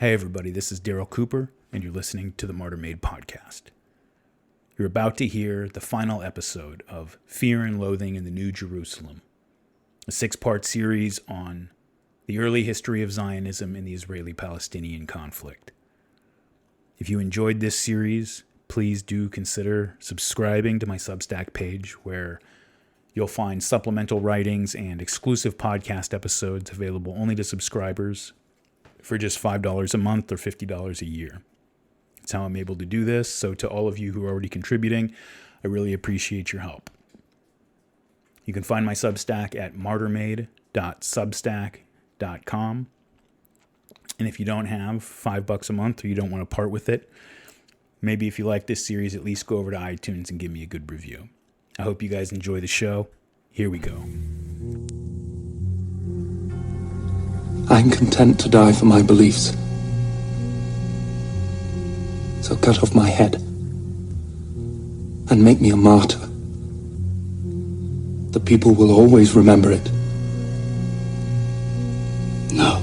Hey everybody, this is Daryl Cooper, and you're listening to the Martyrmade podcast. You're about to hear the final episode of Fear and Loathing in the New Jerusalem, a 6-part series on the early history of Zionism and the Israeli-Palestinian conflict. If you enjoyed this series, please do consider subscribing to my Substack page, where you'll find supplemental writings and exclusive podcast episodes available only to subscribers for just $5 a month or $50 a year. That's how I'm able to do this. So to all of you who are already contributing, I really appreciate your help. You can find my Substack at martyrmade.substack.com. And if you don't have $5 a month or you don't want to part with it, maybe if you like this series, at least go over to iTunes and give me a good review. I hope you guys enjoy the show. Here we go. I'm content to die for my beliefs. So cut off my head and make me a martyr. The people will always remember it. No,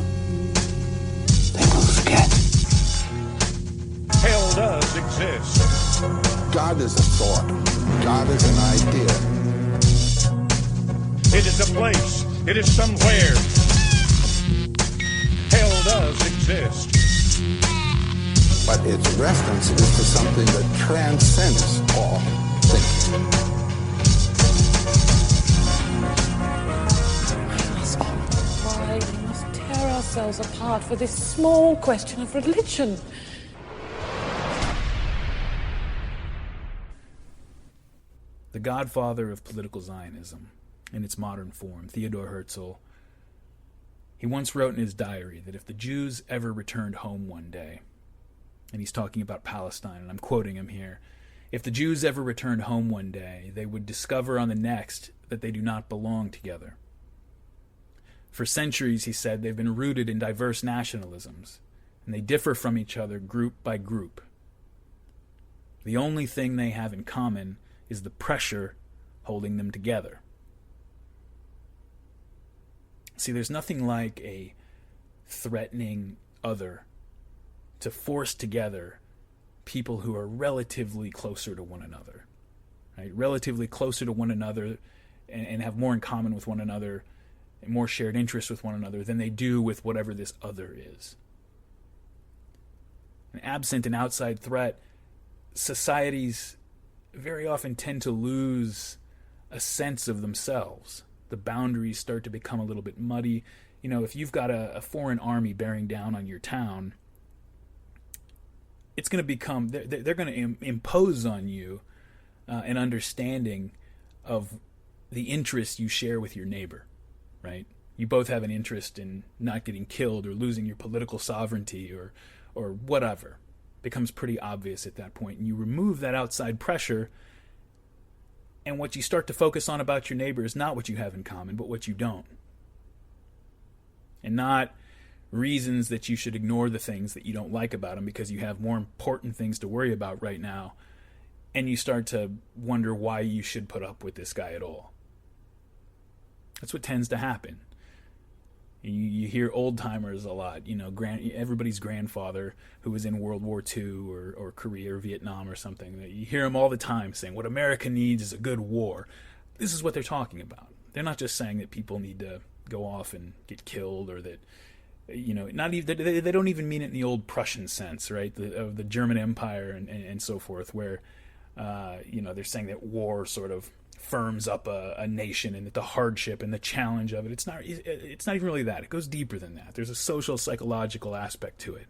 they will forget. Hell does exist. God is a thought. God is an idea. It is a place. It is somewhere. Hell does exist. But its reference is to something that transcends all thinking. Why we must tear ourselves apart for this small question of religion? The godfather of political Zionism, in its modern form, Theodor Herzl, he once wrote in his diary that if the Jews ever returned home one day, and he's talking about Palestine, and I'm quoting him here, if the Jews ever returned home one day, they would discover on the next that they do not belong together. For centuries, he said, they've been rooted in diverse nationalisms, and they differ from each other group by group. The only thing they have in common is the pressure holding them together. See, there's nothing like a threatening other to force together people who are relatively closer to one another, right? Relatively closer to one another and have more in common with one another and more shared interests with one another than they do with whatever this other is. And absent an outside threat, societies very often tend to lose a sense of themselves. The boundaries start to become a little bit muddy. You know, if you've got a foreign army bearing down on your town, it's going to become, they're going to impose on you an understanding of the interests you share with your neighbor, right? You both have an interest in not getting killed or losing your political sovereignty or whatever. It becomes pretty obvious at that point. And you remove that outside pressure, and what you start to focus on about your neighbor is not what you have in common, but what you don't. And not reasons that you should ignore the things that you don't like about them because you have more important things to worry about right now. And you start to wonder why you should put up with this guy at all. That's what tends to happen. You hear old-timers a lot, you know, everybody's grandfather who was in World War II or Korea or Vietnam or something. You hear them all the time saying, what America needs is a good war. This is what they're talking about. They're not just saying that people need to go off and get killed, or that, you know, not even, they don't even mean it in the old Prussian sense, right, of the German Empire and so forth, where, you know, they're saying that war sort of firms up a nation, and that the hardship and the challenge of it, it's not even really that. It goes deeper than that. There's a social, psychological aspect to it,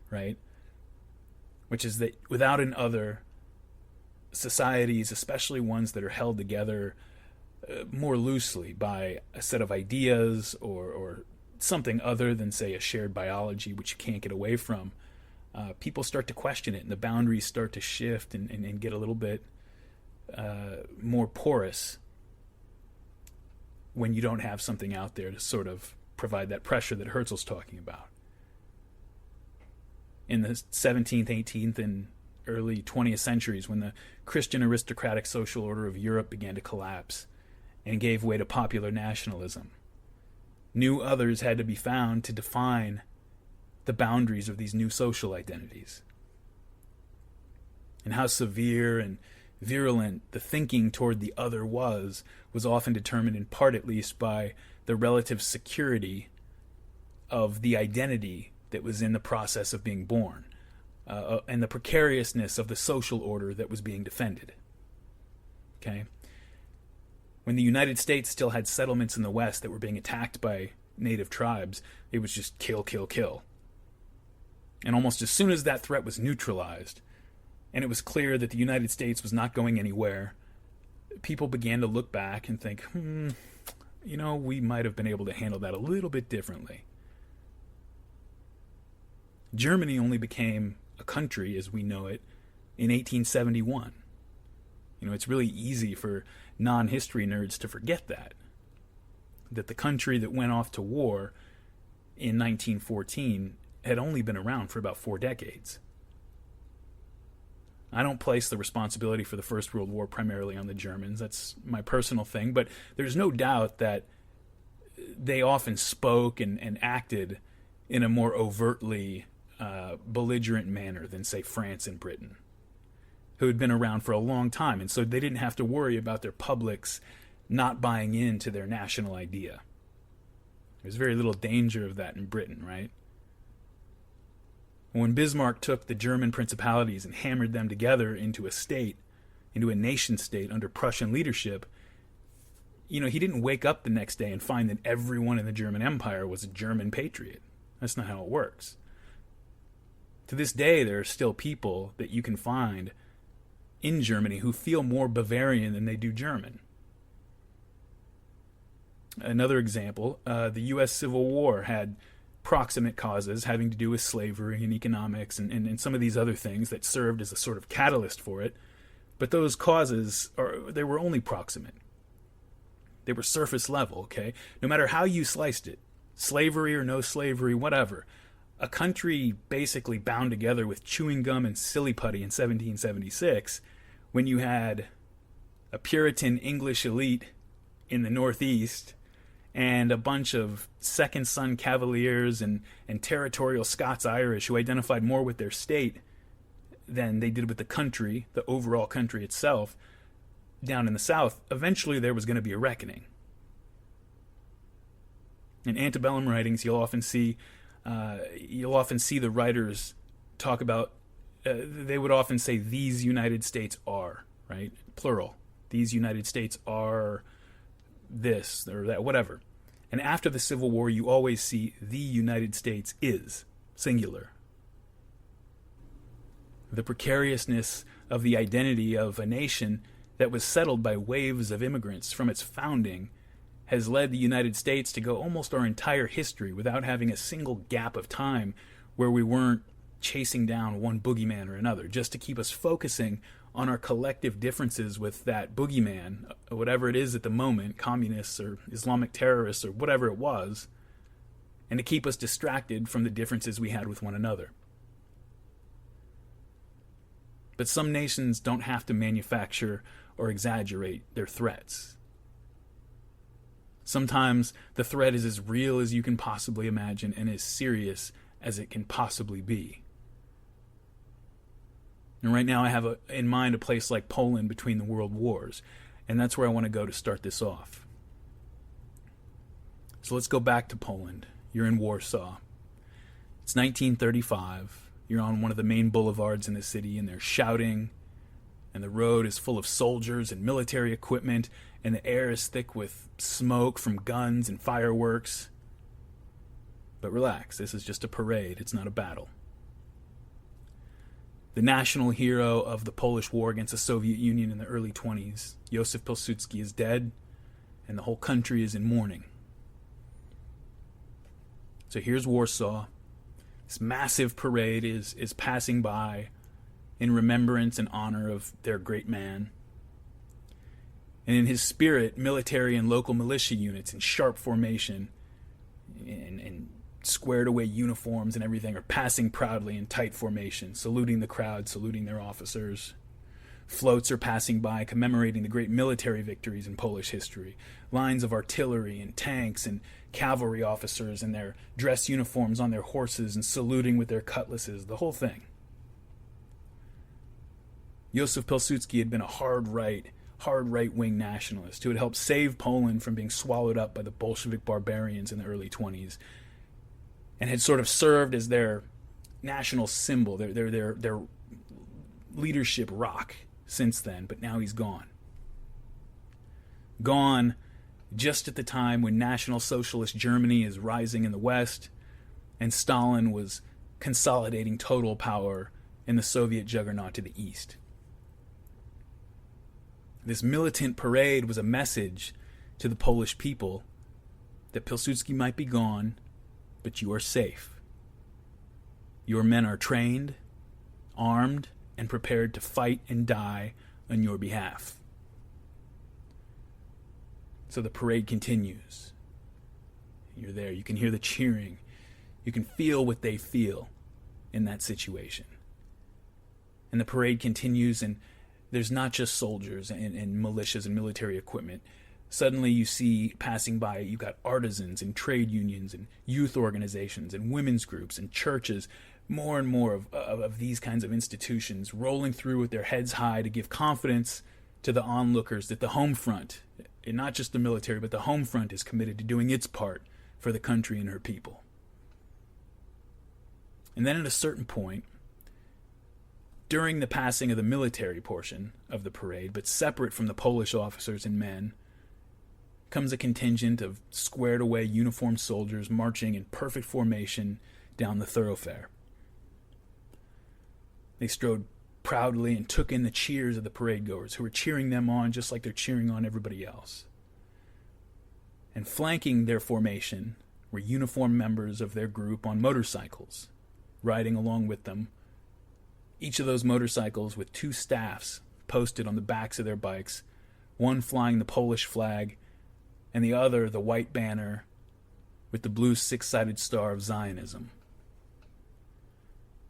right? Which is that without an other, societies, especially ones that are held together more loosely by a set of ideas or something other than, say, a shared biology, which you can't get away from, people start to question it, and the boundaries start to shift and get a little bit more porous when you don't have something out there to sort of provide that pressure that Herzl's talking about. In the 17th, 18th, and early 20th centuries, when the Christian aristocratic social order of Europe began to collapse and gave way to popular nationalism, new others had to be found to define the boundaries of these new social identities. And how severe and virulent the thinking toward the other was often determined, in part at least, by the relative security of the identity that was in the process of being born, and the precariousness of the social order that was being defended. Okay? When the United States still had settlements in the West that were being attacked by native tribes, it was just kill, kill, kill. And almost as soon as that threat was neutralized, and it was clear that the United States was not going anywhere, people began to look back and think, we might have been able to handle that a little bit differently. Germany only became a country as we know it in 1871. It's really easy for non-history nerds to forget that the country that went off to war in 1914 had only been around for about 4 decades. I don't place the responsibility for the First World War primarily on the Germans. That's my personal thing. But there's no doubt that they often spoke and acted in a more overtly belligerent manner than, say, France and Britain, who had been around for a long time. And so they didn't have to worry about their publics not buying into their national idea. There's very little danger of that in Britain, right? When Bismarck took the German principalities and hammered them together into a nation state under Prussian leadership, he didn't wake up the next day and find that everyone in the German Empire was a German patriot. That's not how it works. To this day, there are still people that you can find in Germany who feel more Bavarian than they do German. Another example, the U.S. Civil War had proximate causes having to do with slavery and economics and some of these other things that served as a sort of catalyst for it. But those causes, they were only proximate. They were surface level, okay? No matter how you sliced it, slavery or no slavery, whatever, a country basically bound together with chewing gum and silly putty in 1776, when you had a Puritan English elite in the Northeast and a bunch of second son Cavaliers and territorial Scots-Irish who identified more with their state than they did with the country, the overall country itself, down in the South, eventually there was going to be a reckoning. In antebellum writings, you'll often see the writers talk about, they would often say, these United States are, right? Plural. These United States are this or that, whatever. And after the Civil War, you always see the United States is, singular. The precariousness of the identity of a nation that was settled by waves of immigrants from its founding has led the United States to go almost our entire history without having a single gap of time where we weren't chasing down one boogeyman or another, just to keep us focusing on our collective differences with that boogeyman, whatever it is at the moment, communists or Islamic terrorists or whatever it was, and to keep us distracted from the differences we had with one another. But some nations don't have to manufacture or exaggerate their threats. Sometimes the threat is as real as you can possibly imagine and as serious as it can possibly be. And right now I have in mind a place like Poland between the world wars, and that's where I want to go to start this off. So let's go back to Poland. You're in Warsaw. It's 1935. You're on one of the main boulevards in the city, and they're shouting, and the road is full of soldiers and military equipment, and the air is thick with smoke from guns and fireworks. But relax, this is just a parade, it's not a battle. The national hero of the Polish War against the Soviet Union in the early 1920s, Józef Pilsudski, is dead, and the whole country is in mourning. So here's Warsaw. This massive parade is passing by in remembrance and honor of their great man. And in his spirit, military and local militia units in sharp formation and squared away uniforms and everything are passing proudly in tight formation, saluting the crowd, saluting their officers. Floats are passing by commemorating the great military victories in Polish history. Lines of artillery and tanks and cavalry officers in their dress uniforms on their horses and saluting with their cutlasses, the whole thing. Józef Pilsudski had been a hard right-wing nationalist who had helped save Poland from being swallowed up by the Bolshevik barbarians in the early 1920s, and had sort of served as their national symbol, their leadership rock since then, but now he's gone. Gone just at the time when National Socialist Germany is rising in the West and Stalin was consolidating total power in the Soviet juggernaut to the east. This militant parade was a message to the Polish people that Pilsudski might be gone, but you are safe. Your men are trained, armed, and prepared to fight and die on your behalf. So the parade continues. You're there. You can hear the cheering. You can feel what they feel in that situation. And the parade continues, and there's not just soldiers and militias and military equipment. Suddenly you see passing by, you've got artisans and trade unions and youth organizations and women's groups and churches, more and more of these kinds of institutions rolling through with their heads high to give confidence to the onlookers that the home front, and not just the military, but the home front is committed to doing its part for the country and her people. And then at a certain point, during the passing of the military portion of the parade, but separate from the Polish officers and men, comes a contingent of squared-away uniformed soldiers marching in perfect formation down the thoroughfare. They strode proudly and took in the cheers of the parade-goers, who were cheering them on just like they're cheering on everybody else. And flanking their formation were uniformed members of their group on motorcycles, riding along with them, each of those motorcycles with two staffs posted on the backs of their bikes, one flying the Polish flag, and the other the white banner with the blue six-sided star of Zionism.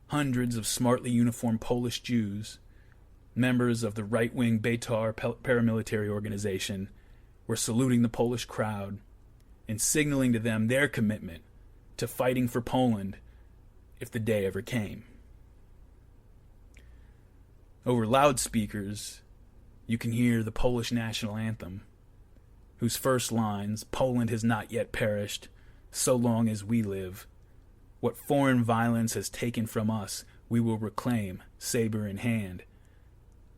Hundreds of smartly uniformed Polish Jews, members of the right-wing Beitar paramilitary organization, were saluting the Polish crowd and signaling to them their commitment to fighting for Poland if the day ever came. Over loudspeakers, you can hear the Polish national anthem, whose first lines, "Poland has not yet perished, so long as we live. What foreign violence has taken from us, we will reclaim, saber in hand."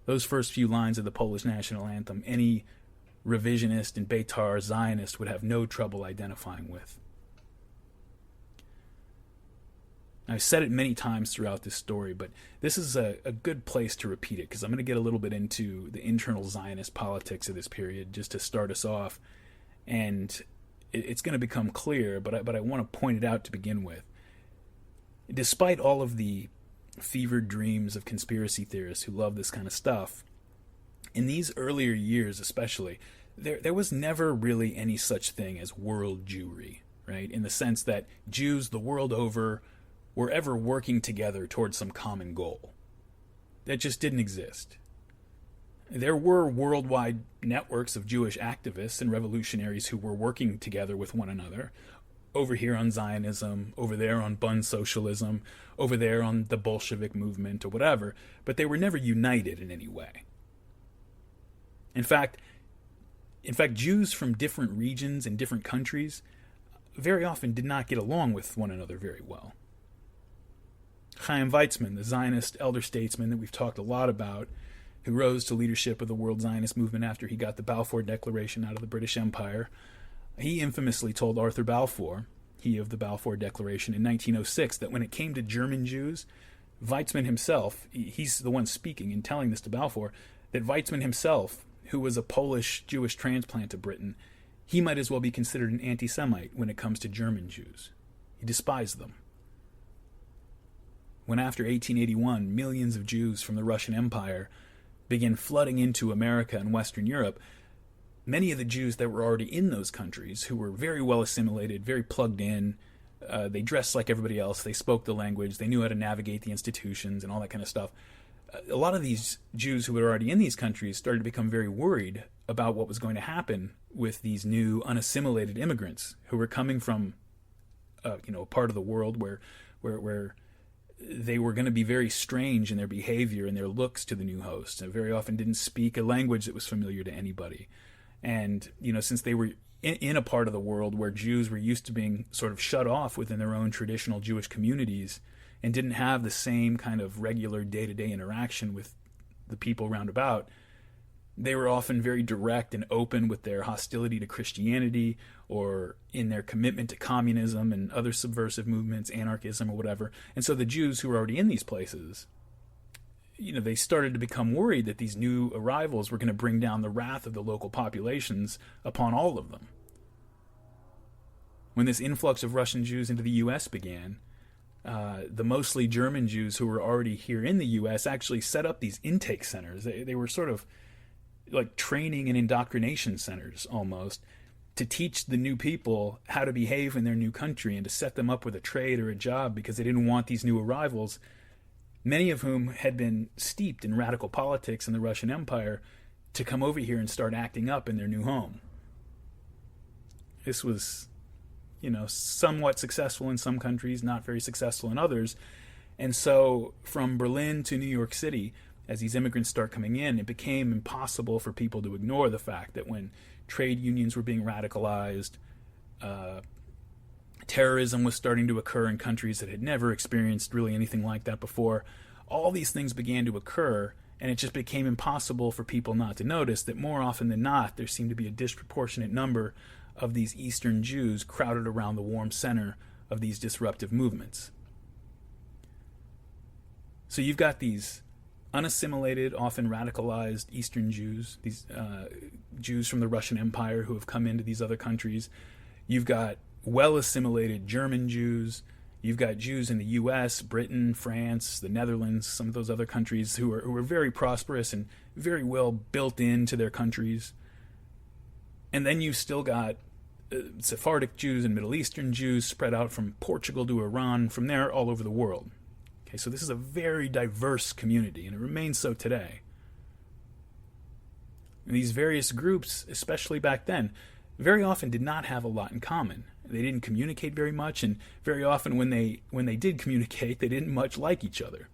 Those first few lines of the Polish national anthem, any revisionist and Beitar Zionist would have no trouble identifying with. I've said it many times throughout this story, but this is a good place to repeat it, because I'm going to get a little bit into the internal Zionist politics of this period just to start us off, and it's going to become clear, but I want to point it out to begin with. Despite all of the fevered dreams of conspiracy theorists who love this kind of stuff, in these earlier years especially, there was never really any such thing as world Jewry, right? In the sense that Jews the world over were ever working together towards some common goal. That just didn't exist. There were worldwide networks of Jewish activists and revolutionaries who were working together with one another, over here on Zionism, over there on Bund socialism, over there on the Bolshevik movement or whatever, but they were never united in any way. In fact, Jews from different regions and different countries very often did not get along with one another very well. Chaim Weizmann, the Zionist elder statesman that we've talked a lot about, who rose to leadership of the World Zionist movement after he got the Balfour Declaration out of the British Empire, he infamously told Arthur Balfour, he of the Balfour Declaration in 1906, that when it came to German Jews, Weizmann himself, he's the one speaking and telling this to Balfour, that Weizmann himself, who was a Polish Jewish transplant to Britain, he might as well be considered an anti-Semite when it comes to German Jews. He despised them. When after 1881 millions of Jews from the Russian Empire began flooding into America and Western Europe, many of the Jews that were already in those countries, who were very well assimilated, very plugged in, they dressed like everybody else, they spoke the language, they knew how to navigate the institutions and all that kind of stuff, a lot of these Jews who were already in these countries started to become very worried about what was going to happen with these new unassimilated immigrants who were coming from, a part of the world where they were going to be very strange in their behavior and their looks to the new hosts, and very often didn't speak a language that was familiar to anybody. And, since they were in a part of the world where Jews were used to being sort of shut off within their own traditional Jewish communities and didn't have the same kind of regular day-to-day interaction with the people round about, they were often very direct and open with their hostility to Christianity or in their commitment to communism and other subversive movements, anarchism or whatever. And so the Jews who were already in these places, they started to become worried that these new arrivals were going to bring down the wrath of the local populations upon all of them. When this influx of Russian Jews into the U.S. began, the mostly German Jews who were already here in the U.S. actually set up these intake centers. They were sort of like training and indoctrination centers almost, to teach the new people how to behave in their new country and to set them up with a trade or a job, because they didn't want these new arrivals, many of whom had been steeped in radical politics in the Russian Empire, to come over here and start acting up in their new home. This was, somewhat successful in some countries, not very successful in others. And so from Berlin to New York City, as these immigrants start coming in, it became impossible for people to ignore the fact that when trade unions were being radicalized, terrorism was starting to occur in countries that had never experienced really anything like that before. All these things began to occur, and it just became impossible for people not to notice that more often than not, there seemed to be a disproportionate number of these Eastern Jews crowded around the warm center of these disruptive movements. So you've got these unassimilated, often radicalized Eastern Jews, these Jews from the Russian Empire who have come into these other countries. You've got well-assimilated German Jews. You've got Jews in the U.S., Britain, France, the Netherlands, some of those other countries who are very prosperous and very well built into their countries. And then you've still got Sephardic Jews and Middle Eastern Jews spread out from Portugal to Iran, from there all over the world. Okay, so this is a very diverse community, and it remains so today. And these various groups, especially back then, very often did not have a lot in common. They didn't communicate very much, and very often when they did communicate, they didn't much like each other.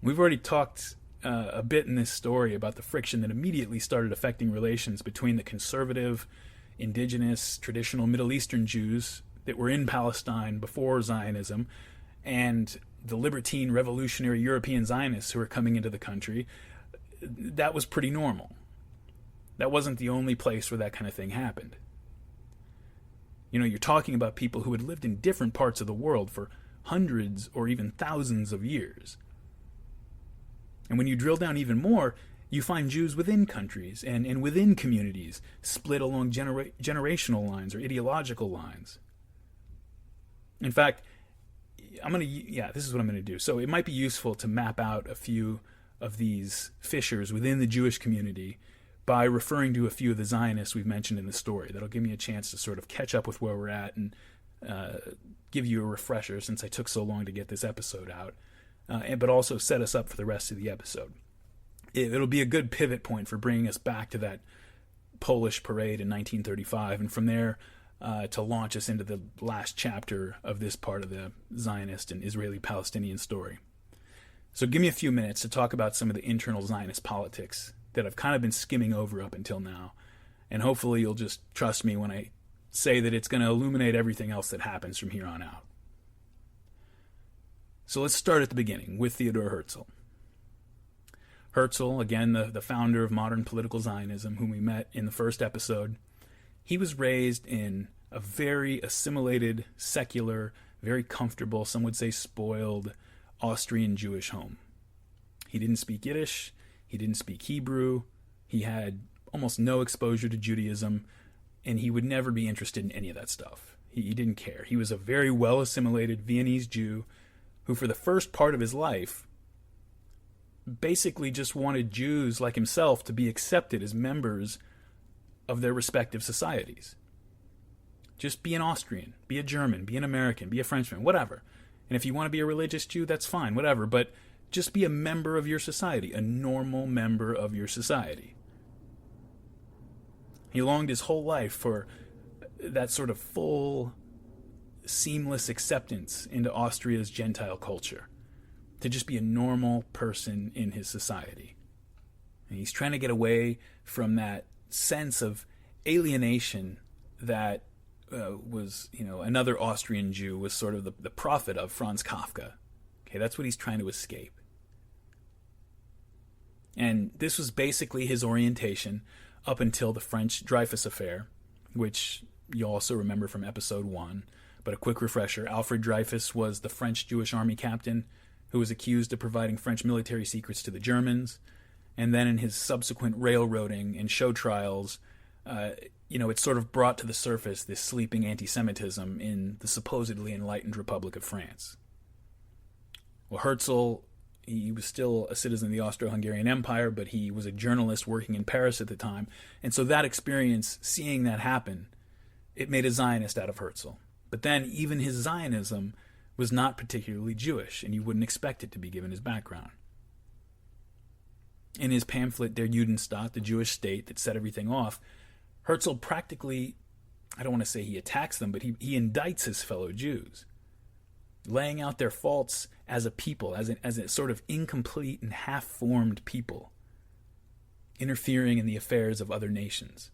We've already talked a bit in this story about the friction that immediately started affecting relations between the conservative, indigenous, traditional Middle Eastern Jews that were in Palestine before Zionism, and the libertine, revolutionary European Zionists who were coming into the country. That was pretty normal. That wasn't the only place where that kind of thing happened. You're talking about people who had lived in different parts of the world for hundreds or even thousands of years. And when you drill down even more, you find Jews within countries and within communities, split along generational lines or ideological lines. In fact, this is what I'm going to do. So it might be useful to map out a few of these fissures within the Jewish community by referring to a few of the Zionists we've mentioned in the story. That'll give me a chance to sort of catch up with where we're at and give you a refresher, since I took so long to get this episode out, but also set us up for the rest of the episode. It'll be a good pivot point for bringing us back to that Polish parade in 1935, and from there to launch us into the last chapter of this part of the Zionist and Israeli-Palestinian story. So give me a few minutes to talk about some of the internal Zionist politics that I've kind of been skimming over up until now, and hopefully you'll just trust me when I say that it's going to illuminate everything else that happens from here on out. So let's start at the beginning with Theodor Herzl. Herzl, again, the founder of modern political Zionism, whom we met in the first episode, he was raised in a very assimilated, secular, very comfortable, some would say spoiled, Austrian Jewish home. He didn't speak Yiddish, he didn't speak Hebrew, he had almost no exposure to Judaism, and he would never be interested in any of that stuff. He didn't care. He was a very well-assimilated Viennese Jew who, for the first part of his life, basically just wanted Jews like himself to be accepted as members of their respective societies. Just be an Austrian, be a German, be an American, be a Frenchman, whatever. And if you want to be a religious Jew, that's fine, whatever. But just be a member of your society, a normal member of your society. He longed his whole life for that sort of full, seamless acceptance into Austria's Gentile culture, to just be a normal person in his society. And he's trying to get away from that sense of alienation that was, another Austrian Jew was sort of the prophet of, Franz Kafka. Okay, that's what he's trying to escape. And this was basically his orientation up until the French Dreyfus affair, which you also remember from episode 1. But a quick refresher, Alfred Dreyfus was the French Jewish army captain who was accused of providing French military secrets to the Germans. And then in his subsequent railroading and show trials, it sort of brought to the surface this sleeping anti-Semitism in the supposedly enlightened Republic of France. Well, Herzl, he was still a citizen of the Austro-Hungarian Empire, but he was a journalist working in Paris at the time. And so that experience, seeing that happen, it made a Zionist out of Herzl. But then even his Zionism was not particularly Jewish, and you wouldn't expect it to be given his background. In his pamphlet, Der Judenstaat, the Jewish state that set everything off, Herzl practically, I don't want to say he attacks them, but he indicts his fellow Jews, laying out their faults as a people, as a sort of incomplete and half-formed people, interfering in the affairs of other nations.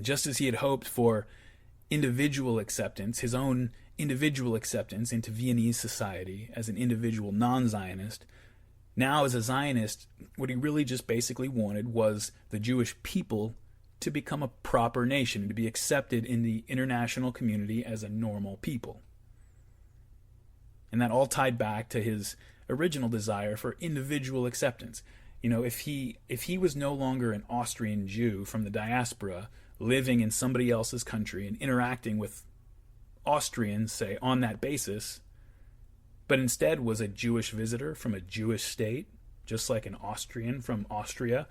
Just as he had hoped for individual acceptance, his own individual acceptance into Viennese society as an individual non-Zionist, now as a Zionist, what he really just basically wanted was the Jewish people to become a proper nation and to be accepted in the international community as a normal people. And that all tied back to his original desire for individual acceptance. If he was no longer an Austrian Jew from the diaspora, living in somebody else's country and interacting with Austrians, say, on that basis, but instead was a Jewish visitor from a Jewish state, just like an Austrian from Austria,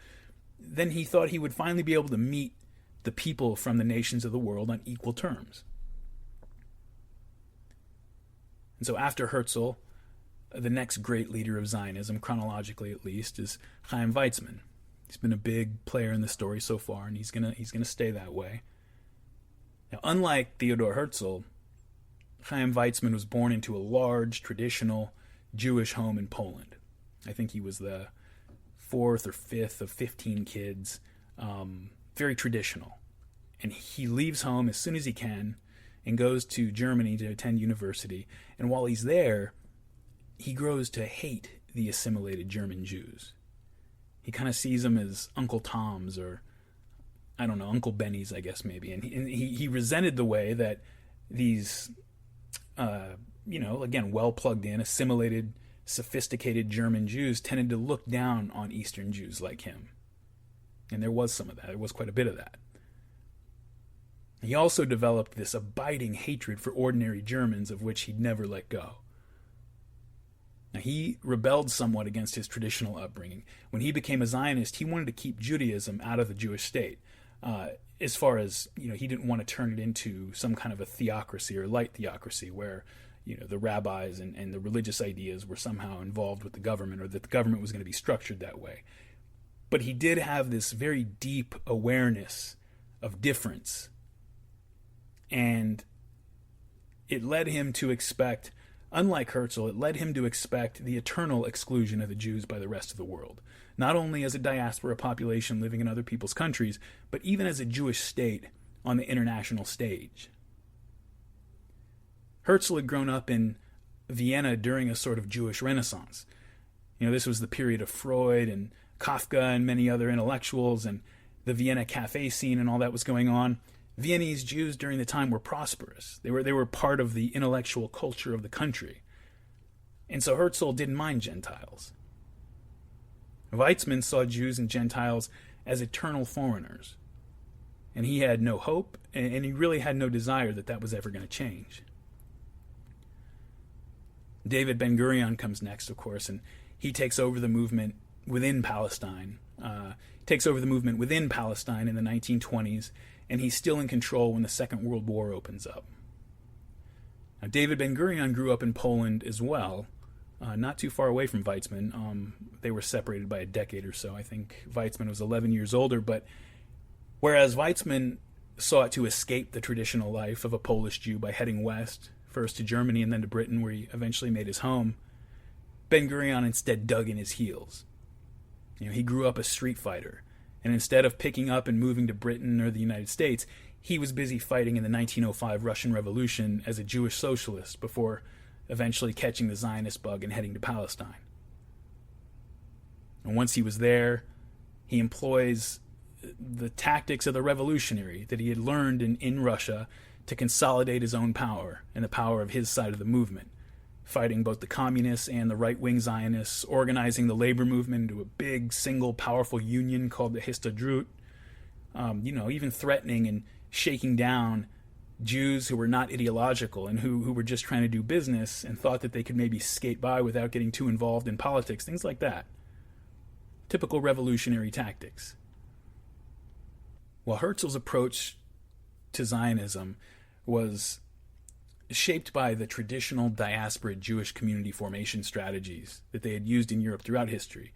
then he thought he would finally be able to meet the people from the nations of the world on equal terms. And so after Herzl, the next great leader of Zionism, chronologically at least, is Chaim Weizmann. He's been a big player in the story so far, and he's gonna stay that way. Now, unlike Theodor Herzl, Chaim Weizmann was born into a large, traditional Jewish home in Poland. I think he was the 4th or 5th of 15 kids, very traditional. And he leaves home as soon as he can and goes to Germany to attend university. And while he's there, he grows to hate the assimilated German Jews. He kind of sees them as Uncle Toms, or, I don't know, Uncle Benny's, I guess, maybe. And he resented the way that these, again, well plugged in, assimilated, sophisticated German Jews tended to look down on Eastern Jews like him. And there was some of that. There was quite a bit of that. He also developed this abiding hatred for ordinary Germans of which he'd never let go. Now, he rebelled somewhat against his traditional upbringing. When he became a Zionist, he wanted to keep Judaism out of the Jewish state. As far as, he didn't want to turn it into some kind of a theocracy or light theocracy where, the rabbis and the religious ideas were somehow involved with the government, or that the government was going to be structured that way. But he did have this very deep awareness of difference. And it led him to expect, unlike Herzl, it led him to expect the eternal exclusion of the Jews by the rest of the world. Not only as a diaspora population living in other people's countries, but even as a Jewish state on the international stage. Herzl had grown up in Vienna during a sort of Jewish Renaissance. This was the period of Freud and Kafka and many other intellectuals, and the Vienna cafe scene and all that was going on. Viennese Jews during the time were prosperous. They were part of the intellectual culture of the country. And so Herzl didn't mind Gentiles. Weizmann saw Jews and Gentiles as eternal foreigners. And he had no hope, and he really had no desire that was ever going to change. David Ben-Gurion comes next, of course, and he takes over the movement within Palestine. In the 1920s, and he's still in control when the Second World War opens up. Now, David Ben-Gurion grew up in Poland as well, not too far away from Weizmann. They were separated by a decade or so. I think Weizmann was 11 years older, but whereas Weizmann sought to escape the traditional life of a Polish Jew by heading west, first to Germany and then to Britain, where he eventually made his home, Ben-Gurion instead dug in his heels. He grew up a street fighter, and instead of picking up and moving to Britain or the United States, he was busy fighting in the 1905 Russian Revolution as a Jewish socialist before eventually catching the Zionist bug and heading to Palestine. And once he was there, he employs the tactics of the revolutionary that he had learned in Russia to consolidate his own power and the power of his side of the movement, fighting both the communists and the right-wing Zionists, organizing the labor movement into a big, single, powerful union called the Histadrut, even threatening and shaking down Jews who were not ideological and who were just trying to do business and thought that they could maybe skate by without getting too involved in politics, things like that. Typical revolutionary tactics. While Herzl's approach to Zionism was shaped by the traditional diaspora Jewish community formation strategies that they had used in Europe throughout history,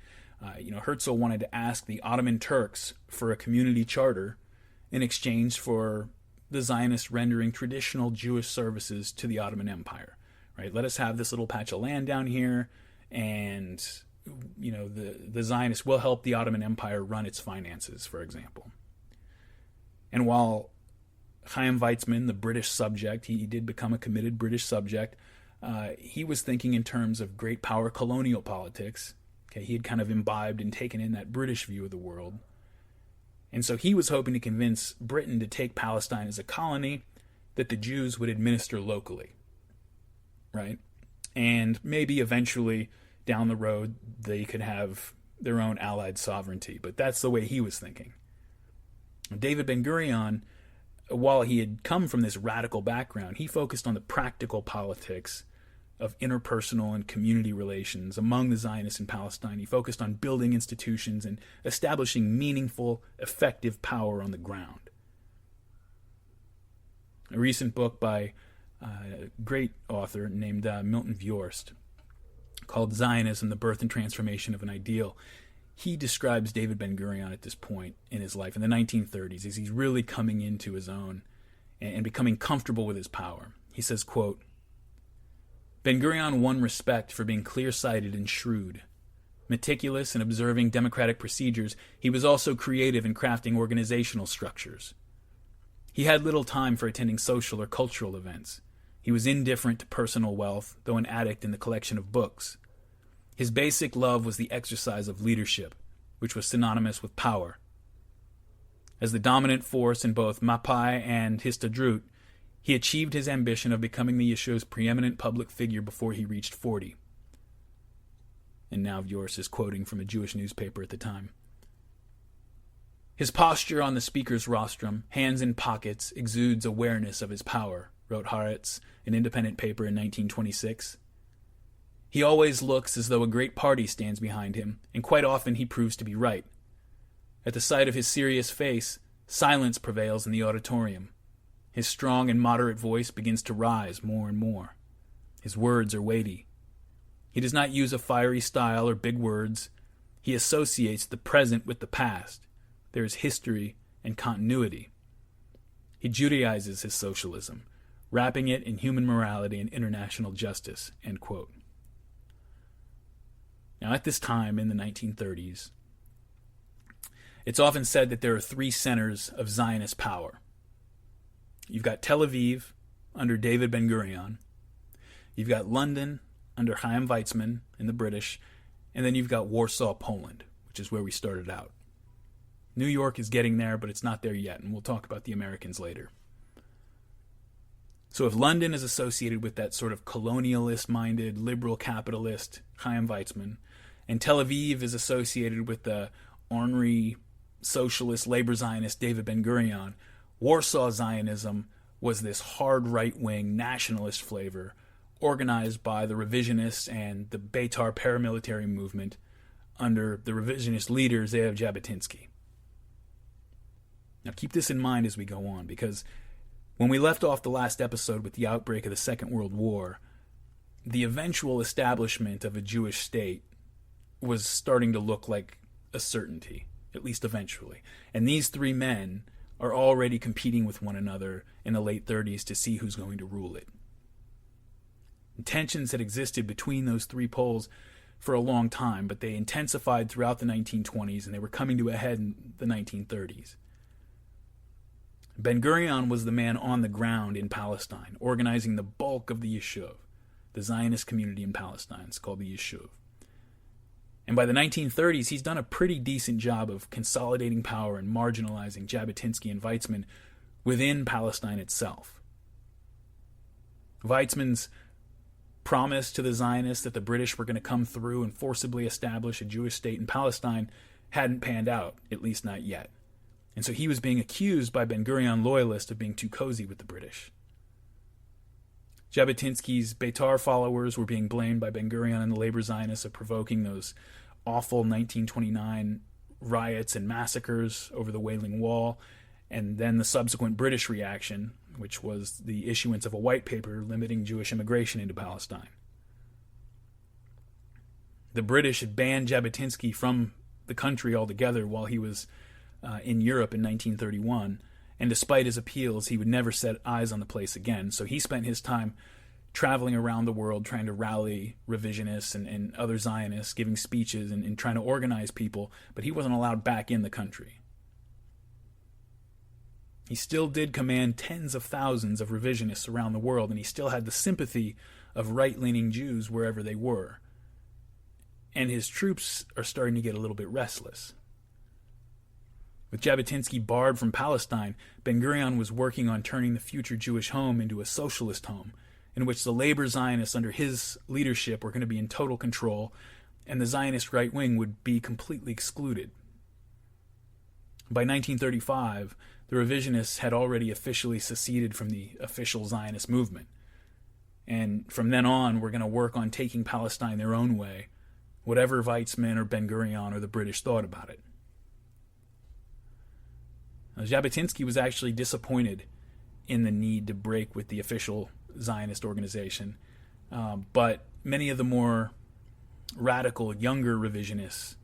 Herzl wanted to ask the Ottoman Turks for a community charter in exchange for the Zionists rendering traditional Jewish services to the Ottoman Empire. Right? Let us have this little patch of land down here, and the Zionists will help the Ottoman Empire run its finances, for example. And while Chaim Weizmann, the British subject, he did become a committed British subject, he was thinking in terms of great power colonial politics. Okay, he had kind of imbibed and taken in that British view of the world. And so he was hoping to convince Britain to take Palestine as a colony that the Jews would administer locally, right? And maybe eventually down the road they could have their own allied sovereignty. But that's the way he was thinking. David Ben-Gurion, while he had come from this radical background, he focused on the practical politics of interpersonal and community relations among the Zionists in Palestine. He focused on building institutions and establishing meaningful, effective power on the ground. A recent book by a great author named Milton Vjorst called Zionism, the Birth and Transformation of an Ideal, he describes David Ben-Gurion at this point in his life, in the 1930s, as he's really coming into his own and becoming comfortable with his power. He says, quote, Ben-Gurion won respect for being clear-sighted and shrewd. Meticulous in observing democratic procedures, he was also creative in crafting organizational structures. He had little time for attending social or cultural events. He was indifferent to personal wealth, though an addict in the collection of books. His basic love was the exercise of leadership, which was synonymous with power. As the dominant force in both Mapai and Histadrut, he achieved his ambition of becoming the Yeshua's preeminent public figure before he reached 40. And now Vjorst is quoting from a Jewish newspaper at the time. His posture on the speaker's rostrum, hands in pockets, exudes awareness of his power, wrote Haaretz, an independent paper in 1926. He always looks as though a great party stands behind him, and quite often he proves to be right. At the sight of his serious face, silence prevails in the auditorium. His strong and moderate voice begins to rise more and more. His words are weighty. He does not use a fiery style or big words. He associates the present with the past. There is history and continuity. He Judaizes his socialism, wrapping it in human morality and international justice, end quote. Now, at this time in the 1930s, it's often said that there are three centers of Zionist power. You've got Tel Aviv under David Ben-Gurion. You've got London under Chaim Weizmann and the British. And then you've got Warsaw, Poland, which is where we started out. New York is getting there, but it's not there yet, and we'll talk about the Americans later. So if London is associated with that sort of colonialist-minded, liberal capitalist Chaim Weizmann, and Tel Aviv is associated with the ornery, socialist, labor Zionist David Ben-Gurion, Warsaw Zionism was this hard right-wing nationalist flavor organized by the revisionists and the Beitar paramilitary movement under the revisionist leader Ze'ev Jabotinsky. Now keep this in mind as we go on, because When we left off the last episode with the outbreak of the Second World War, the eventual establishment of a Jewish state was starting to look like a certainty, at least eventually. And these three men are already competing with one another in the late 30s to see who's going to rule it. Tensions had existed between those three poles for a long time, but they intensified throughout the 1920s, and they were coming to a head in the 1930s. Ben-Gurion was the man on the ground in Palestine, organizing the bulk of the Yishuv, the Zionist community in Palestine. It's called the Yishuv. And by the 1930s, he's done a pretty decent job of consolidating power and marginalizing Jabotinsky and Weizmann within Palestine itself. Weizmann's promise to the Zionists that the British were going to come through and forcibly establish a Jewish state in Palestine hadn't panned out, at least not yet. And so he was being accused by Ben-Gurion loyalists of being too cozy with the British. Jabotinsky's Beitar followers were being blamed by Ben-Gurion and the labor Zionists of provoking those awful 1929 riots and massacres over the Wailing Wall, and then the subsequent British reaction, which was the issuance of a white paper limiting Jewish immigration into Palestine. The British had banned Jabotinsky from the country altogether while he was in Europe in 1931, and despite his appeals, he would never set eyes on the place again. So he spent his time traveling around the world trying to rally revisionists and other Zionists, giving speeches and trying to organize people, but he wasn't allowed back in the country. He still did command tens of thousands of revisionists around the world, and he still had the sympathy of right-leaning Jews wherever they were. And his troops are starting to get a little bit restless. With Jabotinsky barred from Palestine, Ben-Gurion was working on turning the future Jewish home into a socialist home, in which the labor Zionists under his leadership were going to be in total control, and the Zionist right wing would be completely excluded. By 1935, the revisionists had already officially seceded from the official Zionist movement. And from then on, we're going to work on taking Palestine their own way, whatever Weizmann or Ben-Gurion or the British thought about it. Now, Jabotinsky was actually disappointed in the need to break with the official Zionist organization, but many of the more radical, younger revisionists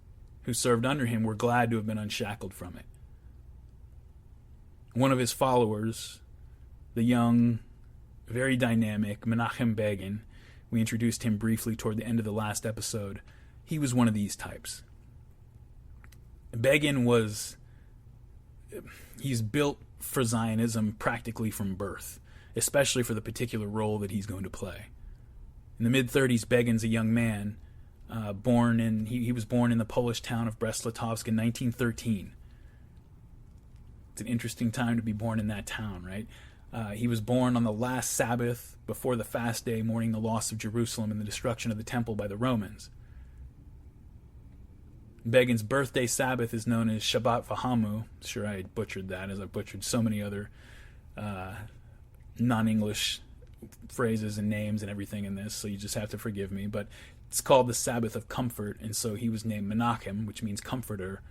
who served under him were glad to have been unshackled from it. One of his followers, the young, very dynamic Menachem Begin, we introduced him briefly toward the end of the last episode, he was one of these types. Begin he's built for Zionism practically from birth, especially for the particular role that he's going to play. In the mid-30s, Begin's a young man, he was born in the Polish town of Brest-Litovsk in 1913. It's an interesting time to be born in that town, right? He was born on the last Sabbath before the fast day, mourning the loss of Jerusalem and the destruction of the temple by the Romans. Begin's birthday Sabbath is known as Shabbat Vahamu. Sure, I butchered that, as I butchered so many other non-English phrases and names and everything in this, so you just have to forgive me. But it's called the Sabbath of Comfort, and so he was named Menachem, which means comforter.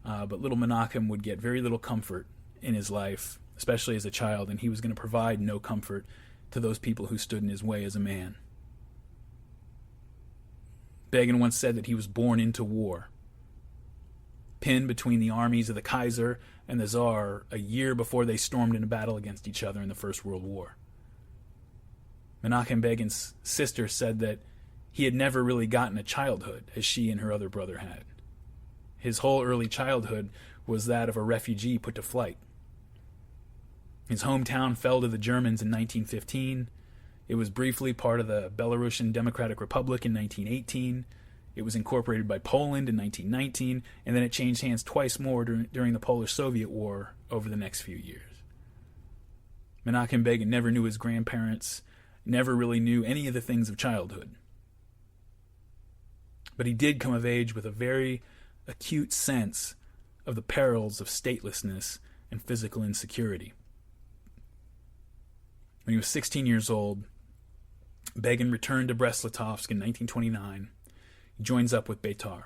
But little Menachem would get very little comfort in his life, especially as a child, and he was going to provide no comfort to those people who stood in his way as a man. Begin once said that he was born into war, pinned between the armies of the Kaiser and the Tsar a year before they stormed into battle against each other in the First World War. Menachem Begin's sister said that he had never really gotten a childhood, as she and her other brother had. His whole early childhood was that of a refugee put to flight. His hometown fell to the Germans in 1915. It was briefly part of the Belarusian Democratic Republic in 1918. It was incorporated by Poland in 1919, and then it changed hands twice more during the Polish-Soviet War over the next few years. Menachem Begin never knew his grandparents, never really knew any of the things of childhood. But he did come of age with a very acute sense of the perils of statelessness and physical insecurity. When he was 16 years old, Begin returned to Brest-Litovsk in 1929. He joins up with Beitar.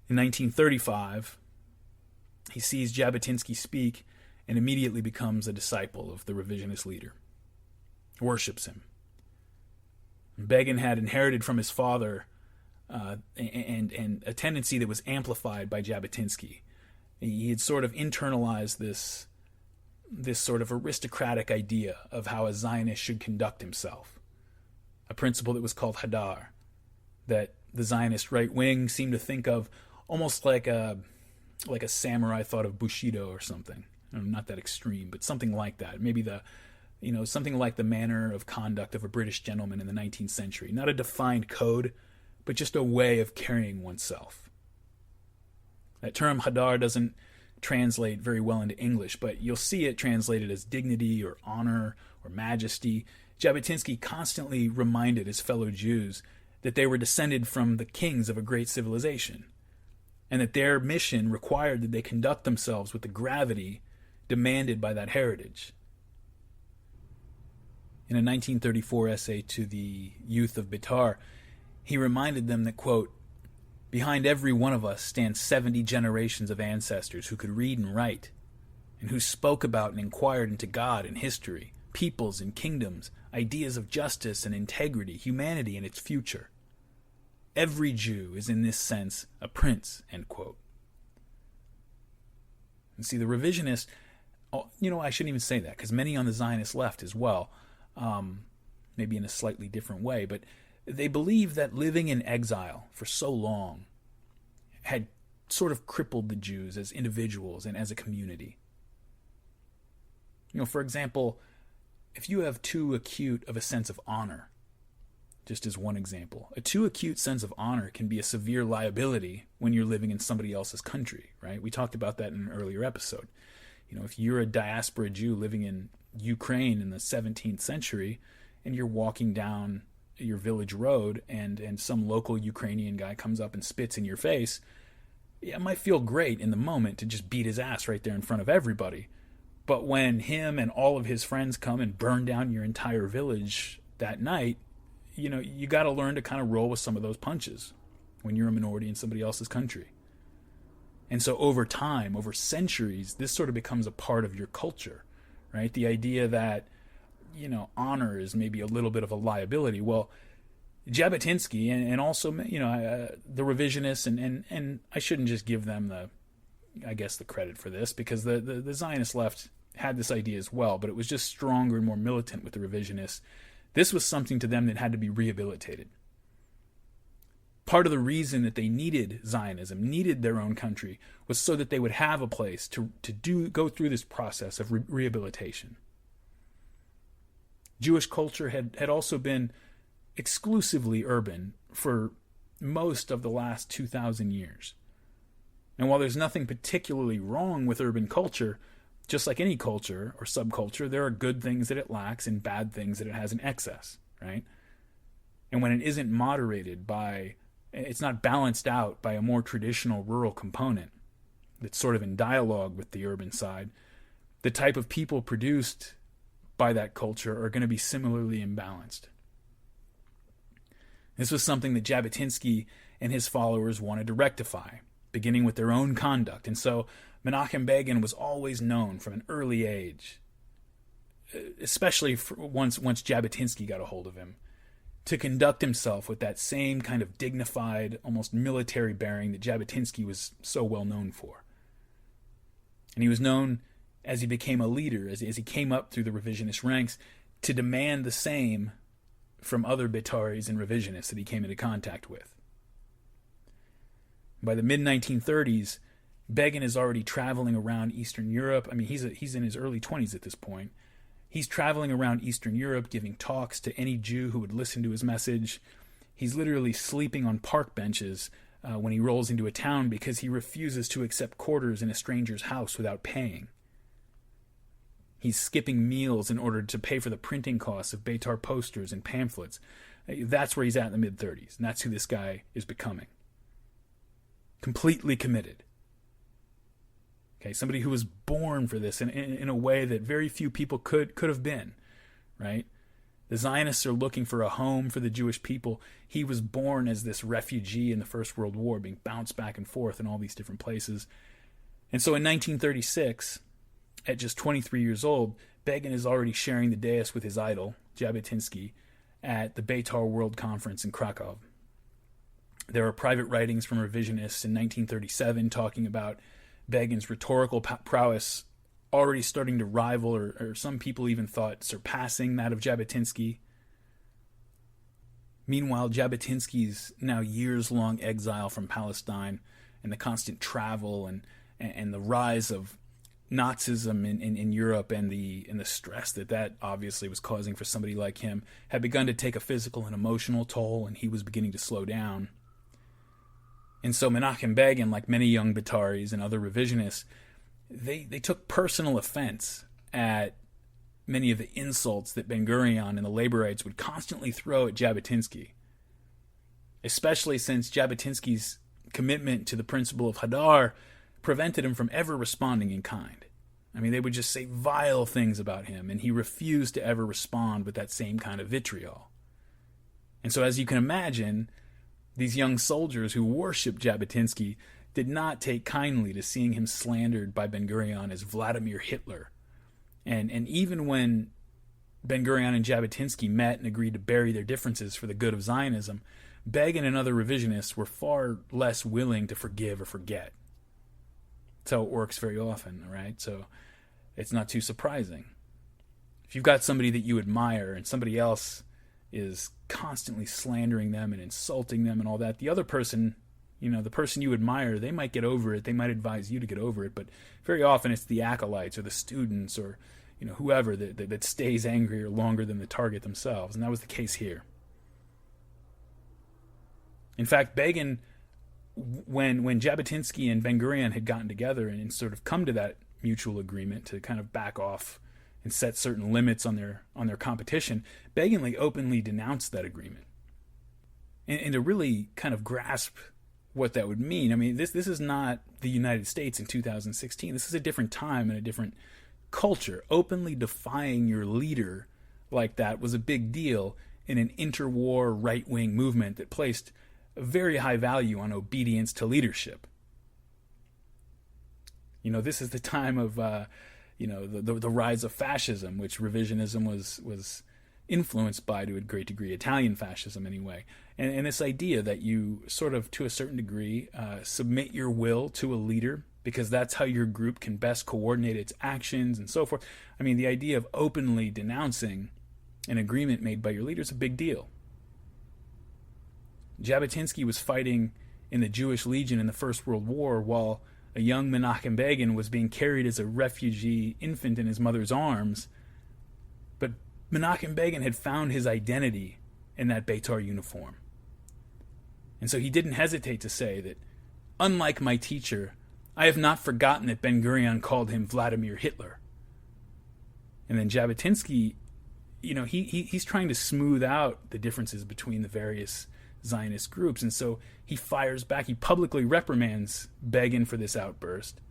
In 1935, he sees Jabotinsky speak and immediately becomes a disciple of the revisionist leader, worships him. Begin had inherited from his father and a tendency that was amplified by Jabotinsky. He had sort of internalized this sort of aristocratic idea of how a Zionist should conduct himself, a principle that was called hadar, that the Zionist right wing seemed to think of almost like a samurai thought of Bushido or something. Not that extreme, but something like that. Maybe something like the manner of conduct of a British gentleman in the 19th century. Not a defined code, but just a way of carrying oneself. That term hadar doesn't translate very well into English, but you'll see it translated as dignity or honor or majesty. Jabotinsky constantly reminded his fellow Jews that they were descended from the kings of a great civilization, and that their mission required that they conduct themselves with the gravity demanded by that heritage. In a 1934 essay to the youth of Beitar, he reminded them that, quote, "Behind every one of us stands 70 generations of ancestors who could read and write, and who spoke about and inquired into God and history, peoples and kingdoms, ideas of justice and integrity, humanity and its future. Every Jew is in this sense a prince," end quote. And see, the revisionists, I shouldn't even say that, because many on the Zionist left as well, maybe in a slightly different way, but they believe that living in exile for so long had sort of crippled the Jews as individuals and as a community. For example, if you have too acute of a sense of honor, just as one example, a too acute sense of honor can be a severe liability when you're living in somebody else's country, right? We talked about that in an earlier episode. If you're a diaspora Jew living in Ukraine in the 17th century and you're walking down your village road and some local Ukrainian guy comes up and spits in your face, it might feel great in the moment to just beat his ass right there in front of everybody. But when him and all of his friends come and burn down your entire village that night, you got to learn to kind of roll with some of those punches when you're a minority in somebody else's country. And so over time, over centuries, this sort of becomes a part of your culture, right? The idea that, honor is maybe a little bit of a liability. Well, Jabotinsky and also, the revisionists, and I shouldn't just give them the credit for this, because the Zionist left had this idea as well, but it was just stronger and more militant with the revisionists. This was something to them that had to be rehabilitated. Part of the reason that they needed Zionism, needed their own country, was so that they would have a place to go through this process of rehabilitation. Jewish culture had also been exclusively urban for most of the last 2,000 years. And while there's nothing particularly wrong with urban culture, just like any culture or subculture, there are good things that it lacks and bad things that it has in excess, right? And when it isn't moderated it's not balanced out by a more traditional rural component that's sort of in dialogue with the urban side, the type of people produced by that culture are going to be similarly imbalanced. This was something that Jabotinsky and his followers wanted to rectify, beginning with their own conduct. And so Menachem Begin was always known from an early age, especially once Jabotinsky got a hold of him, to conduct himself with that same kind of dignified, almost military bearing that Jabotinsky was so well known for. And he was known, as he became a leader, as he came up through the revisionist ranks, to demand the same from other Beitaris and revisionists that he came into contact with. By the mid-1930s, Begin is already traveling around Eastern Europe. I mean, he's in his early 20s at this point. He's traveling around Eastern Europe, giving talks to any Jew who would listen to his message. He's literally sleeping on park benches when he rolls into a town because he refuses to accept quarters in a stranger's house without paying. He's skipping meals in order to pay for the printing costs of Beitar posters and pamphlets. That's where he's at in the mid-30s, and that's who this guy is becoming. Completely committed. Okay, somebody who was born for this in a way that very few people could have been, right? The Zionists are looking for a home for the Jewish people. He was born as this refugee in the First World War, being bounced back and forth in all these different places. And so in 1936, at just 23 years old, Begin is already sharing the dais with his idol, Jabotinsky, at the Beitar World Conference in Krakow. There are private writings from revisionists in 1937 talking about Begin's rhetorical prowess already starting to rival, or some people even thought surpassing, that of Jabotinsky. Meanwhile, Jabotinsky's now years-long exile from Palestine and the constant travel and the rise of Nazism in Europe and the stress that obviously was causing for somebody like him had begun to take a physical and emotional toll, and he was beginning to slow down. And so Menachem Begin, like many young Bataris and other revisionists, they took personal offense at many of the insults that Ben-Gurion and the Laborites would constantly throw at Jabotinsky, especially since Jabotinsky's commitment to the principle of Hadar prevented him from ever responding in kind. I mean, they would just say vile things about him, and he refused to ever respond with that same kind of vitriol. And so, as you can imagine, these young soldiers who worshipped Jabotinsky did not take kindly to seeing him slandered by Ben-Gurion as Vladimir Hitler. And even when Ben-Gurion and Jabotinsky met and agreed to bury their differences for the good of Zionism, Begin and other revisionists were far less willing to forgive or forget. That's how it works very often, right? So it's not too surprising. If you've got somebody that you admire and somebody else is constantly slandering them and insulting them and all that, the other person, the person you admire, they might get over it. They might advise you to get over it. But very often it's the acolytes or the students or whoever that stays angrier longer than the target themselves. And that was the case here. In fact, Begin, when Jabotinsky and Ben-Gurion had gotten together and sort of come to that mutual agreement to kind of back off and set certain limits on their competition, Begin openly denounced that agreement. And to really kind of grasp what that would mean, I mean, this is not the United States in 2016. This is a different time and a different culture. Openly defying your leader like that was a big deal in an interwar right-wing movement that placed a very high value on obedience to leadership. This is the time of the rise of fascism, which revisionism was influenced by to a great degree, Italian fascism anyway. And this idea that you sort of, to a certain degree, submit your will to a leader because that's how your group can best coordinate its actions and so forth. I mean, the idea of openly denouncing an agreement made by your leader is a big deal. Jabotinsky was fighting in the Jewish Legion in the First World War while a young Menachem Begin was being carried as a refugee infant in his mother's arms. But Menachem Begin had found his identity in that Beitar uniform. And so he didn't hesitate to say that, unlike my teacher, I have not forgotten that Ben-Gurion called him Vladimir Hitler. And then Jabotinsky, he's trying to smooth out the differences between the various Zionist groups, and so he fires back. He publicly reprimands Begin for this outburst,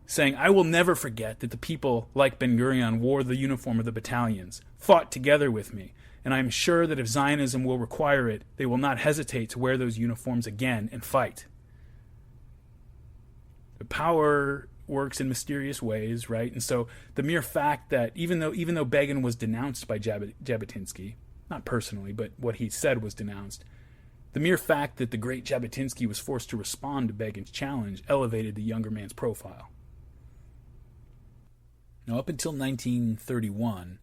saying, I will never forget that the people like Ben-Gurion wore the uniform of the battalions, fought together with me, and I am sure that if Zionism will require it, they will not hesitate to wear those uniforms again and fight. The power works in mysterious ways, right? And so the mere fact that even though Begin was denounced by Jabotinsky, not personally, but what he said was denounced, the mere fact that the great Jabotinsky was forced to respond to Begin's challenge elevated the younger man's profile. Now, up until 1931,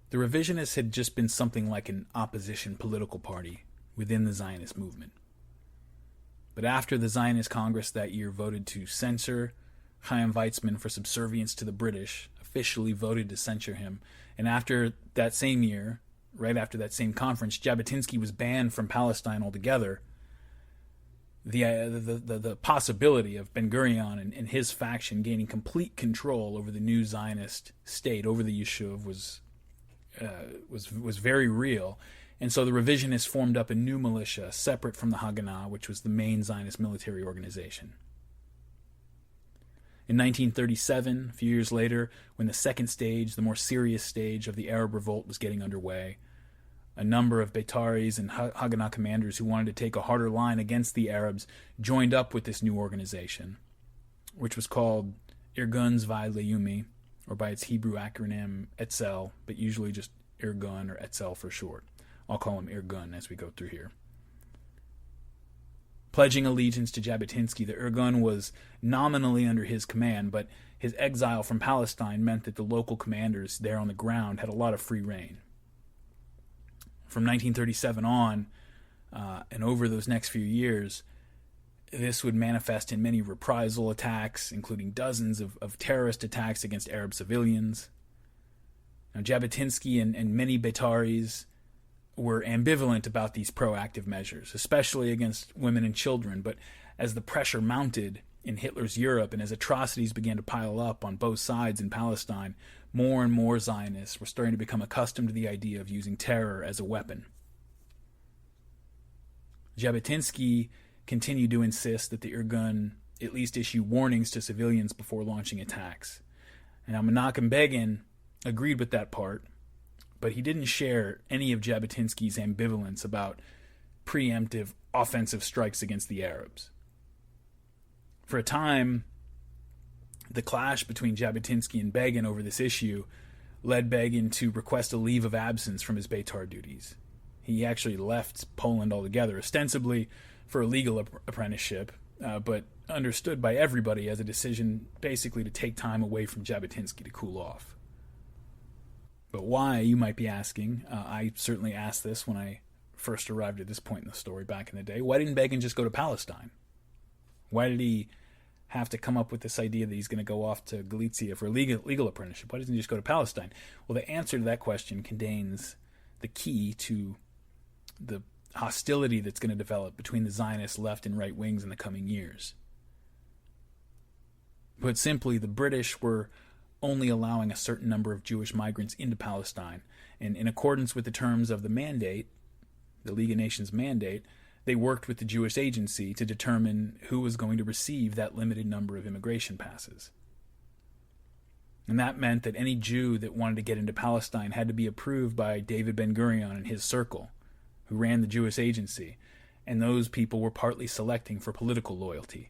the revisionists had just been something like an opposition political party within the Zionist movement. But after the Zionist Congress that year voted to censor Chaim Weizmann for subservience to the British, officially voted to censure him, and after that same year, right after that same conference, Jabotinsky was banned from Palestine altogether, the possibility of Ben-Gurion and his faction gaining complete control over the new Zionist state, over the Yishuv, was very real. And so the revisionists formed up a new militia separate from the Haganah, which was the main Zionist military organization. In 1937, a few years later, when the second stage, the more serious stage of the Arab revolt was getting underway, a number of Beitaris and Haganah commanders who wanted to take a harder line against the Arabs joined up with this new organization, which was called Irgun Zvi Leumi, or by its Hebrew acronym Etzel, but usually just Irgun or Etzel for short. I'll call him Irgun as we go through here. Pledging allegiance to Jabotinsky, the Irgun was nominally under his command, but his exile from Palestine meant that the local commanders there on the ground had a lot of free rein. From 1937 on, and over those next few years, this would manifest in many reprisal attacks, including dozens of terrorist attacks against Arab civilians. Now, Jabotinsky and many Beitaris were ambivalent about these proactive measures, especially against women and children, but as the pressure mounted in Hitler's Europe and as atrocities began to pile up on both sides in Palestine, more and more Zionists were starting to become accustomed to the idea of using terror as a weapon. Jabotinsky continued to insist that the Irgun at least issue warnings to civilians before launching attacks. And now Menachem Begin agreed with that part, but he didn't share any of Jabotinsky's ambivalence about preemptive offensive strikes against the Arabs. For a time, the clash between Jabotinsky and Begin over this issue led Begin to request a leave of absence from his Beitar duties. He actually left Poland altogether, ostensibly for a legal apprenticeship, but understood by everybody as a decision basically to take time away from Jabotinsky to cool off. But why, you might be asking? I certainly asked this when I first arrived at this point in the story back in the day. Why didn't Begin just go to Palestine? Why did he have to come up with this idea that he's going to go off to Galicia for a legal apprenticeship? Why doesn't he just go to Palestine? Well, the answer to that question contains the key to the hostility that's going to develop between the Zionist left and right wings in the coming years. Put simply, the British were only allowing a certain number of Jewish migrants into Palestine, and in accordance with the terms of the mandate, the League of Nations mandate, they worked with the Jewish agency to determine who was going to receive that limited number of immigration passes. And that meant that any Jew that wanted to get into Palestine had to be approved by David Ben-Gurion and his circle, who ran the Jewish agency, and those people were partly selecting for political loyalty.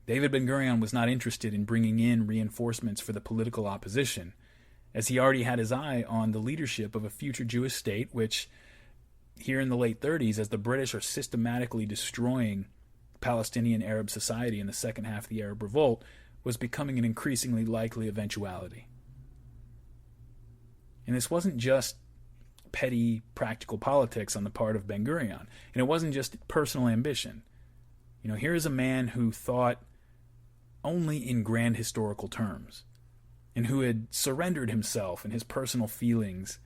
David Ben-Gurion was not interested in bringing in reinforcements for the political opposition, as he already had his eye on the leadership of a future Jewish state, which, here in the late 30s, as the British are systematically destroying Palestinian Arab society in the second half of the Arab Revolt, was becoming an increasingly likely eventuality. And this wasn't just petty practical politics on the part of Ben-Gurion, and it wasn't just personal ambition. Here is a man who thought only in grand historical terms, and who had surrendered himself and his personal feelings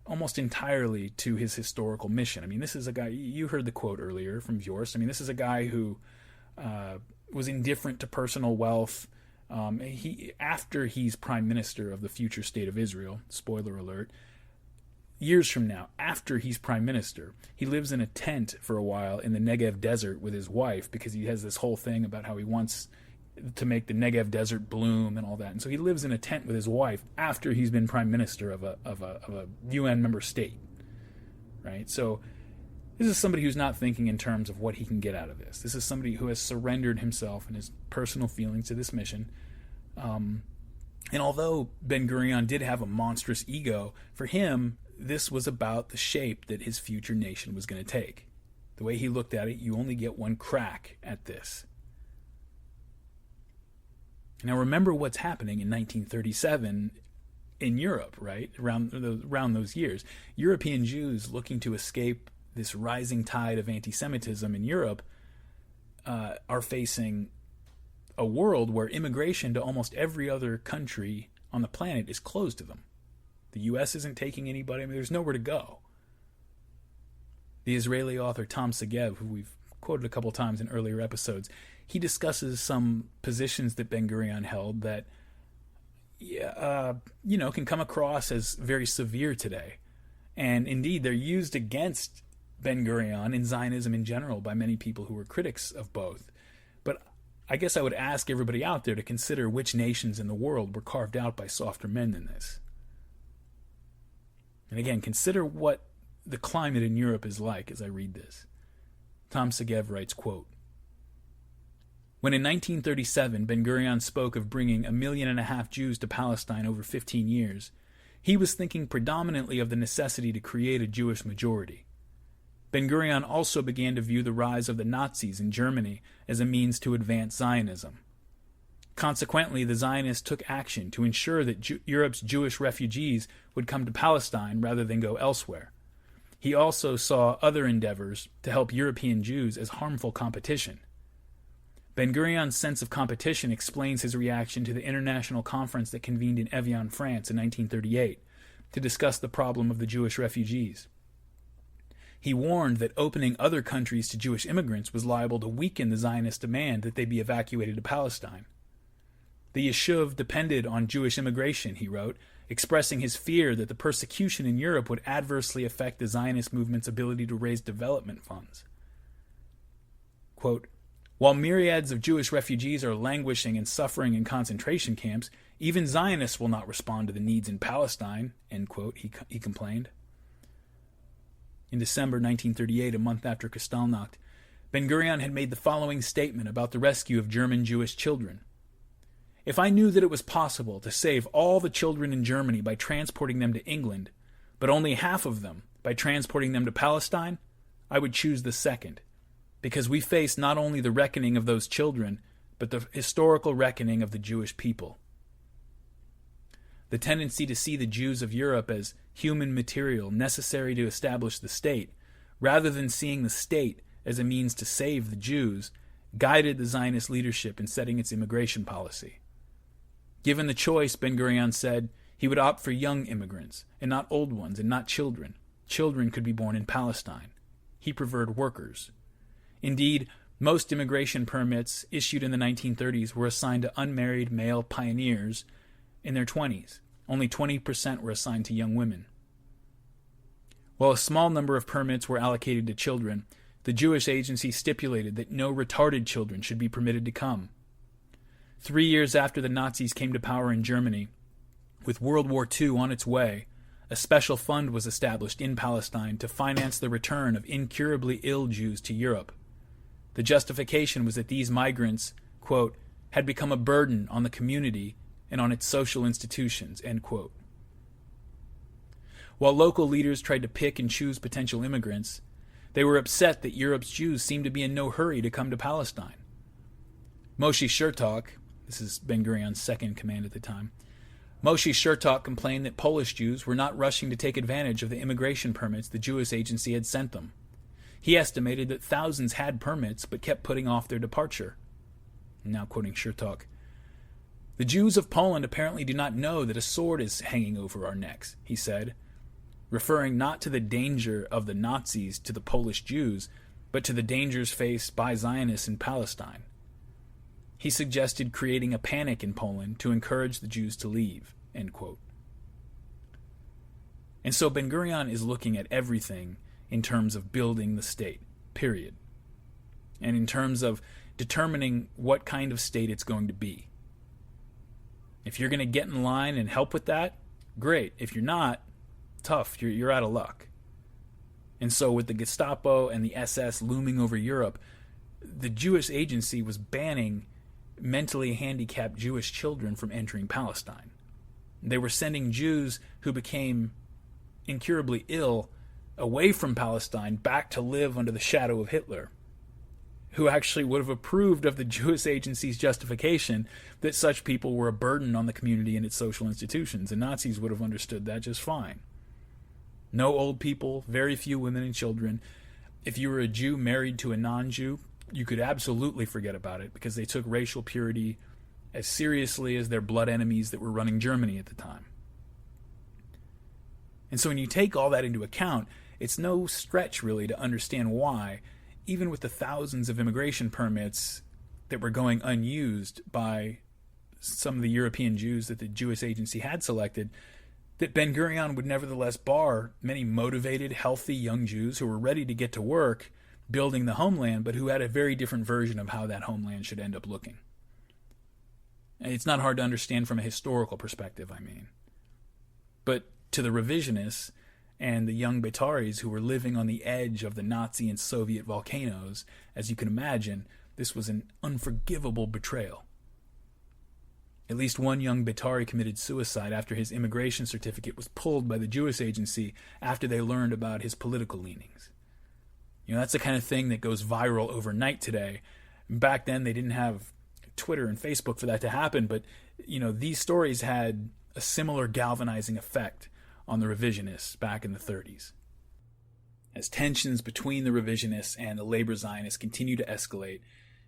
almost entirely to his historical mission. This is a guy, you heard the quote earlier from Bjorst. This is a guy who was indifferent to personal wealth. After he's prime minister of the future state of Israel, spoiler alert, years from now, after he's prime minister, he lives in a tent for a while in the Negev desert with his wife, because he has this whole thing about how he wants to make the Negev desert bloom and all that. And so he lives in a tent with his wife after he's been prime minister of a UN member state, right? So this is somebody who's not thinking in terms of what he can get out of this. This is somebody who has surrendered himself and his personal feelings to this mission. And although Ben-Gurion did have a monstrous ego, for him, this was about the shape that his future nation was going to take. The way he looked at it, you only get one crack at this. Now remember what's happening in 1937 in Europe, right? Around those years. European Jews looking to escape this rising tide of anti-Semitism in Europe are facing a world where immigration to almost every other country on the planet is closed to them. The U.S. isn't taking anybody. There's nowhere to go. The Israeli author Tom Segev, who we've quoted a couple times in earlier episodes, he discusses some positions that Ben-Gurion held that, can come across as very severe today. And indeed, they're used against Ben-Gurion and Zionism in general by many people who were critics of both. But I guess I would ask everybody out there to consider which nations in the world were carved out by softer men than this. And again, consider what the climate in Europe is like as I read this. Tom Segev writes, quote, When in 1937 Ben-Gurion spoke of bringing 1.5 million Jews to Palestine over 15 years, he was thinking predominantly of the necessity to create a Jewish majority. Ben-Gurion also began to view the rise of the Nazis in Germany as a means to advance Zionism. Consequently, the Zionists took action to ensure that Europe's Jewish refugees would come to Palestine rather than go elsewhere. He also saw other endeavors to help European Jews as harmful competition. Ben-Gurion's sense of competition explains his reaction to the international conference that convened in Evian, France in 1938 to discuss the problem of the Jewish refugees. He warned that opening other countries to Jewish immigrants was liable to weaken the Zionist demand that they be evacuated to Palestine. The Yishuv depended on Jewish immigration, he wrote, expressing his fear that the persecution in Europe would adversely affect the Zionist movement's ability to raise development funds. Quote, "While myriads of Jewish refugees are languishing and suffering in concentration camps, even Zionists will not respond to the needs in Palestine," end quote, he complained. In December 1938, a month after Kristallnacht, Ben-Gurion had made the following statement about the rescue of German Jewish children. "If I knew that it was possible to save all the children in Germany by transporting them to England, but only half of them by transporting them to Palestine, I would choose the second, because we face not only the reckoning of those children, but the historical reckoning of the Jewish people." The tendency to see the Jews of Europe as human material necessary to establish the state, rather than seeing the state as a means to save the Jews, guided the Zionist leadership in setting its immigration policy. Given the choice, Ben-Gurion said, he would opt for young immigrants, and not old ones, and not children. Children could be born in Palestine. He preferred workers. Indeed, most immigration permits issued in the 1930s were assigned to unmarried male pioneers in their 20s. Only 20% were assigned to young women. While a small number of permits were allocated to children, the Jewish agency stipulated that no retarded children should be permitted to come. 3 years after the Nazis came to power in Germany, with World War II on its way, a special fund was established in Palestine to finance the return of incurably ill Jews to Europe. The justification was that these migrants, quote, had become a burden on the community and on its social institutions, end quote. While local leaders tried to pick and choose potential immigrants, they were upset that Europe's Jews seemed to be in no hurry to come to Palestine. Moshe Chertok, this is Ben-Gurion's second command at the time, Moshe Chertok complained that Polish Jews were not rushing to take advantage of the immigration permits the Jewish agency had sent them. He estimated that thousands had permits but kept putting off their departure. Now quoting Chertok, "The Jews of Poland apparently do not know that a sword is hanging over our necks," he said, referring not to the danger of the Nazis to the Polish Jews, but to the dangers faced by Zionists in Palestine. He suggested creating a panic in Poland to encourage the Jews to leave, end quote. And so Ben-Gurion is looking at everything in terms of building the state, period. And in terms of determining what kind of state it's going to be. If you're going to get in line and help with that, great. If you're not, tough, you're out of luck. And so with the Gestapo and the SS looming over Europe, the Jewish agency was banning mentally handicapped Jewish children from entering Palestine. They were sending Jews who became incurably ill away from Palestine back to live under the shadow of Hitler, who actually would have approved of the Jewish agency's justification that such people were a burden on the community and its social institutions. The Nazis would have understood that just fine. No old people, very few women and children. If you were a Jew married to a non-Jew, you could absolutely forget about it because they took racial purity as seriously as their blood enemies that were running Germany at the time. And so when you take all that into account, it's no stretch really to understand why, even with the thousands of immigration permits that were going unused by some of the European Jews that the Jewish agency had selected, that Ben-Gurion would nevertheless bar many motivated, healthy young Jews who were ready to get to work building the homeland, but who had a very different version of how that homeland should end up looking. And it's not hard to understand from a historical perspective, I mean. But to the revisionists and the young Betaris who were living on the edge of the Nazi and Soviet volcanoes, as you can imagine, this was an unforgivable betrayal. At least one young Batari committed suicide after his immigration certificate was pulled by the Jewish agency after they learned about his political leanings. That's the kind of thing that goes viral overnight today. Back then, they didn't have Twitter and Facebook for that to happen, but, these stories had a similar galvanizing effect on the revisionists back in the 30s. As tensions between the revisionists and the labor Zionists continue to escalate,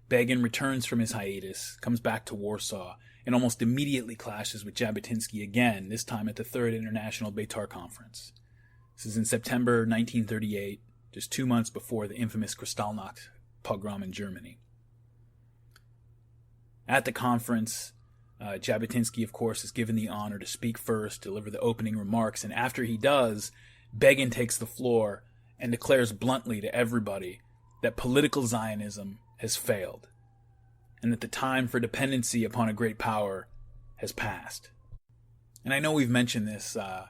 Begin returns from his hiatus, comes back to Warsaw, and almost immediately clashes with Jabotinsky again, this time at the Third International Beitar Conference. This is in September 1938, just 2 months before the infamous Kristallnacht pogrom in Germany. At the conference, Jabotinsky, of course, is given the honor to speak first, deliver the opening remarks, and after he does, Begin takes the floor and declares bluntly to everybody that political Zionism has failed, and that the time for dependency upon a great power has passed. And I know we've mentioned this, a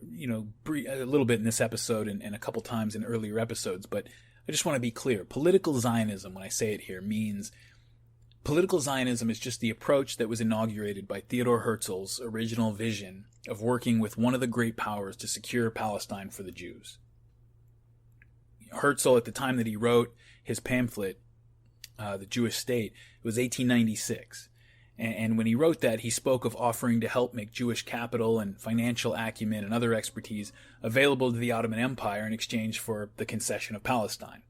little bit in this episode and a couple times in earlier episodes, but I just want to be clear. Political Zionism, when I say it here, means political Zionism is just the approach that was inaugurated by Theodor Herzl's original vision of working with one of the great powers to secure Palestine for the Jews. Herzl, at the time that he wrote his pamphlet, The Jewish State, it was 1896. And when he wrote that, he spoke of offering to help make Jewish capital and financial acumen and other expertise available to the Ottoman Empire in exchange for the concession of Palestine.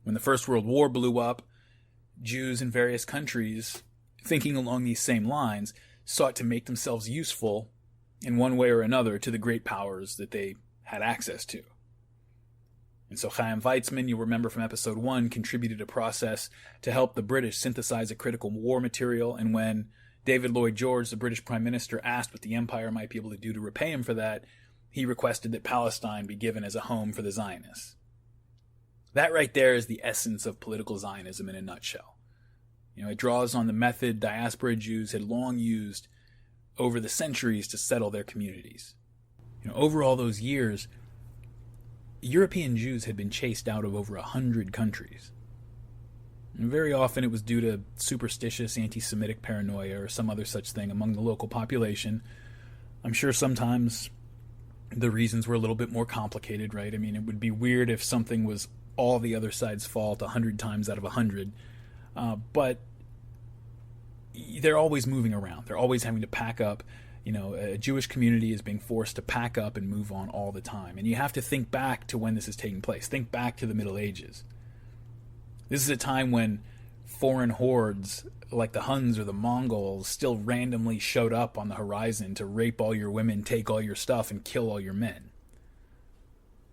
When the First World War blew up, Jews in various countries, thinking along these same lines, sought to make themselves useful in one way or another to the great powers that they had access to. And so Chaim Weizmann, you'll remember from episode 1, contributed a process to help the British synthesize a critical war material, and when David Lloyd George, the British Prime Minister, asked what the Empire might be able to do to repay him for that, he requested that Palestine be given as a home for the Zionists. That right there is the essence of political Zionism in a nutshell. It draws on the method diaspora Jews had long used over the centuries to settle their communities. Over all those years, European Jews had been chased out of over 100 countries. And very often it was due to superstitious anti-Semitic paranoia or some other such thing among the local population. I'm sure sometimes the reasons were a little bit more complicated, right? I mean, it would be weird if something was all the other side's fault 100 times out of 100. But they're always moving around. They're always having to pack up. A Jewish community is being forced to pack up and move on all the time. And you have to think back to when this is taking place. Think back to the Middle Ages. This is a time when foreign hordes like the Huns or the Mongols still randomly showed up on the horizon to rape all your women, take all your stuff, and kill all your men.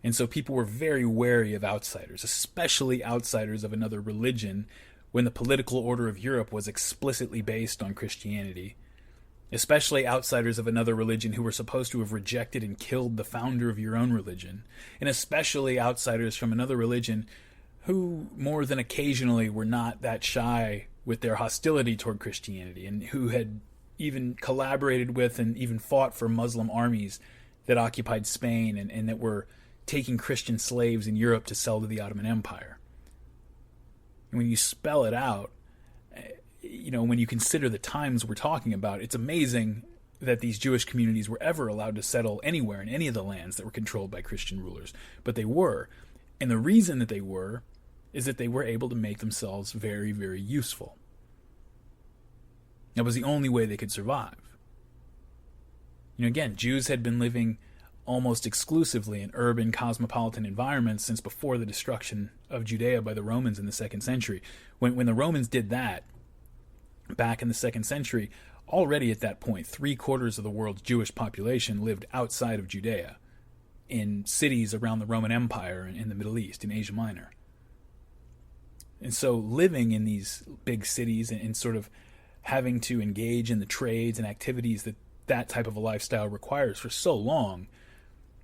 And so people were very wary of outsiders, especially outsiders of another religion, when the political order of Europe was explicitly based on Christianity. Especially outsiders of another religion who were supposed to have rejected and killed the founder of your own religion, and especially outsiders from another religion who, more than occasionally, were not that shy with their hostility toward Christianity, and who had even collaborated with and even fought for Muslim armies that occupied Spain and that were taking Christian slaves in Europe to sell to the Ottoman Empire. And when you spell it out, when you consider the times we're talking about, it's amazing that these Jewish communities were ever allowed to settle anywhere in any of the lands that were controlled by Christian rulers. But they were. And the reason that they were is that they were able to make themselves very, very useful. That was the only way they could survive. Again, Jews had been living almost exclusively in urban cosmopolitan environments since before the destruction of Judea by the Romans in the 2nd century. When the Romans did that, back in the 2nd century, already at that point, 3/4 of the world's Jewish population lived outside of Judea, in cities around the Roman Empire in the Middle East, in Asia Minor. And so living in these big cities and sort of having to engage in the trades and activities that type of a lifestyle requires for so long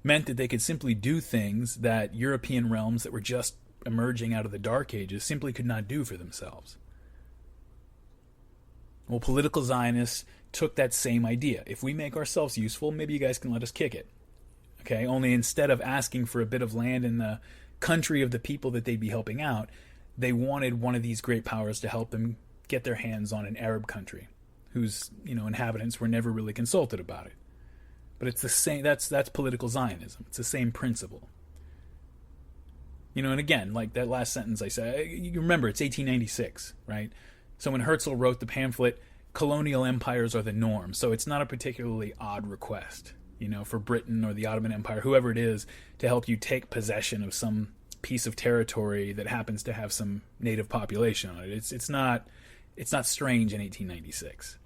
meant that they could simply do things that European realms that were just emerging out of the Dark Ages simply could not do for themselves. Well, political Zionists took that same idea. If we make ourselves useful, maybe you guys can let us kick it. Okay? Only instead of asking for a bit of land in the country of the people that they'd be helping out, they wanted one of these great powers to help them get their hands on an Arab country whose, inhabitants were never really consulted about it. But it's the same. That's political Zionism. It's the same principle. And again, like that last sentence I said, you remember it's 1896, right? So when Herzl wrote the pamphlet, colonial empires are the norm. So it's not a particularly odd request, for Britain or the Ottoman Empire, whoever it is, to help you take possession of some piece of territory that happens to have some native population on it. It's not strange in 1896.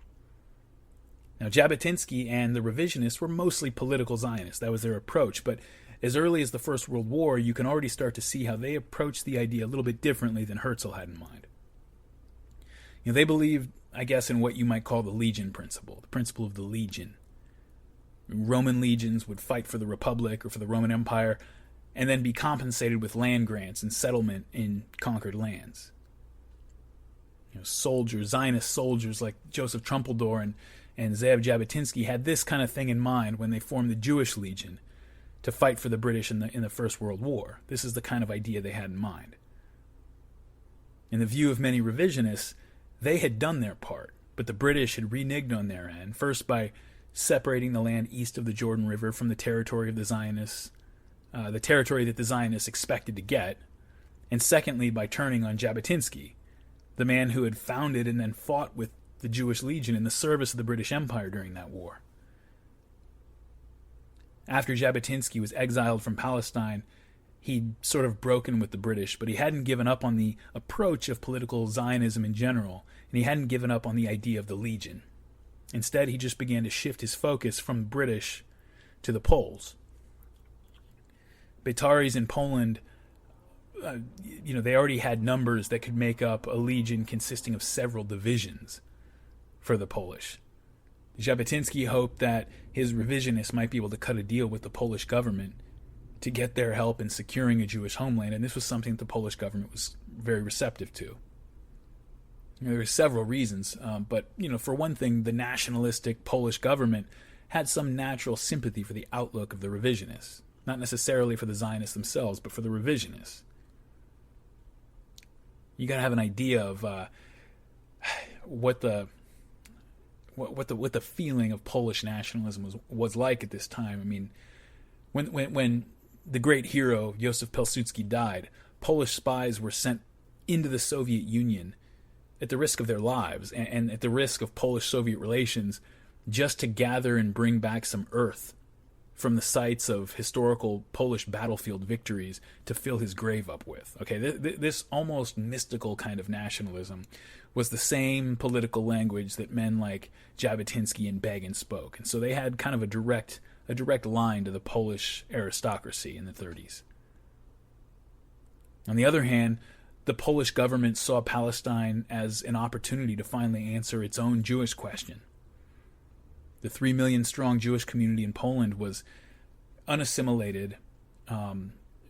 Now, Jabotinsky and the revisionists were mostly political Zionists. That was their approach. But as early as the First World War, you can already start to see how they approached the idea a little bit differently than Herzl had in mind. They believed, I guess, in what you might call the legion principle, the principle of the legion. Roman legions would fight for the Republic or for the Roman Empire and then be compensated with land grants and settlement in conquered lands. Zionist soldiers like Joseph Trumpeldor and Zeev Jabotinsky had this kind of thing in mind when they formed the Jewish Legion to fight for the British in the First World War. This is the kind of idea they had in mind. In the view of many revisionists, they had done their part, but the British had reneged on their end, first by separating the land east of the Jordan River from the territory of the Zionists, the territory that the Zionists expected to get, and secondly by turning on Jabotinsky, the man who had founded and then fought with the Jewish Legion in the service of the British Empire during that war. After Jabotinsky was exiled from Palestine, he'd sort of broken with the British, but he hadn't given up on the approach of political Zionism in general, and he hadn't given up on the idea of the Legion. Instead, he just began to shift his focus from the British to the Poles. Bataris in Poland, they already had numbers that could make up a legion consisting of several divisions for the Polish. Jabotinsky hoped that his revisionists might be able to cut a deal with the Polish government to get their help in securing a Jewish homeland, and this was something that the Polish government was very receptive to. There were several reasons, but for one thing, the nationalistic Polish government had some natural sympathy for the outlook of the revisionists, not necessarily for the Zionists themselves, but for the revisionists. You got to have an idea of what the feeling of Polish nationalism was like at this time. I mean, when the great hero Józef Pilsudski died, Polish spies were sent into the Soviet Union at the risk of their lives and at the risk of Polish-Soviet relations, just to gather and bring back some earth from the sites of historical Polish battlefield victories to fill his grave up with. Okay, this almost mystical kind of nationalism was the same political language that men like Jabotinsky and Begin spoke, and so they had kind of a direct line to the Polish aristocracy in the 30s. On the other hand, the Polish government saw Palestine as an opportunity to finally answer its own Jewish question. The 3 million strong Jewish community in Poland was unassimilated,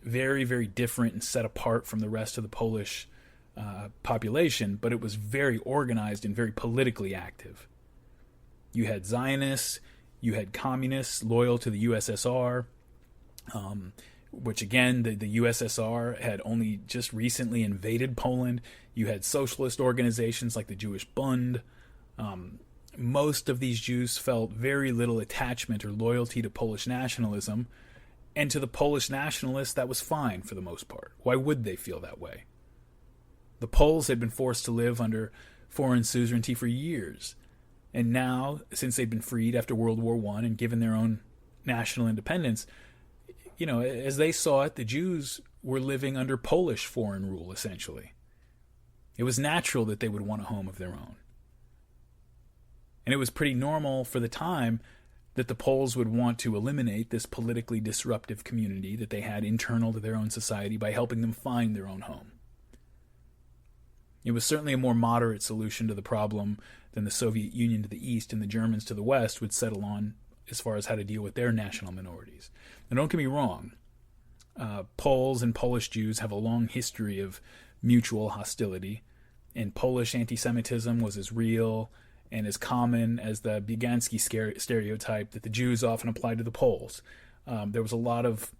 very, very different and set apart from the rest of the Polish population, but it was very organized and very politically active. You had Zionists, you had communists loyal to the USSR, which again, the USSR had only just recently invaded Poland. You had socialist organizations like the Jewish Bund. Most of these Jews felt very little attachment or loyalty to Polish nationalism, and to the Polish nationalists, that was fine for the most part. Why would they feel that way? The Poles had been forced to live under foreign suzerainty for years, and now, since they'd been freed after World War I and given their own national independence, as they saw it, the Jews were living under Polish foreign rule, essentially. It was natural that they would want a home of their own. And it was pretty normal for the time that the Poles would want to eliminate this politically disruptive community that they had internal to their own society by helping them find their own home. It was certainly a more moderate solution to the problem than the Soviet Union to the east and the Germans to the west would settle on as far as how to deal with their national minorities. Now, don't get me wrong. Poles and Polish Jews have a long history of mutual hostility, and Polish anti-Semitism was as real and as common as the Biegansky stereotype that the Jews often applied to the Poles. There was a lot of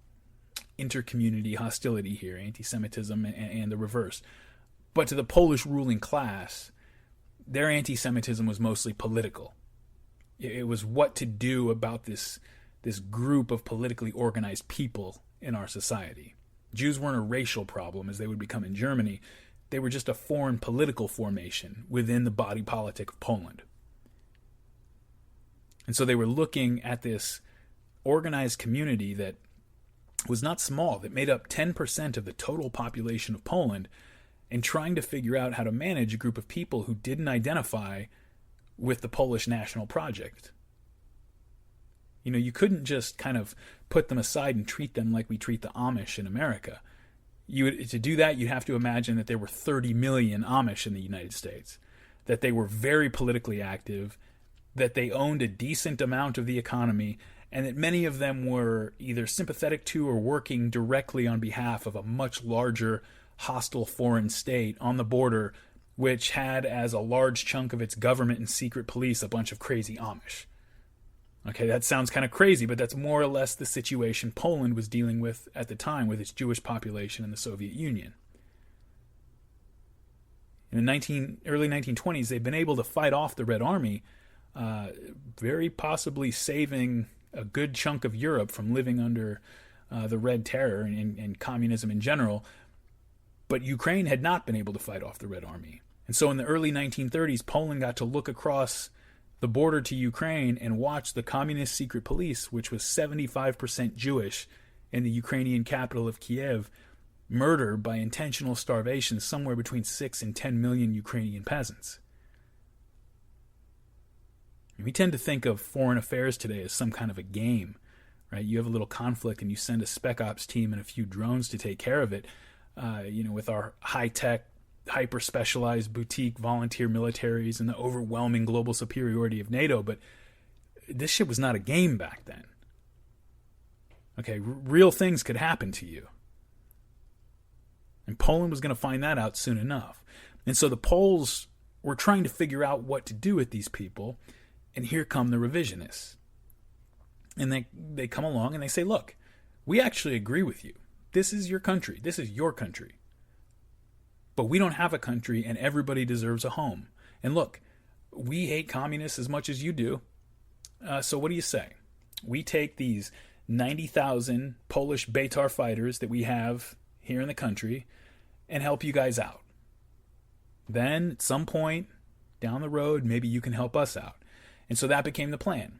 inter-community hostility here, anti-Semitism and the reverse. But to the Polish ruling class, their anti-Semitism was mostly political. It was what to do about this group of politically organized people in our society. Jews weren't a racial problem, as they would become in Germany. They were just a foreign political formation within the body politic of Poland. And so they were looking at this organized community that was not small, that made up 10% of the total population of Poland, and trying to figure out how to manage a group of people who didn't identify with the Polish national project. You know, you couldn't just kind of put them aside and treat them like we treat the Amish in America. To do that, you'd have to imagine that there were 30 million Amish in the United States, that they were very politically active, that they owned a decent amount of the economy, and that many of them were either sympathetic to or working directly on behalf of a much larger hostile foreign state on the border, which had as a large chunk of its government and secret police a bunch of crazy Amish. Okay, that sounds kind of crazy, but that's more or less the situation Poland was dealing with at the time with its Jewish population in the Soviet Union. In the early 1920s, they've been able to fight off the Red Army, very possibly saving a good chunk of Europe from living under the Red Terror and communism in general. But Ukraine had not been able to fight off the Red Army. And so in the early 1930s, Poland got to look across the border to Ukraine and watch the communist secret police, which was 75% Jewish in the Ukrainian capital of Kiev, murder by intentional starvation somewhere between 6 and 10 million Ukrainian peasants. We tend to think of foreign affairs today as some kind of a game, right? You have a little conflict and you send a spec ops team and a few drones to take care of it. With our high-tech, hyper-specialized boutique volunteer militaries and the overwhelming global superiority of NATO, but this shit was not a game back then. Okay, real things could happen to you. And Poland was going to find that out soon enough. And so the Poles were trying to figure out what to do with these people, and here come the revisionists. And they come along and they say, look, we actually agree with you. This is your country. This is your country. But we don't have a country, and everybody deserves a home. And look, we hate communists as much as you do. So what do you say? We take these 90,000 Polish Beitar fighters that we have here in the country and help you guys out. Then, at some point down the road, maybe you can help us out. And so that became the plan.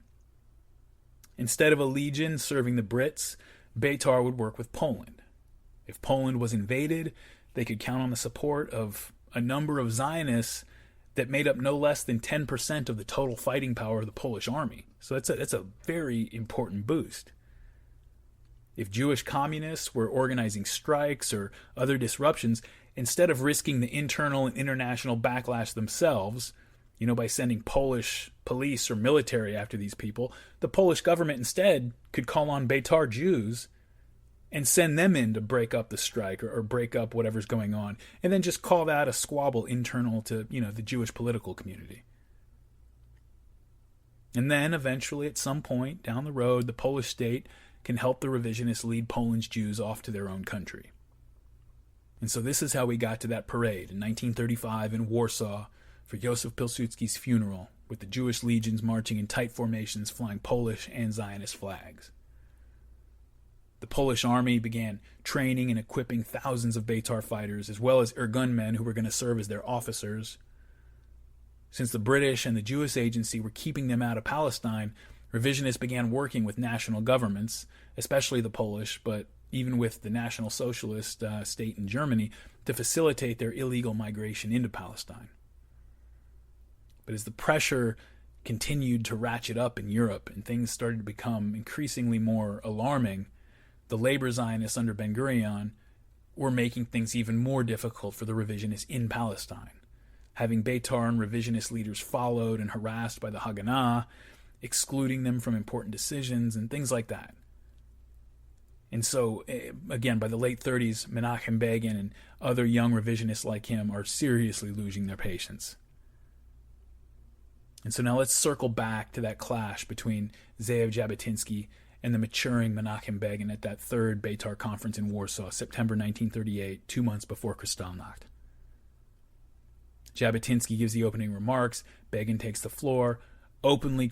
Instead of a legion serving the Brits, Beitar would work with Poland. If Poland was invaded, they could count on the support of a number of Zionists that made up no less than 10% of the total fighting power of the Polish army. So that's a very important boost. If Jewish communists were organizing strikes or other disruptions, instead of risking the internal and international backlash themselves, by sending Polish police or military after these people, the Polish government instead could call on Beitar Jews and send them in to break up the strike or break up whatever's going on, and then just call that a squabble internal to, the Jewish political community. And then eventually, at some point down the road, the Polish state can help the revisionists lead Poland's Jews off to their own country. And so this is how we got to that parade in 1935 in Warsaw for Józef Pilsudski's funeral, with the Jewish legions marching in tight formations flying Polish and Zionist flags. The Polish army began training and equipping thousands of Beitar fighters, as well as Irgun men who were going to serve as their officers. Since the British and the Jewish Agency were keeping them out of Palestine, revisionists began working with national governments, especially the Polish, but even with the National Socialist state in Germany, to facilitate their illegal migration into Palestine. But as the pressure continued to ratchet up in Europe and things started to become increasingly more alarming, the labor Zionists under Ben-Gurion were making things even more difficult for the revisionists in Palestine, having Beitar and revisionist leaders followed and harassed by the Haganah, excluding them from important decisions and things like that. And so, again, by the late 30s, Menachem Begin and other young revisionists like him are seriously losing their patience. And so now let's circle back to that clash between Ze'ev Jabotinsky and the maturing Menachem Begin at that third Beitar conference in Warsaw, September 1938, 2 months before Kristallnacht. Jabotinsky gives the opening remarks. Begin takes the floor, openly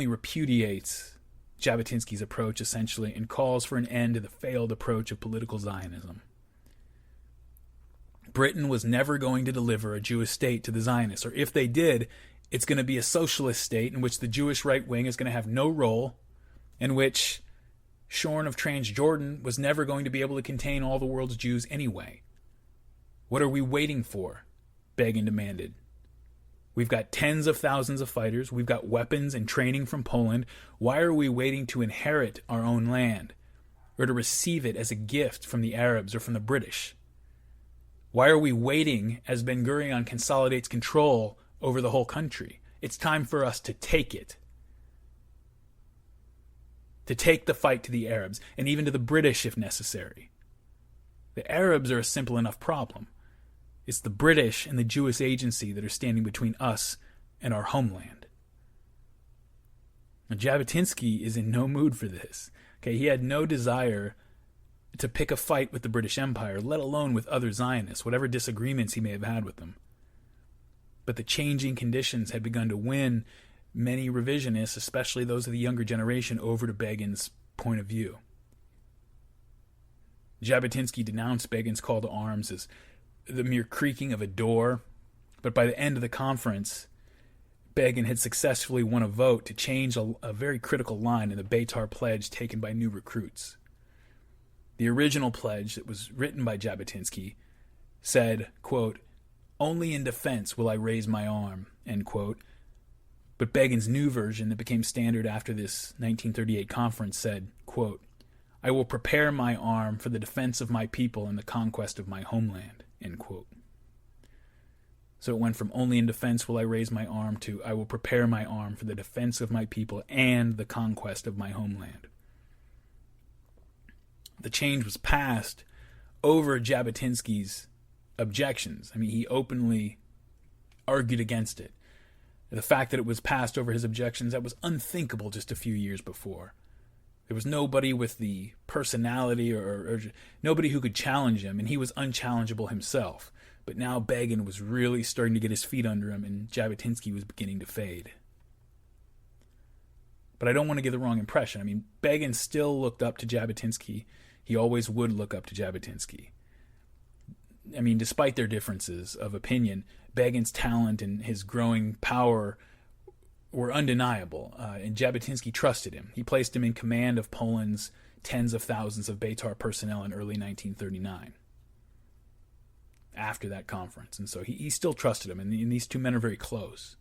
repudiates Jabotinsky's approach, essentially, and calls for an end to the failed approach of political Zionism. Britain was never going to deliver a Jewish state to the Zionists, or if they did, it's going to be a socialist state in which the Jewish right wing is going to have no role, in which, shorn of Transjordan, was never going to be able to contain all the world's Jews anyway. What are we waiting for? Begin demanded. We've got tens of thousands of fighters. We've got weapons and training from Poland. Why are we waiting to inherit our own land or to receive it as a gift from the Arabs or from the British? Why are we waiting as Ben-Gurion consolidates control over the whole country? It's time for us to take it. To take the fight to the Arabs and even to the British if necessary. The Arabs are a simple enough problem. It's the British and the Jewish agency that are standing between us and our homeland. Now, Jabotinsky is in no mood for this. Okay, he had no desire to pick a fight with the British Empire, let alone with other Zionists, whatever disagreements he may have had with them. But the changing conditions had begun to win many revisionists, especially those of the younger generation, over to Begin's point of view. Jabotinsky denounced Begin's call to arms as the mere creaking of a door, but by the end of the conference, Begin had successfully won a vote to change a very critical line in the Beitar Pledge taken by new recruits. The original pledge that was written by Jabotinsky said, quote, "Only in defense will I raise my arm," end quote. But Begin's new version that became standard after this 1938 conference said, quote, "I will prepare my arm for the defense of my people and the conquest of my homeland," end quote. So it went from "only in defense will I raise my arm" to "I will prepare my arm for the defense of my people and the conquest of my homeland." The change was passed over Jabotinsky's objections. I mean, he openly argued against it. The fact that it was passed over his objections, that was unthinkable just a few years before. There was nobody with the personality or nobody who could challenge him, and he was unchallengeable himself. But now Begin was really starting to get his feet under him, and Jabotinsky was beginning to fade. But I don't want to give the wrong impression. I mean, Begin still looked up to Jabotinsky. He always would look up to Jabotinsky. I mean, despite their differences of opinion, Begin's talent and his growing power were undeniable, and Jabotinsky trusted him. He placed him in command of Poland's tens of thousands of Beitar personnel in early 1939, after that conference. And so he still trusted him, and these two men are very close.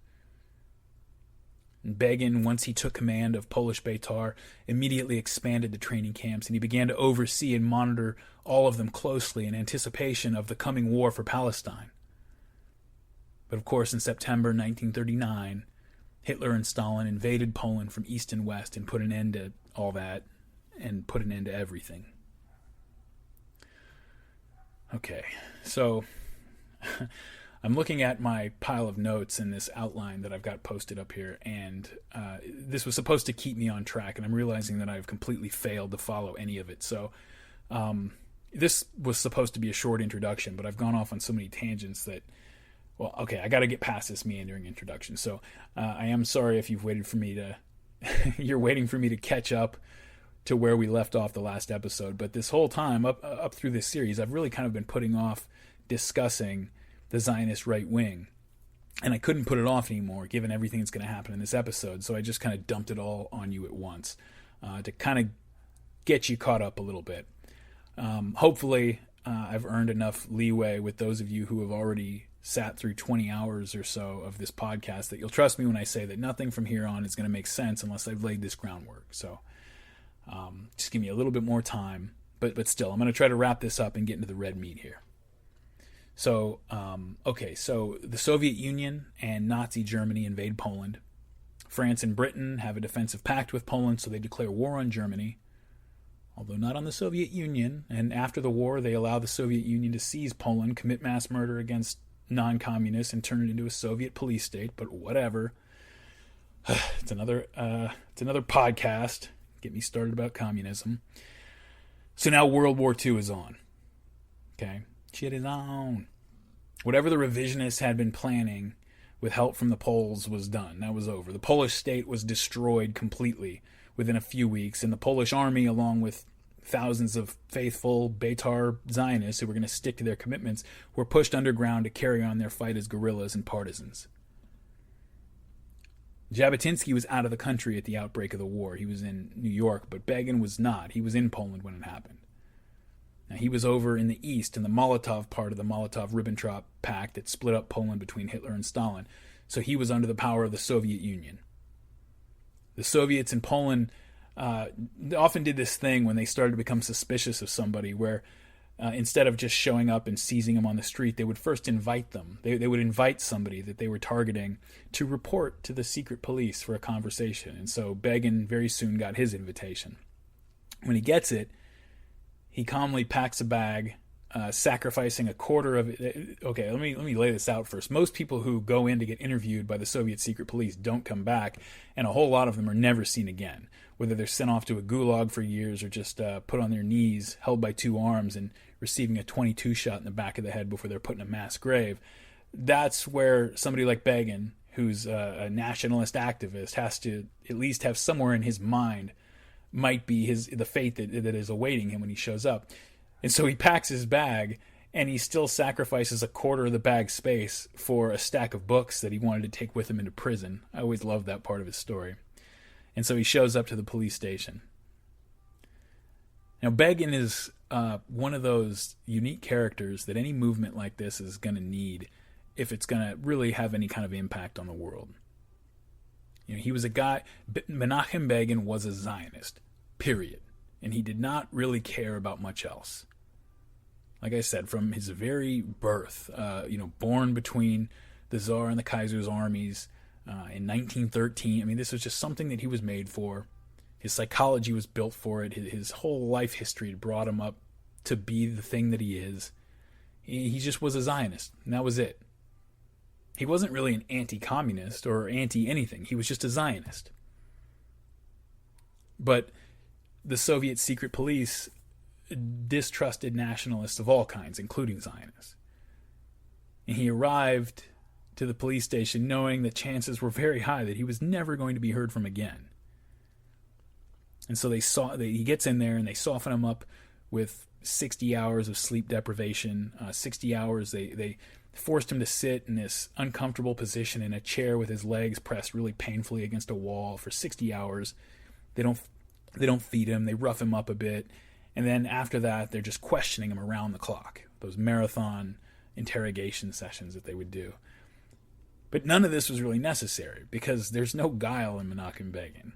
And Begin, once he took command of Polish Beitar, immediately expanded the training camps, and he began to oversee and monitor all of them closely in anticipation of the coming war for Palestine. But of course, in September 1939, Hitler and Stalin invaded Poland from east and west and put an end to all that and put an end to everything. Okay, so I'm looking at my pile of notes in this outline that I've got posted up here, and this was supposed to keep me on track, and I'm realizing that I've completely failed to follow any of it. So this was supposed to be a short introduction, but I've gone off on so many tangents that, well, okay, I got to get past this meandering introduction. So I am sorry if you've waited for me to, you're waiting for me to catch up to where we left off the last episode. But this whole time, up through this series, I've really kind of been putting off discussing the Zionist right wing. And I couldn't put it off anymore, given everything that's going to happen in this episode. So I just kind of dumped it all on you at once to kind of get you caught up a little bit. Hopefully, I've earned enough leeway with those of you who have already sat through 20 hours or so of this podcast that you'll trust me when I say that nothing from here on is going to make sense unless I've laid this groundwork. So just give me a little bit more time. But still, I'm going to try to wrap this up and get into the red meat here. So, okay, so the Soviet Union and Nazi Germany invade Poland. France and Britain have a defensive pact with Poland, so they declare war on Germany, although not on the Soviet Union. And after the war, they allow the Soviet Union to seize Poland, commit mass murder against non-communists, and turn it into a Soviet police state. But whatever. It's another podcast. Get me started about communism. So now World War II is on. Okay. Shit is on. Whatever the revisionists had been planning with help from the Poles was done. That was over. The Polish state was destroyed completely within a few weeks, and the Polish army, along with thousands of faithful Beitar Zionists who were going to stick to their commitments, were pushed underground to carry on their fight as guerrillas and partisans. Jabotinsky was out of the country at the outbreak of the war. He was in New York, but Begin was not. He was in Poland when it happened. Now, he was over in the east, in the Molotov part of the Molotov-Ribbentrop Pact that split up Poland between Hitler and Stalin. So he was under the power of the Soviet Union. The Soviets in Poland often did this thing when they started to become suspicious of somebody where instead of just showing up and seizing them on the street, they would first invite them. They would invite somebody that they were targeting to report to the secret police for a conversation. And so Begin very soon got his invitation. When he gets it, he calmly packs a bag, sacrificing a quarter of it. Okay, let me lay this out first. Most people who go in to get interviewed by the Soviet secret police don't come back, and a whole lot of them are never seen again, whether they're sent off to a gulag for years or just put on their knees, held by two arms, and receiving a 22 shot in the back of the head before they're put in a mass grave. That's where somebody like Begin, who's a nationalist activist, has to at least have somewhere in his mind might be the fate that is awaiting him when he shows up. And so he packs his bag, and he still sacrifices a quarter of the bag's space for a stack of books that he wanted to take with him into prison. I always loved that part of his story. And so he shows up to the police station. Now, Begin is one of those unique characters that any movement like this is going to need if it's going to really have any kind of impact on the world. You know, he was a guy, Menachem Begin was a Zionist, period. And he did not really care about much else. Like I said, from his very birth, born between the Tsar and the Kaiser's armies in 1913. I mean, this was just something that he was made for. His psychology was built for it. His whole life history had brought him up to be the thing that he is. He just was a Zionist, and that was it. He wasn't really an anti-communist or anti-anything. He was just a Zionist. But the Soviet secret police distrusted nationalists of all kinds, including Zionists. And he arrived to the police station knowing that chances were very high that he was never going to be heard from again. And so he gets in there and they soften him up with 60 hours of sleep deprivation. 60 hours, they forced him to sit in this uncomfortable position in a chair with his legs pressed really painfully against a wall for 60 hours. They don't feed him. They rough him up a bit. And then after that, they're just questioning him around the clock. Those marathon interrogation sessions that they would do. But none of this was really necessary because there's no guile in Menachem Begin.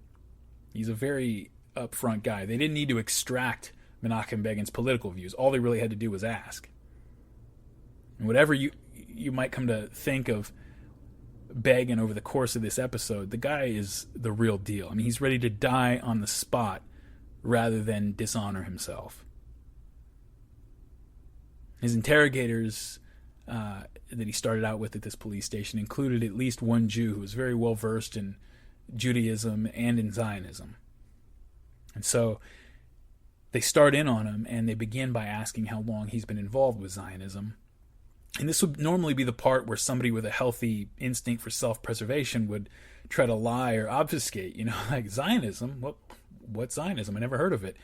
He's a very upfront guy. They didn't need to extract Menachem Begin's political views. All they really had to do was ask. And whatever you might come to think of Begin over the course of this episode, the guy is the real deal. I mean, he's ready to die on the spot rather than dishonor himself. His interrogators that he started out with at this police station included at least one Jew who was very well versed in Judaism and in Zionism. And so they start in on him and they begin by asking how long he's been involved with Zionism. And this would normally be the part where somebody with a healthy instinct for self-preservation would try to lie or obfuscate, like Zionism. What's Zionism? I never heard of it.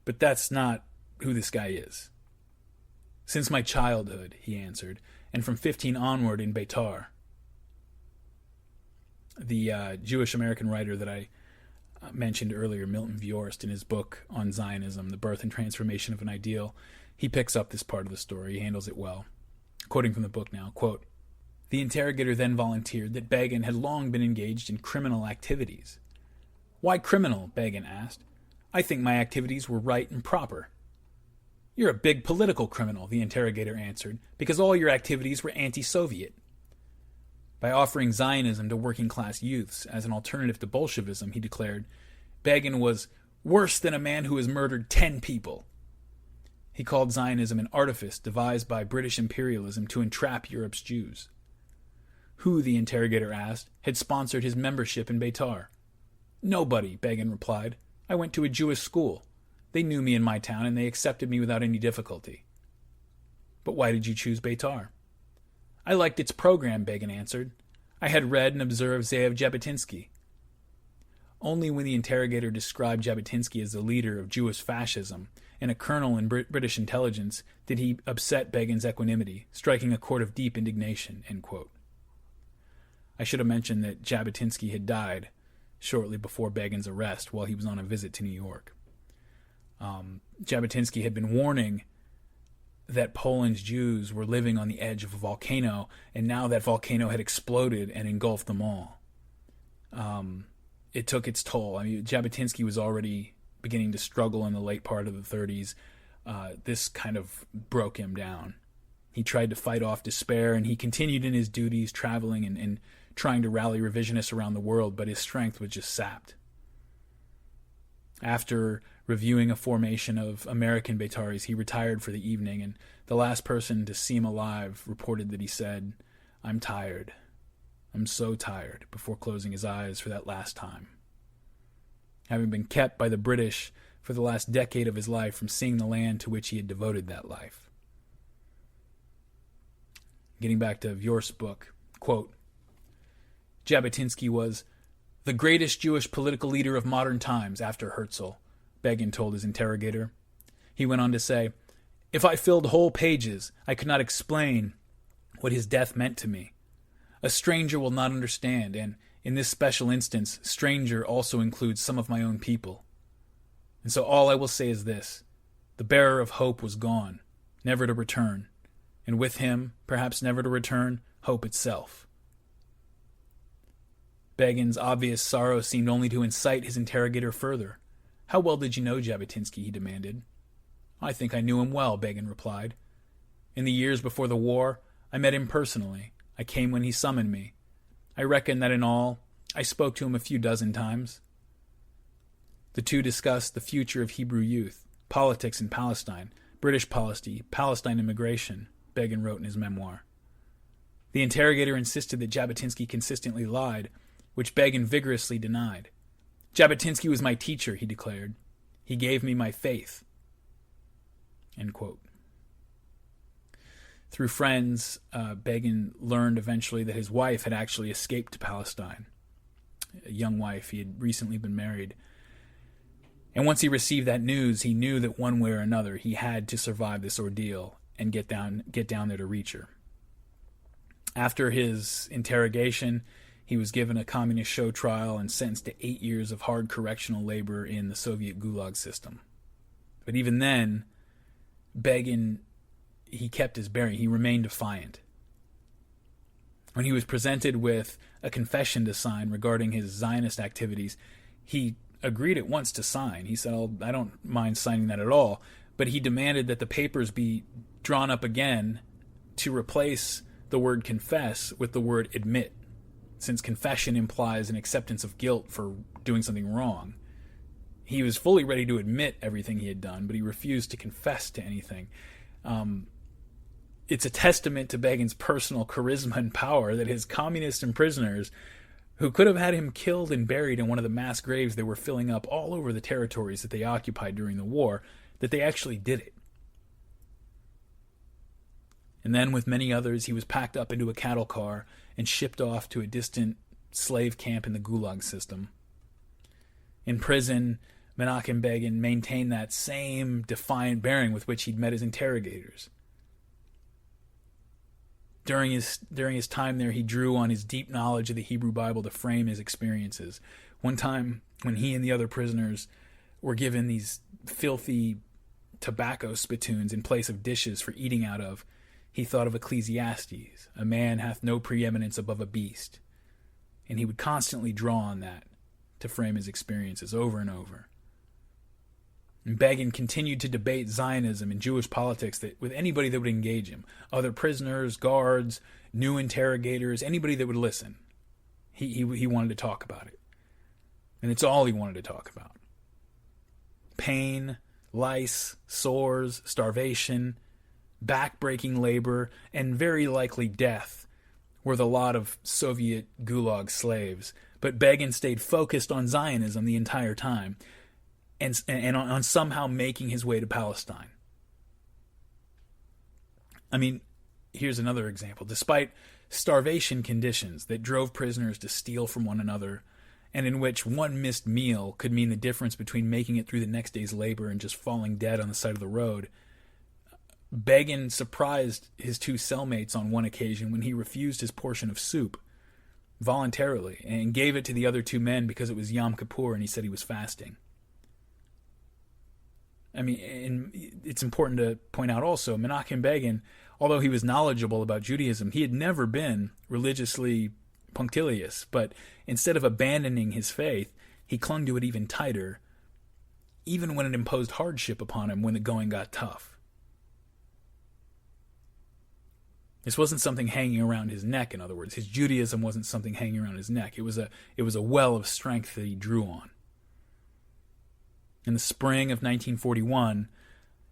But that's not who this guy is. Since my childhood, he answered, and from 15 onward in Beitar. The Jewish-American writer that I mentioned earlier, Milton Viorst, in his book on Zionism, The Birth and Transformation of an Ideal, he picks up this part of the story. He handles it well. Quoting from the book now, quote, "The interrogator then volunteered that Begin had long been engaged in criminal activities. Why criminal? Begin asked. I think my activities were right and proper. You're a big political criminal, the interrogator answered, because all your activities were anti-Soviet. By offering Zionism to working-class youths as an alternative to Bolshevism, he declared, Begin was worse than a man who has murdered 10 people. He called Zionism an artifice devised by British imperialism to entrap Europe's Jews. Who, the interrogator asked, had sponsored his membership in Beitar? Nobody, Begin replied. I went to a Jewish school. They knew me in my town, and they accepted me without any difficulty. But why did you choose Beitar? I liked its program, Begin answered. I had read and observed Zeev Jabotinsky. Only when the interrogator described Jabotinsky as the leader of Jewish fascism and a colonel in British intelligence did he upset Begin's equanimity, striking a chord of deep indignation, end quote. I should have mentioned that Jabotinsky had died shortly before Begin's arrest while he was on a visit to New York. Jabotinsky had been warning that Poland's Jews were living on the edge of a volcano, and now that volcano had exploded and engulfed them all. It took its toll. I mean, Jabotinsky was already beginning to struggle in the late part of the 30s. This kind of broke him down. He tried to fight off despair, and he continued in his duties, traveling and trying to rally revisionists around the world, but his strength was just sapped. After reviewing a formation of American Betaris, he retired for the evening, and the last person to see him alive reported that he said, "I'm tired. I'm so tired," before closing his eyes for that last time. Having been kept by the British for the last decade of his life from seeing the land to which he had devoted that life. Getting back to Vjorst's book, quote, Jabotinsky was the greatest Jewish political leader of modern times after Herzl, Begin told his interrogator. He went on to say, if I filled whole pages, I could not explain what his death meant to me. A stranger will not understand, and in this special instance, stranger also includes some of my own people. And so all I will say is this. The bearer of hope was gone, never to return, and with him, perhaps never to return, hope itself. Begin's obvious sorrow seemed only to incite his interrogator further. How well did you know Jabotinsky, he demanded. I think I knew him well, Begin replied. In the years before the war, I met him personally. I came when he summoned me. I reckon that in all, I spoke to him a few dozen times. The two discussed the future of Hebrew youth, politics in Palestine, British policy, Palestine immigration, Begin wrote in his memoir. The interrogator insisted that Jabotinsky consistently lied, which Begin vigorously denied. Jabotinsky was my teacher, he declared. He gave me my faith. End quote. Through friends, Begin learned eventually that his wife had actually escaped to Palestine. A young wife, he had recently been married. And once he received that news, he knew that one way or another he had to survive this ordeal and get down there to reach her. After his interrogation, he was given a communist show trial and sentenced to 8 years of hard correctional labor in the Soviet Gulag system. But even then, Begin, he kept his bearing. He remained defiant. When he was presented with a confession to sign regarding his Zionist activities, he agreed at once to sign. He said, I don't mind signing that at all, but he demanded that the papers be drawn up again to replace the word confess with the word admit, since confession implies an acceptance of guilt for doing something wrong. He was fully ready to admit everything he had done, but he refused to confess to anything. It's a testament to Begin's personal charisma and power that his communist imprisoners, who could have had him killed and buried in one of the mass graves they were filling up all over the territories that they occupied during the war, that they actually did it. And then, with many others, he was packed up into a cattle car and shipped off to a distant slave camp in the Gulag system. In prison, Menachem Begin maintained that same defiant bearing with which he'd met his interrogators. During his time there, he drew on his deep knowledge of the Hebrew Bible to frame his experiences. One time, when he and the other prisoners were given these filthy tobacco spittoons in place of dishes for eating out of, he thought of Ecclesiastes, a man hath no preeminence above a beast. And he would constantly draw on that to frame his experiences over and over. And Begin continued to debate Zionism and Jewish politics with anybody that would engage him. Other prisoners, guards, new interrogators, anybody that would listen. He wanted to talk about it. And it's all he wanted to talk about. Pain, lice, sores, starvation, back-breaking labor, and very likely death were the lot of Soviet Gulag slaves. But Begin stayed focused on Zionism the entire time, and on somehow making his way to Palestine. I mean, here's another example. Despite starvation conditions that drove prisoners to steal from one another, and in which one missed meal could mean the difference between making it through the next day's labor and just falling dead on the side of the road, Begin surprised his two cellmates on one occasion when he refused his portion of soup voluntarily and gave it to the other two men because it was Yom Kippur and he said he was fasting. I mean, and it's important to point out also, Menachem Begin, although he was knowledgeable about Judaism, he had never been religiously punctilious, but instead of abandoning his faith, he clung to it even tighter, even when it imposed hardship upon him when the going got tough. This wasn't something hanging around his neck, in other words. His Judaism wasn't something hanging around his neck. It was a well of strength that he drew on. In the spring of 1941,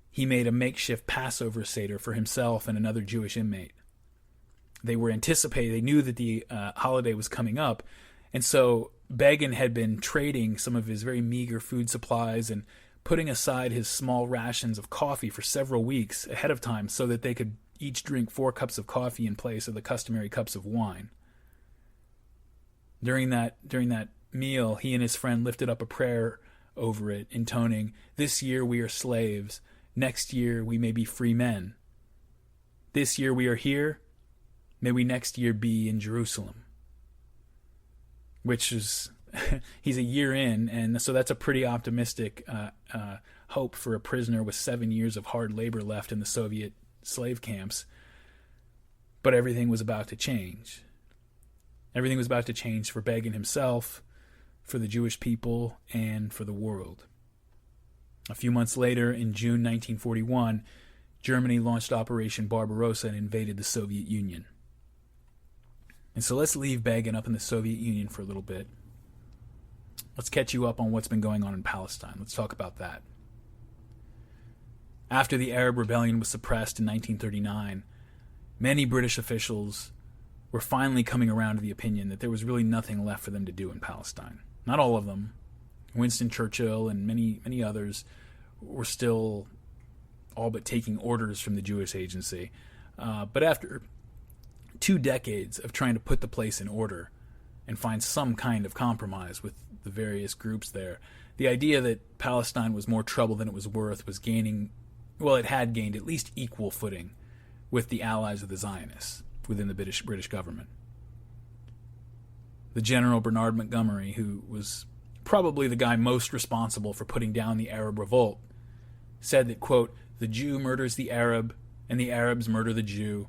he made a makeshift Passover Seder for himself and another Jewish inmate. They were anticipating, they knew that the holiday was coming up, and so Begin had been trading some of his very meager food supplies and putting aside his small rations of coffee for several weeks ahead of time so that they could each drink 4 cups of coffee in place of the customary cups of wine. During that meal, he and his friend lifted up a prayer over it, intoning, "This year we are slaves. Next year we may be free men. This year we are here. May we next year be in Jerusalem." Which is, he's a year in, and so that's a pretty optimistic hope for a prisoner with 7 years of hard labor left in the Soviet slave camps. But everything was about to change. Everything was about to change for Begin himself, for the Jewish people, and for the world. A few months later, in June 1941, Germany launched Operation Barbarossa and invaded the Soviet Union. And so let's leave Begin up in the Soviet Union for a little bit. Let's catch you up on what's been going on in Palestine. Let's talk about that. After the Arab Rebellion was suppressed in 1939, many British officials were finally coming around to the opinion that there was really nothing left for them to do in Palestine. Not all of them. Winston Churchill and many others were still all but taking orders from the Jewish Agency. But after 2 decades of trying to put the place in order and find some kind of compromise with the various groups there, the idea that Palestine was more trouble than it was worth was gaining, well, it had gained at least equal footing with the allies of the Zionists within the British government. The General Bernard Montgomery, who was probably the guy most responsible for putting down the Arab revolt, said that, quote, "The Jew murders the Arab, and the Arabs murder the Jew.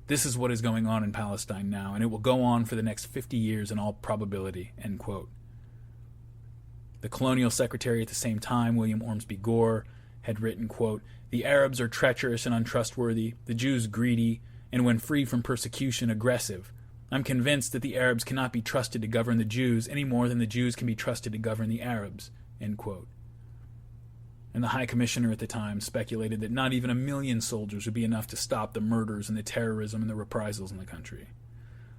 This is what is going on in Palestine now, and it will go on for the next 50 years in all probability," end quote. The colonial secretary at the same time, William Ormsby Gore, had written, quote, "The Arabs are treacherous and untrustworthy, the Jews greedy, and when free from persecution, aggressive. I'm convinced that the Arabs cannot be trusted to govern the Jews any more than the Jews can be trusted to govern the Arabs," end quote. And the High Commissioner at the time speculated that not even 1 million soldiers would be enough to stop the murders and the terrorism and the reprisals in the country.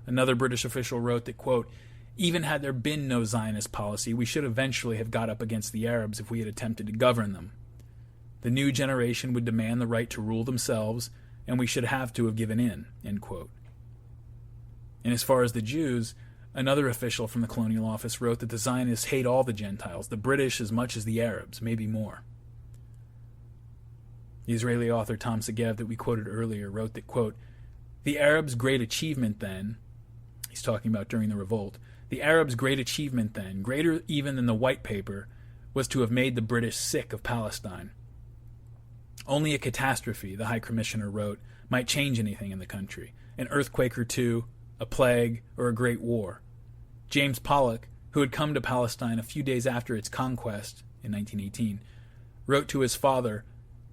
Another British official wrote that, quote, "Even had there been no Zionist policy, we should eventually have got up against the Arabs if we had attempted to govern them. The new generation would demand the right to rule themselves, and we should have to have given in," end quote. And as far as the Jews, another official from the colonial office wrote that the Zionists hate all the Gentiles, the British as much as the Arabs, maybe more. The Israeli author Tom Segev that we quoted earlier wrote that, quote, "The Arabs' great achievement then," he's talking about during the revolt, "the Arabs' great achievement then, greater even than the white paper, was to have made the British sick of Palestine. Only a catastrophe," the High Commissioner wrote, "might change anything in the country. An earthquake or two, a plague, or a great war." James Pollock, who had come to Palestine a few days after its conquest in 1918, wrote to his father,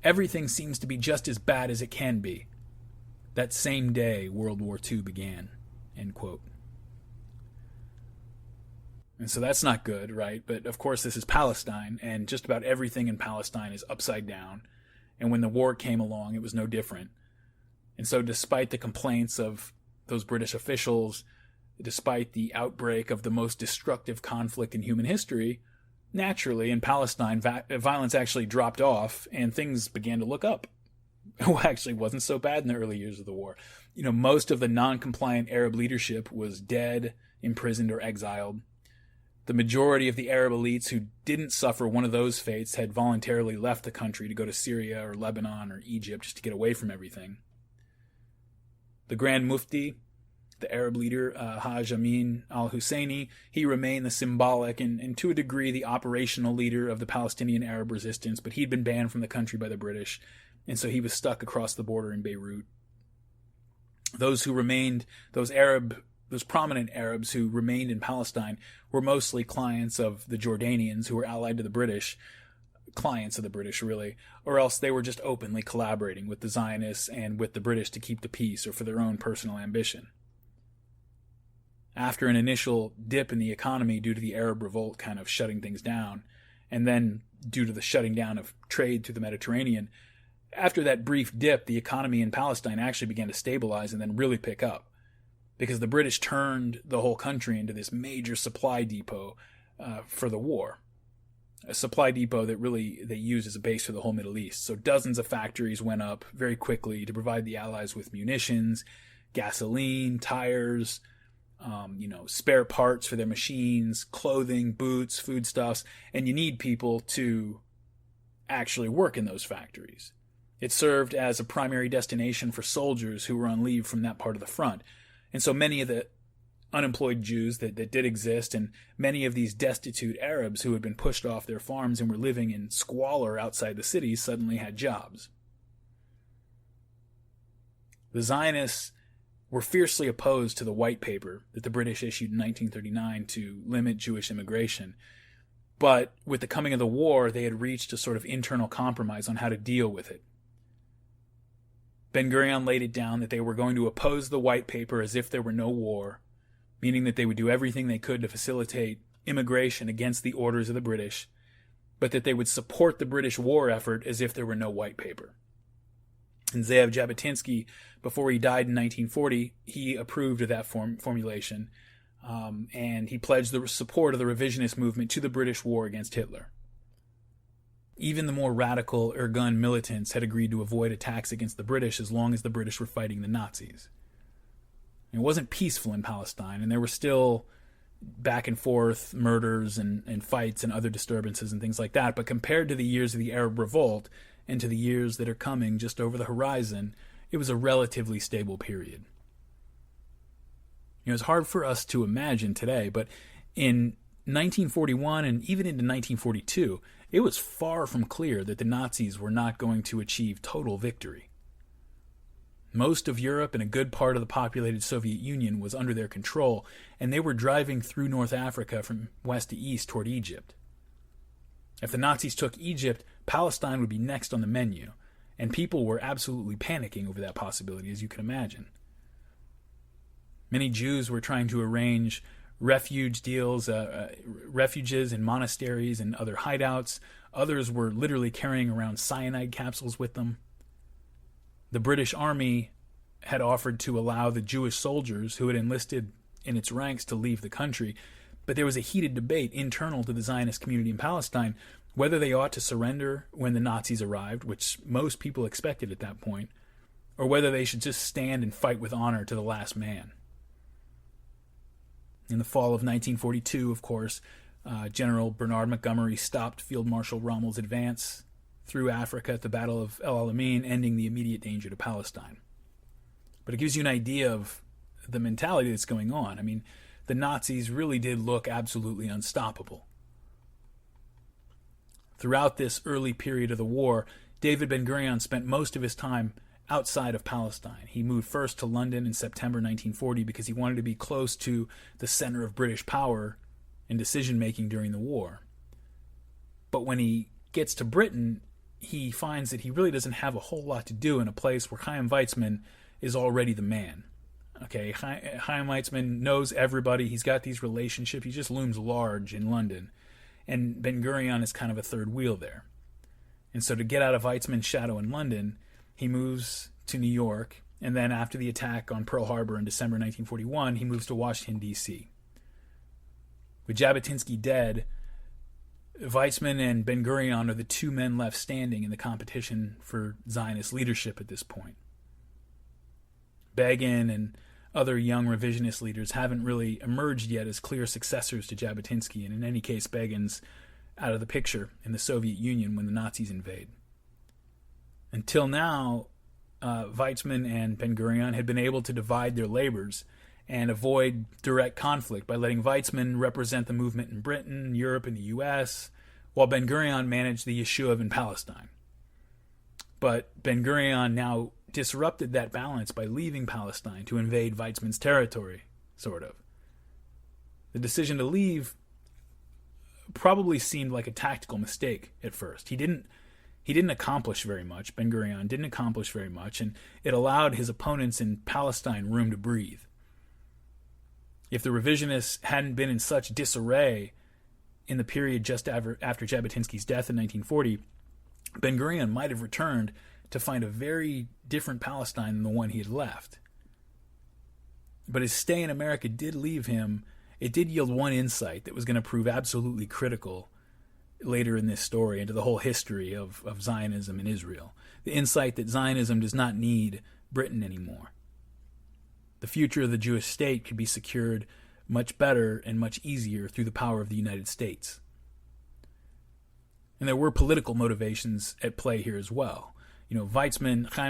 "Everything seems to be just as bad as it can be." That same day, World War II began, end quote. And so that's not good, right? But of course this is Palestine, and just about everything in Palestine is upside down. And when the war came along, it was no different. And so despite the complaints of those British officials, despite the outbreak of the most destructive conflict in human history, naturally in Palestine, violence actually dropped off and things began to look up. well, actually wasn't so bad in the early years of the war. Most of the non-compliant Arab leadership was dead, imprisoned, or exiled. The majority of the Arab elites who didn't suffer one of those fates had voluntarily left the country to go to Syria or Lebanon or Egypt just to get away from everything. The Grand Mufti, the Arab leader, Haj Amin al-Husseini, he remained the symbolic and to a degree the operational leader of the Palestinian Arab resistance, but he'd been banned from the country by the British, and so he was stuck across the border in Beirut. Those who remained, those prominent Arabs who remained in Palestine were mostly clients of the Jordanians who were allied to the British, clients of the British really, or else they were just openly collaborating with the Zionists and with the British to keep the peace or for their own personal ambition. After an initial dip in the economy due to the Arab revolt kind of shutting things down, and then due to the shutting down of trade through the Mediterranean, after that brief dip, the economy in Palestine actually began to stabilize and then really pick up, because the British turned the whole country into this major supply depot for the war. A supply depot that really they used as a base for the whole Middle East. So dozens of factories went up very quickly to provide the Allies with munitions, gasoline, tires, spare parts for their machines, clothing, boots, foodstuffs, and you need people to actually work in those factories. It served as a primary destination for soldiers who were on leave from that part of the front. And so many of the unemployed Jews that did exist, and many of these destitute Arabs who had been pushed off their farms and were living in squalor outside the cities suddenly had jobs. The Zionists were fiercely opposed to the white paper that the British issued in 1939 to limit Jewish immigration. But with the coming of the war, they had reached a sort of internal compromise on how to deal with it. Ben-Gurion laid it down that they were going to oppose the white paper as if there were no war, meaning that they would do everything they could to facilitate immigration against the orders of the British, but that they would support the British war effort as if there were no white paper. And Ze'ev Jabotinsky, before he died in 1940, he approved of that formulation, and he pledged the support of the revisionist movement to the British war against Hitler. Even the more radical Irgun militants had agreed to avoid attacks against the British as long as the British were fighting the Nazis. It wasn't peaceful in Palestine, and there were still back and forth murders and fights and other disturbances and things like that, but compared to the years of the Arab Revolt and to the years that are coming just over the horizon, it was a relatively stable period. It's hard for us to imagine today, but in 1941 and even into 1942, it was far from clear that the Nazis were not going to achieve total victory. Most of Europe and a good part of the populated Soviet Union was under their control, and they were driving through North Africa from west to east toward Egypt. If the Nazis took Egypt, Palestine would be next on the menu, and people were absolutely panicking over that possibility, as you can imagine. Many Jews were trying to arrange refuge deals, refuges in monasteries and other hideouts. Others were literally carrying around cyanide capsules with them. The British Army had offered to allow the Jewish soldiers who had enlisted in its ranks to leave the country, but there was a heated debate internal to the Zionist community in Palestine whether they ought to surrender when the Nazis arrived, which most people expected at that point, or whether they should just stand and fight with honor to the last man. In the fall of 1942, of course, General Bernard Montgomery stopped Field Marshal Rommel's advance through Africa at the Battle of El Alamein, ending the immediate danger to Palestine. But it gives you an idea of the mentality that's going on. I mean, the Nazis really did look absolutely unstoppable. Throughout this early period of the war, David Ben-Gurion spent most of his time outside of Palestine. He moved first to London in September 1940 because he wanted to be close to the center of British power and decision-making during the war. But when he gets to Britain, he finds that he really doesn't have a whole lot to do in a place where Chaim Weizmann is already the man. Okay, Chaim Weizmann knows everybody. He's got these relationships. He just looms large in London. And Ben-Gurion is kind of a third wheel there. And so to get out of Weizmann's shadow in London, he moves to New York, and then after the attack on Pearl Harbor in December 1941, he moves to Washington, D.C. With Jabotinsky dead, Weizmann and Ben-Gurion are the two men left standing in the competition for Zionist leadership at this point. Begin and other young revisionist leaders haven't really emerged yet as clear successors to Jabotinsky, and in any case, Begin's out of the picture in the Soviet Union when the Nazis invade. Until now, Weizmann and Ben-Gurion had been able to divide their labors and avoid direct conflict by letting Weizmann represent the movement in Britain, Europe, and the U.S., while Ben-Gurion managed the Yishuv in Palestine. But Ben-Gurion now disrupted that balance by leaving Palestine to invade Weizmann's territory, sort of. The decision to leave probably seemed like a tactical mistake at first. He didn't accomplish very much. Ben-Gurion didn't accomplish very much, and it allowed his opponents in Palestine room to breathe. If the revisionists hadn't been in such disarray in the period just after Jabotinsky's death in 1940, Ben-Gurion might have returned to find a very different Palestine than the one he had left. But his stay in America did leave him, it did yield one insight that was going to prove absolutely critical later in this story into the whole history of Zionism in Israel. The insight that Zionism does not need Britain anymore. The future of the Jewish state could be secured much better and much easier through the power of the United States. And there were political motivations at play here as well. Chaim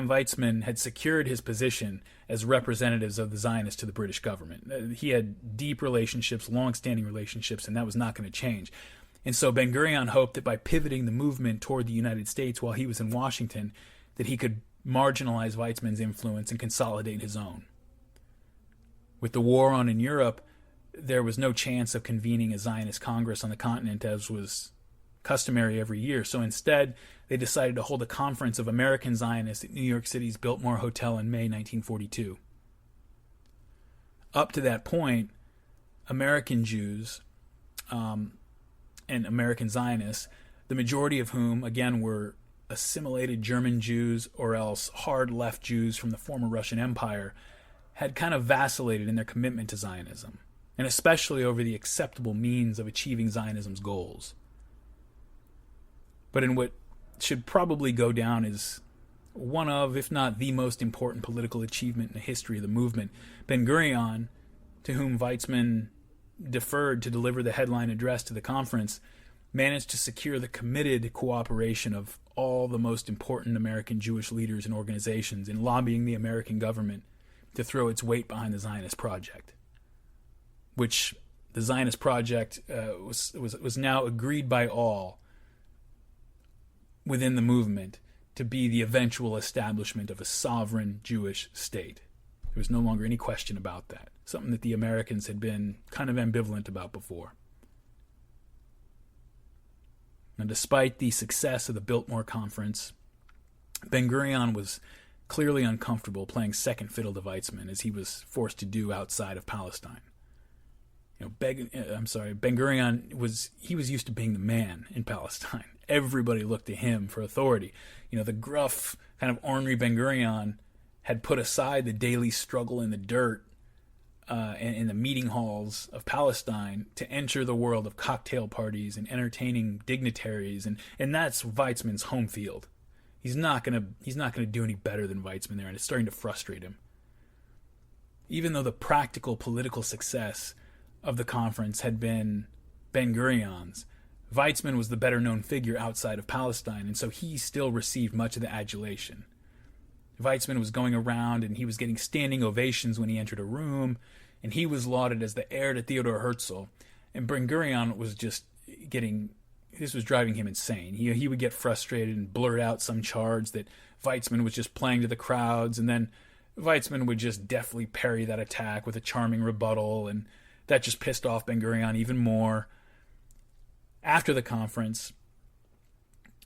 Weizmann had secured his position as representatives of the Zionists to the British government. He had deep relationships, long-standing relationships, and that was not going to change. And so Ben-Gurion hoped that by pivoting the movement toward the United States while he was in Washington, that he could marginalize Weizmann's influence and consolidate his own. With the war on in Europe, there was no chance of convening a Zionist Congress on the continent as was customary every year. So instead, they decided to hold a conference of American Zionists at New York City's Biltmore Hotel in May 1942. Up to that point, American Jews and American Zionists, the majority of whom, again, were assimilated German Jews or else hard left Jews from the former Russian Empire, had kind of vacillated in their commitment to Zionism, and especially over the acceptable means of achieving Zionism's goals. But in what should probably go down as one of, if not the most important political achievement in the history of the movement, Ben-Gurion, to whom Weizmann deferred to deliver the headline address to the conference, managed to secure the committed cooperation of all the most important American Jewish leaders and organizations in lobbying the American government to throw its weight behind the Zionist project, which the Zionist project was now agreed by all within the movement to be the eventual establishment of a sovereign Jewish state. There was no longer any question about that, something that the Americans had been kind of ambivalent about before. Now, despite the success of the Biltmore Conference, Ben-Gurion was clearly uncomfortable playing second fiddle to Weizmann, as he was forced to do outside of Palestine. Ben-Gurion was used to being the man in Palestine. Everybody looked to him for authority. The gruff, kind of ornery Ben-Gurion had put aside the daily struggle in the dirt and in the meeting halls of Palestine to enter the world of cocktail parties and entertaining dignitaries, and that's Weizmann's home field. He's not gonna do any better than Weizmann there, and it's starting to frustrate him. Even though the practical political success of the conference had been Ben-Gurion's, Weizmann was the better-known figure outside of Palestine, and so he still received much of the adulation. Weizmann was going around, and he was getting standing ovations when he entered a room, and he was lauded as the heir to Theodor Herzl, and Ben-Gurion was just this was driving him insane. He would get frustrated and blurt out some charge that Weizmann was just playing to the crowds, and then Weizmann would just deftly parry that attack with a charming rebuttal, and that just pissed off Ben-Gurion even more. After the conference,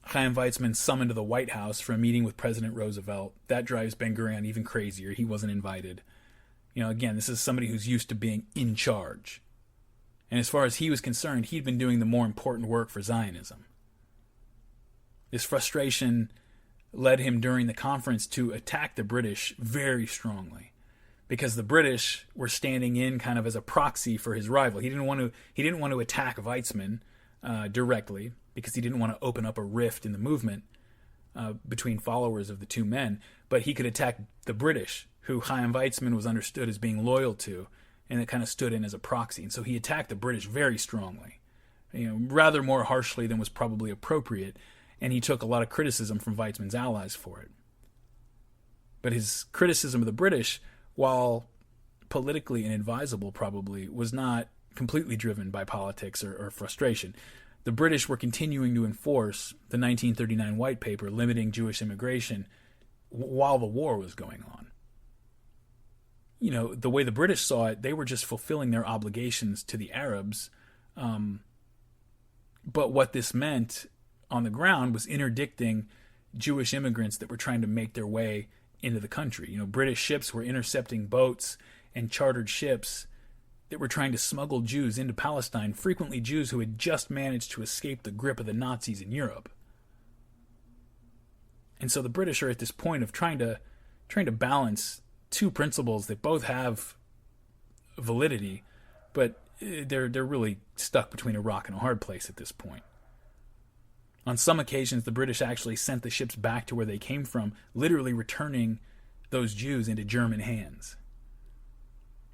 Chaim Weizmann summoned to the White House for a meeting with President Roosevelt. That drives Ben-Gurion even crazier. He wasn't invited. Again, this is somebody who's used to being in charge. And as far as he was concerned, he'd been doing the more important work for Zionism. This frustration led him during the conference to attack the British very strongly, because the British were standing in kind of as a proxy for his rival. He didn't want to attack Weizmann directly, because he didn't want to open up a rift in the movement between followers of the two men, but he could attack the British, who Chaim Weizmann was understood as being loyal to, and it kind of stood in as a proxy. And so he attacked the British very strongly, rather more harshly than was probably appropriate, and he took a lot of criticism from Weizmann's allies for it. But his criticism of the British, while politically inadvisable probably, was not completely driven by politics or frustration. The British were continuing to enforce the 1939 White Paper limiting Jewish immigration while the war was going on. The way the British saw it, they were just fulfilling their obligations to the Arabs. But what this meant on the ground was interdicting Jewish immigrants that were trying to make their way into the country. British ships were intercepting boats and chartered ships that were trying to smuggle Jews into Palestine, frequently Jews who had just managed to escape the grip of the Nazis in Europe. And so the British are at this point of trying to balance two principles that both have validity, but they're really stuck between a rock and a hard place at this point. On some occasions, the British actually sent the ships back to where they came from, literally returning those Jews into German hands.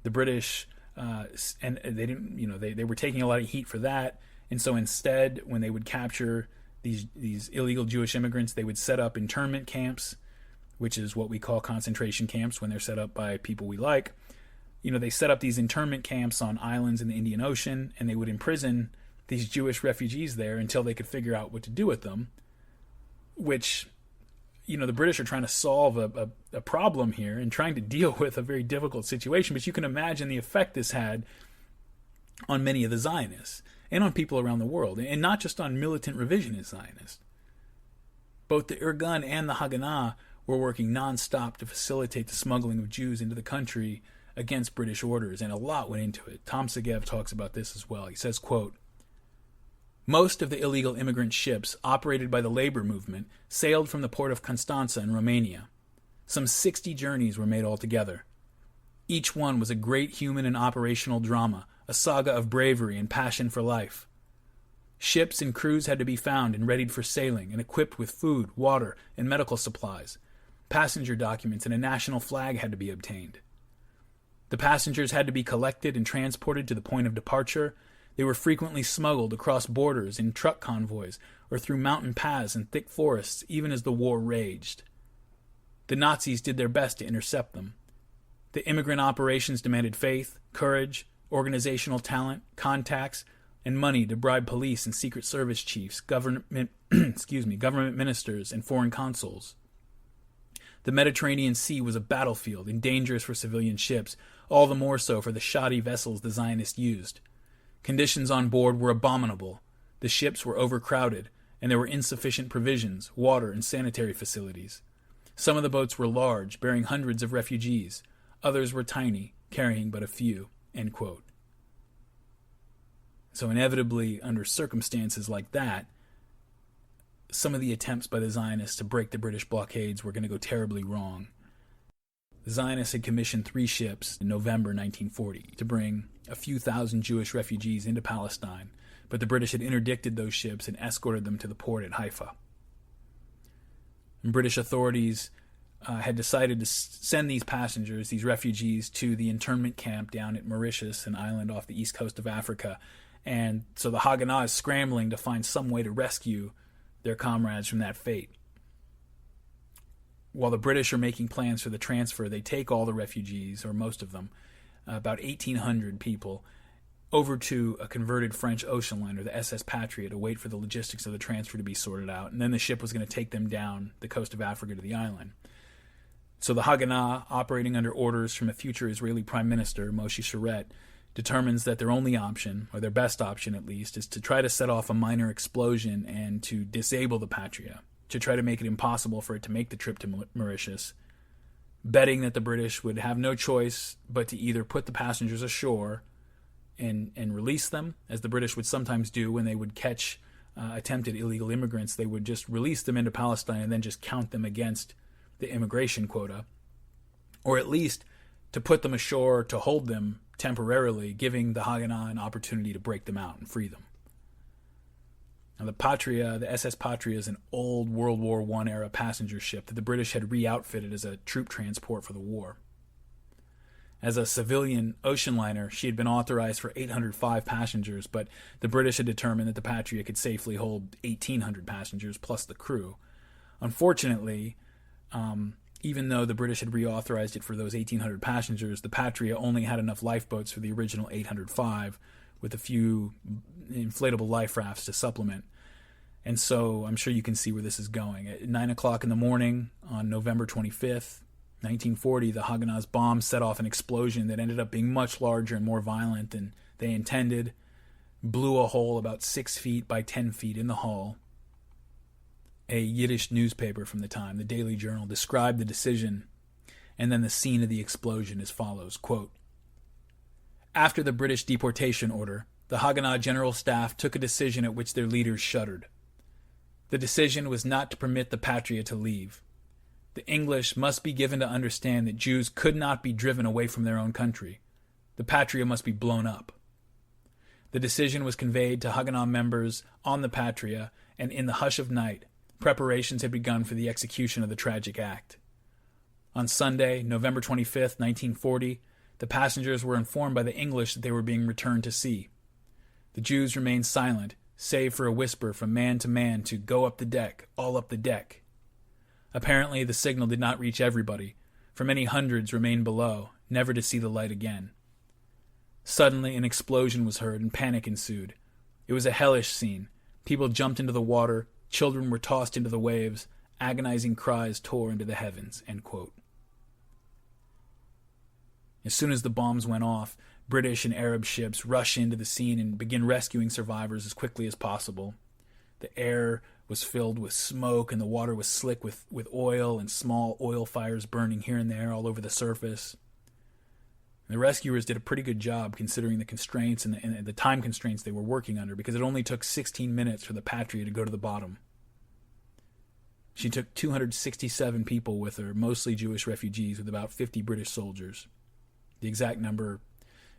The British, and they didn't, they were taking a lot of heat for that, and so instead, when they would capture these illegal Jewish immigrants, they would set up internment camps, which is what we call concentration camps when they're set up by people we like. They set up these internment camps on islands in the Indian Ocean, and they would imprison these Jewish refugees there until they could figure out what to do with them, which, the British are trying to solve a problem here and trying to deal with a very difficult situation. But you can imagine the effect this had on many of the Zionists and on people around the world, and not just on militant revisionist Zionists. Both the Irgun and the Haganah were working nonstop to facilitate the smuggling of Jews into the country against British orders, and a lot went into it. Tom Segev talks about this as well. He says, quote, "Most of the illegal immigrant ships operated by the labor movement sailed from the port of Constanța in Romania. Some 60 journeys were made altogether. Each one was a great human and operational drama, a saga of bravery and passion for life. Ships and crews had to be found and readied for sailing and equipped with food, water, and medical supplies. Passenger documents and a national flag had to be obtained. The passengers had to be collected and transported to the point of departure. They were frequently smuggled across borders in truck convoys or through mountain paths and thick forests, even as the war raged. The Nazis did their best to intercept them. The immigrant operations demanded faith, courage, organizational talent, contacts, and money to bribe police and secret service chiefs, government ministers, and foreign consuls. The Mediterranean Sea was a battlefield and dangerous for civilian ships, all the more so for the shoddy vessels the Zionists used. Conditions on board were abominable. The ships were overcrowded, and there were insufficient provisions, water, and sanitary facilities. Some of the boats were large, bearing hundreds of refugees. Others were tiny, carrying but a few." End quote. So inevitably, under circumstances like that, some of the attempts by the Zionists to break the British blockades were going to go terribly wrong. The Zionists had commissioned 3 ships in November 1940 to bring a few thousand Jewish refugees into Palestine, but the British had interdicted those ships and escorted them to the port at Haifa. And British authorities had decided to send these passengers, these refugees, to the internment camp down at Mauritius, an island off the east coast of Africa. And so the Haganah is scrambling to find some way to rescue their comrades from that fate. While the British are making plans for the transfer, they take all the refugees, or most of them, about 1,800 people, over to a converted French ocean liner, the SS Patriot, to wait for the logistics of the transfer to be sorted out. And then the ship was going to take them down the coast of Africa to the island. So the Haganah, operating under orders from a future Israeli Prime Minister, Moshe Sharett, determines that their only option, or their best option at least, is to try to set off a minor explosion and to disable the Patria, to try to make it impossible for it to make the trip to Mauritius, betting that the British would have no choice but to either put the passengers ashore and release them, as the British would sometimes do when they would catch attempted illegal immigrants. They would just release them into Palestine and then just count them against the immigration quota, or at least to put them ashore to hold them temporarily, giving the Haganah an opportunity to break them out and free them. Now, the Patria, the SS Patria, is an old World War I era passenger ship that the British had re-outfitted as a troop transport for the war. As a civilian ocean liner, she had been authorized for 805 passengers, but the British had determined that the Patria could safely hold 1,800 passengers plus the crew. Unfortunately, even though the British had reauthorized it for those 1,800 passengers, the Patria only had enough lifeboats for the original 805, with a few inflatable life rafts to supplement. And so I'm sure you can see where this is going. At 9 o'clock in the morning on November 25th, 1940, the Haganah's bomb set off an explosion that ended up being much larger and more violent than they intended, blew a hole about 6 feet by 10 feet in the hull. A Yiddish newspaper from the time, the Daily Journal, described the decision and then the scene of the explosion as follows, quote, "After the British deportation order, the Haganah General Staff took a decision at which their leaders shuddered. The decision was not to permit the Patria to leave. The English must be given to understand that Jews could not be driven away from their own country. The Patria must be blown up. The decision was conveyed to Haganah members on the Patria, and in the hush of night, preparations had begun for the execution of the tragic act. On Sunday, November 25th, 1940, the passengers were informed by the English that they were being returned to sea. The Jews remained silent, save for a whisper from man to man to 'go up the deck, all up the deck.' Apparently, the signal did not reach everybody, for many hundreds remained below, never to see the light again. Suddenly, an explosion was heard and panic ensued. It was a hellish scene. People jumped into the water, children were tossed into the waves, agonizing cries tore into the heavens." End quote. As soon as the bombs went off, British and Arab ships rushed into the scene and began rescuing survivors as quickly as possible. The air was filled with smoke and the water was slick with oil and small oil fires burning here and there all over the surface. The rescuers did a pretty good job considering the constraints and the time constraints they were working under, because it only took 16 minutes for the Patria to go to the bottom. She took 267 people with her, mostly Jewish refugees, with about 50 British soldiers. The exact number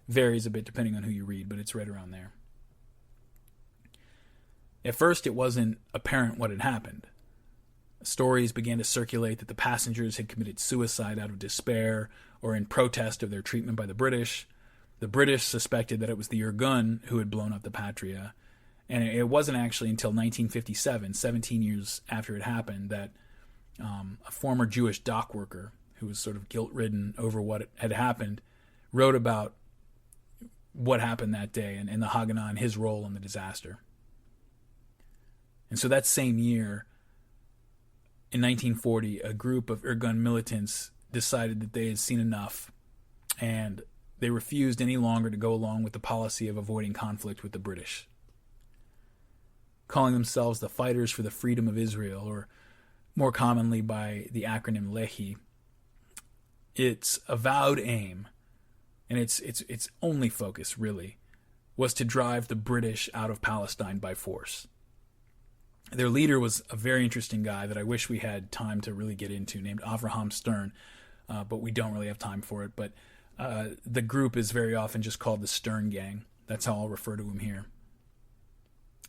varies a bit depending on who you read, but it's right around there. At first, it wasn't apparent what had happened. Stories began to circulate that the passengers had committed suicide out of despair or in protest of their treatment by the British. The British suspected that it was the Irgun who had blown up the Patria, and it wasn't actually until 1957, 17 years after it happened, that a former Jewish dock worker who was sort of guilt-ridden over what had happened wrote about what happened that day and the Haganah and his role in the disaster. And so that same year, in 1940, a group of Irgun militants decided that they had seen enough, and they refused any longer to go along with the policy of avoiding conflict with the British. Calling themselves the Fighters for the Freedom of Israel, or more commonly by the acronym Lehi, its avowed aim, and its only focus, really, was to drive the British out of Palestine by force. Their leader was a very interesting guy that I wish we had time to really get into, named Avraham Stern, but we don't really have time for it. But the group is very often just called the Stern Gang. That's how I'll refer to him here.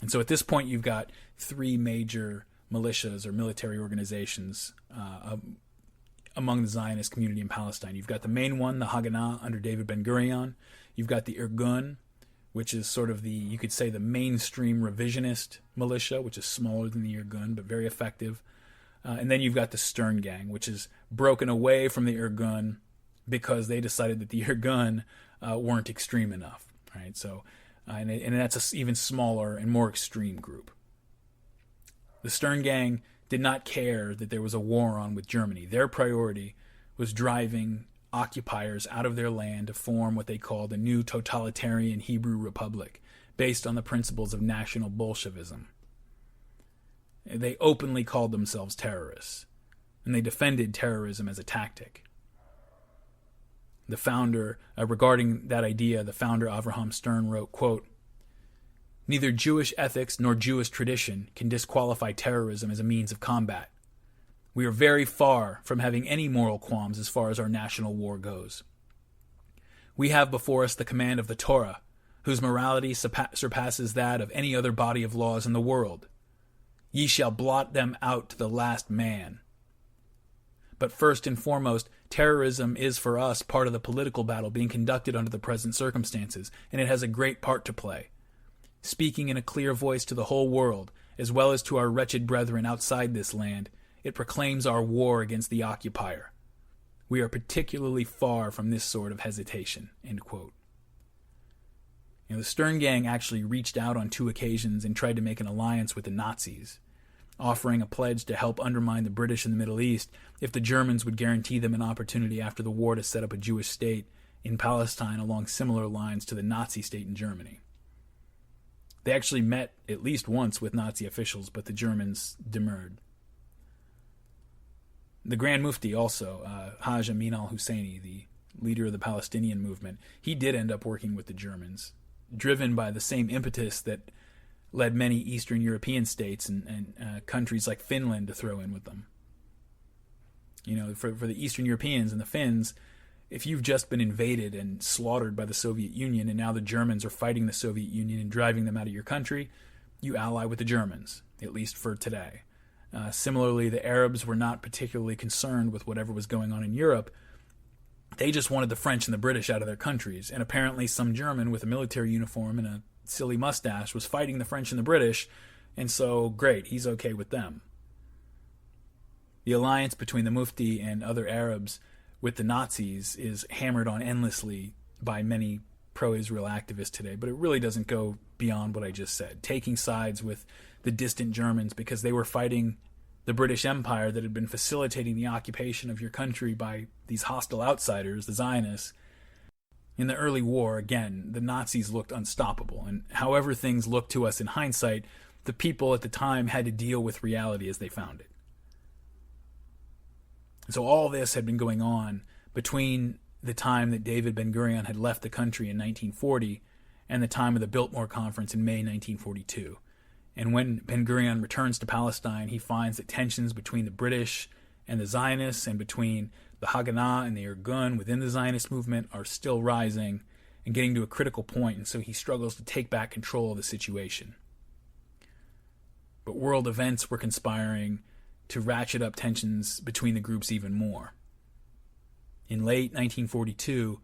And so at this point, you've got three major militias or military organizations among the Zionist community in Palestine. You've got the main one, the Haganah, under David Ben-Gurion. You've got the Irgun, which is sort of you could say the mainstream revisionist militia, which is smaller than the Irgun, but very effective. And then you've got the Stern Gang, which is broken away from the Irgun because they decided that the Irgun weren't extreme enough, right? So, and that's an even smaller and more extreme group. The Stern Gang did not care that there was a war on with Germany. Their priority was driving occupiers out of their land to form what they called a new totalitarian Hebrew republic based on the principles of National Bolshevism. They openly called themselves terrorists, and they defended terrorism as a tactic. The founder, regarding that idea, the founder Avraham Stern wrote, quote, "Neither Jewish ethics nor Jewish tradition can disqualify terrorism as a means of combat. We are very far from having any moral qualms as far as our national war goes. We have before us the command of the Torah, whose morality surpasses that of any other body of laws in the world. Ye shall blot them out to the last man. But first and foremost, terrorism is for us part of the political battle being conducted under the present circumstances, and it has a great part to play. Speaking in a clear voice to the whole world, as well as to our wretched brethren outside this land, it proclaims our war against the occupier. We are particularly far from this sort of hesitation." End quote. The Stern Gang actually reached out on 2 occasions and tried to make an alliance with the Nazis, offering a pledge to help undermine the British in the Middle East if the Germans would guarantee them an opportunity after the war to set up a Jewish state in Palestine along similar lines to the Nazi state in Germany. They actually met at least once with Nazi officials, but the Germans demurred. The Grand Mufti also, Haj Amin al-Husseini, the leader of the Palestinian movement, he did end up working with the Germans, driven by the same impetus that led many Eastern European states and countries like Finland to throw in with them. For the Eastern Europeans and the Finns, if you've just been invaded and slaughtered by the Soviet Union and now the Germans are fighting the Soviet Union and driving them out of your country, you ally with the Germans, at least for today. Similarly, the Arabs were not particularly concerned with whatever was going on in Europe. They just wanted the French and the British out of their countries, and apparently some German with a military uniform and a silly mustache was fighting the French and the British, and so great, he's okay with them. The alliance between the Mufti and other Arabs with the Nazis is hammered on endlessly by many pro-Israel activists today, but it really doesn't go beyond what I just said. Taking sides with the distant Germans because they were fighting the British Empire that had been facilitating the occupation of your country by these hostile outsiders, the Zionists. In the early war, again, the Nazis looked unstoppable, and however things looked to us in hindsight, the people at the time had to deal with reality as they found it. So all this had been going on between the time that David Ben-Gurion had left the country in 1940 and the time of the Biltmore Conference in May 1942. And when Ben-Gurion returns to Palestine, he finds that tensions between the British and the Zionists and between the Haganah and the Irgun within the Zionist movement are still rising and getting to a critical point, and so he struggles to take back control of the situation. But world events were conspiring to ratchet up tensions between the groups even more. In late 1942,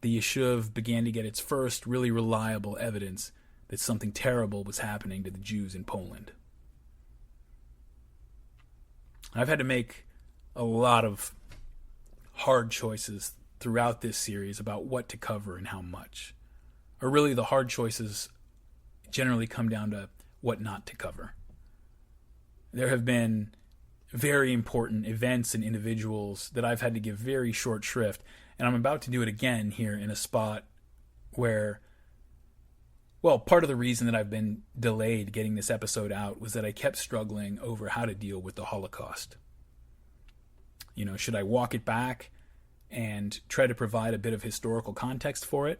the Yishuv began to get its first really reliable evidence that something terrible was happening to the Jews in Poland. I've had to make a lot of hard choices throughout this series about what to cover and how much. Or really, the hard choices generally come down to what not to cover. There have been very important events and individuals that I've had to give very short shrift, and I'm about to do it again here in a spot where, well, part of the reason that I've been delayed getting this episode out was that I kept struggling over how to deal with the Holocaust. Should I walk it back and try to provide a bit of historical context for it?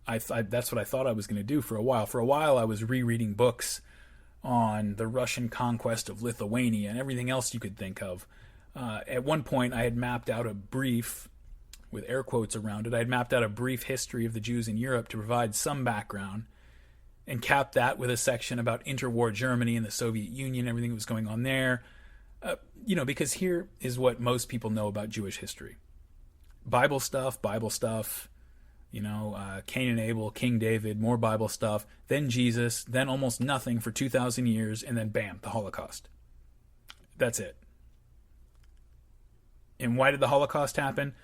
That's what I thought I was going to do for a while. For a while, I was rereading books on the Russian conquest of Lithuania and everything else you could think of. At one point, I had mapped out a brief, with air quotes around it, I had mapped out a brief history of the Jews in Europe to provide some background and capped that with a section about interwar Germany and the Soviet Union, everything that was going on there. Because here is what most people know about Jewish history. Bible stuff, Cain and Abel, King David, more Bible stuff, then Jesus, then almost nothing for 2,000 years, and then bam, the Holocaust. That's it. And why did the Holocaust happen?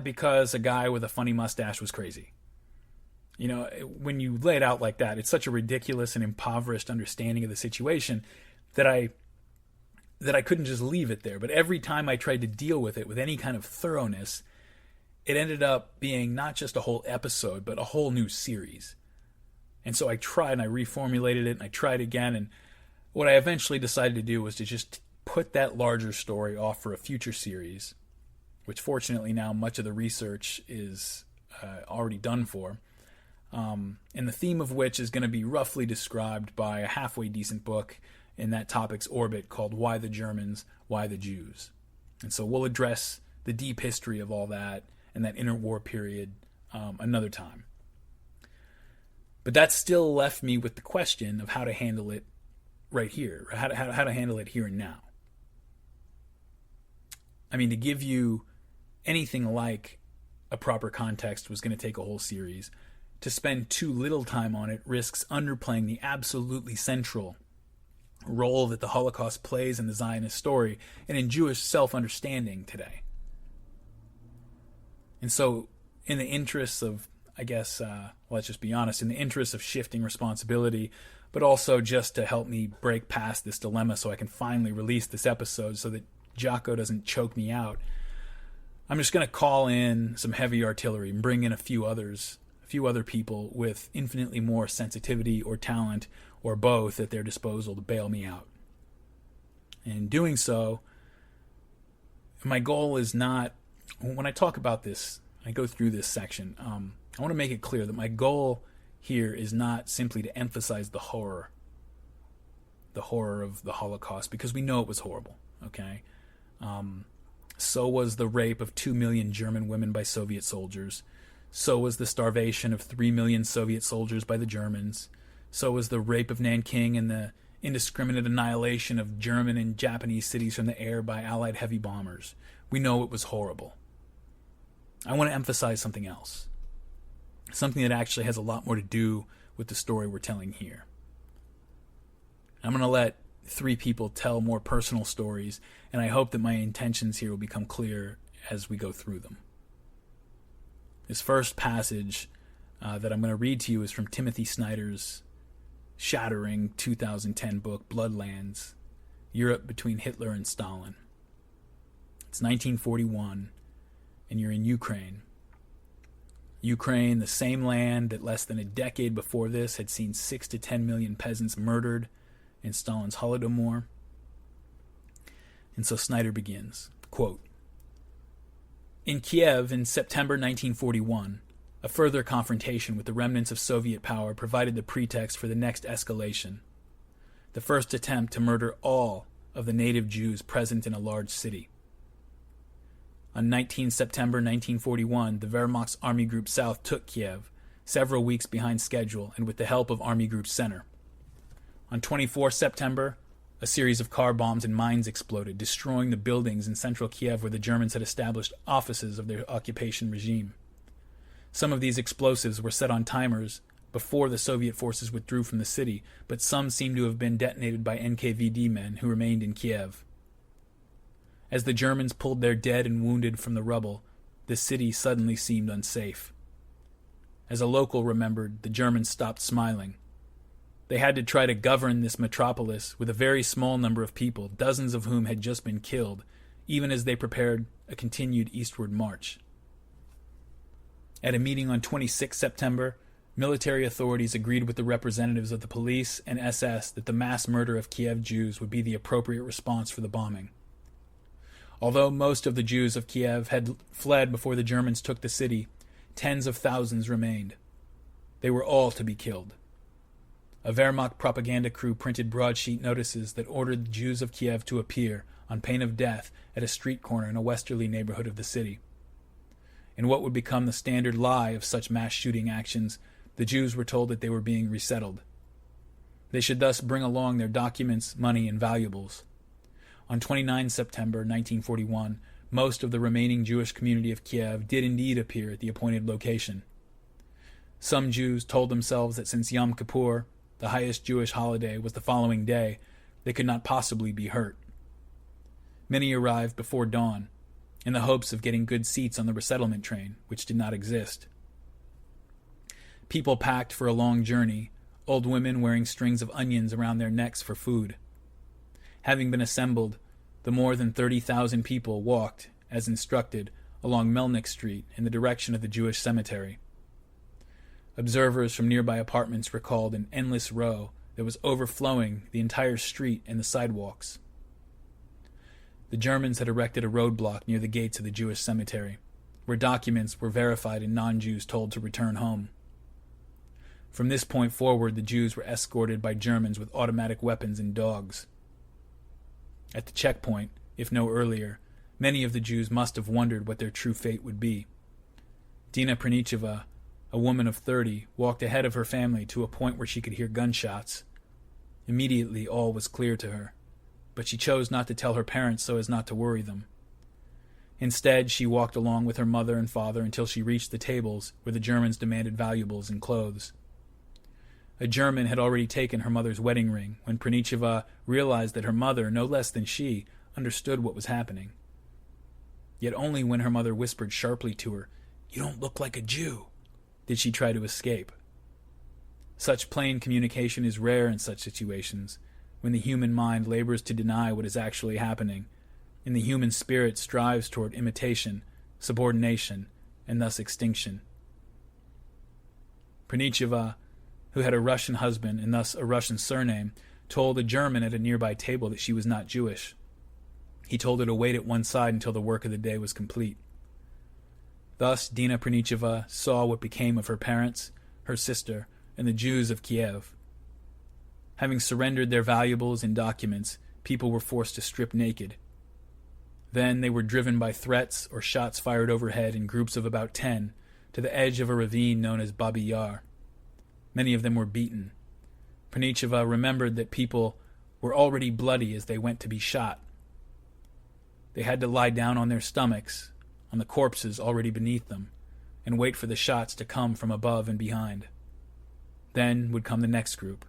Because a guy with a funny mustache was crazy. When you lay it out like that, it's such a ridiculous and impoverished understanding of the situation that I couldn't just leave it there. But every time I tried to deal with it with any kind of thoroughness, it ended up being not just a whole episode, but a whole new series. And so I tried and I reformulated it and I tried again. And what I eventually decided to do was to just put that larger story off for a future series, which fortunately now much of the research is already done for. And the theme of which is going to be roughly described by a halfway decent book in that topic's orbit called Why the Germans, Why the Jews? And so we'll address the deep history of all that and that interwar period another time. But that still left me with the question of how to handle it right here, how to handle it here and now. I mean, to give you anything like a proper context was going to take a whole series. To spend too little time on it risks underplaying the absolutely central role that the Holocaust plays in the Zionist story and in Jewish self-understanding today. And so, in the interests of, I guess, let's just be honest, in the interests of shifting responsibility, but also just to help me break past this dilemma so I can finally release this episode so that Jocko doesn't choke me out, I'm just going to call in some heavy artillery and bring in a few other people with infinitely more sensitivity or talent or both at their disposal to bail me out. And in doing so, my goal is not, when I talk about this, I go through this section, I want to make it clear that my goal here is not simply to emphasize the horror of the Holocaust, because we know it was horrible, okay? So was the rape of 2 million German women by Soviet soldiers. So was the starvation of 3 million Soviet soldiers by the Germans. So was the rape of Nanking and the indiscriminate annihilation of German and Japanese cities from the air by Allied heavy bombers. We know it was horrible. I want to emphasize something else. Something that actually has a lot more to do with the story we're telling here. I'm going to let 3 people tell more personal stories, and I hope that my intentions here will become clear as we go through them. This first passage that I'm going to read to you is from Timothy Snyder's shattering 2010 book, Bloodlands, Europe Between Hitler and Stalin. It's 1941, and you're in Ukraine. Ukraine, the same land that less than a decade before this had seen 6 to 10 million peasants murdered in Stalin's Holodomor. And so Snyder begins, quote, "In Kiev in September 1941, a further confrontation with the remnants of Soviet power provided the pretext for the next escalation, the first attempt to murder all of the native Jews present in a large city. On 19 September 1941, the Wehrmacht's Army Group South took Kiev, several weeks behind schedule and with the help of Army Group Center. On 24 September, a series of car bombs and mines exploded, destroying the buildings in central Kiev where the Germans had established offices of their occupation regime. Some of these explosives were set on timers before the Soviet forces withdrew from the city, but some seem to have been detonated by NKVD men who remained in Kiev. As the Germans pulled their dead and wounded from the rubble, the city suddenly seemed unsafe. As a local remembered, the Germans stopped smiling. They had to try to govern this metropolis with a very small number of people, dozens of whom had just been killed, even as they prepared a continued eastward march. At a meeting on 26 September, military authorities agreed with the representatives of the police and SS that the mass murder of Kiev Jews would be the appropriate response for the bombing. Although most of the Jews of Kiev had fled before the Germans took the city, tens of thousands remained. They were all to be killed. A Wehrmacht propaganda crew printed broadsheet notices that ordered the Jews of Kiev to appear, on pain of death, at a street corner in a westerly neighborhood of the city. In what would become the standard lie of such mass shooting actions, the Jews were told that they were being resettled. They should thus bring along their documents, money, and valuables. On 29 September 1941, most of the remaining Jewish community of Kiev did indeed appear at the appointed location. Some Jews told themselves that since Yom Kippur, the highest Jewish holiday, was the following day, they could not possibly be hurt. Many arrived before dawn, in the hopes of getting good seats on the resettlement train, which did not exist. People packed for a long journey, old women wearing strings of onions around their necks for food. Having been assembled, the more than 30,000 people walked, as instructed, along Melnik Street in the direction of the Jewish cemetery. Observers from nearby apartments recalled an endless row that was overflowing the entire street and the sidewalks. The Germans had erected a roadblock near the gates of the Jewish cemetery, where documents were verified and non-Jews told to return home. From this point forward, the Jews were escorted by Germans with automatic weapons and dogs. At the checkpoint, if no earlier, many of the Jews must have wondered what their true fate would be. Dina Pranicheva, a woman of 30, walked ahead of her family to a point where she could hear gunshots. Immediately, all was clear to her, but she chose not to tell her parents so as not to worry them. Instead, she walked along with her mother and father until she reached the tables where the Germans demanded valuables and clothes. A German had already taken her mother's wedding ring when Pranicheva realized that her mother, no less than she, understood what was happening. Yet only when her mother whispered sharply to her, "You don't look like a Jew," did she try to escape. Such plain communication is rare in such situations, when the human mind labors to deny what is actually happening, and the human spirit strives toward imitation, subordination, and thus extinction. Pranicheva, who had a Russian husband and thus a Russian surname, told a German at a nearby table that she was not Jewish. He told her to wait at one side until the work of the day was complete. Thus, Dina Pranicheva saw what became of her parents, her sister, and the Jews of Kiev. Having surrendered their valuables and documents, people were forced to strip naked. Then they were driven by threats or shots fired overhead in groups of about 10 to the edge of a ravine known as Babi Yar. Many of them were beaten. Pranicheva remembered that people were already bloody as they went to be shot. They had to lie down on their stomachs, on the corpses already beneath them, and wait for the shots to come from above and behind. Then would come the next group.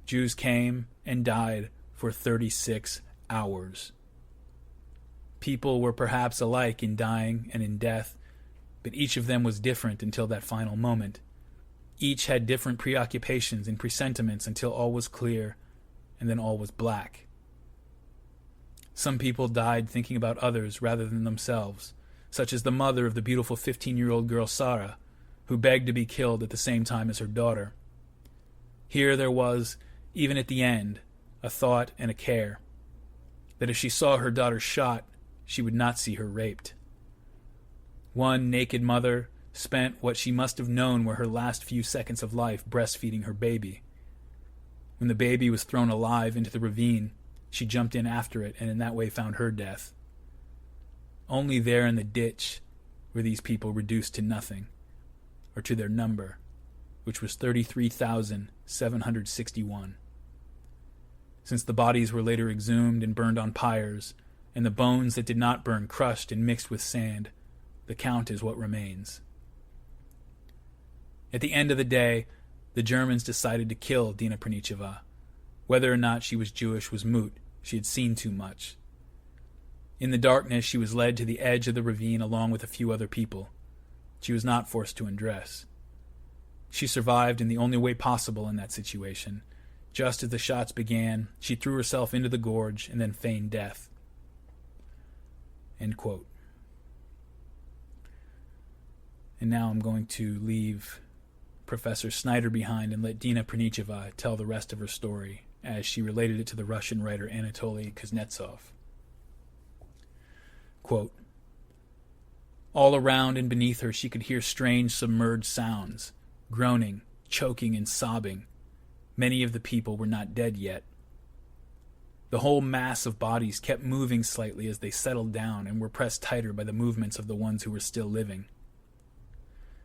Jews came and died for 36 hours. People were perhaps alike in dying and in death, but each of them was different until that final moment. Each had different preoccupations and presentiments until all was clear, and then all was black. Some people died thinking about others rather than themselves, such as the mother of the beautiful 15-year-old girl Sarah, who begged to be killed at the same time as her daughter. Here there was, even at the end, a thought and a care, that if she saw her daughter shot, she would not see her raped. One naked mother spent what she must have known were her last few seconds of life breastfeeding her baby. When the baby was thrown alive into the ravine, she jumped in after it and in that way found her death. Only there in the ditch were these people reduced to nothing, or to their number, which was 33,761. Since the bodies were later exhumed and burned on pyres, and the bones that did not burn crushed and mixed with sand, the count is what remains. At the end of the day, the Germans decided to kill Dina Pranicheva. Whether or not she was Jewish was moot. She had seen too much. In the darkness, she was led to the edge of the ravine along with a few other people. She was not forced to undress. She survived in the only way possible in that situation. Just as the shots began, she threw herself into the gorge and then feigned death. End quote. And now I'm going to leave Professor Snyder behind and let Dina Pranicheva tell the rest of her story as she related it to the Russian writer Anatoly Kuznetsov. Quote, all around and beneath her she could hear strange submerged sounds, groaning, choking, and sobbing. Many of the people were not dead yet. The whole mass of bodies kept moving slightly as they settled down and were pressed tighter by the movements of the ones who were still living.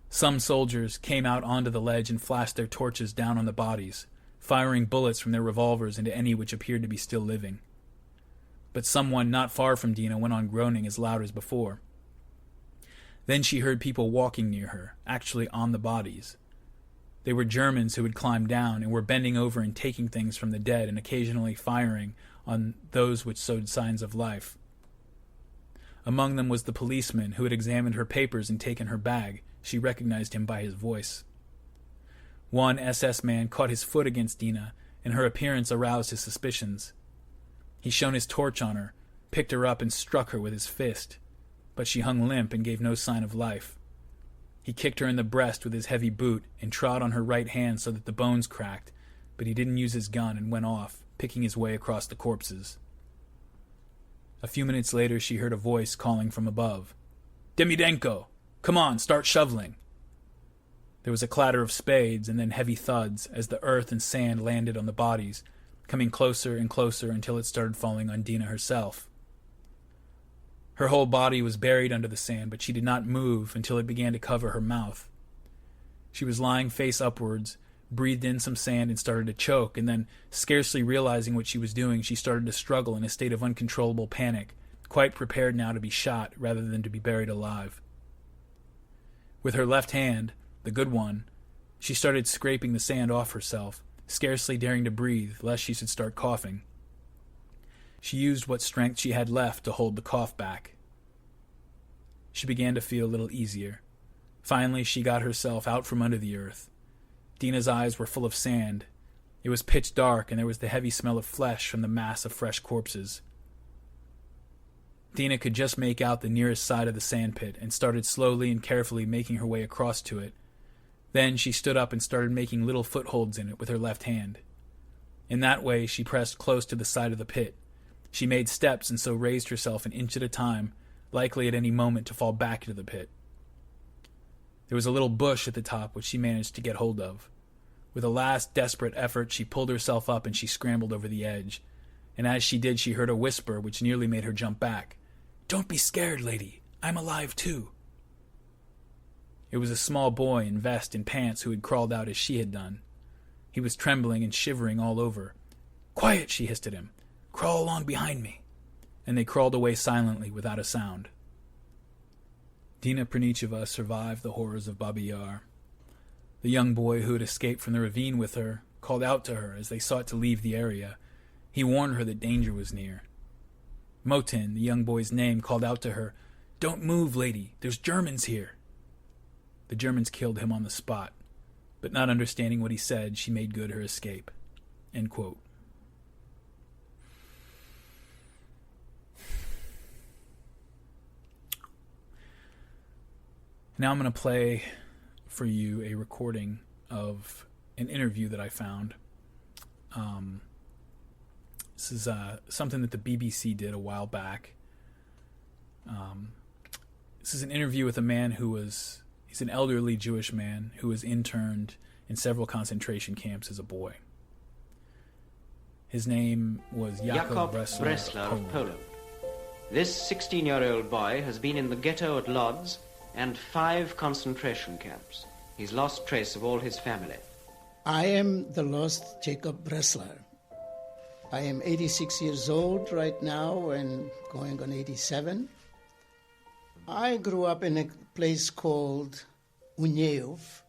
Some soldiers came out onto the ledge and flashed their torches down on the bodies, firing bullets from their revolvers into any which appeared to be still living. But someone not far from Dina went on groaning as loud as before. Then she heard people walking near her, actually on the bodies. They were Germans who had climbed down and were bending over and taking things from the dead and occasionally firing on those which showed signs of life. Among them was the policeman who had examined her papers and taken her bag. She recognized him by his voice. One SS man caught his foot against Dina, and her appearance aroused his suspicions. He shone his torch on her, picked her up and struck her with his fist, but she hung limp and gave no sign of life. He kicked her in the breast with his heavy boot and trod on her right hand so that the bones cracked, but he didn't use his gun and went off, picking his way across the corpses. A few minutes later she heard a voice calling from above. Demidenko! Come on, start shoveling! There was a clatter of spades and then heavy thuds as the earth and sand landed on the bodies, coming closer and closer until it started falling on Dina herself. Her whole body was buried under the sand, but she did not move until it began to cover her mouth. She was lying face upwards, breathed in some sand and started to choke, and then, scarcely realizing what she was doing, she started to struggle in a state of uncontrollable panic, quite prepared now to be shot rather than to be buried alive. With her left hand, the good one, she started scraping the sand off herself, scarcely daring to breathe lest she should start coughing. She used what strength she had left to hold the cough back. She began to feel a little easier. Finally, she got herself out from under the earth. Dina's eyes were full of sand. It was pitch dark, and there was the heavy smell of flesh from the mass of fresh corpses. Dina could just make out the nearest side of the sandpit and started slowly and carefully making her way across to it. Then she stood up and started making little footholds in it with her left hand. In that way, she pressed close to the side of the pit. She made steps and so raised herself an inch at a time, likely at any moment to fall back into the pit. There was a little bush at the top which she managed to get hold of. With a last desperate effort, she pulled herself up and she scrambled over the edge. And as she did, she heard a whisper which nearly made her jump back. "Don't be scared, lady. I'm alive, too." It was a small boy in vest and pants who had crawled out as she had done. He was trembling and shivering all over. "Quiet," she hissed at him. "Crawl along behind me." And they crawled away silently without a sound. Dina Pernicheva survived the horrors of Babi Yar. The young boy who had escaped from the ravine with her called out to her as they sought to leave the area. He warned her that danger was near. Motin, the young boy's name, called out to her, "Don't move, lady. There's Germans here." The Germans killed him on the spot, but not understanding what he said, she made good her escape. End quote. Now I'm going to play for you a recording of an interview that I found. This is something that the BBC did a while back. This is an interview with a man he's an elderly Jewish man who was interned in several concentration camps as a boy. His name was Jakob Bresler of Poland. This 16-year-old boy has been in the ghetto at Lodz and 5 concentration camps. He's lost trace of all his family. I am the lost Jacob Bresler. I am 86 years old right now and going on 87. I grew up in a place called Unieów,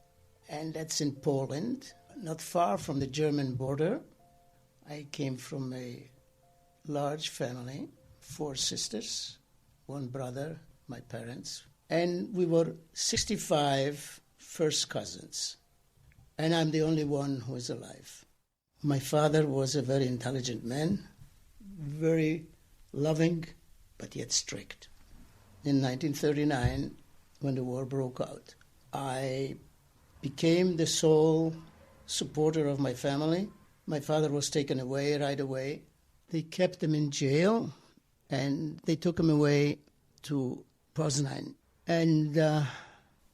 and that's in Poland, not far from the German border. I came from a large family, 4 sisters, 1 brother, my parents, and we were 65 first cousins, and I'm the only one who is alive. My father was a very intelligent man, very loving, but yet strict. In 1939, when the war broke out, I became the sole supporter of my family. My father was taken away right away. They kept him in jail, and they took him away to Poznan. And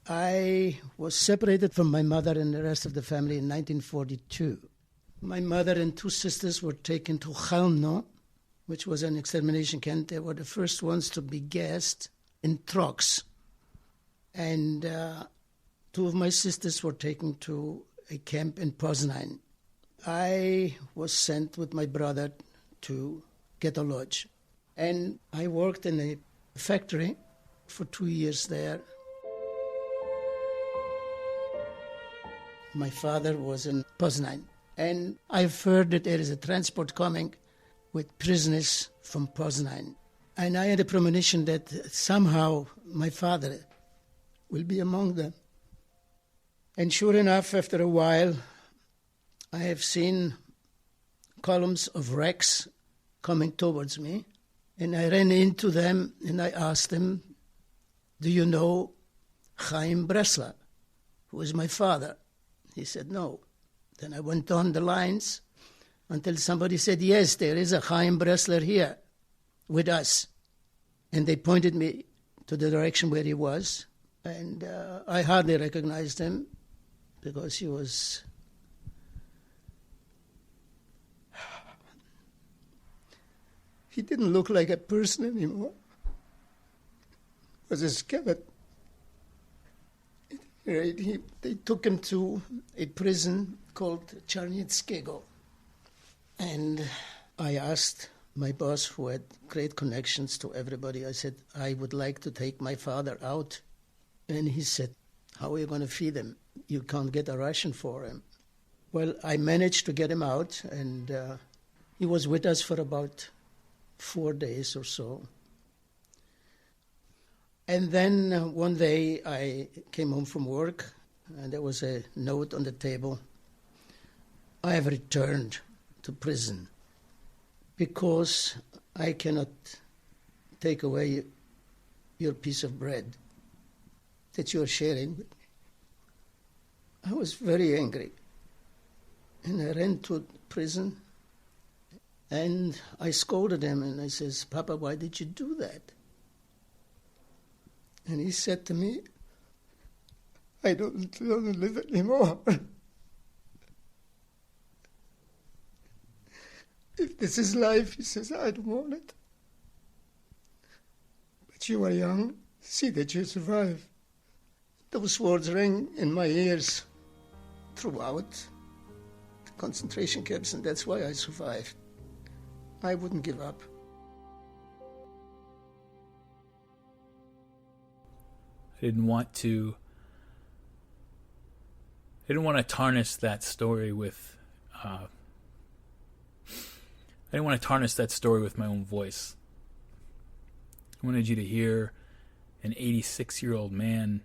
I was separated from my mother and the rest of the family in 1942. My mother and 2 sisters were taken to Chelmno, which was an extermination camp. They were the first ones to be gassed in trucks. And 2 of my sisters were taken to a camp in Poznan. I was sent with my brother to Ghetto Lodge. And I worked in a factory for 2 years there. My father was in Poznan. And I've heard that there is a transport coming with prisoners from Poznan. And I had a premonition that somehow my father will be among them. And sure enough, after a while, I have seen columns of wrecks coming towards me. And I ran into them and I asked them, "Do you know Chaim Bresler, who is my father?" He said, "No." Then I went on the lines until somebody said, "Yes, there is a Chaim Bresler here with us." And they pointed me to the direction where he was. And I hardly recognized him because he was... He didn't look like a person anymore. He was a skeleton. Right, they took him to a prison called Czarnieckiego. And I asked my boss, who had great connections to everybody, I said, I would like to take my father out. And he said, how are you going to feed him? You can't get a ration for him. Well, I managed to get him out, and he was with us for about 4 days or so. And then one day I came home from work, and there was a note on the table. I have returned to prison because I cannot take away your piece of bread that you are sharing. I was very angry, and I ran to prison, and I scolded him, and I says, Papa, why did you do that? And he said to me, I don't want to live anymore. If this is life, he says, I don't want it. But you are young, see that you survive. Those words rang in my ears throughout the concentration camps, and that's why I survived. I wouldn't give up. I didn't want to tarnish that story with I didn't want to tarnish that story with my own voice. I wanted you to hear an 86-year-old man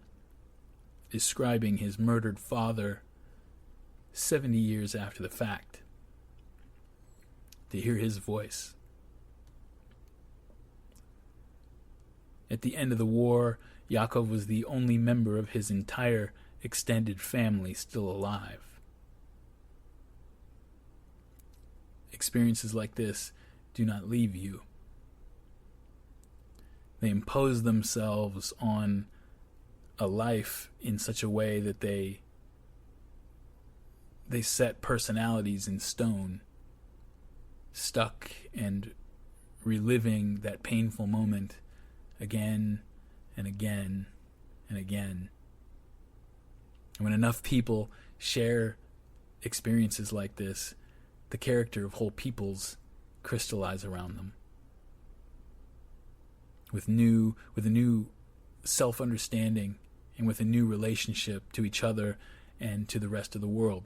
describing his murdered father 70 years after the fact. To hear his voice. At the end of the war, Yaakov was the only member of his entire extended family still alive. Experiences like this do not leave you. They impose themselves on a life in such a way that they set personalities in stone, stuck and reliving that painful moment again and again and again. And when enough people share experiences like this, the character of whole peoples crystallize around them with a new self-understanding and with a new relationship to each other and to the rest of the world.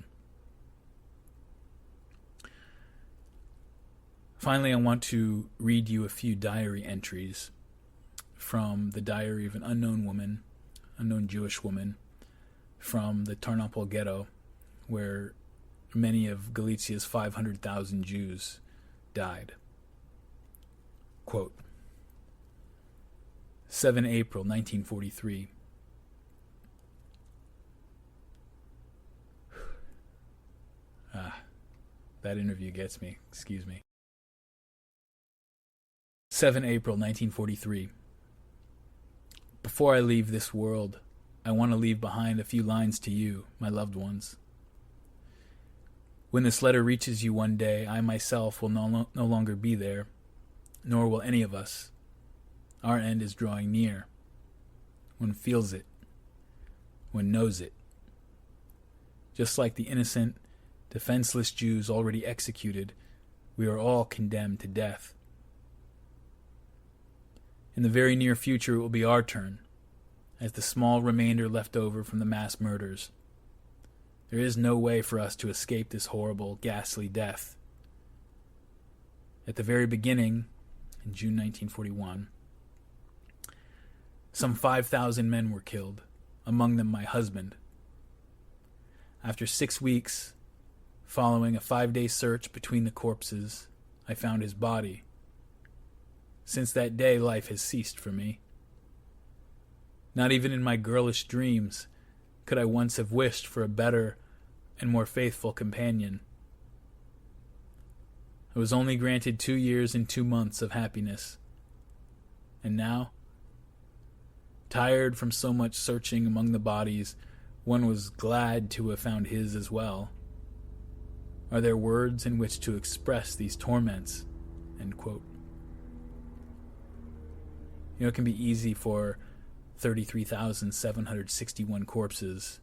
Finally, I want to read you a few diary entries from the diary of an unknown Jewish woman, from the Tarnopol ghetto, where many of Galicia's 500,000 Jews died. Quote, 7 April 1943. That interview gets me. Excuse me. 7 April 1943. Before I leave this world, I want to leave behind a few lines to you, my loved ones. When this letter reaches you one day, I myself will no longer be there, nor will any of us. Our end is drawing near. One feels it. One knows it. Just like the innocent, defenseless Jews already executed, we are all condemned to death. In the very near future, it will be our turn, as the small remainder left over from the mass murders. There is no way for us to escape this horrible, ghastly death. At the very beginning, in June 1941, some 5,000 men were killed, among them my husband. After 6 weeks, following a 5-day search between the corpses, I found his body. Since that day, life has ceased for me. Not even in my girlish dreams could I once have wished for a better and more faithful companion. I was only granted 2 years and 2 months of happiness. And now, tired from so much searching among the bodies, one was glad to have found his as well. Are there words in which to express these torments? End quote. You know, it can be easy for 33,761 corpses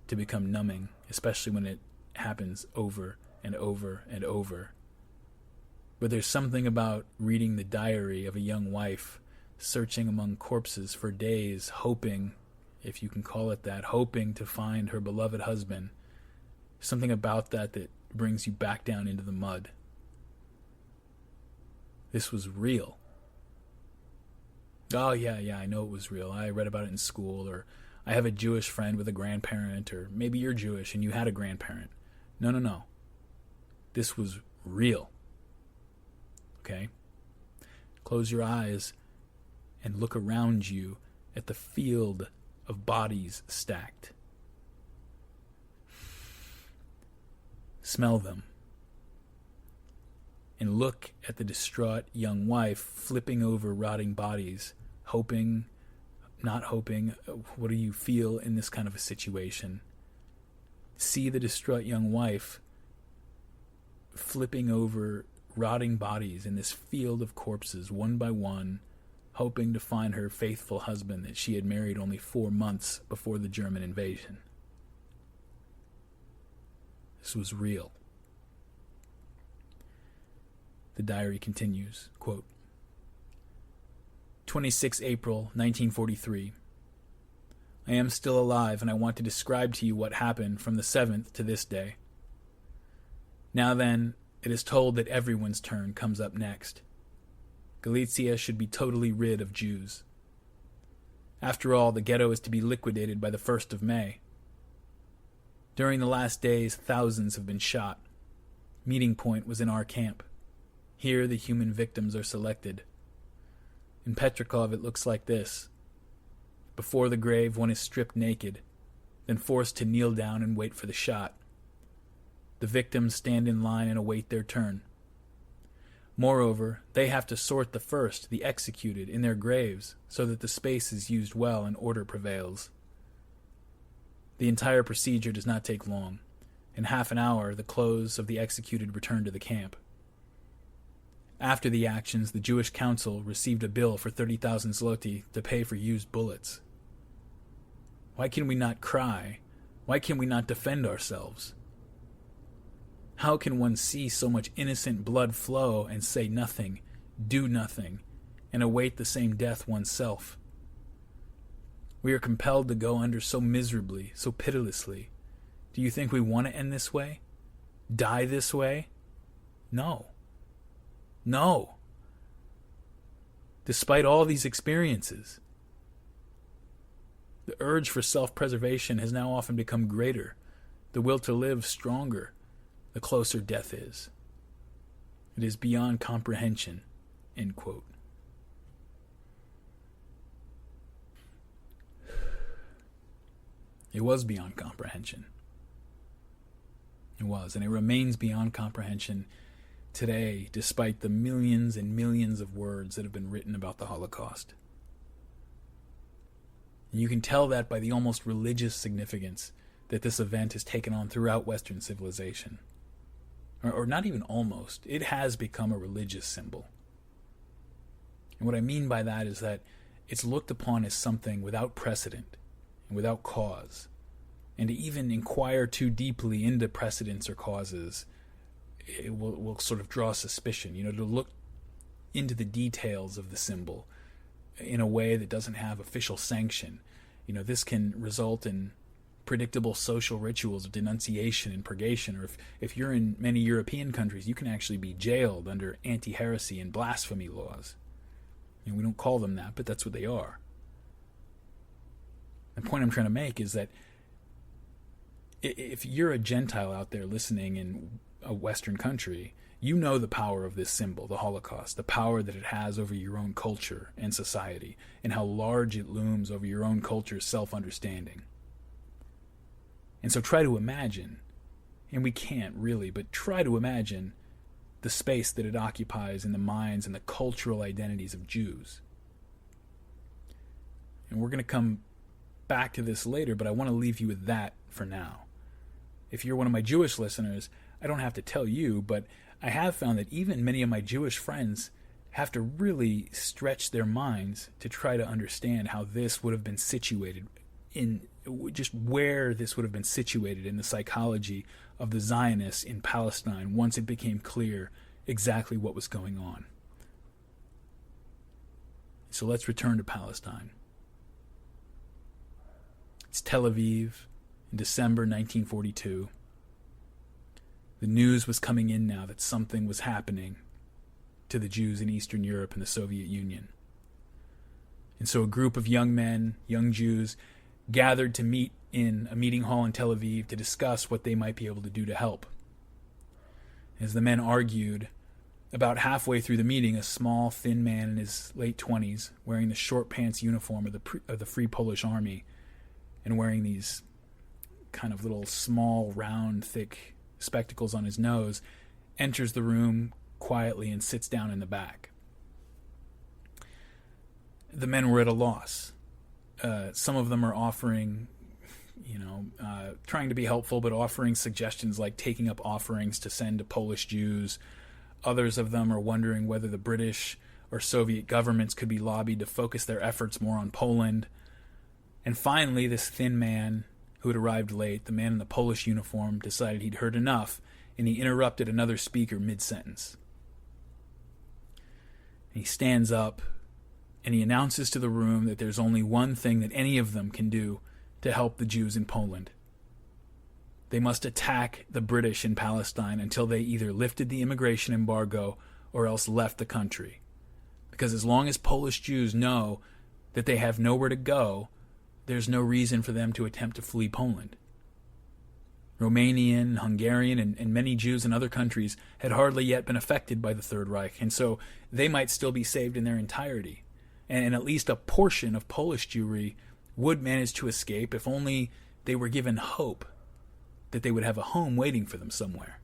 to become numbing, especially when it happens over and over and over. But there's something about reading the diary of a young wife searching among corpses for days, hoping, if you can call it that, hoping to find her beloved husband. Something about that brings you back down into the mud. This was real. Oh, yeah, I know it was real. I read about it in school, or I have a Jewish friend with a grandparent, or maybe you're Jewish and you had a grandparent. No. This was real. Okay? Close your eyes and look around you at the field of bodies stacked. Smell them. And look at the distraught young wife flipping over rotting bodies, hoping, not hoping. What do you feel in this kind of a situation? See the distraught young wife flipping over rotting bodies in this field of corpses, one by one, hoping to find her faithful husband that she had married only 4 months before the German invasion. This was real. The diary continues, quote, 26 April 1943. I am still alive, and I want to describe to you what happened from the 7th to this day. Now then, it is told that everyone's turn comes up next. Galicia should be totally rid of Jews. After all, the ghetto is to be liquidated by the 1st of May. During the last days, thousands have been shot. Meeting point was in our camp. Here the human victims are selected. In Petrikov it looks like this. Before the grave one is stripped naked, then forced to kneel down and wait for the shot. The victims stand in line and await their turn. Moreover, they have to sort the first, the executed, in their graves, so that the space is used well and order prevails. The entire procedure does not take long. In half an hour, the clothes of the executed return to the camp. After the actions, the Jewish Council received a bill for 30,000 zloty to pay for used bullets. Why can we not cry? Why can we not defend ourselves? How can one see so much innocent blood flow and say nothing, do nothing, and await the same death oneself? We are compelled to go under so miserably, so pitilessly. Do you think we want to end this way? Die this way? No. No. Despite all these experiences, the urge for self-preservation has now often become greater, the will to live stronger, the closer death is. It is beyond comprehension, end quote. It was beyond comprehension. It was, and it remains beyond comprehension today, despite the millions and millions of words that have been written about the Holocaust. And you can tell that by the almost religious significance that this event has taken on throughout Western civilization. Or not even almost. It has become a religious symbol. And what I mean by that is that it's looked upon as something without precedent and without cause. And to even inquire too deeply into precedents or causes, it will sort of draw suspicion, to look into the details of the symbol in a way that doesn't have official sanction. This can result in predictable social rituals of denunciation and purgation, or if you're in many European countries, you can actually be jailed under anti-heresy and blasphemy laws. We don't call them that, but that's what they are. The point I'm trying to make is that if you're a Gentile out there listening in a Western country, you know the power of this symbol, the Holocaust, the power that it has over your own culture and society, and how large it looms over your own culture's self-understanding. And so try to imagine, and we can't really, but try to imagine the space that it occupies in the minds and the cultural identities of Jews. And we're going to come back to this later, but I want to leave you with that for now. If you're one of my Jewish listeners, I don't have to tell you, but I have found that even many of my Jewish friends have to really stretch their minds to try to understand how this would have been situated in just where this would have been situated in the psychology of the Zionists in Palestine once it became clear exactly what was going on. So let's return to Palestine. It's Tel Aviv in December 1942. The news was coming in now that something was happening to the Jews in Eastern Europe and the Soviet Union. And so a group of young men, young Jews, gathered to meet in a meeting hall in Tel Aviv to discuss what they might be able to do to help. As the men argued, about halfway through the meeting, a small, thin man in his late 20s, wearing the short pants uniform of the Free Polish Army and wearing these kind of little small, round, thick spectacles on his nose, enters the room quietly and sits down in the back. The men were at a loss. Some of them are offering, trying to be helpful, but offering suggestions like taking up offerings to send to Polish Jews. Others of them are wondering whether the British or Soviet governments could be lobbied to focus their efforts more on Poland. And finally, this thin man who had arrived late, the man in the Polish uniform, decided he'd heard enough, and he interrupted another speaker mid-sentence. And he stands up, and he announces to the room that there's only one thing that any of them can do to help the Jews in Poland. They must attack the British in Palestine until they either lifted the immigration embargo or else left the country. Because as long as Polish Jews know that they have nowhere to go, there's no reason for them to attempt to flee Poland. Romanian, Hungarian, and many Jews in other countries had hardly yet been affected by the Third Reich, and so they might still be saved in their entirety. And at least a portion of Polish Jewry would manage to escape if only they were given hope that they would have a home waiting for them somewhere.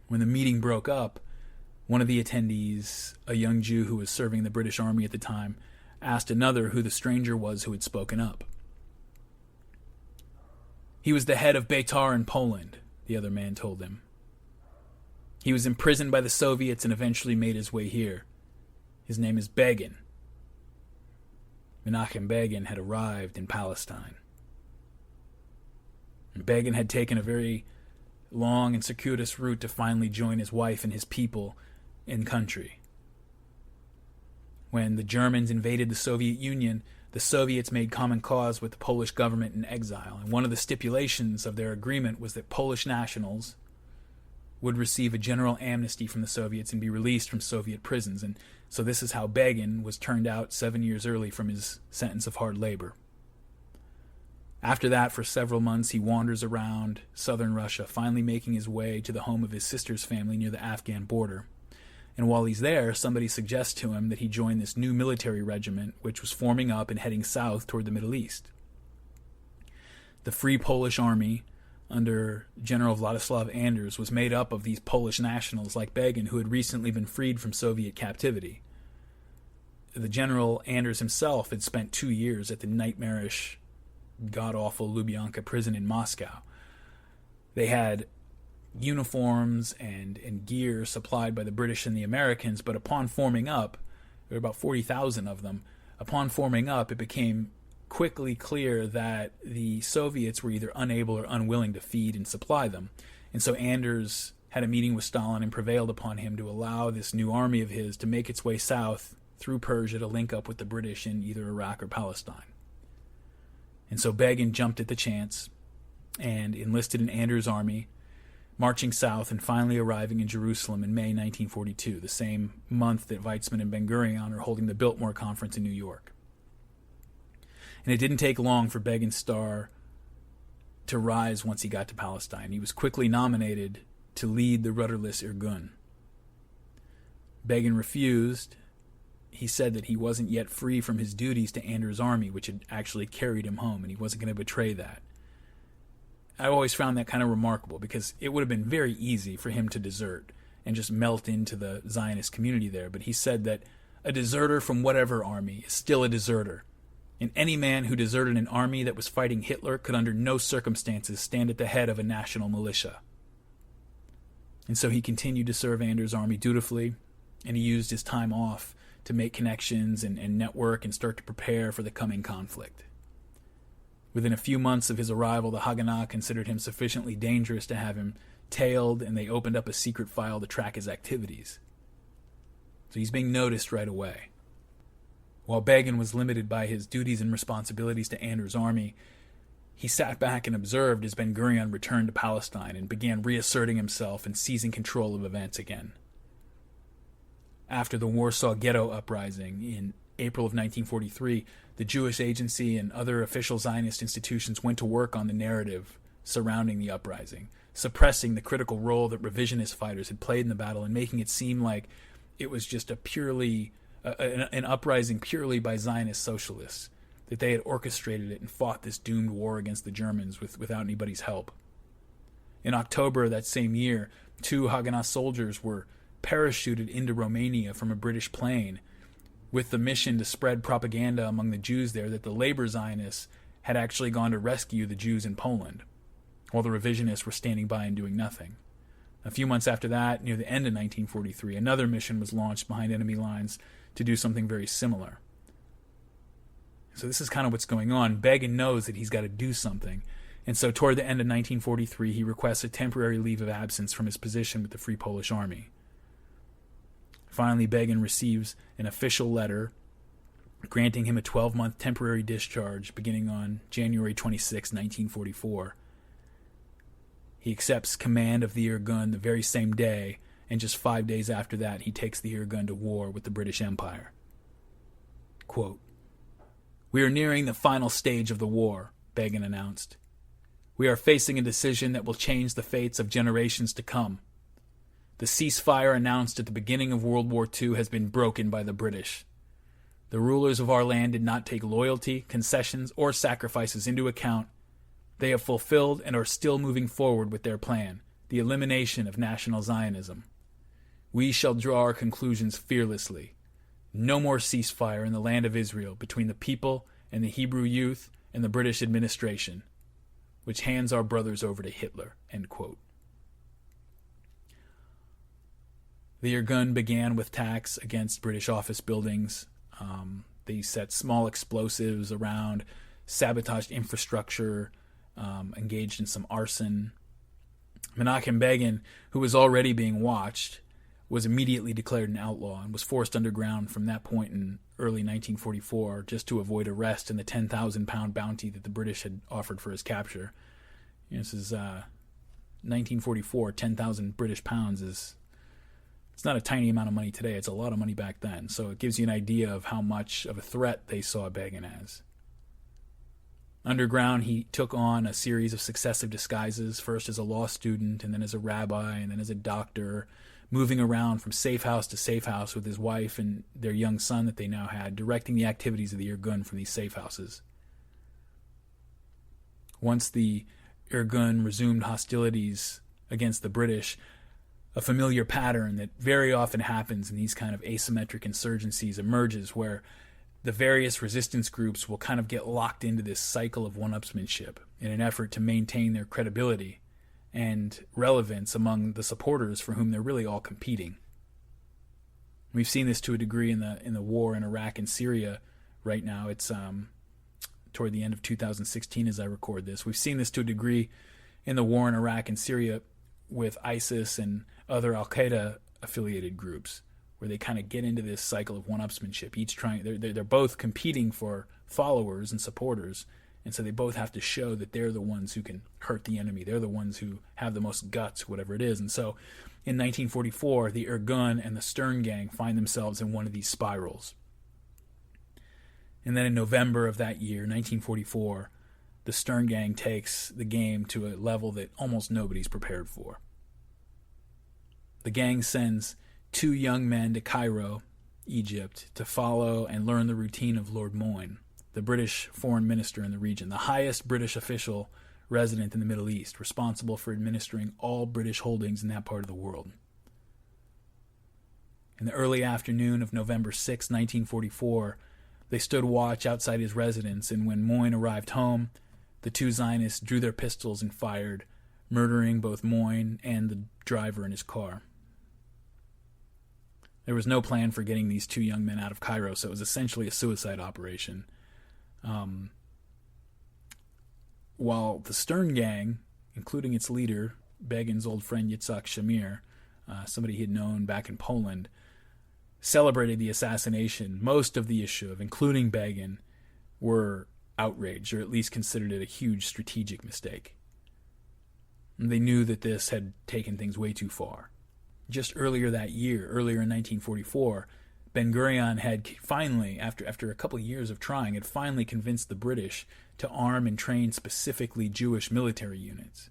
When the meeting broke up, one of the attendees, a young Jew who was serving the British Army at the time, asked another who the stranger was who had spoken up. He was the head of Beitar in Poland, the other man told him. He was imprisoned by the Soviets and eventually made his way here. His name is Begin. Menachem Begin had arrived in Palestine. And Begin had taken a very long and circuitous route to finally join his wife and his people in country. When the Germans invaded the Soviet Union, the Soviets made common cause with the Polish government in exile. And one of the stipulations of their agreement was that Polish nationals would receive a general amnesty from the Soviets and be released from Soviet prisons. And so this is how Begin was turned out 7 years early from his sentence of hard labor. After that, for several months, he wanders around southern Russia, finally making his way to the home of his sister's family near the Afghan border. And while he's there, somebody suggests to him that he join this new military regiment, which was forming up and heading south toward the Middle East. The Free Polish Army, under General Władysław Anders, was made up of these Polish nationals like Begin, who had recently been freed from Soviet captivity. The General Anders himself had spent 2 years at the nightmarish, god-awful Lubyanka prison in Moscow. They had uniforms and gear supplied by the British and the Americans, but upon forming up, there were about 40,000 of them, upon forming up, it became quickly clear that the Soviets were either unable or unwilling to feed and supply them. And so Anders had a meeting with Stalin and prevailed upon him to allow this new army of his to make its way south through Persia to link up with the British in either Iraq or Palestine. And so Begin jumped at the chance and enlisted in Anders' army, marching south and finally arriving in Jerusalem in May 1942, the same month that Weizmann and Ben-Gurion are holding the Biltmore Conference in New York. And it didn't take long for Begin's star to rise once he got to Palestine. He was quickly nominated to lead the rudderless Irgun. Begin refused. He said that he wasn't yet free from his duties to Anders' army, which had actually carried him home, and he wasn't going to betray that. I always found that kind of remarkable because it would have been very easy for him to desert and just melt into the Zionist community there. But he said that a deserter from whatever army is still a deserter. And any man who deserted an army that was fighting Hitler could under no circumstances stand at the head of a national militia. And so he continued to serve Anders' army dutifully and he used his time off to make connections and network and start to prepare for the coming conflict. Within a few months of his arrival, the Haganah considered him sufficiently dangerous to have him tailed, and they opened up a secret file to track his activities. So he's being noticed right away. While Begin was limited by his duties and responsibilities to Andrew's army, he sat back and observed as Ben-Gurion returned to Palestine and began reasserting himself and seizing control of events again. After the Warsaw Ghetto Uprising in April of 1943, the Jewish Agency and other official Zionist institutions went to work on the narrative surrounding the uprising, suppressing the critical role that revisionist fighters had played in the battle and making it seem like it was just an uprising purely by Zionist socialists, that they had orchestrated it and fought this doomed war against the Germans without anybody's help. In October of that same year, 2 Haganah soldiers were parachuted into Romania from a British plane with the mission to spread propaganda among the Jews there that the labor Zionists had actually gone to rescue the Jews in Poland, while the revisionists were standing by and doing nothing. A few months after that, near the end of 1943, another mission was launched behind enemy lines to do something very similar. So this is kind of what's going on. Begin knows that he's got to do something, and so toward the end of 1943, he requests a temporary leave of absence from his position with the Free Polish Army. Finally, Begin receives an official letter granting him a 12-month temporary discharge beginning on January 26, 1944. He accepts command of the Irgun the very same day, and just 5 days after that, he takes the Irgun to war with the British Empire. Quote, "We are nearing the final stage of the war," Begin announced. "We are facing a decision that will change the fates of generations to come. The ceasefire announced at the beginning of World War II has been broken by the British. The rulers of our land did not take loyalty, concessions, or sacrifices into account. They have fulfilled and are still moving forward with their plan, the elimination of National Zionism. We shall draw our conclusions fearlessly. No more ceasefire in the land of Israel between the people and the Hebrew youth and the British administration, which hands our brothers over to Hitler." End quote. The Irgun began with attacks against British office buildings. They set small explosives around, sabotaged infrastructure, engaged in some arson. Menachem Begin, who was already being watched, was immediately declared an outlaw and was forced underground from that point in early 1944 just to avoid arrest and the 10,000-pound bounty that the British had offered for his capture. This is 1944, 10,000 British pounds is... It's not a tiny amount of money today. It's a lot of money back then. So it gives you an idea of how much of a threat they saw Begin as. Underground, he took on a series of successive disguises, first as a law student, and then as a rabbi, and then as a doctor, moving around from safe house to safe house with his wife and their young son that they now had, directing the activities of the Irgun from these safe houses. Once the Irgun resumed hostilities against the British, a familiar pattern that very often happens in these kind of asymmetric insurgencies emerges, where the various resistance groups will kind of get locked into this cycle of one-upsmanship in an effort to maintain their credibility and relevance among the supporters for whom they're really all competing. We've seen this to a degree in the war in Iraq and Syria right now. It's toward the end of 2016 as I record this. We've seen this to a degree in the war in Iraq and Syria with ISIS and other Al-Qaeda affiliated groups, where they kind of get into this cycle of one-upsmanship. Each trying, they're both competing for followers and supporters, and so they both have to show that they're the ones who can hurt the enemy. They're the ones who have the most guts, whatever it is. And so, in 1944, the Irgun and the Stern Gang find themselves in one of these spirals. And then in November of that year, 1944, the Stern Gang takes the game to a level that almost nobody's prepared for. The gang sends 2 young men to Cairo, Egypt, to follow and learn the routine of Lord Moyne, the British foreign minister in the region, the highest British official resident in the Middle East, responsible for administering all British holdings in that part of the world. In the early afternoon of November 6, 1944, they stood watch outside his residence, and when Moyne arrived home, the 2 Zionists drew their pistols and fired, murdering both Moyne and the driver in his car. There was no plan for getting these two young men out of Cairo, so it was essentially a suicide operation. While the Stern Gang, including its leader, Begin's old friend Yitzhak Shamir, somebody he had known back in Poland, celebrated the assassination, most of the Yishuv, including Begin, were outraged, or at least considered it a huge strategic mistake. And they knew that this had taken things way too far. Just earlier that year, earlier in 1944, Ben-Gurion had finally, after a couple of years of trying, had finally convinced the British to arm and train specifically Jewish military units.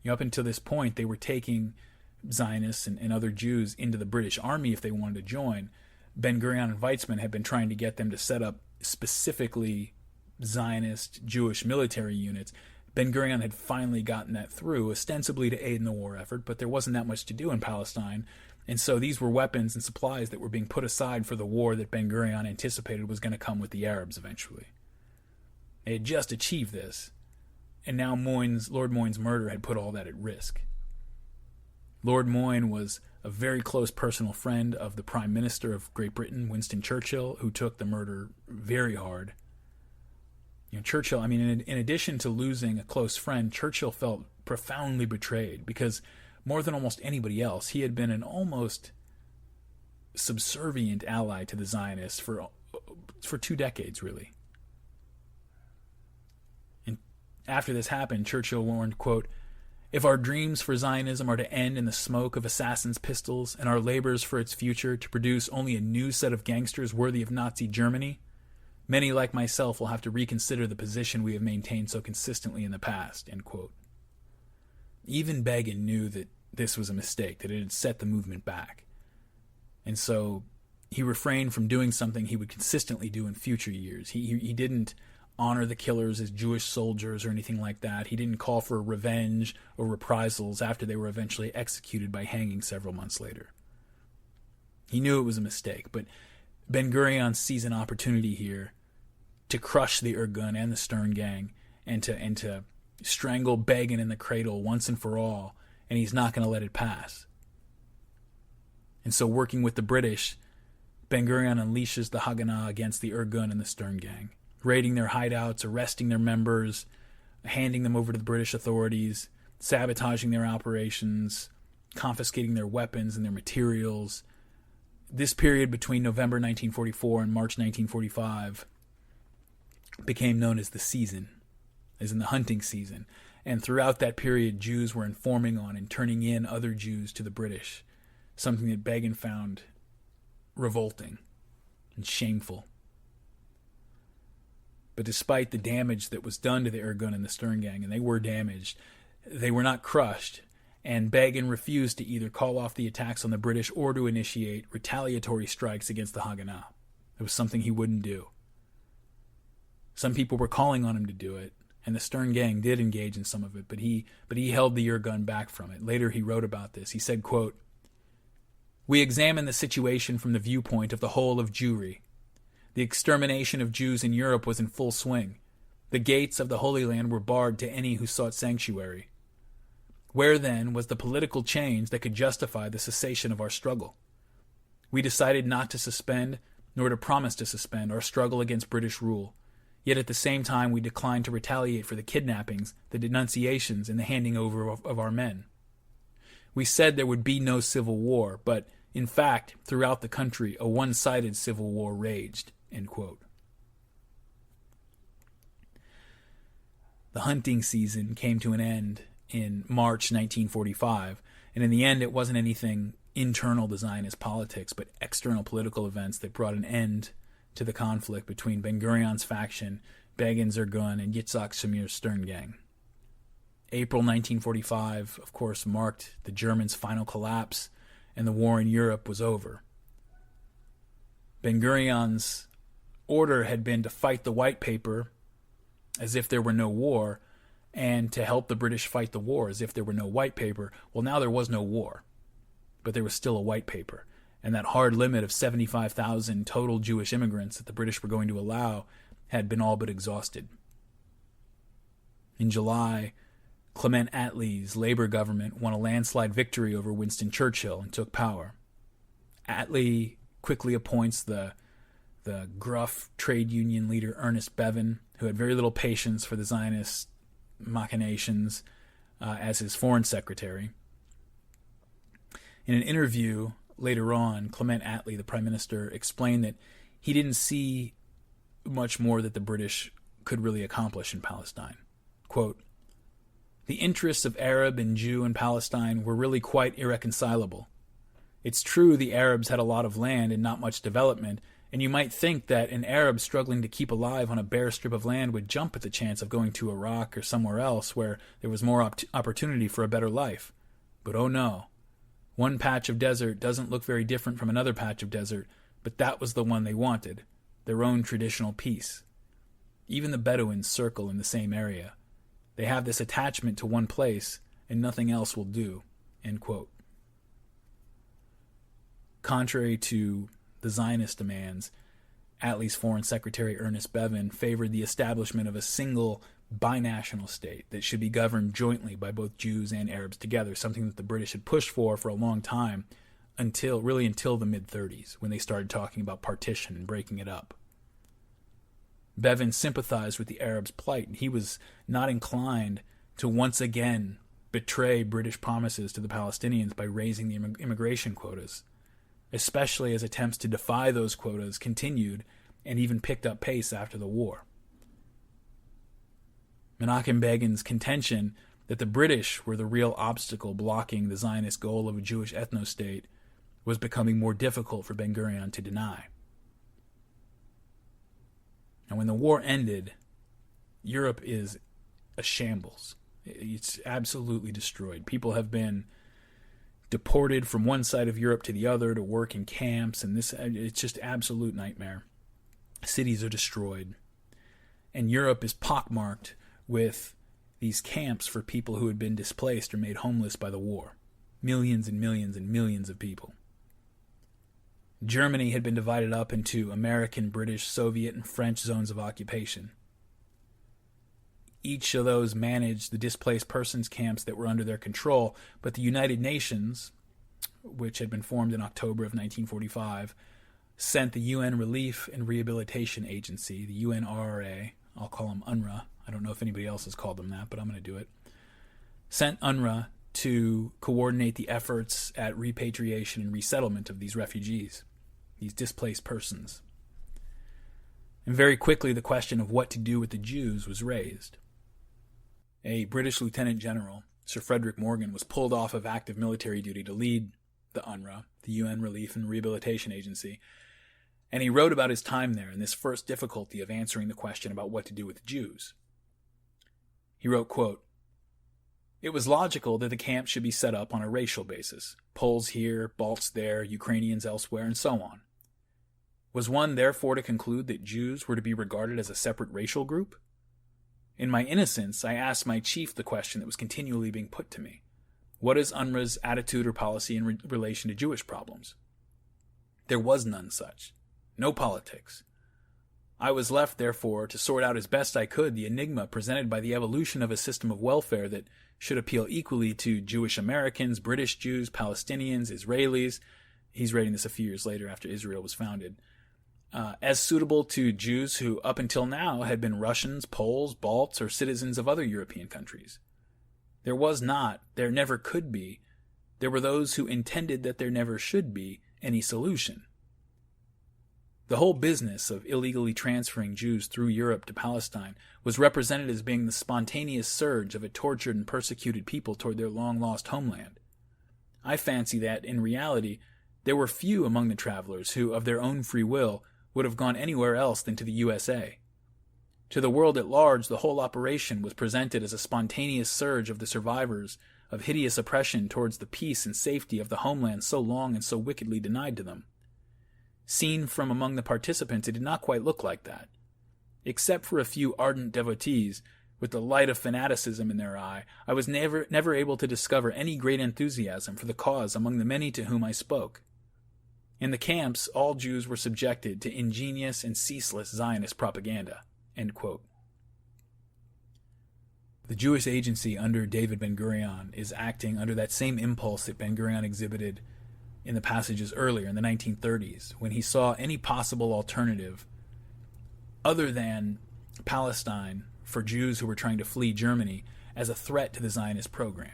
Up until this point, they were taking Zionists and other Jews into the British Army if they wanted to join. Ben-Gurion and Weizmann had been trying to get them to set up specifically Zionist Jewish military units. Ben-Gurion had finally gotten that through, ostensibly to aid in the war effort, but there wasn't that much to do in Palestine, and so these were weapons and supplies that were being put aside for the war that Ben-Gurion anticipated was going to come with the Arabs eventually. They had just achieved this, and now Lord Moyne's murder had put all that at risk. Lord Moyne was a very close personal friend of the Prime Minister of Great Britain, Winston Churchill, who took the murder very hard. Churchill, in addition to losing a close friend, Churchill felt profoundly betrayed because more than almost anybody else, he had been an almost subservient ally to the Zionists for 2 decades, really. And after this happened, Churchill warned, quote, "If our dreams for Zionism are to end in the smoke of assassins' pistols and our labors for its future to produce only a new set of gangsters worthy of Nazi Germany, many like myself will have to reconsider the position we have maintained so consistently in the past," end quote. Even Begin knew that this was a mistake, that it had set the movement back. And so he refrained from doing something he would consistently do in future years. He didn't honor the killers as Jewish soldiers or anything like that. He didn't call for revenge or reprisals after they were eventually executed by hanging several months later. He knew it was a mistake, but Ben-Gurion sees an opportunity here to crush the Irgun and the Stern Gang and to strangle Begin in the cradle once and for all, and he's not going to let it pass. And so, working with the British, Ben-Gurion unleashes the Haganah against the Irgun and the Stern Gang, raiding their hideouts, arresting their members, handing them over to the British authorities, sabotaging their operations, confiscating their weapons and their materials. This period between November 1944 and March 1945 became known as the season, as in the hunting season. And throughout that period, Jews were informing on and turning in other Jews to the British, something that Begin found revolting and shameful. But despite the damage that was done to the Irgun and the Stern Gang, and they were damaged, they were not crushed, and Begin refused to either call off the attacks on the British or to initiate retaliatory strikes against the Haganah. It was something he wouldn't do. Some people were calling on him to do it, and the Stern Gang did engage in some of it, but he held the Irgun back from it. Later he wrote about this. He said, quote, "We examine the situation from the viewpoint of the whole of Jewry. The extermination of Jews in Europe was in full swing. The gates of the Holy Land were barred to any who sought sanctuary. Where, then, was the political change that could justify the cessation of our struggle? We decided not to suspend, nor to promise to suspend, our struggle against British rule. Yet at the same time we declined to retaliate for the kidnappings, the denunciations, and the handing over of our men. We said there would be no civil war, but, in fact, throughout the country, a one-sided civil war raged." End quote. The hunting season came to an end in March 1945, and in the end it wasn't anything internal to Zionist politics, but external political events that brought an end to the conflict between Ben-Gurion's faction, Begin's Irgun, and Yitzhak Shamir's Stern Gang. April 1945, of course, marked the Germans' final collapse, and the war in Europe was over. Ben-Gurion's order had been to fight the white paper as if there were no war, and to help the British fight the war as if there were no white paper. Well, now there was no war, but there was still a white paper, and that hard limit of 75,000 total Jewish immigrants that the British were going to allow had been all but exhausted. In July, Clement Attlee's Labour government won a landslide victory over Winston Churchill and took power. Attlee quickly appoints the gruff trade union leader Ernest Bevin, who had very little patience for the Zionist machinations, as his foreign secretary. In an interview later on, Clement Attlee, the prime minister, explained that he didn't see much more that the British could really accomplish in Palestine. Quote, "The interests of Arab and Jew in Palestine were really quite irreconcilable. It's true the Arabs had a lot of land and not much development, and you might think that an Arab struggling to keep alive on a bare strip of land would jump at the chance of going to Iraq or somewhere else where there was more opportunity for a better life. But oh no. One patch of desert doesn't look very different from another patch of desert, but that was the one they wanted, their own traditional peace. Even the Bedouins circle in the same area. They have this attachment to one place, and nothing else will do." End quote. Contrary to the Zionist demands, Attlee's Foreign Secretary Ernest Bevin favored the establishment of a single binational state that should be governed jointly by both Jews and Arabs together, something that the British had pushed for a long time, until the mid-30s, when they started talking about partition and breaking it up. Bevin sympathized with the Arabs' plight, and he was not inclined to once again betray British promises to the Palestinians by raising the immigration quotas, especially as attempts to defy those quotas continued and even picked up pace after the war. Menachem Begin's contention that the British were the real obstacle blocking the Zionist goal of a Jewish ethno-state was becoming more difficult for Ben-Gurion to deny. And when the war ended, Europe is a shambles. It's absolutely destroyed. People have been deported from one side of Europe to the other to work in camps, and it's just absolute nightmare. Cities are destroyed. And Europe is pockmarked with these camps for people who had been displaced or made homeless by the war. Millions and millions and millions of people. Germany had been divided up into American, British, Soviet, and French zones of occupation. Each of those managed the displaced persons camps that were under their control, but the United Nations, which had been formed in October of 1945, sent the UN Relief and Rehabilitation Agency, the UNRRA, I'll call them UNRWA, I don't know if anybody else has called them that, but I'm going to do it, sent UNRWA to coordinate the efforts at repatriation and resettlement of these refugees, these displaced persons. And very quickly the question of what to do with the Jews was raised. A British Lieutenant General, Sir Frederick Morgan, was pulled off of active military duty to lead the UNRWA, the UN Relief and Rehabilitation Agency, and he wrote about his time there and this first difficulty of answering the question about what to do with the Jews. He wrote, quote, "It was logical that the camp should be set up on a racial basis, Poles here, Balts there, Ukrainians elsewhere, and so on. Was one therefore to conclude that Jews were to be regarded as a separate racial group? In my innocence, I asked my chief the question that was continually being put to me. What is UNRWA's attitude or policy in relation to Jewish problems? There was none such. No politics. I was left, therefore, to sort out as best I could the enigma presented by the evolution of a system of welfare that should appeal equally to Jewish Americans, British Jews, Palestinians, Israelis." He's writing this a few years later after Israel was founded. "As suitable to Jews who up until now had been Russians, Poles, Balts, or citizens of other European countries. There was not, there never could be, there were those who intended that there never should be any solution. The whole business of illegally transferring Jews through Europe to Palestine was represented as being the spontaneous surge of a tortured and persecuted people toward their long-lost homeland. I fancy that, in reality, there were few among the travelers who, of their own free will, would have gone anywhere else than to the USA. To the world at large, the whole operation was presented as a spontaneous surge of the survivors of hideous oppression towards the peace and safety of the homeland so long and so wickedly denied to them. Seen from among the participants, it did not quite look like that. Except for a few ardent devotees, with the light of fanaticism in their eye, I was never able to discover any great enthusiasm for the cause among the many to whom I spoke. In the camps, all Jews were subjected to ingenious and ceaseless Zionist propaganda." End quote. The Jewish Agency under David Ben-Gurion is acting under that same impulse that Ben-Gurion exhibited in the passages earlier in the 1930s, when he saw any possible alternative other than Palestine for Jews who were trying to flee Germany as a threat to the Zionist program.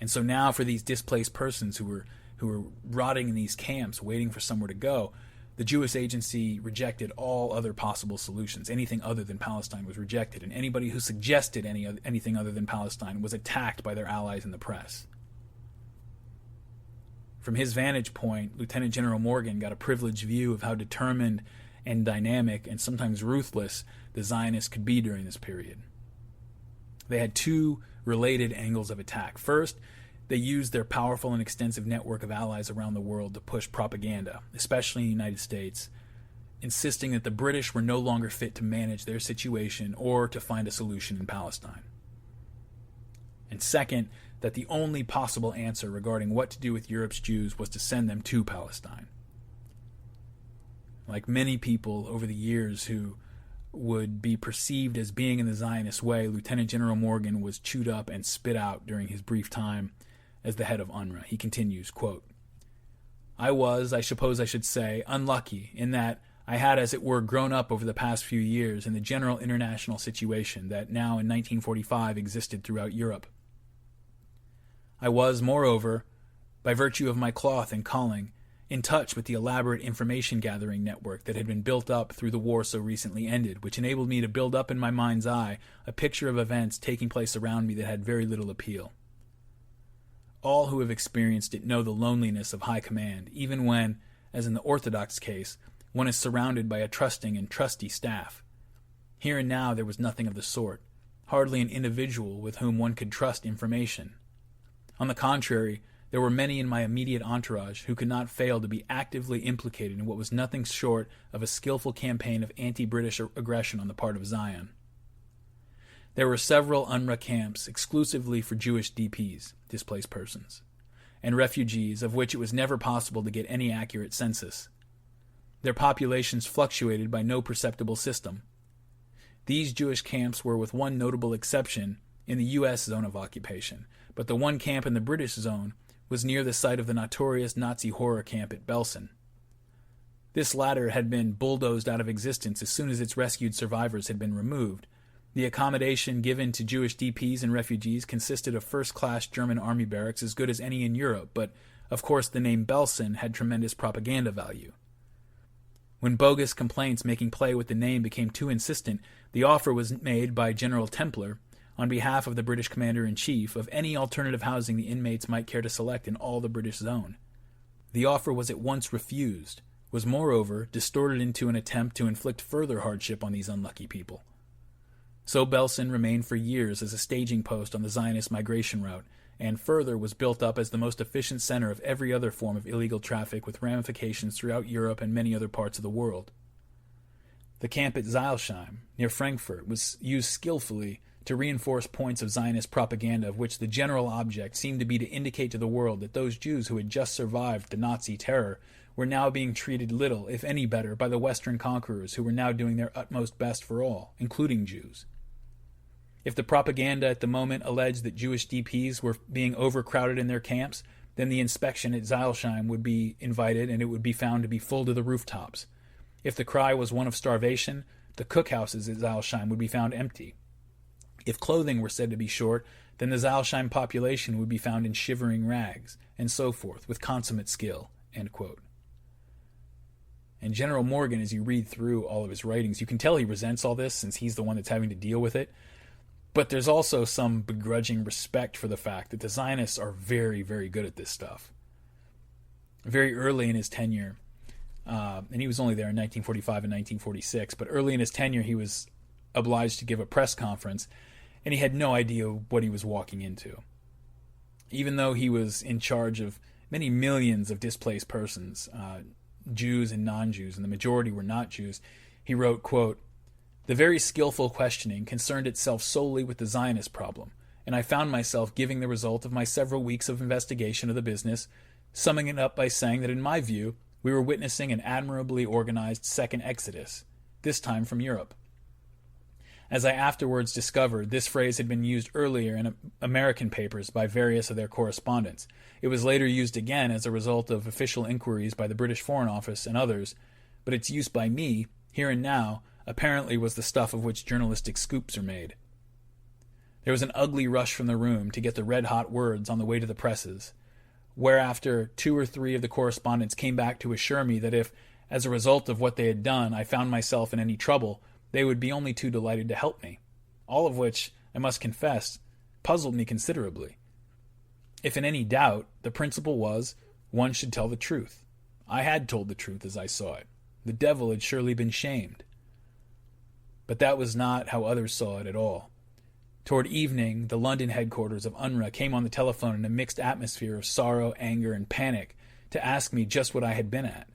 And so now for these displaced persons who were rotting in these camps waiting for somewhere to go, the Jewish Agency rejected all other possible solutions. Anything other than Palestine was rejected, and anybody who suggested anything other than Palestine was attacked by their allies in the press. From his vantage point, Lieutenant General Morgan got a privileged view of how determined and dynamic and sometimes ruthless the Zionists could be during this period. They had two related angles of attack. First, they used their powerful and extensive network of allies around the world to push propaganda, especially in the United States, insisting that the British were no longer fit to manage their situation or to find a solution in Palestine. And second, that the only possible answer regarding what to do with Europe's Jews was to send them to Palestine. Like many people over the years who would be perceived as being in the Zionist way, Lieutenant General Morgan was chewed up and spit out during his brief time as the head of UNRWA. He continues, quote, I was, I suppose I should say, unlucky in that I had, as it were, grown up over the past few years in the general international situation that now in 1945 existed throughout Europe. I was, moreover, by virtue of my cloth and calling, in touch with the elaborate information-gathering network that had been built up through the war so recently ended, which enabled me to build up in my mind's eye a picture of events taking place around me that had very little appeal. All who have experienced it know the loneliness of high command, even when, as in the Orthodox case, one is surrounded by a trusting and trusty staff. Here and now there was nothing of the sort, hardly an individual with whom one could trust information. On the contrary, there were many in my immediate entourage who could not fail to be actively implicated in what was nothing short of a skillful campaign of anti-British aggression on the part of Zion. There were several UNRWA camps exclusively for Jewish DPs, displaced persons, and refugees, of which it was never possible to get any accurate census. Their populations fluctuated by no perceptible system. These Jewish camps were, with one notable exception, in the U.S. zone of occupation, but the one camp in the British zone was near the site of the notorious Nazi horror camp at Belsen. This latter had been bulldozed out of existence as soon as its rescued survivors had been removed. The accommodation given to Jewish DPs and refugees consisted of first-class German army barracks as good as any in Europe, but, of course, the name Belsen had tremendous propaganda value. When bogus complaints making play with the name became too insistent, the offer was made by General Templer, on behalf of the British Commander-in-Chief, of any alternative housing the inmates might care to select in all the British zone. The offer was at once refused, was moreover distorted into an attempt to inflict further hardship on these unlucky people. So Belsen remained for years as a staging post on the Zionist migration route, and further was built up as the most efficient center of every other form of illegal traffic with ramifications throughout Europe and many other parts of the world. The camp at Zilsheim, near Frankfurt, was used skillfully to reinforce points of Zionist propaganda of which the general object seemed to be to indicate to the world that those Jews who had just survived the Nazi terror were now being treated little, if any better, by the Western conquerors who were now doing their utmost best for all, including Jews. If the propaganda at the moment alleged that Jewish DPs were being overcrowded in their camps, then the inspection at Zilsheim would be invited and it would be found to be full to the rooftops. If the cry was one of starvation, the cookhouses at Zilsheim would be found empty. If clothing were said to be short, then the Zilsheim population would be found in shivering rags, and so forth, with consummate skill." End quote. And General Morgan, as you read through all of his writings, you can tell he resents all this since he's the one that's having to deal with it. But there's also some begrudging respect for the fact that the Zionists are very, very good at this stuff. Very early in his tenure, and he was only there in 1945 and 1946, but early in his tenure he was obliged to give a press conference, and he had no idea what he was walking into. Even though he was in charge of many millions of displaced persons, Jews and non-Jews, and the majority were not Jews, he wrote, quote, "The very skillful questioning concerned itself solely with the Zionist problem, and I found myself giving the result of my several weeks of investigation of the business, summing it up by saying that in my view we were witnessing an admirably organized second exodus, this time from Europe. As I afterwards discovered, this phrase had been used earlier in American papers by various of their correspondents. It was later used again as a result of official inquiries by the British Foreign Office and others, but its use by me, here and now, apparently was the stuff of which journalistic scoops are made. There was an ugly rush from the room to get the red-hot words on the way to the presses, whereafter 2 or 3 of the correspondents came back to assure me that if, as a result of what they had done, I found myself in any trouble, they would be only too delighted to help me, all of which, I must confess, puzzled me considerably. If in any doubt, the principle was, one should tell the truth. I had told the truth as I saw it. The devil had surely been shamed. But that was not how others saw it at all. Toward evening, the London headquarters of UNRWA came on the telephone in a mixed atmosphere of sorrow, anger, and panic to ask me just what I had been at.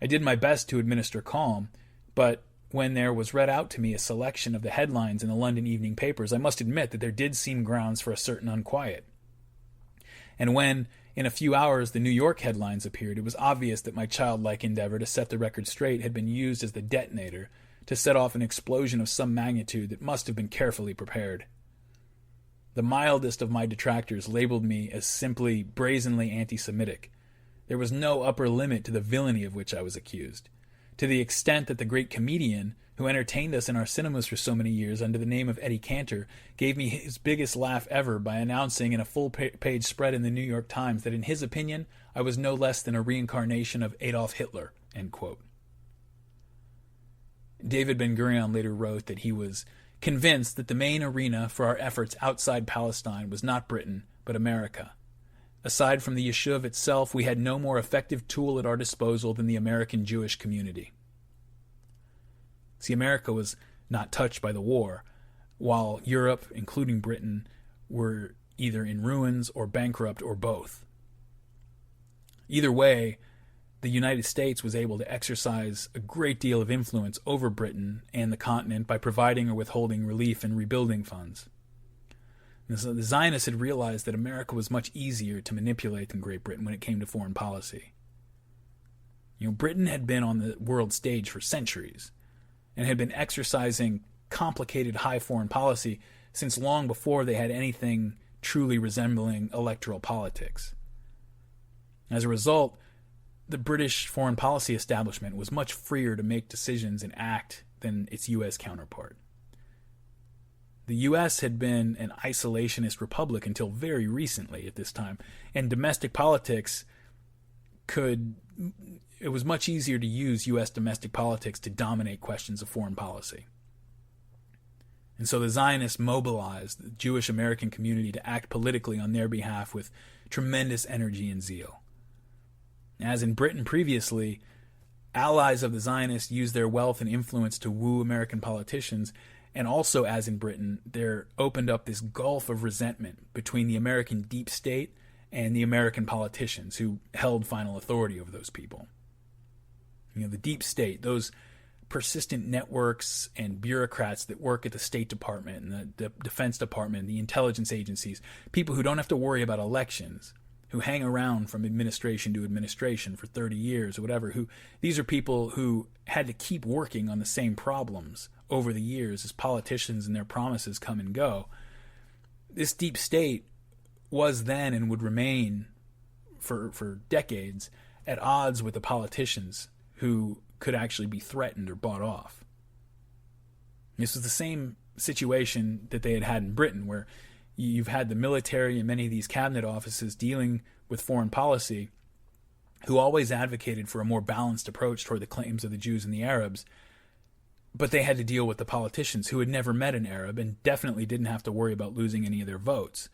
I did my best to administer calm, but when there was read out to me a selection of the headlines in the London evening papers, I must admit that there did seem grounds for a certain unquiet. And when, in a few hours, the New York headlines appeared, it was obvious that my childlike endeavor to set the record straight had been used as the detonator to set off an explosion of some magnitude that must have been carefully prepared. The mildest of my detractors labeled me as simply brazenly anti-Semitic. There was no upper limit to the villainy of which I was accused, to the extent that the great comedian, who entertained us in our cinemas for so many years under the name of Eddie Cantor, gave me his biggest laugh ever by announcing in a full-page spread in the New York Times that in his opinion I was no less than a reincarnation of Adolf Hitler, end quote. David Ben-Gurion later wrote that he was convinced that the main arena for our efforts outside Palestine was not Britain, but America. Aside from the Yishuv itself, we had no more effective tool at our disposal than the American Jewish community. See, America was not touched by the war, while Europe, including Britain, were either in ruins or bankrupt or both. Either way, the United States was able to exercise a great deal of influence over Britain and the continent by providing or withholding relief and rebuilding funds. And so the Zionists had realized that America was much easier to manipulate than Great Britain when it came to foreign policy. Britain had been on the world stage for centuries and had been exercising complicated high foreign policy since long before they had anything truly resembling electoral politics. As a result, the British foreign policy establishment was much freer to make decisions and act than its U.S. counterpart. The U.S. had been an isolationist republic until very recently at this time, and domestic politics it was much easier to use U.S. domestic politics to dominate questions of foreign policy. And so the Zionists mobilized the Jewish American community to act politically on their behalf with tremendous energy and zeal. As in Britain previously, allies of the Zionists used their wealth and influence to woo American politicians, and also, as in Britain, there opened up this gulf of resentment between the American deep state and the American politicians who held final authority over those people. The deep state, those persistent networks and bureaucrats that work at the State Department and the Defense Department, the intelligence agencies, people who don't have to worry about elections, who hang around from administration to administration for 30 years or whatever, these are people who had to keep working on the same problems over the years as politicians and their promises come and go. This deep state was then and would remain for decades at odds with the politicians who could actually be threatened or bought off. This was the same situation that they had in Britain, where you've had the military and many of these cabinet offices dealing with foreign policy who always advocated for a more balanced approach toward the claims of the Jews and the Arabs, but they had to deal with the politicians who had never met an Arab and definitely didn't have to worry about losing any of their votes,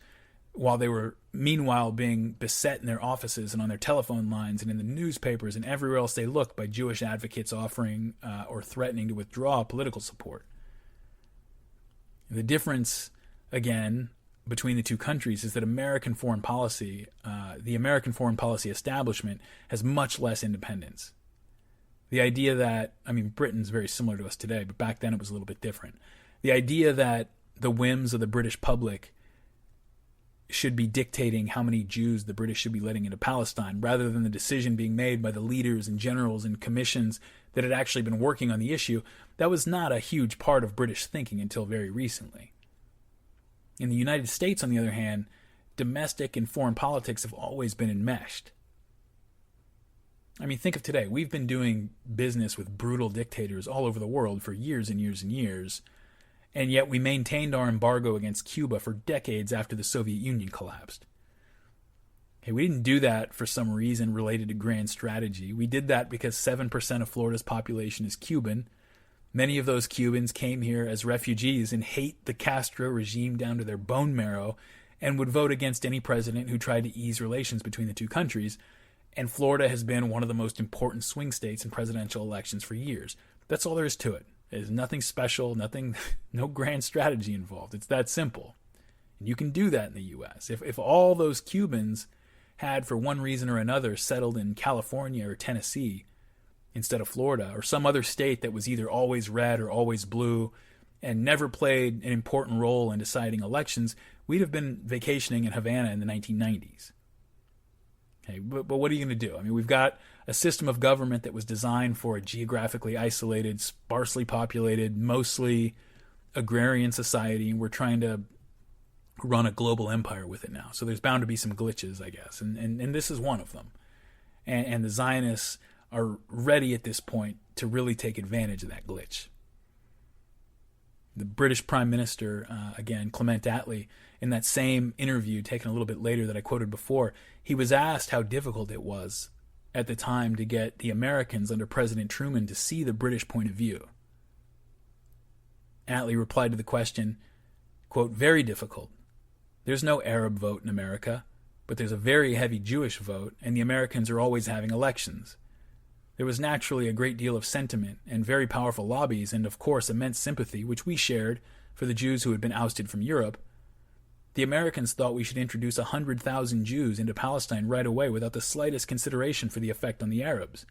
while they were meanwhile being beset in their offices and on their telephone lines and in the newspapers and everywhere else they looked by Jewish advocates offering or threatening to withdraw political support. The difference, again, between the two countries is that American foreign policy, the American foreign policy establishment, has much less independence. The idea that, Britain's very similar to us today, but back then it was a little bit different. The idea that the whims of the British public should be dictating how many Jews the British should be letting into Palestine, rather than the decision being made by the leaders and generals and commissions that had actually been working on the issue, that was not a huge part of British thinking until very recently. In the United States, on the other hand, domestic and foreign politics have always been enmeshed. I mean, think of today. We've been doing business with brutal dictators all over the world for years and years and years, and yet we maintained our embargo against Cuba for decades after the Soviet Union collapsed. Okay, we didn't do that for some reason related to grand strategy. We did that because 7% of Florida's population is Cuban. Many of those Cubans came here as refugees and hate the Castro regime down to their bone marrow and would vote against any president who tried to ease relations between the two countries. And Florida has been one of the most important swing states in presidential elections for years. That's all there is to it. There's nothing special, no grand strategy involved. It's that simple. And you can do that in the U.S. If all those Cubans had, for one reason or another, settled in California or Tennessee instead of Florida, or some other state that was either always red or always blue and never played an important role in deciding elections, we'd have been vacationing in Havana in the 1990s. Okay, but what are you going to do? I mean, we've got a system of government that was designed for a geographically isolated, sparsely populated, mostly agrarian society, and we're trying to run a global empire with it now. So there's bound to be some glitches, I guess, and this is one of them. And the Zionists are ready at this point to really take advantage of that glitch. The British Prime Minister, again, Clement Attlee, in that same interview taken a little bit later that I quoted before, he was asked how difficult it was at the time to get the Americans under President Truman to see the British point of view. Attlee replied to the question, quote, "Very difficult. There's no Arab vote in America, but there's a very heavy Jewish vote, and the Americans are always having elections. There was naturally a great deal of sentiment and very powerful lobbies and, of course, immense sympathy, which we shared, for the Jews who had been ousted from Europe. The Americans thought we should introduce 100,000 Jews into Palestine right away without the slightest consideration for the effect on the Arabs.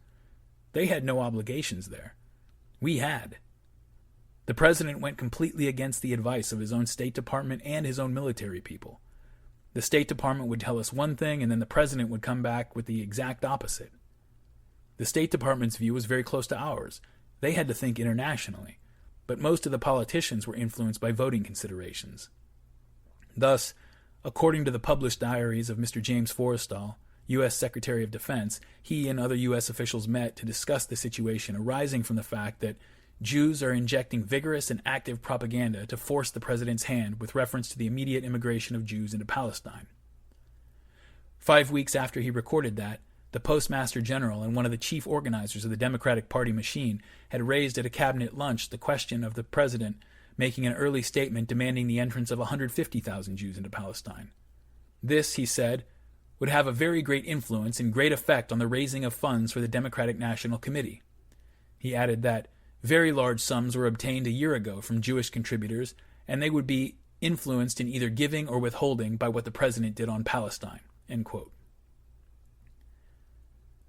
They had no obligations there. We had. The president went completely against the advice of his own State Department and his own military people. The State Department would tell us one thing, and then the president would come back with the exact opposite. The State Department's view was very close to ours. They had to think internationally, but most of the politicians were influenced by voting considerations. Thus, according to the published diaries of Mr. James Forrestal, U.S. Secretary of Defense, he and other U.S. officials met to discuss the situation arising from the fact that Jews are injecting vigorous and active propaganda to force the president's hand with reference to the immediate immigration of Jews into Palestine. 5 weeks after he recorded that, the Postmaster General and one of the chief organizers of the Democratic Party machine had raised at a cabinet lunch the question of the president making an early statement demanding the entrance of 150,000 Jews into Palestine. This, he said, would have a very great influence and great effect on the raising of funds for the Democratic National Committee. He added that very large sums were obtained a year ago from Jewish contributors, and they would be influenced in either giving or withholding by what the president did on Palestine. End quote.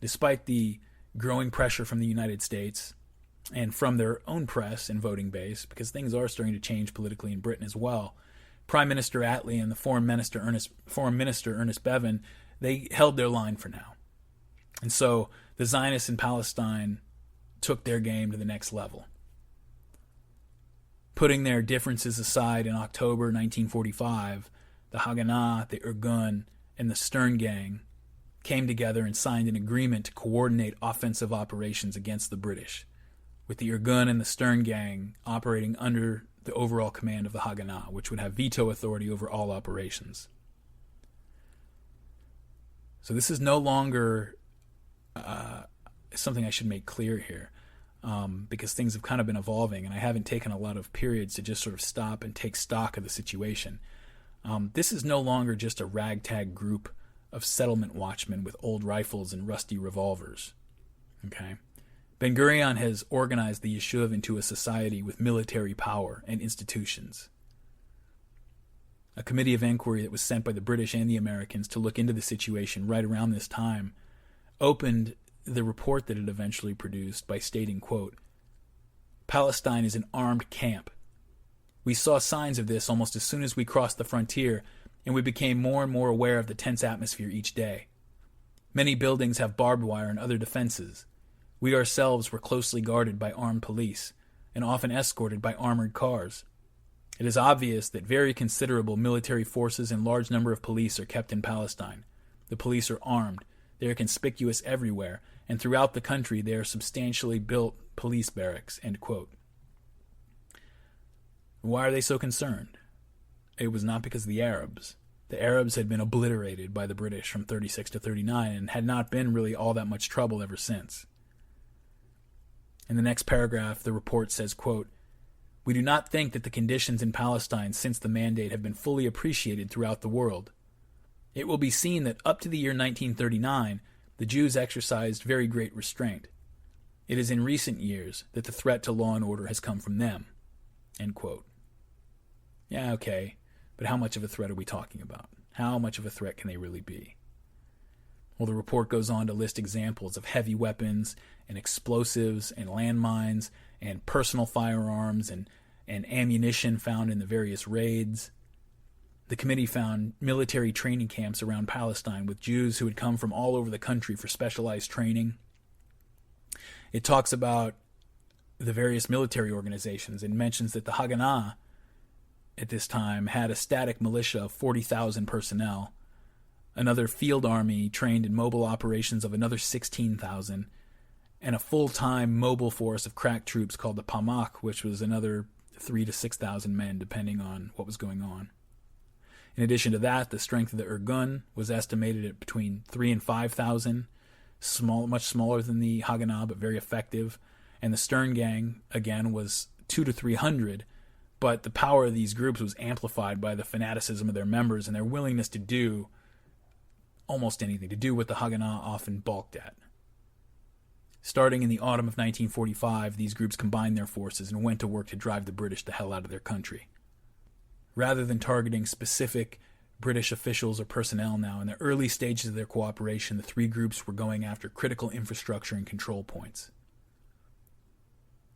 Despite the growing pressure from the United States and from their own press and voting base, because things are starting to change politically in Britain as well, Prime Minister Attlee and the Foreign Minister Ernest Bevin, they held their line for now. And so the Zionists in Palestine took their game to the next level. Putting their differences aside in October 1945, the Haganah, the Irgun, and the Stern Gang came together and signed an agreement to coordinate offensive operations against the British, with the Irgun and the Stern Gang operating under the overall command of the Haganah, which would have veto authority over all operations. So this is no longer something I should make clear here, because things have kind of been evolving, and I haven't taken a lot of periods to just sort of stop and take stock of the situation. This is no longer just a ragtag group of settlement watchmen with old rifles and rusty revolvers. Okay? Ben-Gurion has organized the Yishuv into a society with military power and institutions. A committee of inquiry that was sent by the British and the Americans to look into the situation right around this time opened the report that it eventually produced by stating, quote, "Palestine is an armed camp. We saw signs of this almost as soon as we crossed the frontier, and we became more and more aware of the tense atmosphere each day. Many buildings have barbed wire and other defenses. We ourselves were closely guarded by armed police and often escorted by armored cars. It is obvious that very considerable military forces and large number of police are kept in Palestine. The police are armed, they are conspicuous everywhere, and throughout the country they are substantially built police barracks." End quote. Why are they so concerned? It was not because of the Arabs. The Arabs had been obliterated by the British from 36 to 39 and had not been really all that much trouble ever since. In the next paragraph, the report says, quote, "We do not think that the conditions in Palestine since the mandate have been fully appreciated throughout the world. It will be seen that up to the year 1939, the Jews exercised very great restraint. It is in recent years that the threat to law and order has come from them." End quote. Yeah, okay, but how much of a threat are we talking about? How much of a threat can they really be? Well, the report goes on to list examples of heavy weapons and explosives and landmines and personal firearms and ammunition found in the various raids. The committee found military training camps around Palestine with Jews who had come from all over the country for specialized training. It talks about the various military organizations and mentions that the Haganah at this time had a static militia of 40,000 personnel, another field army trained in mobile operations of another 16,000, and a full-time mobile force of crack troops called the Pamak, which was another 3,000 to 6,000 men, depending on what was going on. In addition to that, the strength of the Irgun was estimated at between 3,000 and 5,000, much smaller than the Haganah, but very effective. And the Stern Gang, again, was 200 to 300, but the power of these groups was amplified by the fanaticism of their members and their willingness to do almost anything, to do what the Haganah often balked at. Starting in the autumn of 1945, these groups combined their forces and went to work to drive the British the hell out of their country. Rather than targeting specific British officials or personnel now, in the early stages of their cooperation, the three groups were going after critical infrastructure and control points.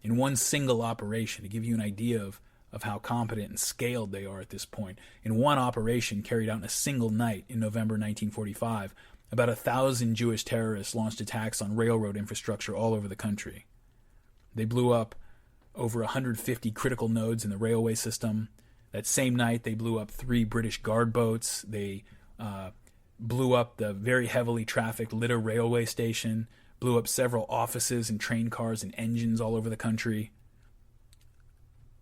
In one single operation, to give you an idea of how competent and scaled they are at this point, in one operation carried out in a single night in November 1945, about 1,000 Jewish terrorists launched attacks on railroad infrastructure all over the country. They blew up over 150 critical nodes in the railway system. That same night, they blew up 3 British guard boats. They blew up the very heavily trafficked Lydda railway station, blew up several offices and train cars and engines all over the country.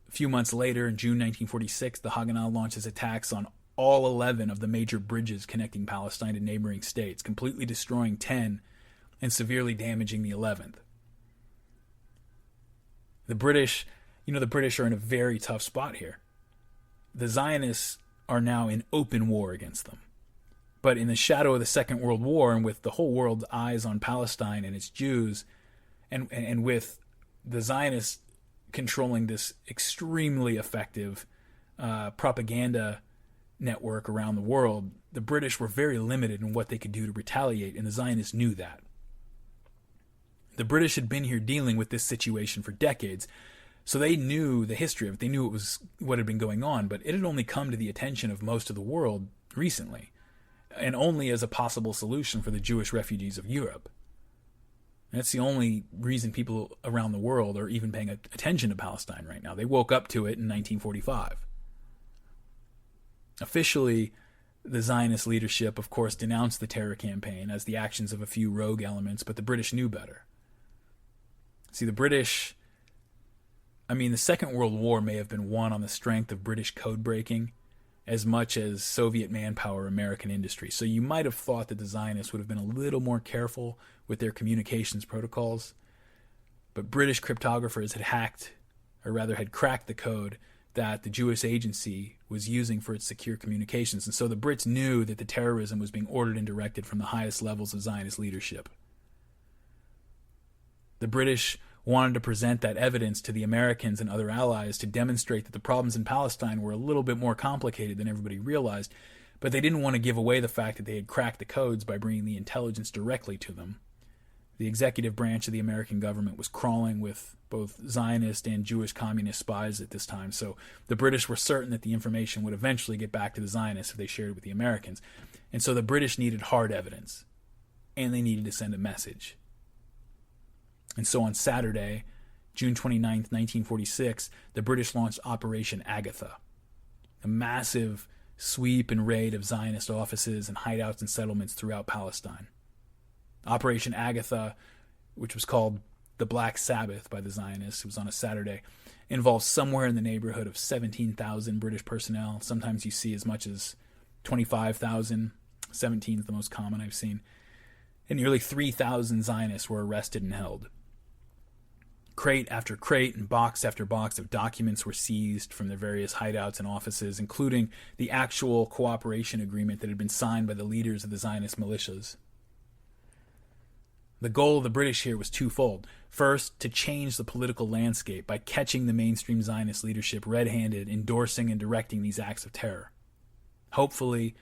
A few months later, in June 1946, the Haganah launches attacks on all 11 of the major bridges connecting Palestine to neighboring states, completely destroying 10 and severely damaging the 11th. The British are in a very tough spot here. The Zionists are now in open war against them. But in the shadow of the Second World War, and with the whole world's eyes on Palestine and its Jews, and with the Zionists controlling this extremely effective propaganda network around the world, the British were very limited in what they could do to retaliate, and the Zionists knew that. The British had been here dealing with this situation for decades, so they knew the history of it. They knew it was what had been going on, but it had only come to the attention of most of the world recently, and only as a possible solution for the Jewish refugees of Europe. That's the only reason people around the world are even paying attention to Palestine right now. They woke up to it in 1945. Officially, the Zionist leadership, of course, denounced the terror campaign as the actions of a few rogue elements, but the British knew better. See, the Second World War may have been won on the strength of British code breaking as much as Soviet manpower American industry. So you might have thought that the Zionists would have been a little more careful with their communications protocols. But British cryptographers had cracked the code that the Jewish agency was using for its secure communications. And so the Brits knew that the terrorism was being ordered and directed from the highest levels of Zionist leadership. The British wanted to present that evidence to the Americans and other allies to demonstrate that the problems in Palestine were a little bit more complicated than everybody realized, but they didn't want to give away the fact that they had cracked the codes by bringing the intelligence directly to them. The executive branch of the American government was crawling with both Zionist and Jewish communist spies at this time, so the British were certain that the information would eventually get back to the Zionists if they shared it with the Americans. And so the British needed hard evidence, and they needed to send a message. And so on Saturday, June 29th, 1946, the British launched Operation Agatha, a massive sweep and raid of Zionist offices and hideouts and settlements throughout Palestine. Operation Agatha, which was called the Black Sabbath by the Zionists, it was on a Saturday, involves somewhere in the neighborhood of 17,000 British personnel. Sometimes you see as much as 25,000. 17 is the most common I've seen. And nearly 3,000 Zionists were arrested and held. Crate after crate and box after box of documents were seized from their various hideouts and offices, including the actual cooperation agreement that had been signed by the leaders of the Zionist militias. The goal of the British here was twofold. First, to change the political landscape by catching the mainstream Zionist leadership red-handed, endorsing and directing these acts of terror. Hopefully,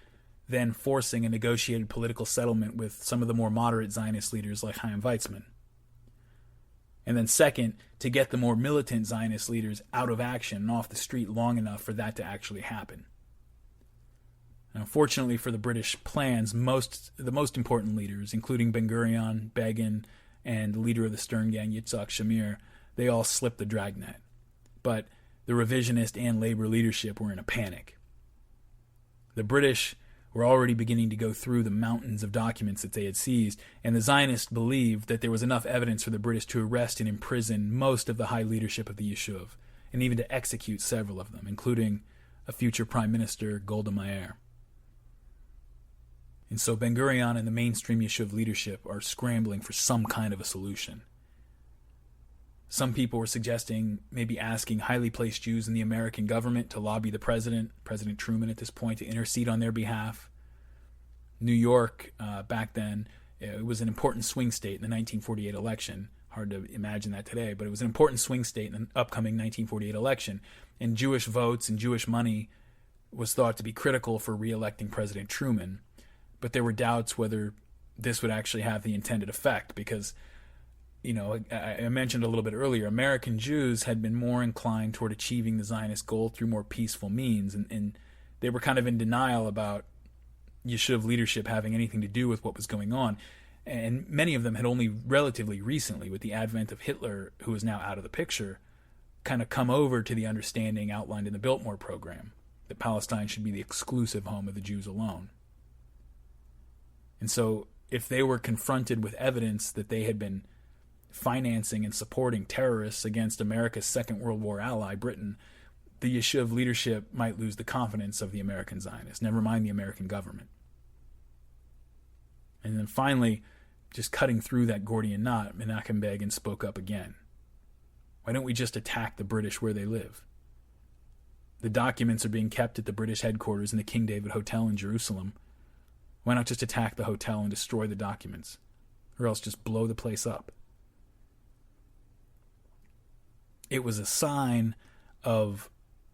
then forcing a negotiated political settlement with some of the more moderate Zionist leaders like Chaim Weizmann. And then second, to get the more militant Zionist leaders out of action and off the street long enough for that to actually happen. Now, unfortunately for the British plans, the most important leaders, including Ben-Gurion, Begin, and the leader of the Stern Gang, Yitzhak Shamir, they all slipped the dragnet. But the revisionist and labor leadership were in a panic. The British were already beginning to go through the mountains of documents that they had seized, and the Zionists believed that there was enough evidence for the British to arrest and imprison most of the high leadership of the Yishuv, and even to execute several of them, including a future Prime Minister, Golda Meir. And so Ben-Gurion and the mainstream Yishuv leadership are scrambling for some kind of a solution. Some people were suggesting maybe asking highly placed Jews in the American government to lobby the president, President Truman at this point, to intercede on their behalf. New York, back then, it was an important swing state in the 1948 election. Hard to imagine that today, but it was an important swing state in the upcoming 1948 election. And Jewish votes and Jewish money was thought to be critical for re-electing President Truman. But there were doubts whether this would actually have the intended effect because, you know, I mentioned a little bit earlier, American Jews had been more inclined toward achieving the Zionist goal through more peaceful means, and they were kind of in denial about Yishuv leadership having anything to do with what was going on. And many of them had only relatively recently, with the advent of Hitler, who is now out of the picture, kind of come over to the understanding outlined in the Biltmore program, that Palestine should be the exclusive home of the Jews alone. And so if they were confronted with evidence that they had been financing and supporting terrorists against America's Second World War ally, Britain, the Yishuv leadership might lose the confidence of the American Zionists, never mind the American government. And then finally, just cutting through that Gordian knot, Menachem Begin spoke up again. Why don't we just attack the British where they live? The documents are being kept at the British headquarters in the King David Hotel in Jerusalem. Why not just attack the hotel and destroy the documents? Or else just blow the place up? It was a sign of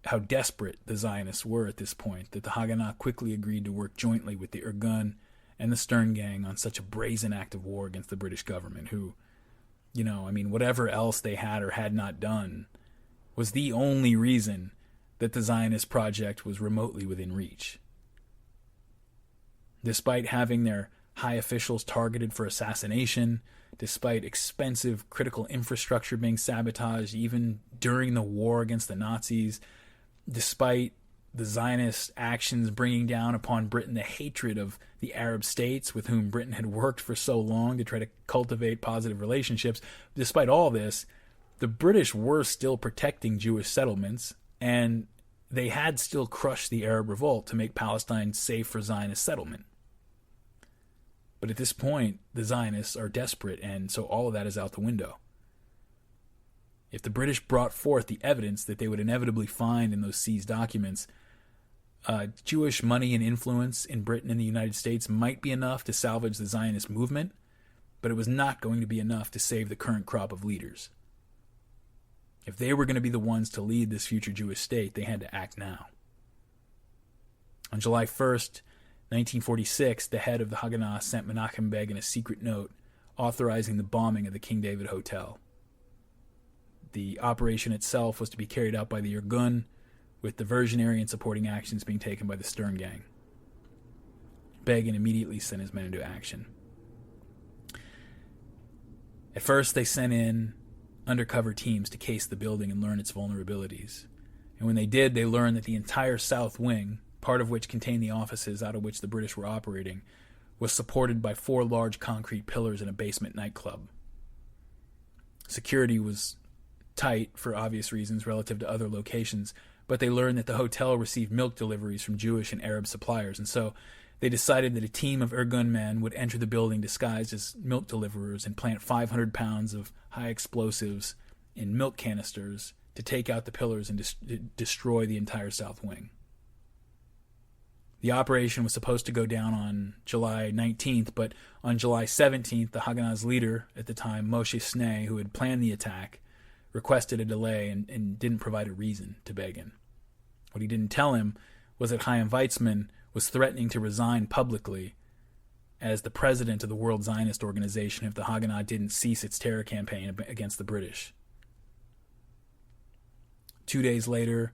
how desperate the Zionists were at this point that the Haganah quickly agreed to work jointly with the Irgun and the Stern Gang on such a brazen act of war against the British government who, whatever else they had or had not done was the only reason that the Zionist project was remotely within reach. Despite having their high officials targeted for assassination, despite expensive critical infrastructure being sabotaged even during the war against the Nazis, despite the Zionist actions bringing down upon Britain the hatred of the Arab states with whom Britain had worked for so long to try to cultivate positive relationships, despite all this, the British were still protecting Jewish settlements, and they had still crushed the Arab revolt to make Palestine safe for Zionist settlement. But at this point, the Zionists are desperate, and so all of that is out the window. If the British brought forth the evidence that they would inevitably find in those seized documents, Jewish money and influence in Britain and the United States might be enough to salvage the Zionist movement, but it was not going to be enough to save the current crop of leaders. If they were going to be the ones to lead this future Jewish state, they had to act now. On July 1st, 1946, the head of the Haganah sent Menachem Begin a secret note authorizing the bombing of the King David Hotel. The operation itself was to be carried out by the Irgun, with diversionary and supporting actions being taken by the Stern Gang. Begin immediately sent his men into action. At first, they sent in undercover teams to case the building and learn its vulnerabilities. And when they did, they learned that the entire south wing, part of which contained the offices out of which the British were operating, was supported by 4 large concrete pillars in a basement nightclub. Security was tight for obvious reasons relative to other locations, but they learned that the hotel received milk deliveries from Jewish and Arab suppliers, and so they decided that a team of Irgun men would enter the building disguised as milk deliverers and plant 500 pounds of high explosives in milk canisters to take out the pillars and destroy the entire south wing. The operation was supposed to go down on July 19th, but on July 17th, the Haganah's leader at the time, Moshe Sneh, who had planned the attack, requested a delay and didn't provide a reason to Begin. What he didn't tell him was that Chaim Weizmann was threatening to resign publicly as the president of the World Zionist Organization if the Haganah didn't cease its terror campaign against the British. 2 days later,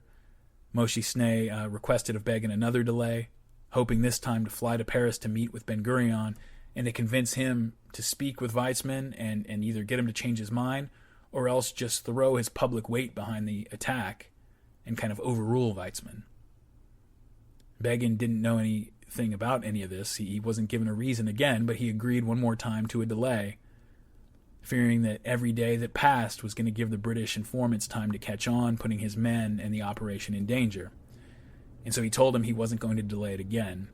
Moshe Sneh requested of Begin another delay, hoping this time to fly to Paris to meet with Ben-Gurion and to convince him to speak with Weizmann and either get him to change his mind or else just throw his public weight behind the attack and kind of overrule Weizmann. Begin didn't know anything about any of this. He wasn't given a reason again, but he agreed one more time to a delay, fearing that every day that passed was going to give the British informants time to catch on, putting his men and the operation in danger. And so he told him he wasn't going to delay it again,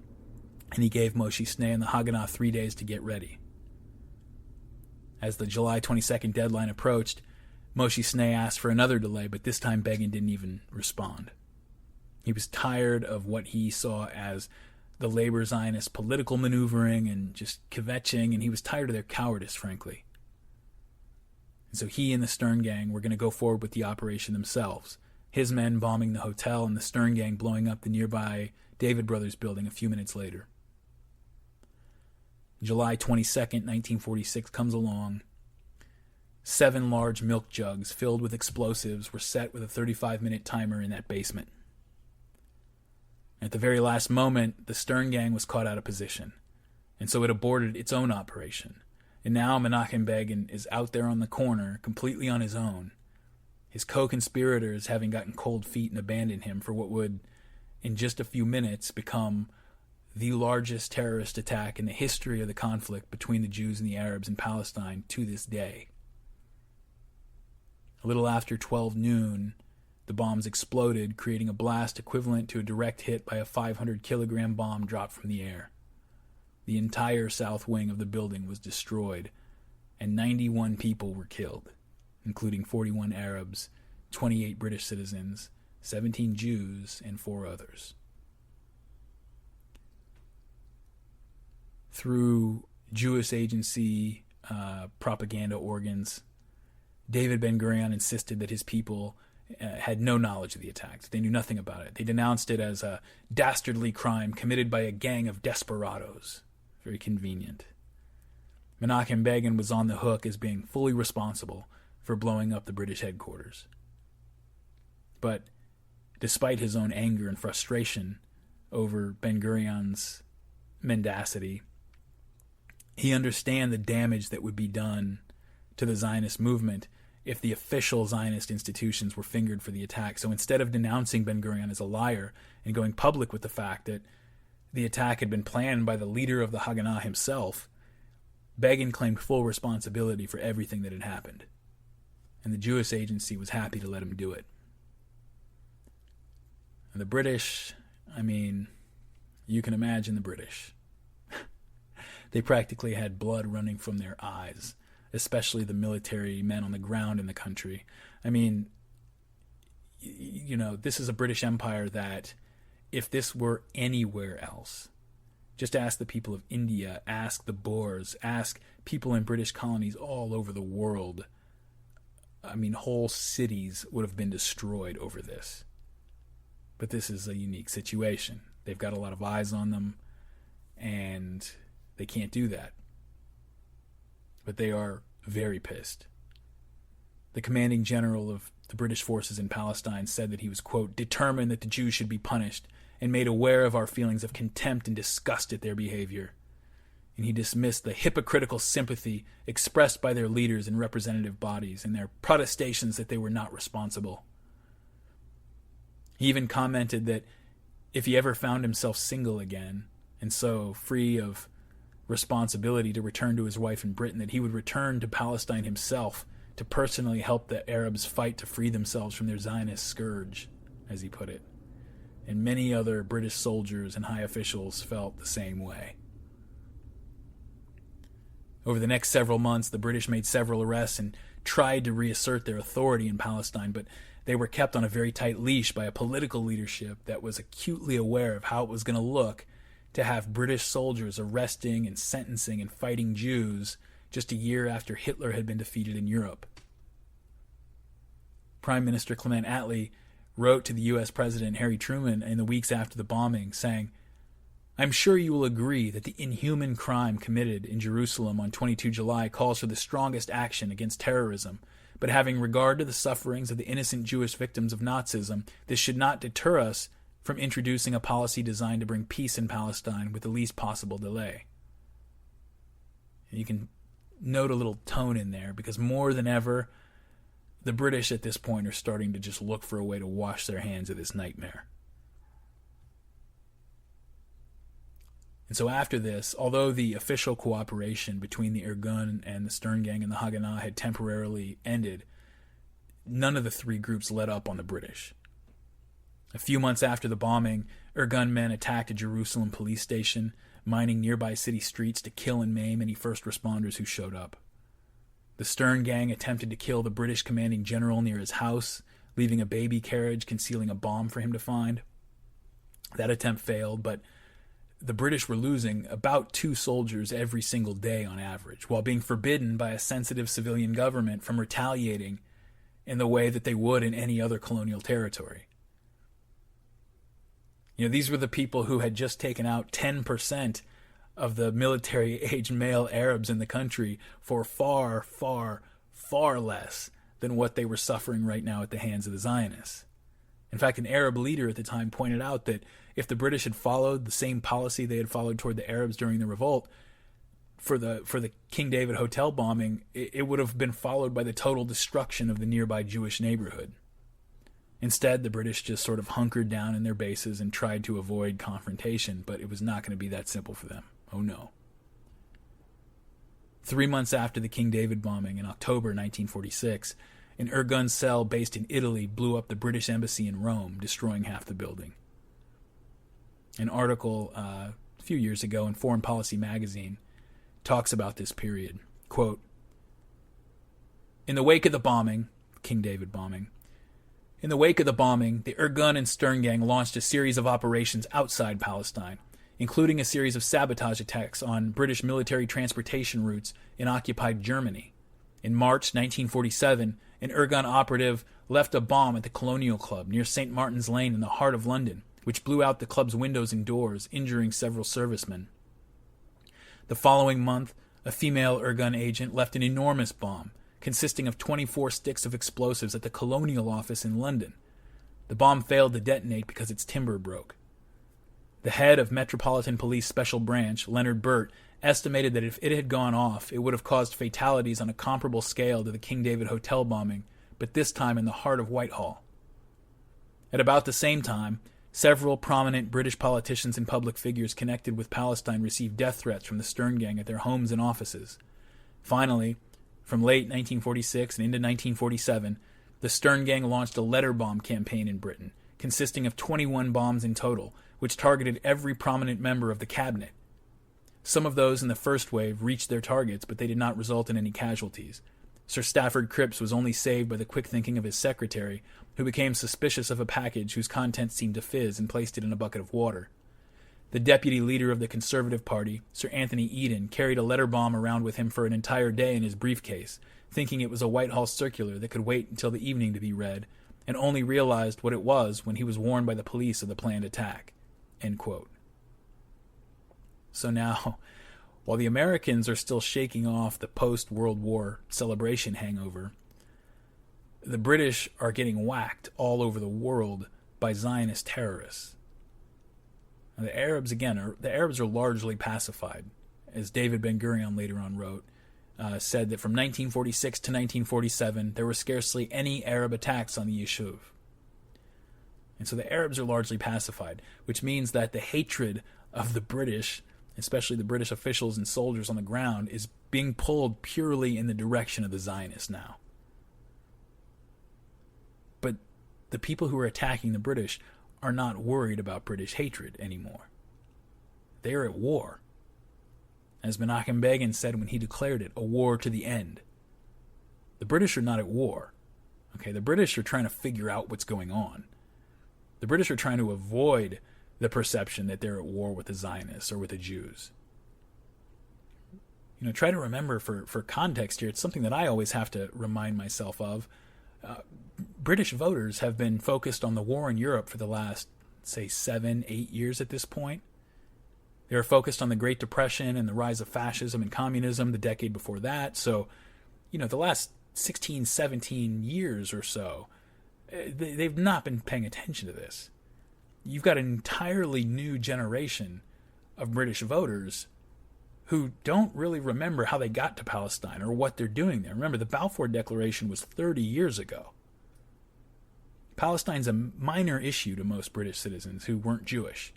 and he gave Moshe Sneh and the Haganah 3 days to get ready. As the July 22nd deadline approached, Moshe Sneh asked for another delay, but this time Begin didn't even respond. He was tired of what he saw as the labor Zionist political maneuvering and just kvetching, and he was tired of their cowardice, frankly. And so he and the Stern Gang were going to go forward with the operation themselves, his men bombing the hotel and the Stern Gang blowing up the nearby David Brothers building a few minutes later. July 22nd, 1946 comes along. 7 large milk jugs filled with explosives were set with a 35-minute timer in that basement. At the very last moment, the Stern Gang was caught out of position, and so it aborted its own operation. And now Menachem Begin is out there on the corner, completely on his own, his co-conspirators having gotten cold feet and abandoned him for what would, in just a few minutes, become the largest terrorist attack in the history of the conflict between the Jews and the Arabs in Palestine to this day. A little after 12 noon, the bombs exploded, creating a blast equivalent to a direct hit by a 500-kilogram bomb dropped from the air. The entire south wing of the building was destroyed, and 91 people were killed, including 41 Arabs, 28 British citizens, 17 Jews, and 4 others. Through Jewish agency propaganda organs, David Ben-Gurion insisted that his people had no knowledge of the attack. They knew nothing about it. They denounced it as a dastardly crime committed by a gang of desperados. Very convenient. Menachem Begin was on the hook as being fully responsible for blowing up the British headquarters. But despite his own anger and frustration over Ben-Gurion's mendacity, he understood the damage that would be done to the Zionist movement if the official Zionist institutions were fingered for the attack. So instead of denouncing Ben-Gurion as a liar and going public with the fact that the attack had been planned by the leader of the Haganah himself, Begin claimed full responsibility for everything that had happened. And the Jewish agency was happy to let him do it. And the British, you can imagine the British. They practically had blood running from their eyes, especially the military men on the ground in the country. This is a British Empire that, if this were anywhere else, just ask the people of India, ask the Boers, ask people in British colonies all over the world. Whole cities would have been destroyed over this. But this is a unique situation. They've got a lot of eyes on them, and they can't do that. But they are very pissed. The commanding general of the British forces in Palestine said that he was, quote, determined that the Jews should be punished and made aware of our feelings of contempt and disgust at their behavior. and he dismissed the hypocritical sympathy expressed by their leaders and representative bodies and their protestations that they were not responsible. He even commented that if he ever found himself single again, and so free of responsibility to return to his wife in Britain, that he would return to Palestine himself to personally help the Arabs fight to free themselves from their Zionist scourge, as he put it. And many other British soldiers and high officials felt the same way. Over the next several months, the British made several arrests and tried to reassert their authority in Palestine, but they were kept on a very tight leash by a political leadership that was acutely aware of how it was going to look to have British soldiers arresting and sentencing and fighting Jews just a year after Hitler had been defeated in Europe. Prime Minister Clement Attlee wrote to the U.S. President Harry Truman in the weeks after the bombing, saying, "I'm sure you will agree that the inhuman crime committed in Jerusalem on 22 July calls for the strongest action against terrorism, but having regard to the sufferings of the innocent Jewish victims of Nazism, this should not deter us from introducing a policy designed to bring peace in Palestine with the least possible delay." You can note a little tone in there, because more than ever, the British at this point are starting to just look for a way to wash their hands of this nightmare. And so after this, although the official cooperation between the Irgun and the Stern Gang and the Haganah had temporarily ended, none of the three groups let up on the British. A few months after the bombing, Irgun men attacked a Jerusalem police station, mining nearby city streets to kill and maim any first responders who showed up. The Stern Gang attempted to kill the British commanding general near his house, leaving a baby carriage concealing a bomb for him to find. That attempt failed, but the British were losing about 2 soldiers every single day on average, while being forbidden by a sensitive civilian government from retaliating in the way that they would in any other colonial territory. These were the people who had just taken out 10% of the military-aged male Arabs in the country for far, far, far less than what they were suffering right now at the hands of the Zionists. In fact, an Arab leader at the time pointed out that if the British had followed the same policy they had followed toward the Arabs during the revolt, for the King David Hotel bombing, it would have been followed by the total destruction of the nearby Jewish neighborhood. Instead, the British just sort of hunkered down in their bases and tried to avoid confrontation, but it was not going to be that simple for them. Oh no. 3 months after the King David bombing in October 1946, an Irgun cell based in Italy blew up the British embassy in Rome, destroying half the building. An article a few years ago in Foreign Policy magazine talks about this period. Quote, "In the wake of the bombing, King David bombing, the Irgun and Stern Gang launched a series of operations outside Palestine, including a series of sabotage attacks on British military transportation routes in occupied Germany. In March 1947, an Irgun operative left a bomb at the Colonial Club near St. Martin's Lane in the heart of London, which blew out the club's windows and doors, injuring several servicemen. The following month, a female Irgun agent left an enormous bomb, consisting of 24 sticks of explosives at the Colonial Office in London. The bomb failed to detonate because its timber broke. The head of Metropolitan Police Special Branch, Leonard Burt, estimated that if it had gone off, it would have caused fatalities on a comparable scale to the King David Hotel bombing, but this time in the heart of Whitehall. At about the same time, several prominent British politicians and public figures connected with Palestine received death threats from the Stern Gang at their homes and offices. Finally, from late 1946 and into 1947, the Stern Gang launched a letter bomb campaign in Britain, consisting of 21 bombs in total, which targeted every prominent member of the cabinet. Some of those in the first wave reached their targets, but they did not result in any casualties. Sir Stafford Cripps was only saved by the quick thinking of his secretary, who became suspicious of a package whose contents seemed to fizz and placed it in a bucket of water. The deputy leader of the Conservative Party, Sir Anthony Eden, carried a letter bomb around with him for an entire day in his briefcase, thinking it was a Whitehall circular that could wait until the evening to be read, and only realized what it was when he was warned by the police of the planned attack." End quote. So now, while the Americans are still shaking off the post-World War celebration hangover, the British are getting whacked all over the world by Zionist terrorists. Now, the Arabs are largely pacified. as David Ben-Gurion later on wrote, said that from 1946 to 1947, there were scarcely any Arab attacks on the Yishuv. And so the Arabs are largely pacified, which means that the hatred of the British, especially the British officials and soldiers on the ground, is being pulled purely in the direction of the Zionists now. But the people who are attacking the British are not worried about British hatred anymore. They are at war. As Menachem Begin said when he declared it, a war to the end. The British are not at war. Okay, the British are trying to figure out what's going on. The British are trying to avoid the perception that they're at war with the Zionists or with the Jews. Try to remember for context here, it's something that I always have to remind myself of. British voters have been focused on the war in Europe for the last, say, 7-8 years at this point. They were focused on the Great Depression and the rise of fascism and communism the decade before that. So, the last 16, 17 years or so, they've not been paying attention to this. You've got an entirely new generation of British voters who don't really remember how they got to Palestine or what they're doing there. Remember, the Balfour Declaration was 30 years ago. Palestine's a minor issue to most British citizens who weren't Jewish.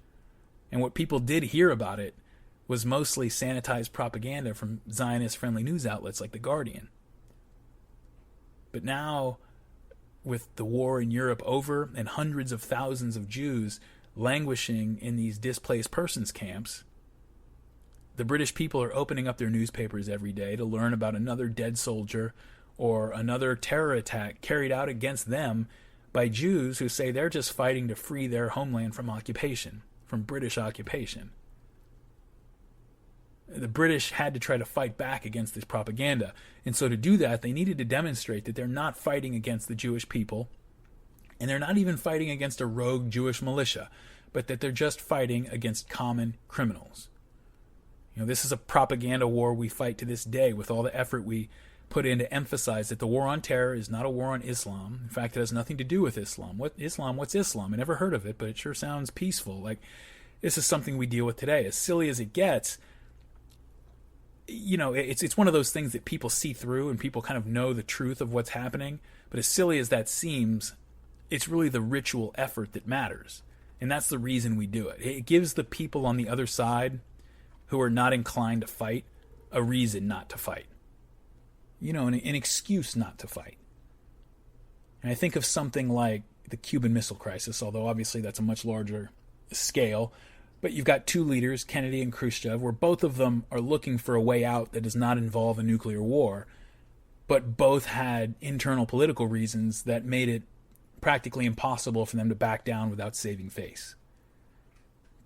And what people did hear about it was mostly sanitized propaganda from Zionist-friendly news outlets like The Guardian. But now, with the war in Europe over and hundreds of thousands of Jews languishing in these displaced persons camps, the British people are opening up their newspapers every day to learn about another dead soldier or another terror attack carried out against them by Jews who say they're just fighting to free their homeland from occupation, from British occupation. The British had to try to fight back against this propaganda. And so to do that, they needed to demonstrate that they're not fighting against the Jewish people, and they're not even fighting against a rogue Jewish militia, but that they're just fighting against common criminals. This is a propaganda war we fight to this day with all the effort we put in to emphasize that the war on terror is not a war on Islam. In fact, it has nothing to do with Islam. What's Islam? I never heard of it, but it sure sounds peaceful. This is something we deal with today. As silly as it gets, it's one of those things that people see through and people kind of know the truth of what's happening. But as silly as that seems, it's really the ritual effort that matters. And that's the reason we do it. It gives the people on the other side who are not inclined to fight a reason not to fight. An excuse not to fight. And I think of something like the Cuban Missile Crisis, although obviously that's a much larger scale. But you've got two leaders, Kennedy and Khrushchev, where both of them are looking for a way out that does not involve a nuclear war, but both had internal political reasons that made it practically impossible for them to back down without saving face.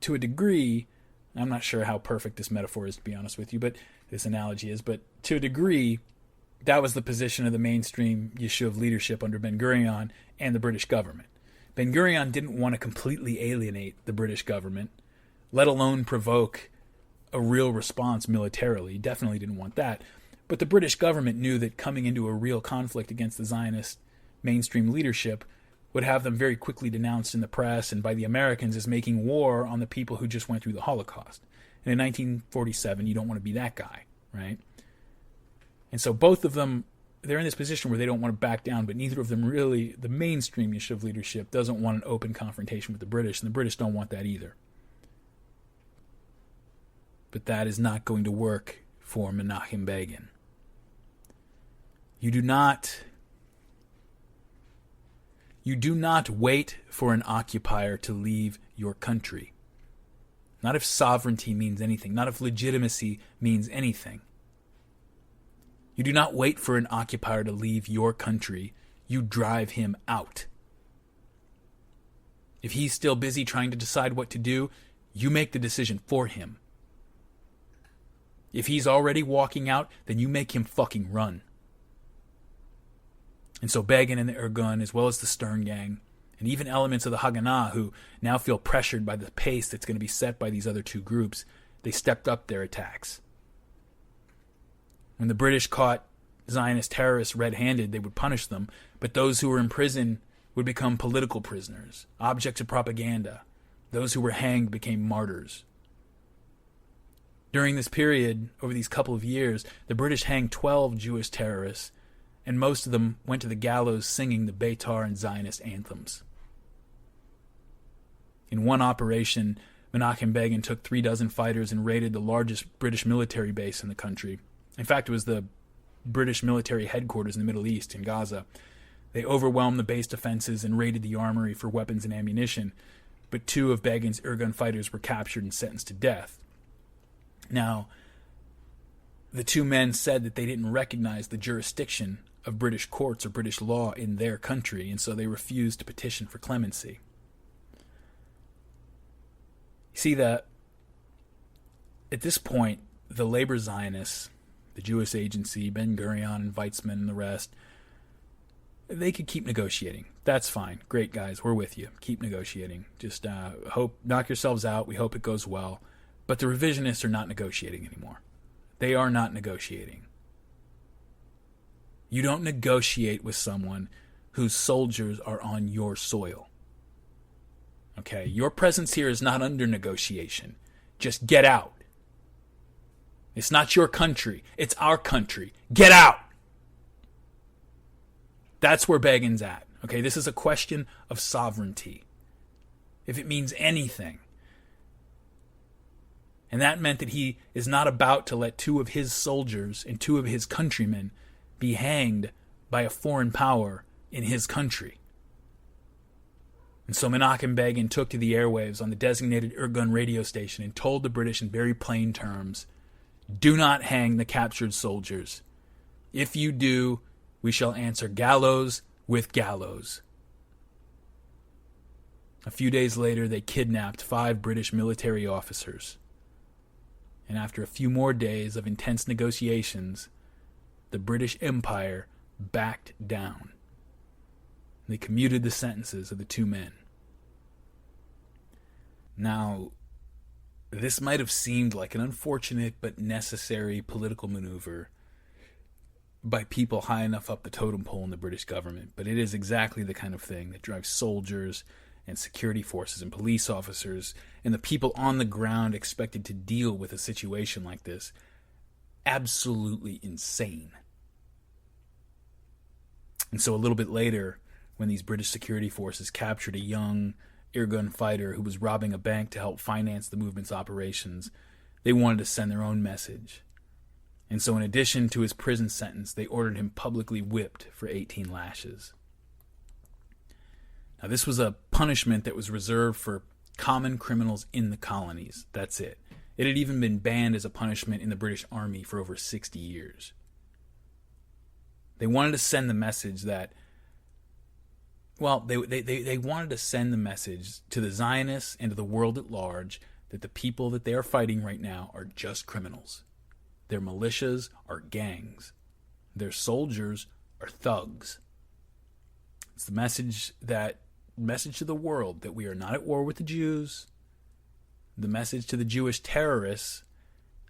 To a degree, I'm not sure how perfect this metaphor is, to be honest with you, but this analogy is, but to a degree, that was the position of the mainstream Yishuv leadership under Ben-Gurion and the British government. Ben-Gurion didn't want to completely alienate the British government, let alone provoke a real response militarily. He definitely didn't want that. But the British government knew that coming into a real conflict against the Zionist mainstream leadership would have them very quickly denounced in the press and by the Americans as making war on the people who just went through the Holocaust. And in 1947, you don't want to be that guy, right? And so both of them, they're in this position where they don't want to back down, but neither of them really, the mainstream Yishuv leadership doesn't want an open confrontation with the British, and the British don't want that either. But that is not going to work for Menachem Begin. You do not wait for an occupier to leave your country. Not if sovereignty means anything, not if legitimacy means anything. You do not wait for an occupier to leave your country. You drive him out. If he's still busy trying to decide what to do, you make the decision for him. If he's already walking out, then you make him fucking run. And so Begin and the Irgun, as well as the Stern Gang, and even elements of the Haganah who now feel pressured by the pace that's going to be set by these other two groups, they stepped up their attacks. When the British caught Zionist terrorists red-handed, they would punish them, but those who were in prison would become political prisoners, objects of propaganda. Those who were hanged became martyrs. During this period, over these couple of years, the British hanged 12 Jewish terrorists, and most of them went to the gallows singing the Beitar and Zionist anthems. In one operation, Menachem Begin took 36 fighters and raided the largest British military base in the country. In fact, it was the British military headquarters in the Middle East, in Gaza. They overwhelmed the base defenses and raided the armory for weapons and ammunition, but 2 of Begin's Irgun fighters were captured and sentenced to death. Now, the 2 men said that they didn't recognize the jurisdiction of British courts or British law in their country, and so they refused to petition for clemency. You see that at this point, the labor Zionists, the Jewish Agency, Ben-Gurion and Weizmann and the rest, they could keep negotiating. That's fine. Great, guys. We're with you. Keep negotiating. Just knock yourselves out. We hope it goes well. But the revisionists are not negotiating anymore. They are not negotiating. You don't negotiate with someone whose soldiers are on your soil. Okay? Your presence here is not under negotiation. Just get out. It's not your country. It's our country. Get out. That's where Begin's at. Okay? This is a question of sovereignty. If it means anything. And that meant that he is not about to let 2 of his soldiers and 2 of his countrymen be hanged by a foreign power in his country. And so Menachem Begin took to the airwaves on the designated Irgun radio station and told the British in very plain terms, "Do not hang the captured soldiers. If you do, we shall answer gallows with gallows." A few days later, they kidnapped 5 British military officers. And after a few more days of intense negotiations, the British Empire backed down. They commuted the sentences of the 2 men. Now, this might have seemed like an unfortunate but necessary political maneuver by people high enough up the totem pole in the British government, but it is exactly the kind of thing that drives soldiers and security forces and police officers and the people on the ground expected to deal with a situation like this absolutely insane. And so a little bit later, when these British security forces captured a young Irgun fighter who was robbing a bank to help finance the movement's operations, they wanted to send their own message. And so in addition to his prison sentence, they ordered him publicly whipped for 18 lashes. Now, this was a punishment that was reserved for common criminals in the colonies. That's it. It had even been banned as a punishment in the British Army for over 60 years. They wanted to send the message that, well, they wanted to send the message to the Zionists and to the world at large that the people that they are fighting right now are just criminals. Their militias are gangs. Their soldiers are thugs. It's the message to the world that we are not at war with the Jews. The message to the Jewish terrorists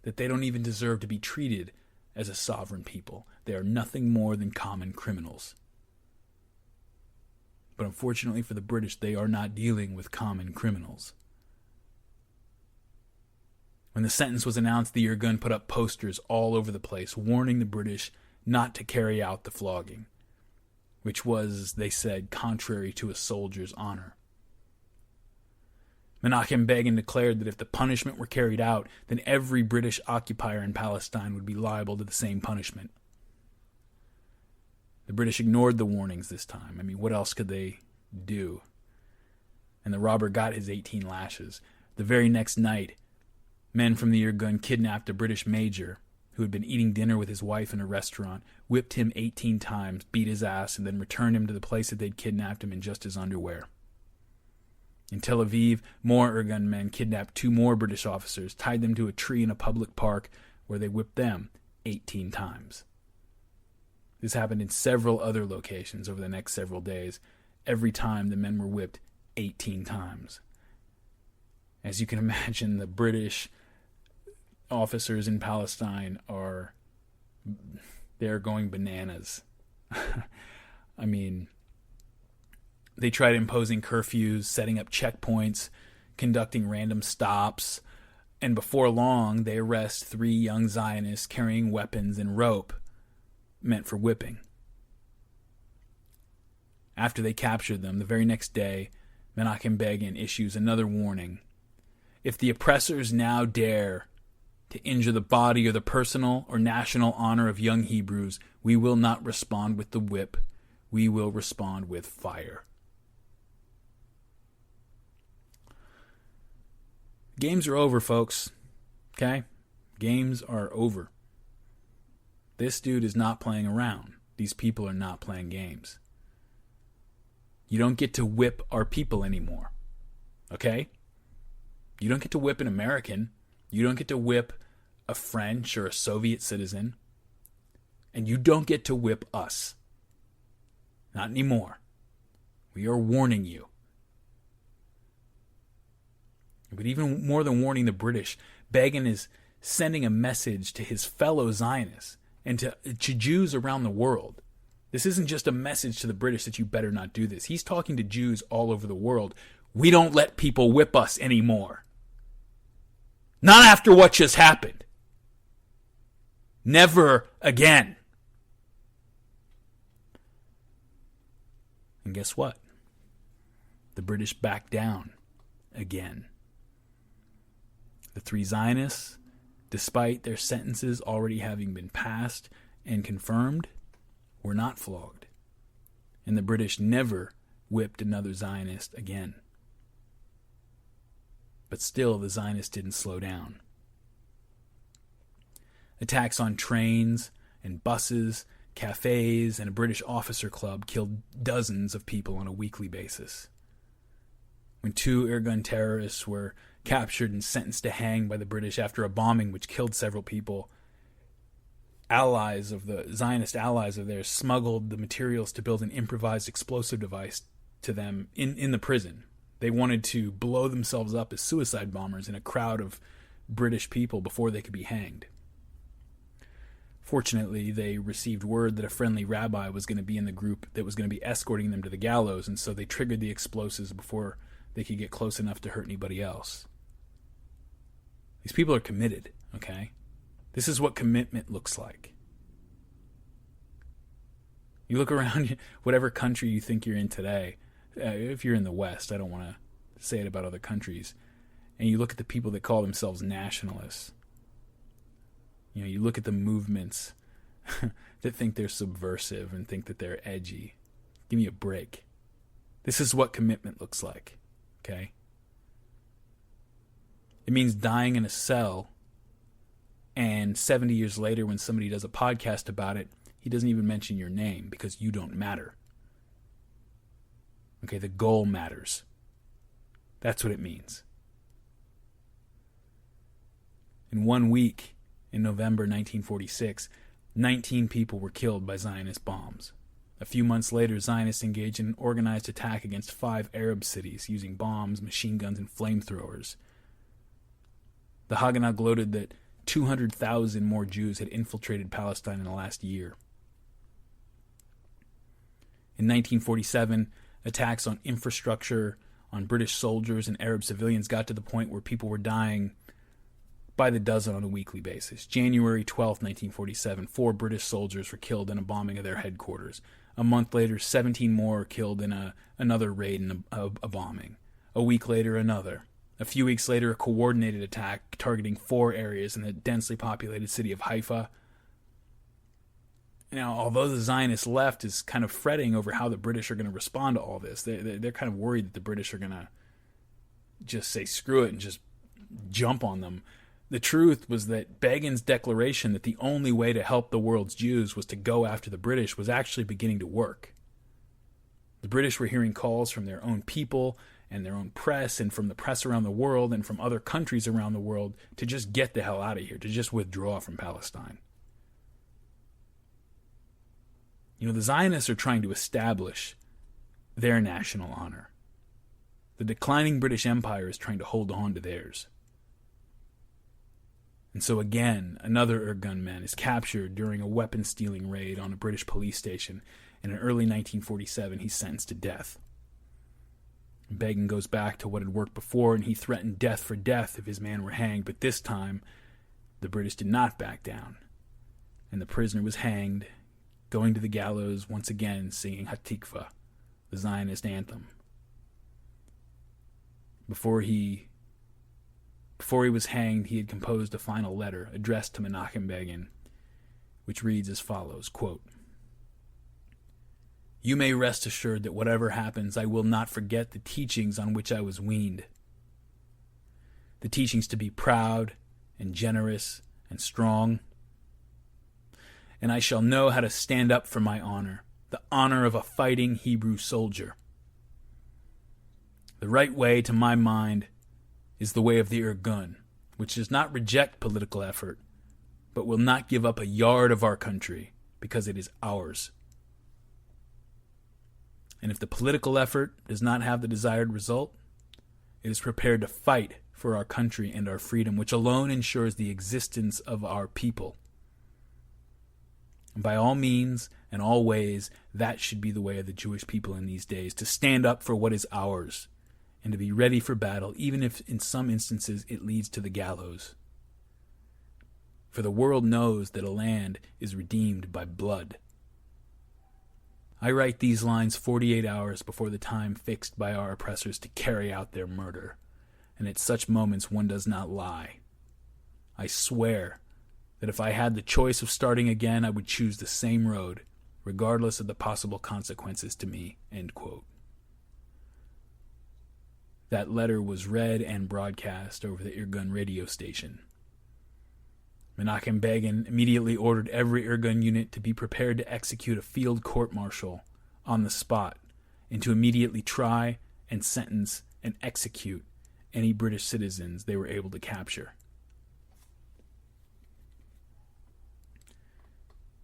that they don't even deserve to be treated as a sovereign people. They are nothing more than common criminals. But unfortunately for the British, they are not dealing with common criminals. When the sentence was announced, the Irgun put up posters all over the place warning the British not to carry out the flogging, which was, they said, contrary to a soldier's honor. Menachem Begin declared that if the punishment were carried out, then every British occupier in Palestine would be liable to the same punishment. The British ignored the warnings this time. I mean, what else could they do? And the robber got his 18 lashes. The very next night, men from the Irgun kidnapped a British major who had been eating dinner with his wife in a restaurant, whipped him 18 times, beat his ass, and then returned him to the place that they'd kidnapped him in just his underwear. In Tel Aviv, more Irgun men kidnapped 2 more British officers, tied them to a tree in a public park where they whipped them 18 times. This happened in several other locations over the next several days. Every time the men were whipped 18 times. As you can imagine, the British officers in Palestine they're going bananas. I mean, they tried imposing curfews, setting up checkpoints, conducting random stops, And before long, they arrest 3 young Zionists carrying weapons and rope meant for whipping. After they captured them, the very next day, Menachem Begin issues another warning. If the oppressors now dare to injure the body or the personal or national honor of young Hebrews, we will not respond with the whip. We will respond with fire. Games are over, folks. Okay? Games are over. This dude is not playing around. These people are not playing games. You don't get to whip our people anymore. Okay? You don't get to whip an American. You don't get to whip a French or a Soviet citizen. And you don't get to whip us. Not anymore. We are warning you. But even more than warning the British, Begin is sending a message to his fellow Zionists and to Jews around the world. This isn't just a message to the British that you better not do this. He's talking to Jews all over the world. We don't let people whip us anymore. Not after what just happened. Never again. And guess what? The British backed down again. The 3 Zionists, despite their sentences already having been passed and confirmed, were not flogged. And the British never whipped another Zionist again. But still, the Zionists didn't slow down. Attacks on trains and buses, cafes, and a British officer club killed dozens of people on a weekly basis. When 2 airgun terrorists were captured and sentenced to hang by the British after a bombing which killed several people, Zionist allies of theirs smuggled the materials to build an improvised explosive device to them in the prison. They wanted to blow themselves up as suicide bombers in a crowd of British people before they could be hanged. Fortunately, they received word that a friendly rabbi was going to be in the group that was going to be escorting them to the gallows, and so they triggered the explosives before they could get close enough to hurt anybody else. These people are committed, okay? This is what commitment looks like. You look around whatever country you think you're in today, if you're in the West, I don't want to say it about other countries, and you look at the people that call themselves nationalists. You look at the movements that think they're subversive and think that they're edgy. Give me a break. This is what commitment looks like, okay? It means dying in a cell, and 70 years later when somebody does a podcast about it, he doesn't even mention your name because you don't matter. Okay, the goal matters. That's what it means. In 1 week, in November 1946, 19 people were killed by Zionist bombs. A few months later, Zionists engaged in an organized attack against 5 Arab cities using bombs, machine guns, and flamethrowers. The Haganah gloated that 200,000 more Jews had infiltrated Palestine in the last year. In 1947, attacks on infrastructure, on British soldiers and Arab civilians got to the point where people were dying by the dozen on a weekly basis. January 12, 1947, 4 British soldiers were killed in a bombing of their headquarters. A month later, 17 more were killed in another raid and a bombing. A week later, another. A few weeks later, a coordinated attack targeting 4 areas in the densely populated city of Haifa. Now, although the Zionist left is kind of fretting over how the British are going to respond to all this, they're kind of worried that the British are going to just say screw it and just jump on them. The truth was that Begin's declaration that the only way to help the world's Jews was to go after the British was actually beginning to work. The British were hearing calls from their own people and their own press and from the press around the world and from other countries around the world to just get the hell out of here, to just withdraw from Palestine. The Zionists are trying to establish their national honor. The declining British Empire is trying to hold on to theirs. And so again, another gunman is captured during a weapon-stealing raid on a British police station, and in early 1947 he's sentenced to death. Begin goes back to what had worked before, and he threatened death for death if his man were hanged, but this time the British did not back down, and the prisoner was hanged, going to the gallows once again singing Hatikva, the Zionist anthem. Before he was hanged, he had composed a final letter addressed to Menachem Begin, which reads as follows, quote, "You may rest assured that whatever happens, I will not forget the teachings on which I was weaned. The teachings to be proud and generous and strong. And I shall know how to stand up for my honor, the honor of a fighting Hebrew soldier. The right way, to my mind, is the way of the Irgun, which does not reject political effort, but will not give up a yard of our country because it is ours. And if the political effort does not have the desired result, it is prepared to fight for our country and our freedom, which alone ensures the existence of our people. And by all means and all ways, that should be the way of the Jewish people in these days, to stand up for what is ours, and to be ready for battle, even if in some instances it leads to the gallows. For the world knows that a land is redeemed by blood." I write these lines 48 hours before the time fixed by our oppressors to carry out their murder, and at such moments one does not lie. I swear that if I had the choice of starting again, I would choose the same road, regardless of the possible consequences to me." End quote. That letter was read and broadcast over the Irgun radio station. Menachem Begin immediately ordered every Irgun unit to be prepared to execute a field court-martial on the spot and to immediately try and sentence and execute any British citizens they were able to capture.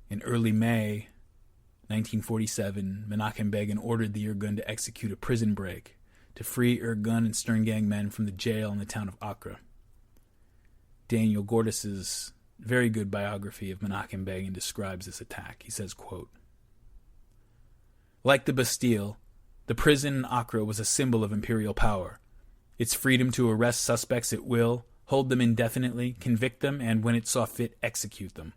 In early May 1947, Menachem Begin ordered the Irgun to execute a prison break to free Irgun and Sterngang men from the jail in the town of Accra. Daniel Gordis's very good biography of Menachem Begin describes this attack. He says, quote, "Like the Bastille, the prison in Accra was a symbol of imperial power. Its freedom to arrest suspects at will, hold them indefinitely, convict them, and, when it saw fit, execute them.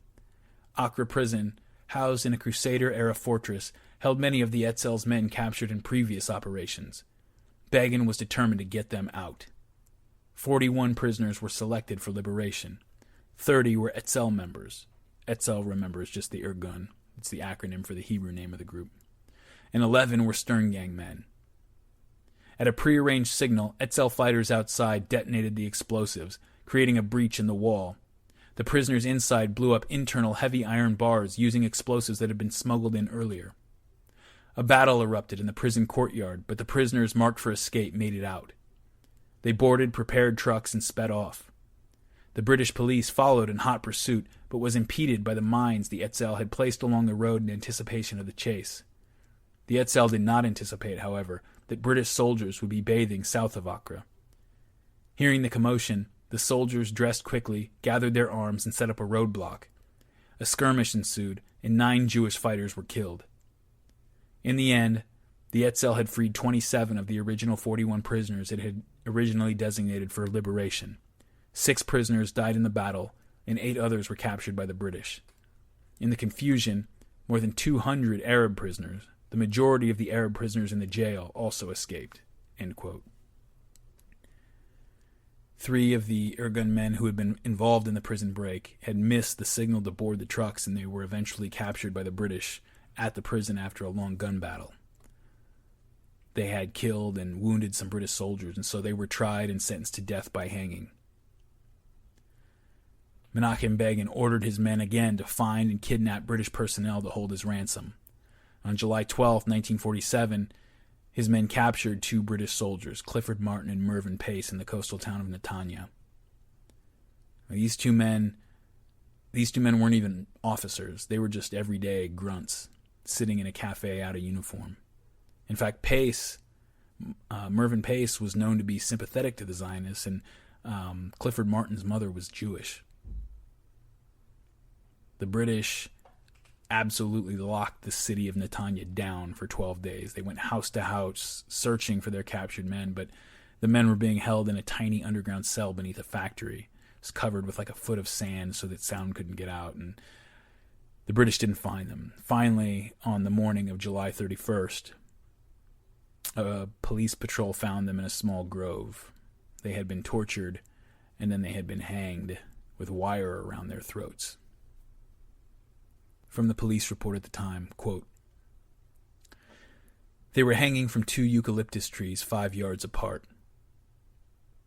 Accra prison, housed in a Crusader-era fortress, held many of the Etzel's men captured in previous operations. Begin was determined to get them out. 41 prisoners were selected for liberation. 30 were Etzel members. Etzel, remember, is just the Irgun. It's the acronym for the Hebrew name of the group. And 11 were Sterngang men. At a prearranged signal, Etzel fighters outside detonated the explosives, creating a breach in the wall. The prisoners inside blew up internal heavy iron bars using explosives that had been smuggled in earlier. A battle erupted in the prison courtyard, but the prisoners marked for escape made it out. They boarded prepared trucks and sped off. The British police followed in hot pursuit, but was impeded by the mines the Etzel had placed along the road in anticipation of the chase. The Etzel did not anticipate, however, that British soldiers would be bathing south of Accra. Hearing the commotion, the soldiers dressed quickly, gathered their arms, and set up a roadblock. A skirmish ensued, and 9 Jewish fighters were killed. In the end, the Etzel had freed 27 of the original 41 prisoners it had originally designated for liberation. 6 prisoners died in the battle, and 8 others were captured by the British. In the confusion, more than 200 Arab prisoners, the majority of the Arab prisoners in the jail, also escaped." End quote. 3 of the Irgun men who had been involved in the prison break had missed the signal to board the trucks, and they were eventually captured by the British at the prison after a long gun battle. They had killed and wounded some British soldiers, and so they were tried and sentenced to death by hanging. Menachem Begin ordered his men again to find and kidnap British personnel to hold as ransom. On July 12, 1947, his men captured 2 British soldiers, Clifford Martin and Mervyn Pace, in the coastal town of Netanya. These two men weren't even officers. They were just everyday grunts, sitting in a cafe out of uniform. In fact, Mervyn Pace was known to be sympathetic to the Zionists, and Clifford Martin's mother was Jewish. The British absolutely locked the city of Netanya down for 12 days. They went house to house searching for their captured men, but the men were being held in a tiny underground cell beneath a factory. It was covered with like a foot of sand so that sound couldn't get out, and the British didn't find them. Finally, on the morning of July 31st, a police patrol found them in a small grove. They had been tortured, and then they had been hanged with wire around their throats. From the police report at the time, quote, "They were hanging from 2 eucalyptus trees 5 yards apart.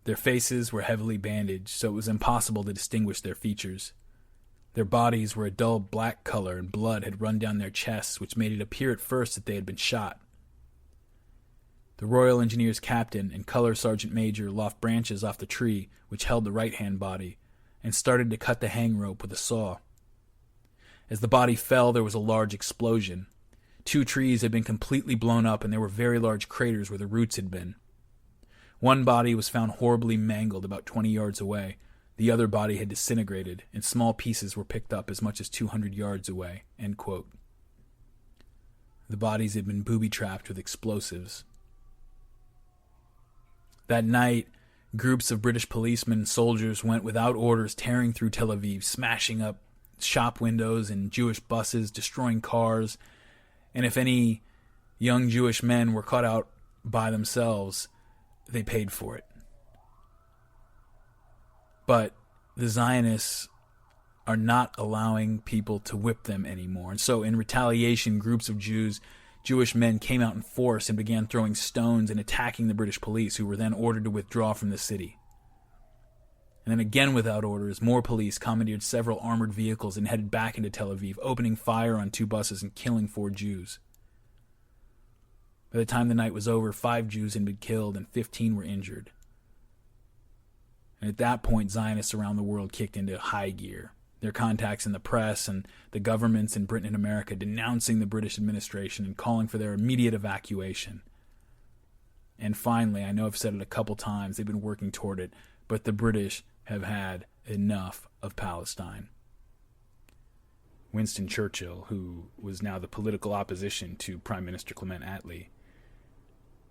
Their faces were heavily bandaged, so it was impossible to distinguish their features. Their bodies were a dull black color, and blood had run down their chests, which made it appear at first that they had been shot. The Royal Engineers captain and Color Sergeant Major lopped branches off the tree which held the right-hand body and started to cut the hang rope with a saw. As the body fell, there was a large explosion. 2 trees had been completely blown up, and there were very large craters where the roots had been. One body was found horribly mangled about 20 yards away. The other body had disintegrated, and small pieces were picked up as much as 200 yards away." End quote. The bodies had been booby-trapped with explosives. That night, groups of British policemen and soldiers went without orders tearing through Tel Aviv, smashing up shop windows and Jewish buses, destroying cars, and if any young Jewish men were caught out by themselves, they paid for it. But the Zionists are not allowing people to whip them anymore. And so in retaliation, groups of Jewish men came out in force and began throwing stones and attacking the British police, who were then ordered to withdraw from the city. And then again, without orders, more police commandeered several armored vehicles and headed back into Tel Aviv, opening fire on 2 buses and killing 4 Jews. By the time the night was over, 5 Jews had been killed and 15 were injured. And at that point, Zionists around the world kicked into high gear. Their contacts in the press and the governments in Britain and America denouncing the British administration and calling for their immediate evacuation. And finally, I know I've said it a couple times, they've been working toward it, but the British have had enough of Palestine. Winston Churchill, who was now the political opposition to Prime Minister Clement Attlee,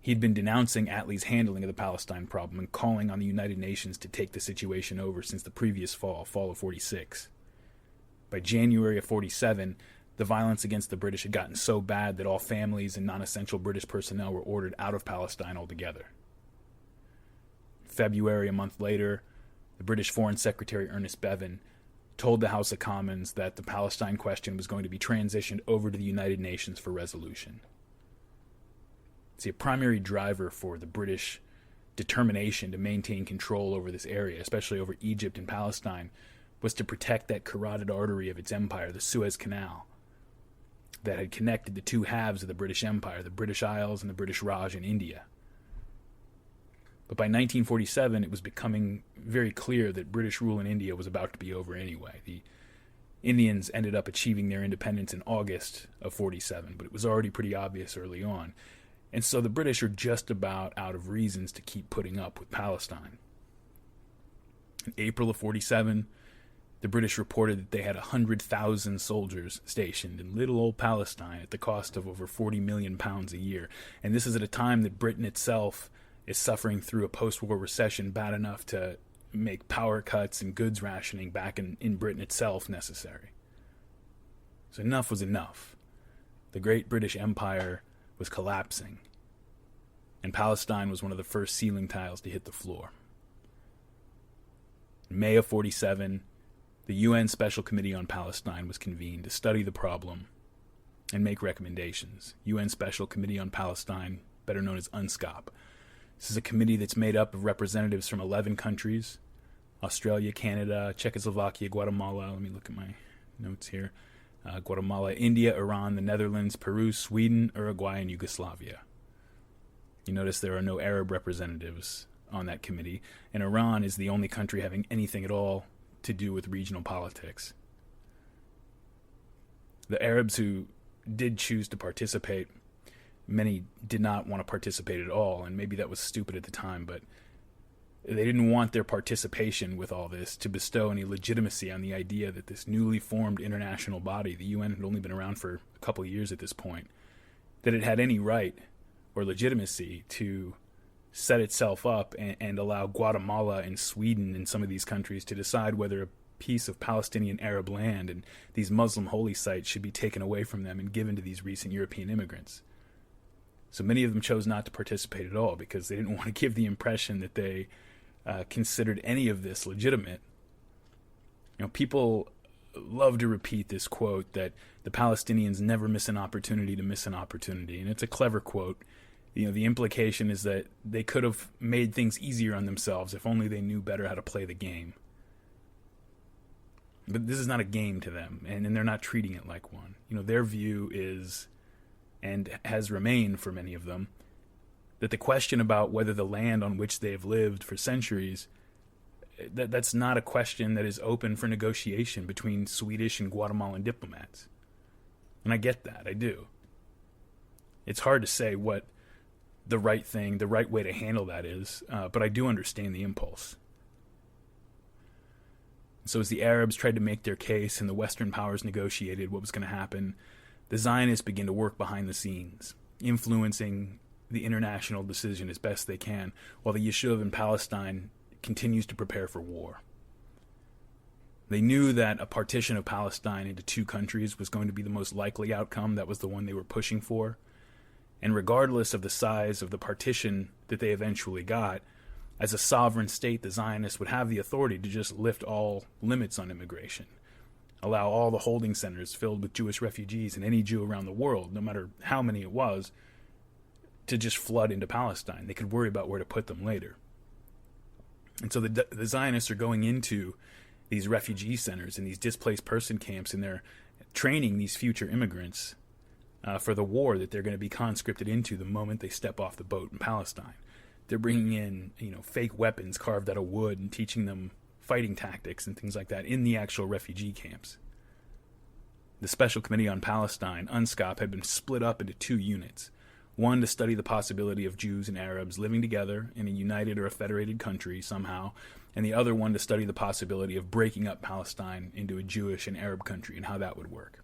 he'd been denouncing Attlee's handling of the Palestine problem and calling on the United Nations to take the situation over since the previous fall of 46. By January of 47, the violence against the British had gotten so bad that all families and non-essential British personnel were ordered out of Palestine altogether. In February, a month later, the British Foreign Secretary Ernest Bevin told the House of Commons that the Palestine question was going to be transitioned over to the United Nations for resolution. See, a primary driver for the British determination to maintain control over this area, especially over Egypt and Palestine, was to protect that carotid artery of its empire, the Suez Canal, that had connected the 2 halves of the British Empire, the British Isles and the British Raj in India. But by 1947, it was becoming very clear that British rule in India was about to be over anyway. The Indians ended up achieving their independence in August of 47, but it was already pretty obvious early on. And so the British are just about out of reasons to keep putting up with Palestine. In April of 47, the British reported that they had 100,000 soldiers stationed in little old Palestine at the cost of over £40 million a year. And this is at a time that Britain itself is suffering through a post-war recession bad enough to make power cuts and goods rationing back in Britain itself necessary. So enough was enough. The great British Empire was collapsing, and Palestine was one of the first ceiling tiles to hit the floor. In May of 47, the UN Special Committee on Palestine was convened to study the problem and make recommendations. UN Special Committee on Palestine, better known as UNSCOP. This is a committee that's made up of representatives from 11 countries: Australia, Canada, Czechoslovakia, Guatemala. Let me look at my notes here. Guatemala, India, Iran, the Netherlands, Peru, Sweden, Uruguay, and Yugoslavia. You notice there are no Arab representatives on that committee, and Iran is the only country having anything at all to do with regional politics. The Arabs who did choose to participate, many did not want to participate at all, and maybe that was stupid at the time, but They didn't want their participation with all this to bestow any legitimacy on the idea that this newly formed international body, the UN had only been around for a couple of years at this point, that it had any right or legitimacy to set itself up and allow Guatemala and Sweden and some of these countries to decide whether a piece of Palestinian Arab land and these Muslim holy sites should be taken away from them and given to these recent European immigrants. So many of them chose not to participate at all because they didn't want to give the impression that they considered any of this legitimate. People love to repeat this quote that the Palestinians never miss an opportunity to miss an opportunity, and it's a clever quote. The implication is that they could have made things easier on themselves if only they knew better how to play the game. But this is not a game to them, and they're not treating it like one. Their view is, and has remained for many of them, that the question about whether the land on which they have lived for centuries, that's not a question that is open for negotiation between Swedish and Guatemalan diplomats. And I get that, I do. It's hard to say what the right thing, the right way to handle that is, but I do understand the impulse. So as the Arabs tried to make their case and the Western powers negotiated what was going to happen, the Zionists began to work behind the scenes, influencing the international decision as best they can, while the Yishuv in Palestine continues to prepare for war. They knew that a partition of Palestine into two countries was going to be the most likely outcome. That was the one they were pushing for. And regardless of the size of the partition that they eventually got, as a sovereign state, the Zionists would have the authority to just lift all limits on immigration, allow all the holding centers filled with Jewish refugees and any Jew around the world, no matter how many it was, to just flood into Palestine. They could worry about where to put them later. And so the Zionists are going into these refugee centers and these displaced person camps, and they're training these future immigrants for the war that they're going to be conscripted into the moment they step off the boat in Palestine. They're bringing in, fake weapons carved out of wood and teaching them fighting tactics and things like that in the actual refugee camps. The Special Committee on Palestine, UNSCOP, had been split up into two units. One to study the possibility of Jews and Arabs living together in a united or a federated country somehow, and the other one to study the possibility of breaking up Palestine into a Jewish and Arab country and how that would work.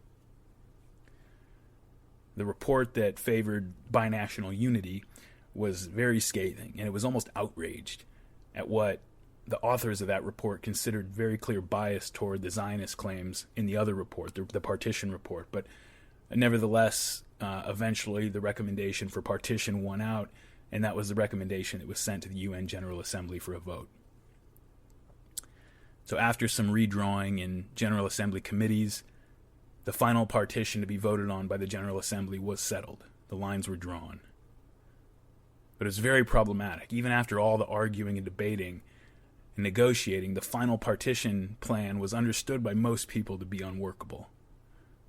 The report that favored binational unity was very scathing, and it was almost outraged at what the authors of that report considered very clear bias toward the Zionist claims in the other report, the partition report. But nevertheless, eventually the recommendation for partition won out, and that was the recommendation that was sent to the UN General Assembly for a vote. So after some redrawing in General Assembly committees, the final partition to be voted on by the General Assembly was settled. The lines were drawn. But it was very problematic. Even after all the arguing and debating and negotiating, the final partition plan was understood by most people to be unworkable.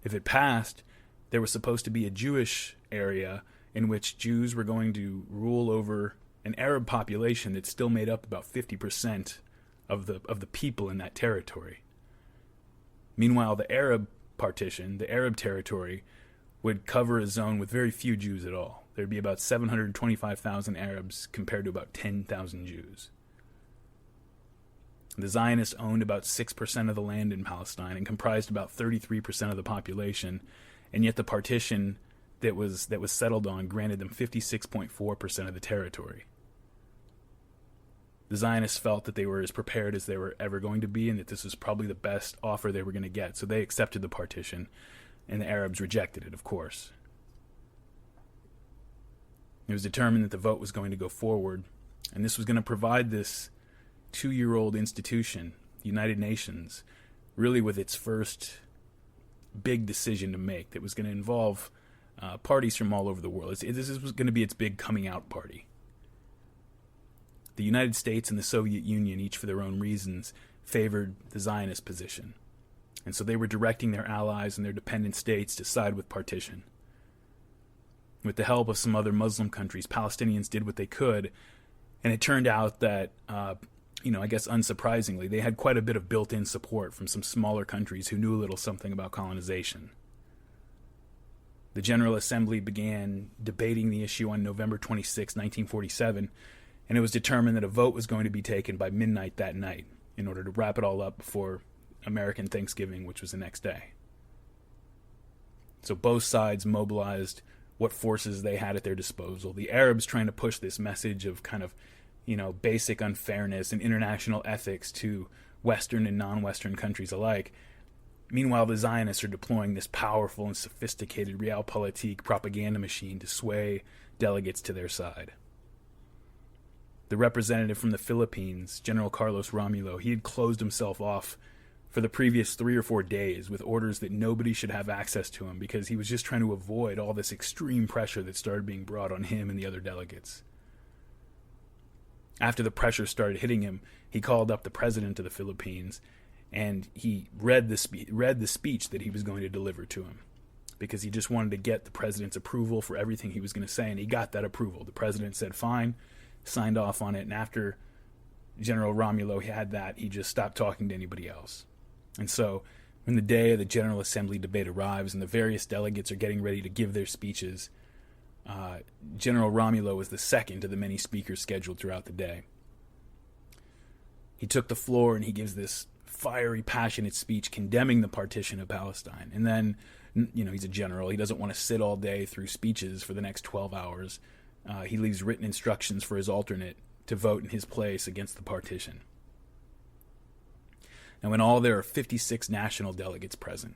If it passed, there was supposed to be a Jewish area in which Jews were going to rule over an Arab population that still made up about 50% of the people in that territory. Meanwhile, the Arab partition, the Arab territory, would cover a zone with very few Jews at all. There'd be about 725,000 Arabs compared to about 10,000 Jews. The Zionists owned about 6% of the land in Palestine and comprised about 33% of the population, and yet the partition that was settled on granted them 56.4% of the territory. The Zionists felt that they were as prepared as they were ever going to be, and that this was probably the best offer they were going to get, so they accepted the partition, and the Arabs rejected it, of course. It was determined that the vote was going to go forward, and this was going to provide this 2-year-old institution, the United Nations, really with its first big decision to make that was going to involve parties from all over the world. This was going to be its big coming out party. The United States and the Soviet Union, each for their own reasons, favored the Zionist position. And so they were directing their allies and their dependent states to side with partition. With the help of some other Muslim countries, Palestinians did what they could, and it turned out that, I guess unsurprisingly, they had quite a bit of built-in support from some smaller countries who knew a little something about colonization. The General Assembly began debating the issue on November 26, 1947, And it was determined that a vote was going to be taken by midnight that night in order to wrap it all up before American Thanksgiving, which was the next day. So both sides mobilized what forces they had at their disposal. The Arabs trying to push this message of kind of, basic unfairness and international ethics to Western and non-Western countries alike. Meanwhile, the Zionists are deploying this powerful and sophisticated realpolitik propaganda machine to sway delegates to their side. The representative from the Philippines, General Carlos Romulo, he had closed himself off for the previous 3 or 4 days with orders that nobody should have access to him because he was just trying to avoid all this extreme pressure that started being brought on him and the other delegates. After the pressure started hitting him, he called up the president of the Philippines and he read the speech that he was going to deliver to him because he just wanted to get the president's approval for everything he was going to say, and he got that approval. The president said fine, signed off on it, and after General Romulo had that, he just stopped talking to anybody else. And so when the day of the General Assembly debate arrives and the various delegates are getting ready to give their speeches, General Romulo was the second of the many speakers scheduled throughout the day. He took the floor and he gives this fiery, passionate speech condemning the partition of Palestine. And then, he's a general. He doesn't want to sit all day through speeches for the next 12 hours. He leaves written instructions for his alternate to vote in his place against the partition. Now, in all, there are 56 national delegates present.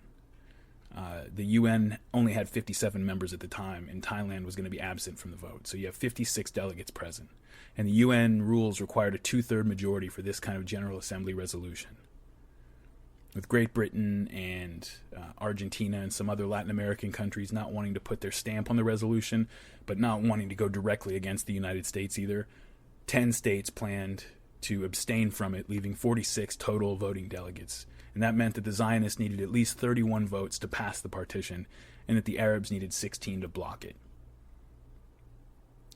The UN only had 57 members at the time, and Thailand was going to be absent from the vote. So you have 56 delegates present. And the UN rules required a 2/3 majority for this kind of General Assembly resolution. With Great Britain and Argentina and some other Latin American countries not wanting to put their stamp on the resolution, but not wanting to go directly against the United States either, 10 states planned to abstain from it, leaving 46 total voting delegates. And that meant that the Zionists needed at least 31 votes to pass the partition, and that the Arabs needed 16 to block it.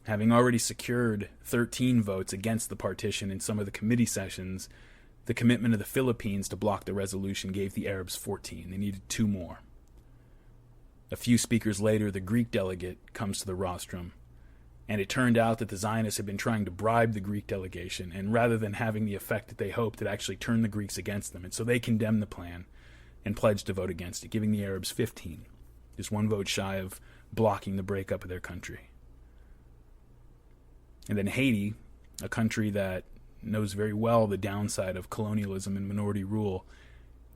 Having already secured 13 votes against the partition in some of the committee sessions, the commitment of the Philippines to block the resolution gave the Arabs 14. They needed 2 more. A few speakers later, the Greek delegate comes to the rostrum, and it turned out that the Zionists had been trying to bribe the Greek delegation, and rather than having the effect that they hoped, it actually turned the Greeks against them. And so they condemned the plan and pledged to vote against it, giving the Arabs 15, just 1 vote shy of blocking the breakup of their country. And then Haiti, a country that knows very well the downside of colonialism and minority rule,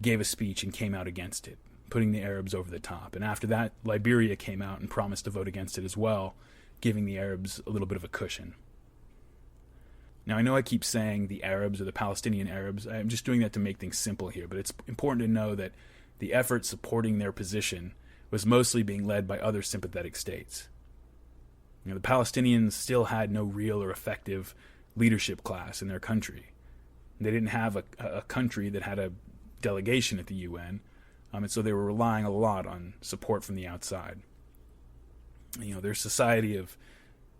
gave a speech and came out against it, putting the Arabs over the top. And after that, Liberia came out and promised to vote against it as well, giving the Arabs a little bit of a cushion. Now, I know I keep saying the Arabs or the Palestinian Arabs. I'm just doing that to make things simple here, but it's important to know that the effort supporting their position was mostly being led by other sympathetic states. The Palestinians still had no real or effective leadership class in their country. They didn't have a country that had a delegation at the UN, and so they were relying a lot on support from the outside. Their society of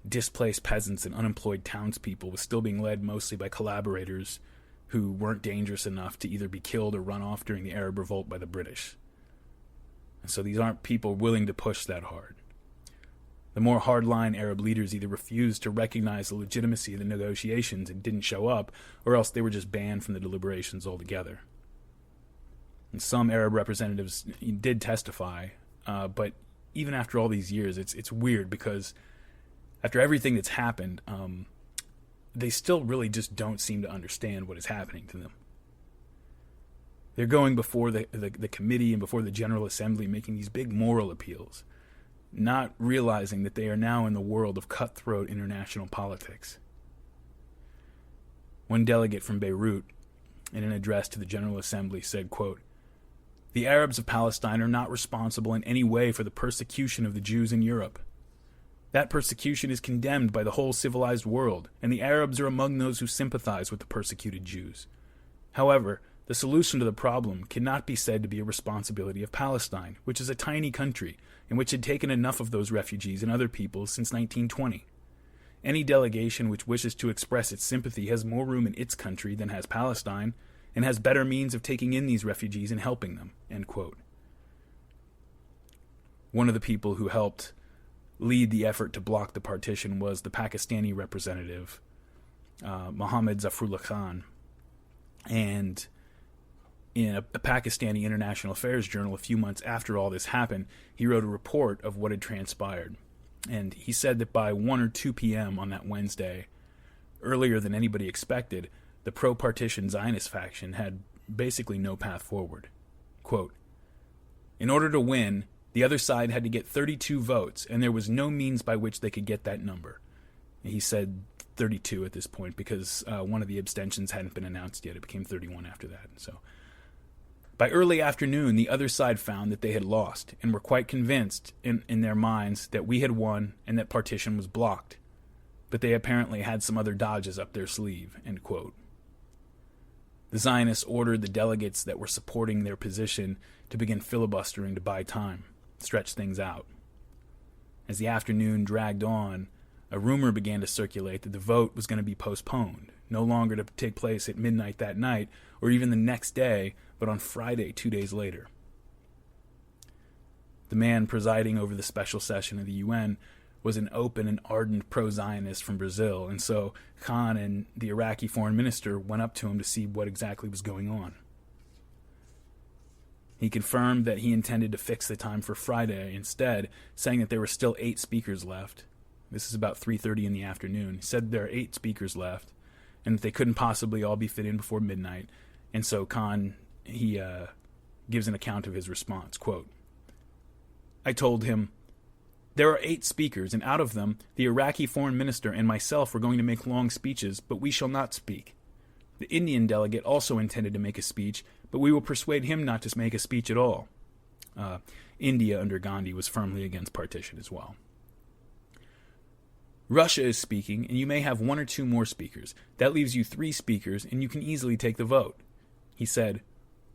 displaced peasants and unemployed townspeople was still being led mostly by collaborators who weren't dangerous enough to either be killed or run off during the Arab revolt by the British. And so these aren't people willing to push that hard. The more hardline Arab leaders either refused to recognize the legitimacy of the negotiations and didn't show up, or else they were just banned from the deliberations altogether. And some Arab representatives did testify, but even after all these years, it's weird because after everything that's happened, they still really just don't seem to understand what is happening to them. They're going before the committee and before the General Assembly making these big moral appeals, not realizing that they are now in the world of cutthroat international politics. One delegate from Beirut, in an address to the General Assembly, said, quote, "The Arabs of Palestine are not responsible in any way for the persecution of the Jews in Europe. That persecution is condemned by the whole civilized world, and the Arabs are among those who sympathize with the persecuted Jews. However, the solution to the problem cannot be said to be a responsibility of Palestine, which is a tiny country and which had taken enough of those refugees and other peoples since 1920. Any delegation which wishes to express its sympathy has more room in its country than has Palestine, and has better means of taking in these refugees and helping them." End quote. One of the people who helped lead the effort to block the partition was the Pakistani representative, Mohammad Zafrullah Khan. And in a Pakistani International Affairs journal a few months after all this happened, he wrote a report of what had transpired. And he said that by 1 or 2 p.m. on that Wednesday, earlier than anybody expected, the pro-partition Zionist faction had basically no path forward. Quote, "In order to win, the other side had to get 32 votes, and there was no means by which they could get that number." And he said 32 at this point because one of the abstentions hadn't been announced yet. It became 31 after that. So, by early afternoon, the other side found that they had lost and were quite convinced in their minds that we had won and that partition was blocked. But they apparently had some other dodges up their sleeve, end quote. The Zionists ordered the delegates that were supporting their position to begin filibustering to buy time, stretch things out. As the afternoon dragged on, a rumor began to circulate that the vote was going to be postponed, no longer to take place at midnight that night or even the next day, but on Friday 2 days later. The man presiding over the special session of the UN was an open and ardent pro-Zionist from Brazil, and so Khan and the Iraqi foreign minister went up to him to see what exactly was going on. He confirmed that he intended to fix the time for Friday instead, saying that there were still 8 speakers left. This is about 3:30 in the afternoon. He said there are 8 speakers left, and that they couldn't possibly all be fit in before midnight. And so Khan, he gives an account of his response. Quote, "I told him, there are 8 speakers, and out of them, the Iraqi foreign minister and myself were going to make long speeches, but we shall not speak. The Indian delegate also intended to make a speech, but we will persuade him not to make a speech at all." India under Gandhi was firmly against partition as well. "Russia is speaking, and you may have 1 or 2 more speakers. That leaves you 3 speakers, and you can easily take the vote." He said,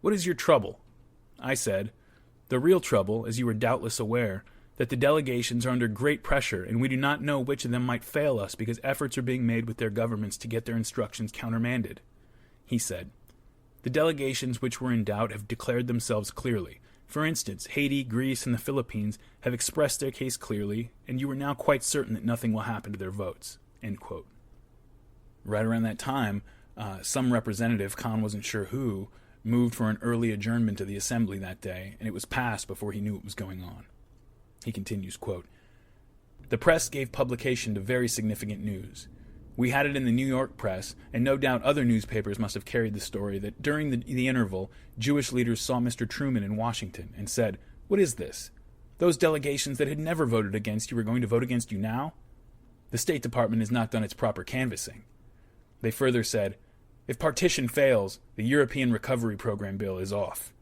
"What is your trouble?" I said, "The real trouble, as you are doubtless aware, that the delegations are under great pressure, and we do not know which of them might fail us because efforts are being made with their governments to get their instructions countermanded." He said, "The delegations which were in doubt have declared themselves clearly. For instance, Haiti, Greece, and the Philippines have expressed their case clearly, and you are now quite certain that nothing will happen to their votes." End quote. Right around that time, some representative, Khan wasn't sure who, moved for an early adjournment of the assembly that day, and it was passed before he knew what was going on. He continues, quote, "The press gave publication to very significant news. We had it in the New York press, and no doubt other newspapers must have carried the story that during the interval, Jewish leaders saw Mr. Truman in Washington and said, 'What is this? Those delegations that had never voted against you are going to vote against you now? The State Department has not done its proper canvassing.' They further said, 'If partition fails, the European Recovery Program bill is off.'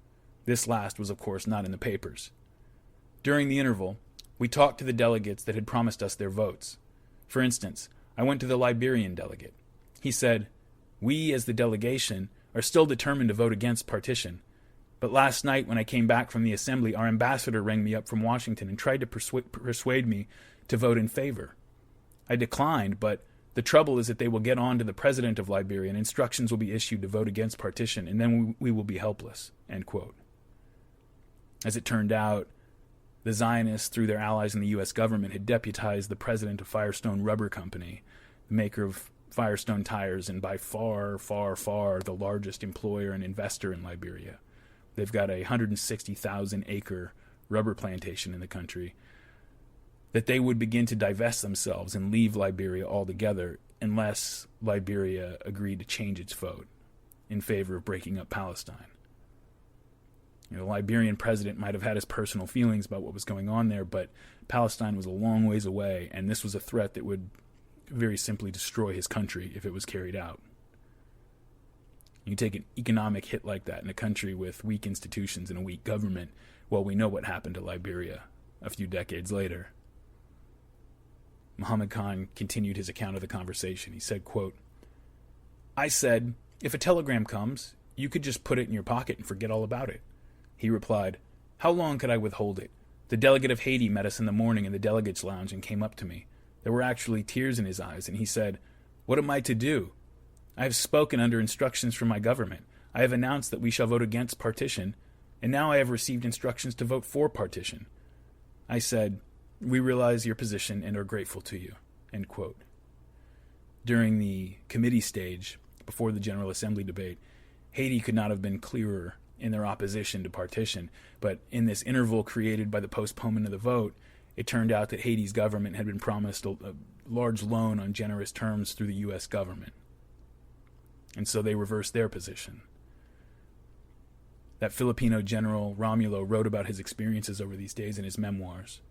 This last was, of course, not in the papers. During the interval, we talked to the delegates that had promised us their votes. For instance, I went to the Liberian delegate. He said, 'We, as the delegation, are still determined to vote against partition. But last night when I came back from the assembly, our ambassador rang me up from Washington and tried to persuade me to vote in favor. I declined, but the trouble is that they will get on to the president of Liberia and instructions will be issued to vote against partition, and then we will be helpless.'" End quote. As it turned out, the Zionists, through their allies in the U.S. government, had deputized the president of Firestone Rubber Company, the maker of Firestone tires, and by far, far, far the largest employer and investor in Liberia. They've got a 160,000-acre rubber plantation in the country, that they would begin to divest themselves and leave Liberia altogether unless Liberia agreed to change its vote in favor of breaking up Palestine. The Liberian president might have had his personal feelings about what was going on there, but Palestine was a long ways away, and this was a threat that would very simply destroy his country if it was carried out. You take an economic hit like that in a country with weak institutions and a weak government, well, we know what happened to Liberia a few decades later. Muhammad Khan continued his account of the conversation. He said, quote, "I said, if a telegram comes, you could just put it in your pocket and forget all about it." He replied, "How long could I withhold it? The delegate of Haiti met us in the morning in the delegates' lounge and came up to me. There were actually tears in his eyes, and he said, 'What am I to do? I have spoken under instructions from my government. I have announced that we shall vote against partition, and now I have received instructions to vote for partition.' I said, 'We realize your position and are grateful to you.'" End quote. During the committee stage, before the General Assembly debate, Haiti could not have been clearer in their opposition to partition, but in this interval created by the postponement of the vote, it turned out that Haiti's government had been promised a large loan on generous terms through the U.S. government. And so they reversed their position. That Filipino general, Romulo, wrote about his experiences over these days in his memoirs.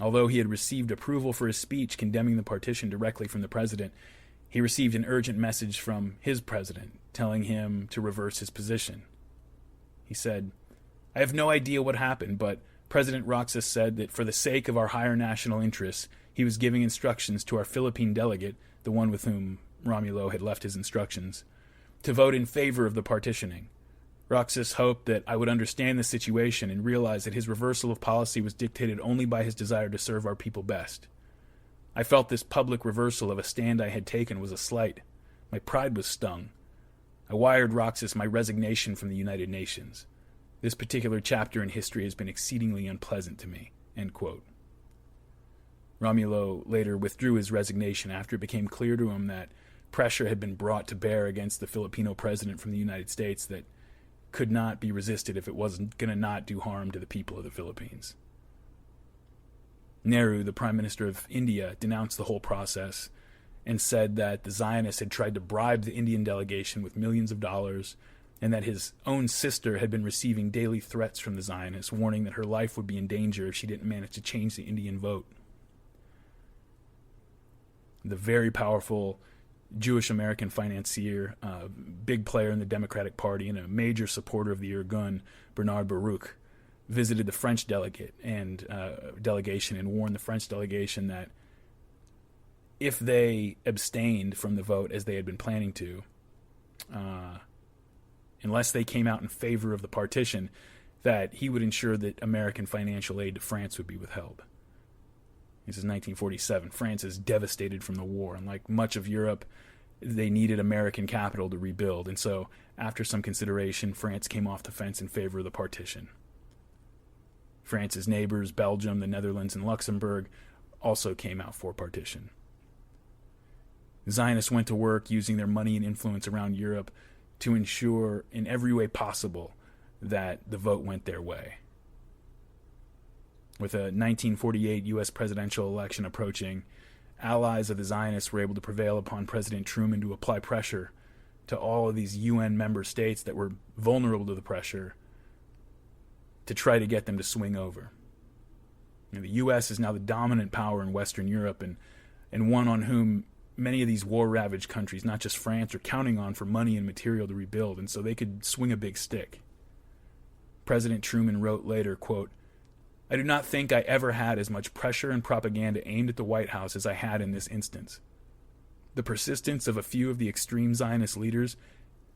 Although he had received approval for his speech condemning the partition directly from the president, he received an urgent message from his president telling him to reverse his position. He said, "I have no idea what happened, but President Roxas said that for the sake of our higher national interests, he was giving instructions to our Philippine delegate, the one with whom Romulo had left his instructions, to vote in favor of the partitioning. Roxas hoped that I would understand the situation and realize that his reversal of policy was dictated only by his desire to serve our people best. I felt this public reversal of a stand I had taken was a slight. My pride was stung. I wired Roxas my resignation from the United Nations. This particular chapter in history has been exceedingly unpleasant to me." End quote. Romulo later withdrew his resignation after it became clear to him that pressure had been brought to bear against the Filipino president from the United States that could not be resisted if it wasn't going to not do harm to the people of the Philippines. Nehru, the Prime Minister of India, denounced the whole process and said that the Zionists had tried to bribe the Indian delegation with millions of dollars and that his own sister had been receiving daily threats from the Zionists, warning that her life would be in danger if she didn't manage to change the Indian vote. The very powerful Jewish-American financier, big player in the Democratic Party and a major supporter of the Irgun, Bernard Baruch, visited the French delegation and warned the French delegation that if they abstained from the vote as they had been planning to, unless they came out in favor of the partition, that he would ensure that American financial aid to France would be withheld. This is 1947. France is devastated from the war, and like much of Europe, they needed American capital to rebuild. And so, after some consideration, France came off the fence in favor of the partition. France's neighbors, Belgium, the Netherlands, and Luxembourg, also came out for partition. The Zionists went to work using their money and influence around Europe to ensure in every way possible that the vote went their way. With a 1948 U.S. presidential election approaching, allies of the Zionists were able to prevail upon President Truman to apply pressure to all of these UN member states that were vulnerable to the pressure to try to get them to swing over. You know, the U.S. is now the dominant power in Western Europe and one on whom many of these war-ravaged countries, not just France, are counting on for money and material to rebuild, and so they could swing a big stick. President Truman wrote later, quote, "I do not think I ever had as much pressure and propaganda aimed at the White House as I had in this instance. The persistence of a few of the extreme Zionist leaders,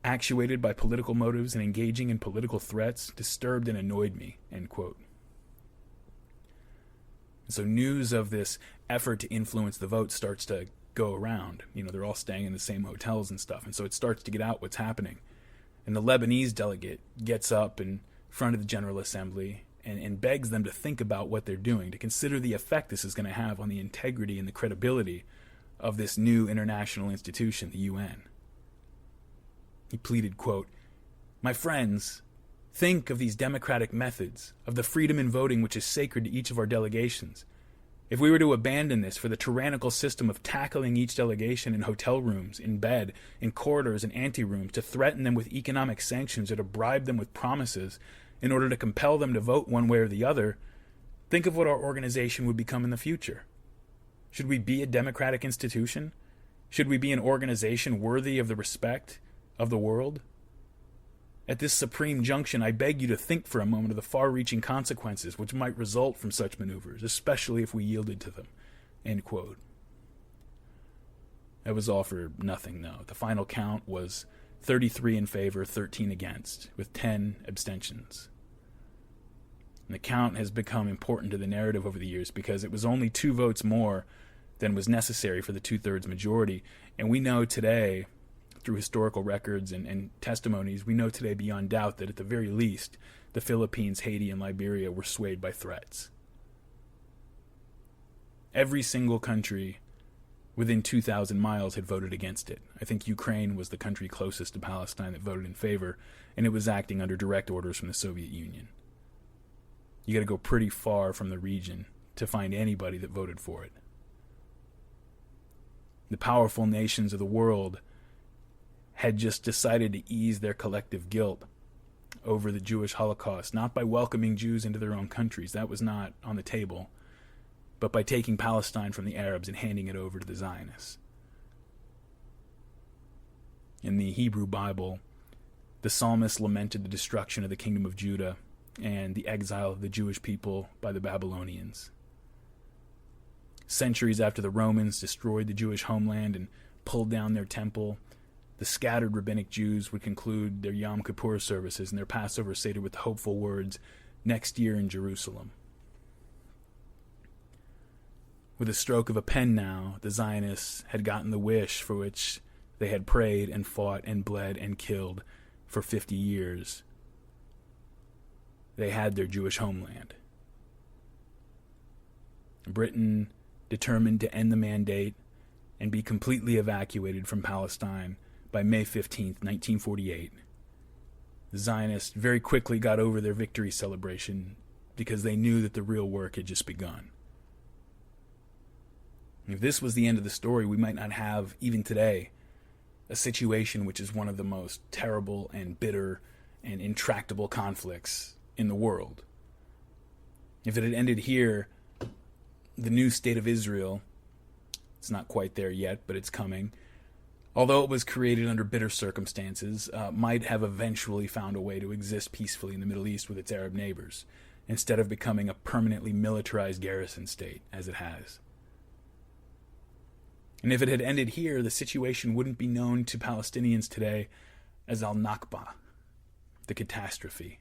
actuated by political motives and engaging in political threats, disturbed and annoyed me," end quote. So news of this effort to influence the vote starts to go around. You know, they're all staying in the same hotels and stuff, and so it starts to get out what's happening. And the Lebanese delegate gets up in front of the General Assembly and begs them to think about what they're doing, to consider the effect this is going to have on the integrity and the credibility of this new international institution, the UN. He pleaded, quote, "My friends, think of these democratic methods, of the freedom in voting which is sacred to each of our delegations. If we were to abandon this for the tyrannical system of tackling each delegation in hotel rooms, in bed, in corridors and anterooms, to threaten them with economic sanctions or to bribe them with promises in order to compel them to vote one way or the other, think of what our organization would become in the future. Should we be a democratic institution? Should we be an organization worthy of the respect of the world? At this supreme junction, I beg you to think for a moment of the far-reaching consequences which might result from such maneuvers, especially if we yielded to them." End quote. That was all for nothing, though. The final count was 33 in favor, 13 against, with 10 abstentions. And the count has become important to the narrative over the years because it was only 2 votes more than was necessary for the 2/3 majority. And we know today, through historical records and testimonies, we know today beyond doubt that at the very least, the Philippines, Haiti, and Liberia were swayed by threats. Every single country within 2,000 miles had voted against it. I think Ukraine was the country closest to Palestine that voted in favor, and it was acting under direct orders from the Soviet Union. You got to go pretty far from the region to find anybody that voted for it. The powerful nations of the world had just decided to ease their collective guilt over the Jewish Holocaust, not by welcoming Jews into their own countries, that was not on the table, but by taking Palestine from the Arabs and handing it over to the Zionists. In the Hebrew Bible, the psalmist lamented the destruction of the kingdom of Judah and the exile of the Jewish people by the Babylonians. Centuries after the Romans destroyed the Jewish homeland and pulled down their temple, the scattered rabbinic Jews would conclude their Yom Kippur services and their Passover Seder with the hopeful words, "Next year in Jerusalem." With a stroke of a pen now, the Zionists had gotten the wish for which they had prayed and fought and bled and killed for 50 years. They had their Jewish homeland. Britain determined to end the mandate and be completely evacuated from Palestine by May 15th, 1948. The Zionists very quickly got over their victory celebration because they knew that the real work had just begun. If this was the end of the story, we might not have, even today, a situation which is one of the most terrible and bitter and intractable conflicts in the world. If it had ended here, the new state of Israel, it's not quite there yet, but it's coming, although it was created under bitter circumstances, might have eventually found a way to exist peacefully in the Middle East with its Arab neighbors, instead of becoming a permanently militarized garrison state, as it has. And if it had ended here, the situation wouldn't be known to Palestinians today as al-Nakba, the catastrophe.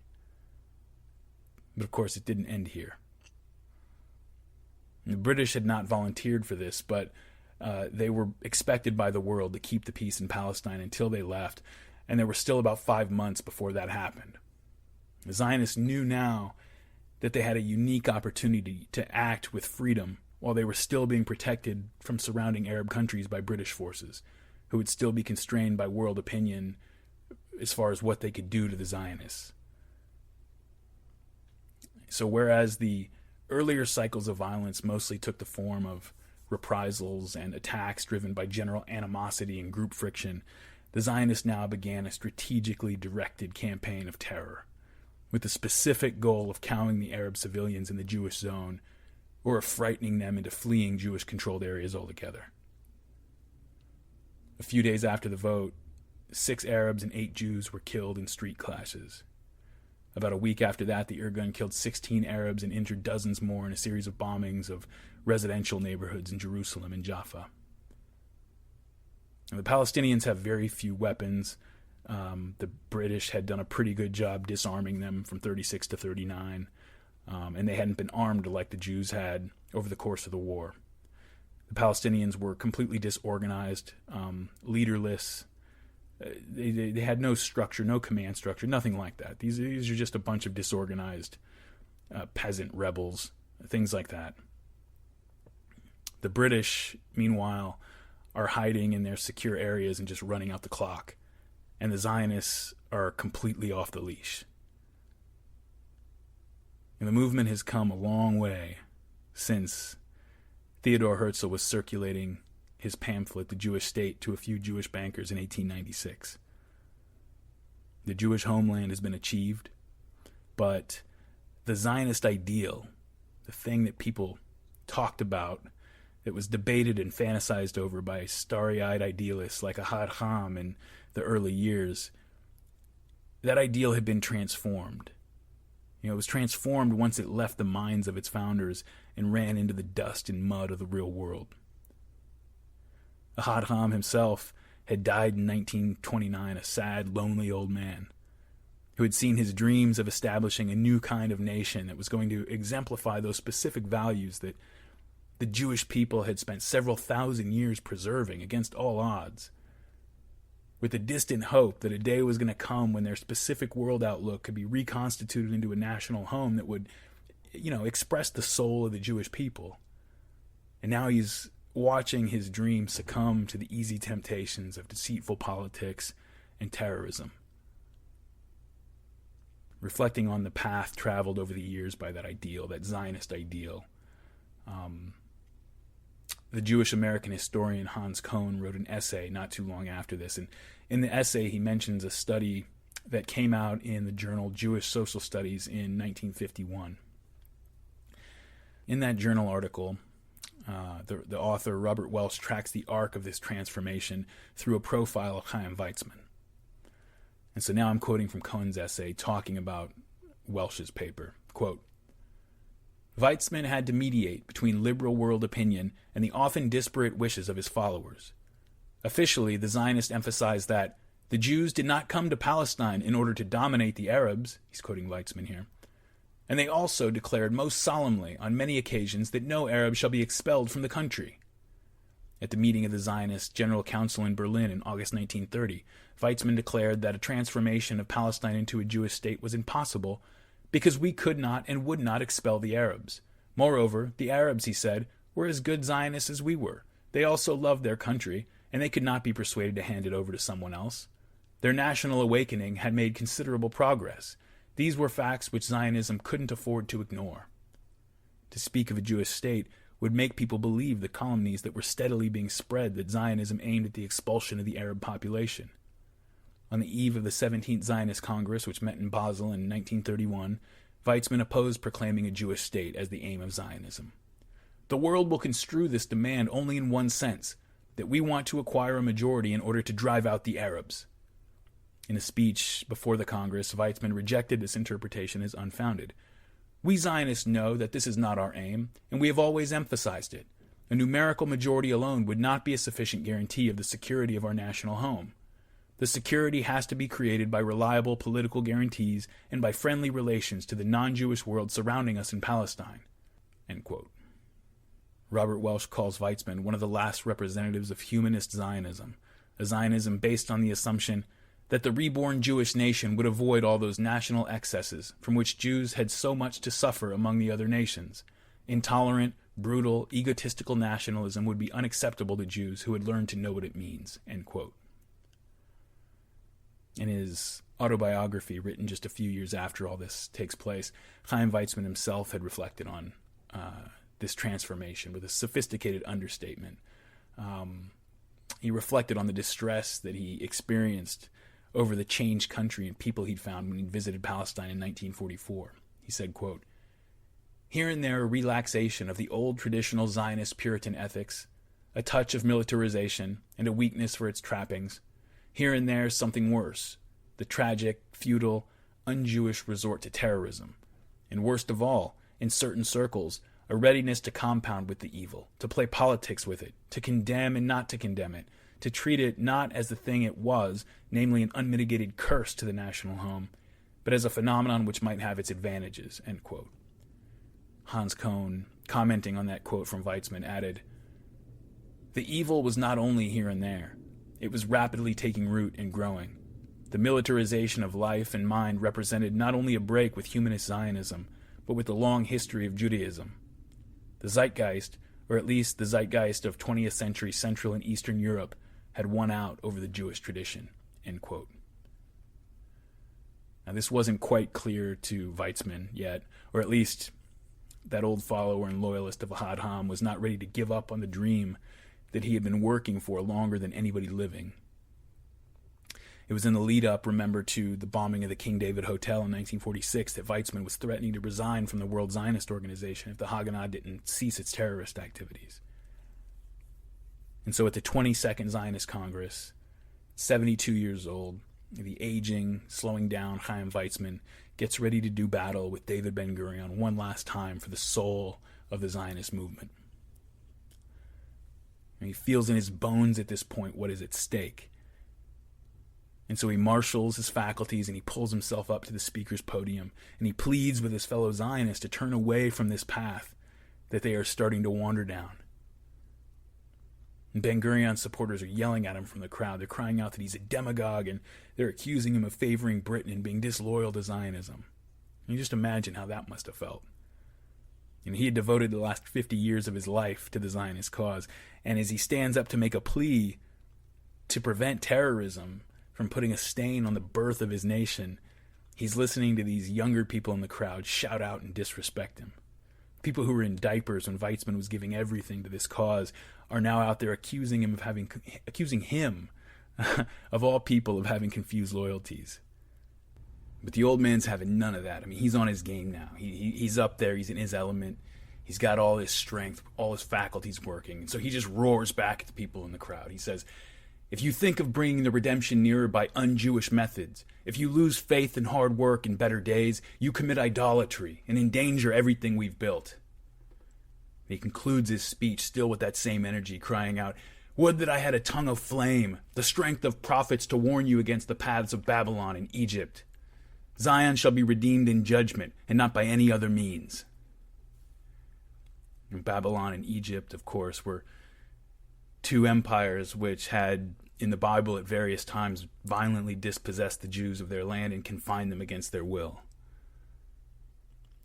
But of course it didn't end here. The British had not volunteered for this, but they were expected by the world to keep the peace in Palestine until they left, and there were still about 5 months before that happened. The Zionists knew now that they had a unique opportunity to act with freedom while they were still being protected from surrounding Arab countries by British forces, who would still be constrained by world opinion as far as what they could do to the Zionists. So whereas the earlier cycles of violence mostly took the form of reprisals and attacks driven by general animosity and group friction, the Zionists now began a strategically directed campaign of terror, with the specific goal of cowing the Arab civilians in the Jewish zone or of frightening them into fleeing Jewish-controlled areas altogether. A few days after the vote, 6 Arabs and 8 Jews were killed in street clashes. About a week after that, the Irgun killed 16 Arabs and injured dozens more in a series of bombings of residential neighborhoods in Jerusalem and Jaffa. And the Palestinians have very few weapons. The British had done a pretty good job disarming them from 36 to 39, and they hadn't been armed like the Jews had over the course of the war. The Palestinians were completely disorganized, leaderless. They had no structure, no command structure, nothing like that. These are just a bunch of disorganized peasant rebels, things like that. The British, meanwhile, are hiding in their secure areas and just running out the clock. And the Zionists are completely off the leash. And the movement has come a long way since Theodor Herzl was circulating his pamphlet, The Jewish State, to a few Jewish bankers in 1896. The Jewish homeland has been achieved, but the Zionist ideal, the thing that people talked about, that was debated and fantasized over by starry-eyed idealists like Ahad Ham in the early years, that ideal had been transformed. It was transformed once it left the minds of its founders and ran into the dust and mud of the real world. Ahad Ham himself had died in 1929, a sad, lonely old man who had seen his dreams of establishing a new kind of nation that was going to exemplify those specific values that the Jewish people had spent several thousand years preserving against all odds, with a distant hope that a day was going to come when their specific world outlook could be reconstituted into a national home that would, express the soul of the Jewish people. And now he's watching his dream succumb to the easy temptations of deceitful politics and terrorism. Reflecting on the path traveled over the years by that ideal, that Zionist ideal, the Jewish American historian Hans Kohn wrote an essay not too long after this, and in the essay he mentions a study that came out in the journal Jewish Social Studies in 1951. In that journal article, the author Robert Welsh tracks the arc of this transformation through a profile of Chaim Weizmann. And so now I'm quoting from Cohen's essay talking about Welsh's paper. Quote, Weizmann had to mediate between liberal world opinion and the often disparate wishes of his followers. Officially, the Zionists emphasized that the Jews did not come to Palestine in order to dominate the Arabs, he's quoting Weizmann here, and they also declared most solemnly on many occasions that no Arab shall be expelled from the country. At the meeting of the Zionist General Council in Berlin in August 1930, Weizmann declared that a transformation of Palestine into a Jewish state was impossible because we could not and would not expel the Arabs. Moreover, the Arabs, he said, were as good Zionists as we were. They also loved their country, and they could not be persuaded to hand it over to someone else. Their national awakening had made considerable progress. These were facts which Zionism couldn't afford to ignore. To speak of a Jewish state would make people believe the calumnies that were steadily being spread that Zionism aimed at the expulsion of the Arab population. On the eve of the 17th Zionist Congress, which met in Basel in 1931, Weizmann opposed proclaiming a Jewish state as the aim of Zionism. The world will construe this demand only in one sense, that we want to acquire a majority in order to drive out the Arabs. In a speech before the Congress, Weizmann rejected this interpretation as unfounded. We Zionists know that this is not our aim, and we have always emphasized it. A numerical majority alone would not be a sufficient guarantee of the security of our national home. The security has to be created by reliable political guarantees and by friendly relations to the non-Jewish world surrounding us in Palestine. End quote. Robert Welsh calls Weizmann one of the last representatives of humanist Zionism, a Zionism based on the assumption that the reborn Jewish nation would avoid all those national excesses from which Jews had so much to suffer among the other nations. Intolerant, brutal, egotistical nationalism would be unacceptable to Jews who had learned to know what it means. End quote. In his autobiography, written just a few years after all this takes place, Chaim Weizmann himself had reflected on this transformation with a sophisticated understatement. He reflected on the distress that he experienced over the changed country and people he'd found when he visited Palestine in 1944. He said, quote, "Here and there a relaxation of the old traditional Zionist Puritan ethics, a touch of militarization, and a weakness for its trappings. Here and there something worse, the tragic, futile, un-Jewish resort to terrorism. And worst of all, in certain circles, a readiness to compound with the evil, to play politics with it, to condemn and not to condemn it, to treat it not as the thing it was, namely an unmitigated curse to the national home, but as a phenomenon which might have its advantages." End quote. Hans Kohn, commenting on that quote from Weizmann, added, "The evil was not only here and there. It was rapidly taking root and growing. The militarization of life and mind represented not only a break with humanist Zionism, but with the long history of Judaism. The zeitgeist, or at least the zeitgeist of 20th century Central and Eastern Europe, had won out over the Jewish tradition." End quote. Now, this wasn't quite clear to Weizmann yet, or at least that old follower and loyalist of Ahad Ham was not ready to give up on the dream that he had been working for longer than anybody living. It was in the lead-up, remember, to the bombing of the King David Hotel in 1946 that Weizmann was threatening to resign from the World Zionist Organization if the Haganah didn't cease its terrorist activities. And so at the 22nd Zionist Congress, 72 years old, the aging, slowing down Chaim Weizmann gets ready to do battle with David Ben-Gurion one last time for the soul of the Zionist movement. And he feels in his bones at this point what is at stake. And so he marshals his faculties and he pulls himself up to the speaker's podium and he pleads with his fellow Zionists to turn away from this path that they are starting to wander down. And Ben-Gurion's supporters are yelling at him from the crowd. They're crying out that he's a demagogue and they're accusing him of favoring Britain and being disloyal to Zionism. And you just imagine how that must have felt. And he had devoted the last 50 years of his life to the Zionist cause. And as he stands up to make a plea to prevent terrorism from putting a stain on the birth of his nation, he's listening to these younger people in the crowd shout out and disrespect him. People who were in diapers when Weizmann was giving everything to this cause are now out there accusing him of all people of having confused loyalties. But the old man's having none of that. I mean, he's on his game now. He's up there. He's in his element. He's got all his strength, all his faculties working. And so he just roars back at the people in the crowd. He says, if you think of bringing the redemption nearer by un-Jewish methods, if you lose faith in hard work and better days, you commit idolatry and endanger everything we've built. And he concludes his speech still with that same energy, crying out, would that I had a tongue of flame, the strength of prophets to warn you against the paths of Babylon and Egypt. Zion shall be redeemed in judgment, and not by any other means. And Babylon and Egypt, of course, were two empires which had, in the Bible at various times, violently dispossessed the Jews of their land and confined them against their will.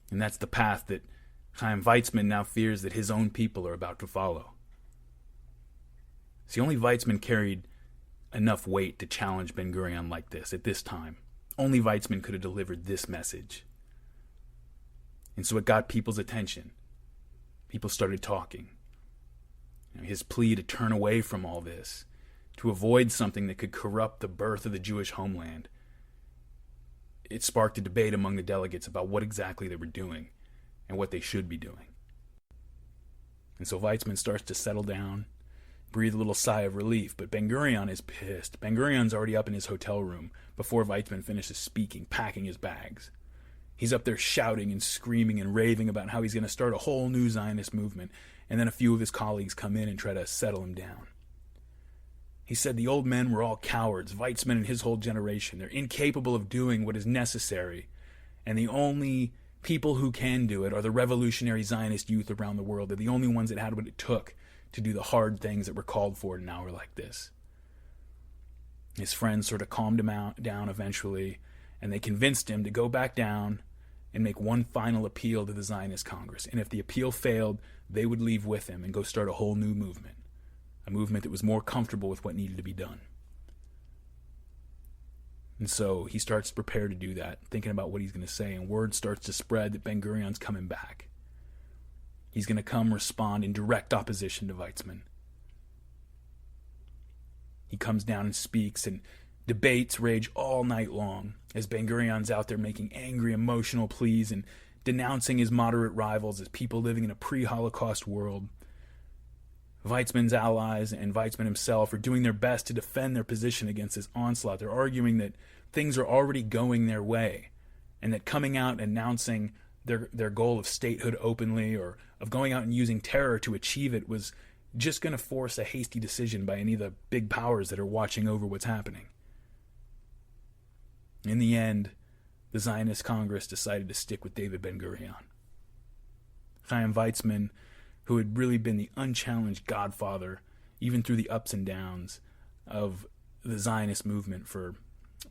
And that's the path that Chaim Weizmann now fears that his own people are about to follow. See, only Weizmann carried enough weight to challenge Ben-Gurion like this at this time. Only Weizmann could have delivered this message. And so it got people's attention. People started talking. His plea to turn away from all this, to avoid something that could corrupt the birth of the Jewish homeland, it sparked a debate among the delegates about what exactly they were doing and what they should be doing. And so Weizmann starts to settle down, breathe a little sigh of relief, but Ben-Gurion is pissed. Ben-Gurion's already up in his hotel room before Weizmann finishes speaking, packing his bags. He's up there shouting and screaming and raving about how he's going to start a whole new Zionist movement, and then a few of his colleagues come in and try to settle him down. He said the old men were all cowards, Weizmann and his whole generation. They're incapable of doing what is necessary, and the only people who can do it are the revolutionary Zionist youth around the world. They're the only ones that had what it took to do the hard things that were called for in an hour like this. His friends sort of calmed him down eventually, and they convinced him to go back down and make one final appeal to the Zionist Congress. And if the appeal failed, they would leave with him and go start a whole new movement. A movement that was more comfortable with what needed to be done. And so he starts to prepare to do that, thinking about what he's going to say, and word starts to spread that Ben-Gurion's coming back. He's going to come respond in direct opposition to Weizmann. He comes down and speaks, and debates rage all night long as Ben-Gurion's out there making angry, emotional pleas and denouncing his moderate rivals as people living in a pre-Holocaust world. Weizmann's allies and Weizmann himself are doing their best to defend their position against this onslaught. They're arguing that things are already going their way, and that coming out and announcing their goal of statehood openly or of going out and using terror to achieve it was just going to force a hasty decision by any of the big powers that are watching over what's happening. In the end, the Zionist Congress decided to stick with David Ben-Gurion. Chaim Weizmann, who had really been the unchallenged godfather, even through the ups and downs of the Zionist movement for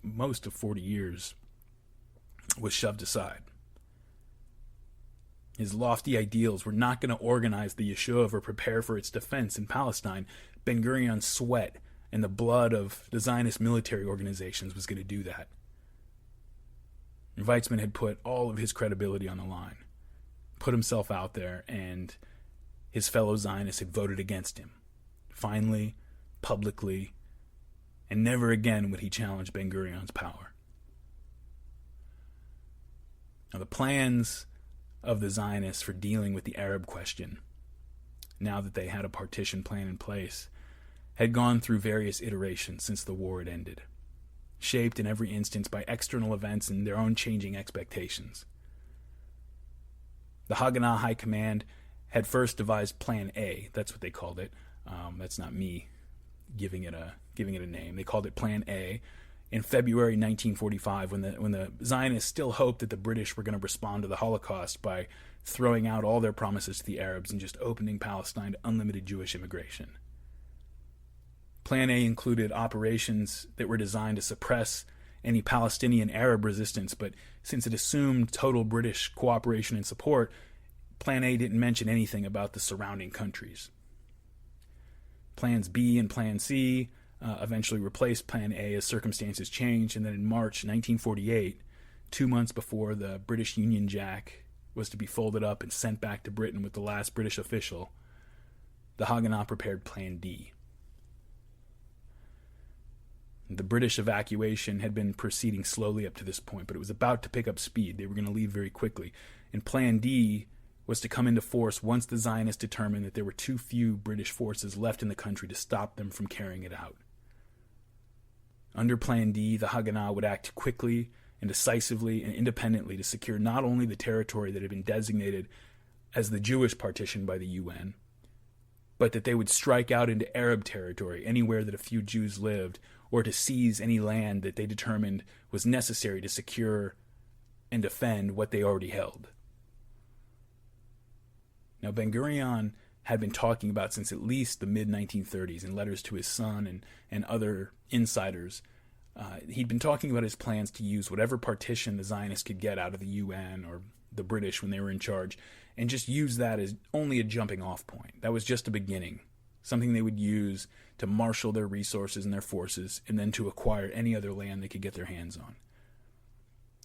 most of 40 years, was shoved aside. His lofty ideals were not going to organize the Yeshuv or prepare for its defense in Palestine. Ben-Gurion's sweat and the blood of the Zionist military organizations was going to do that. And Weizmann had put all of his credibility on the line, put himself out there, and his fellow Zionists had voted against him. Finally, publicly, and never again would he challenge Ben-Gurion's power. Now, the plans of the Zionists for dealing with the Arab question, now that they had a partition plan in place, had gone through various iterations since the war had ended, shaped in every instance by external events and their own changing expectations. The Haganah High Command had first devised Plan A. That's what they called it. That's not me giving it a name. They called it Plan A in February 1945, when the Zionists still hoped that the British were going to respond to the Holocaust by throwing out all their promises to the Arabs and just opening Palestine to unlimited Jewish immigration. Plan A included operations that were designed to suppress any Palestinian Arab resistance, but since it assumed total British cooperation and support, Plan A didn't mention anything about the surrounding countries. Plans B and Plan C eventually replaced Plan A as circumstances changed, and then in March 1948, 2 months before the British Union Jack was to be folded up and sent back to Britain with the last British official, the Haganah prepared Plan D. The British evacuation had been proceeding slowly up to this point, but it was about to pick up speed. They were going to leave very quickly. And Plan D was to come into force once the Zionists determined that there were too few British forces left in the country to stop them from carrying it out. Under Plan D, the Haganah would act quickly and decisively and independently to secure not only the territory that had been designated as the Jewish partition by the UN, but that they would strike out into Arab territory anywhere that a few Jews lived, or to seize any land that they determined was necessary to secure and defend what they already held. Now, Ben-Gurion had been talking about since at least the mid-1930s in letters to his son and other insiders. He'd been talking about his plans to use whatever partition the Zionists could get out of the UN or the British when they were in charge, and just use that as only a jumping off point. That was just a beginning, something they would use to marshal their resources and their forces, and then to acquire any other land they could get their hands on.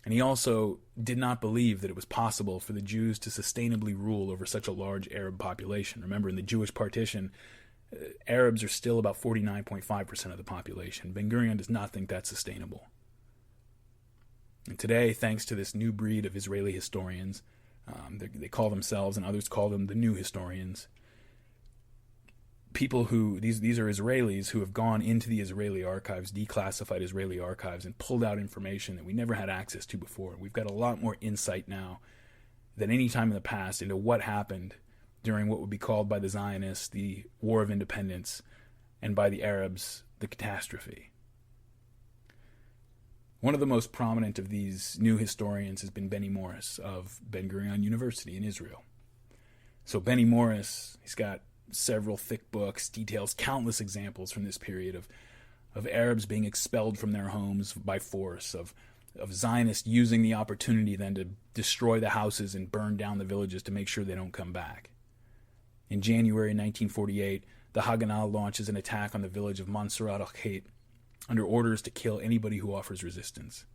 And he also did not believe that it was possible for the Jews to sustainably rule over such a large Arab population. Remember, in the Jewish partition, Arabs are still about 49.5% of the population. Ben-Gurion does not think that's sustainable. And today, thanks to this new breed of Israeli historians, they call themselves, and others call them, the new historians, people who, these are Israelis who have gone into the Israeli archives, declassified Israeli archives, and pulled out information that we never had access to before. We've got a lot more insight now than any time in the past into what happened during what would be called by the Zionists the War of Independence, and by the Arabs the catastrophe. One of the most prominent of these new historians has been Benny Morris of Ben-Gurion University in Israel. So Benny Morris, he's got several thick books, details countless examples from this period of Arabs being expelled from their homes by force, of Zionists using the opportunity then to destroy the houses and burn down the villages to make sure they don't come back. In January 1948, the Haganah launches an attack on the village of Mansurat al-Kheit under orders to kill anybody who offers resistance.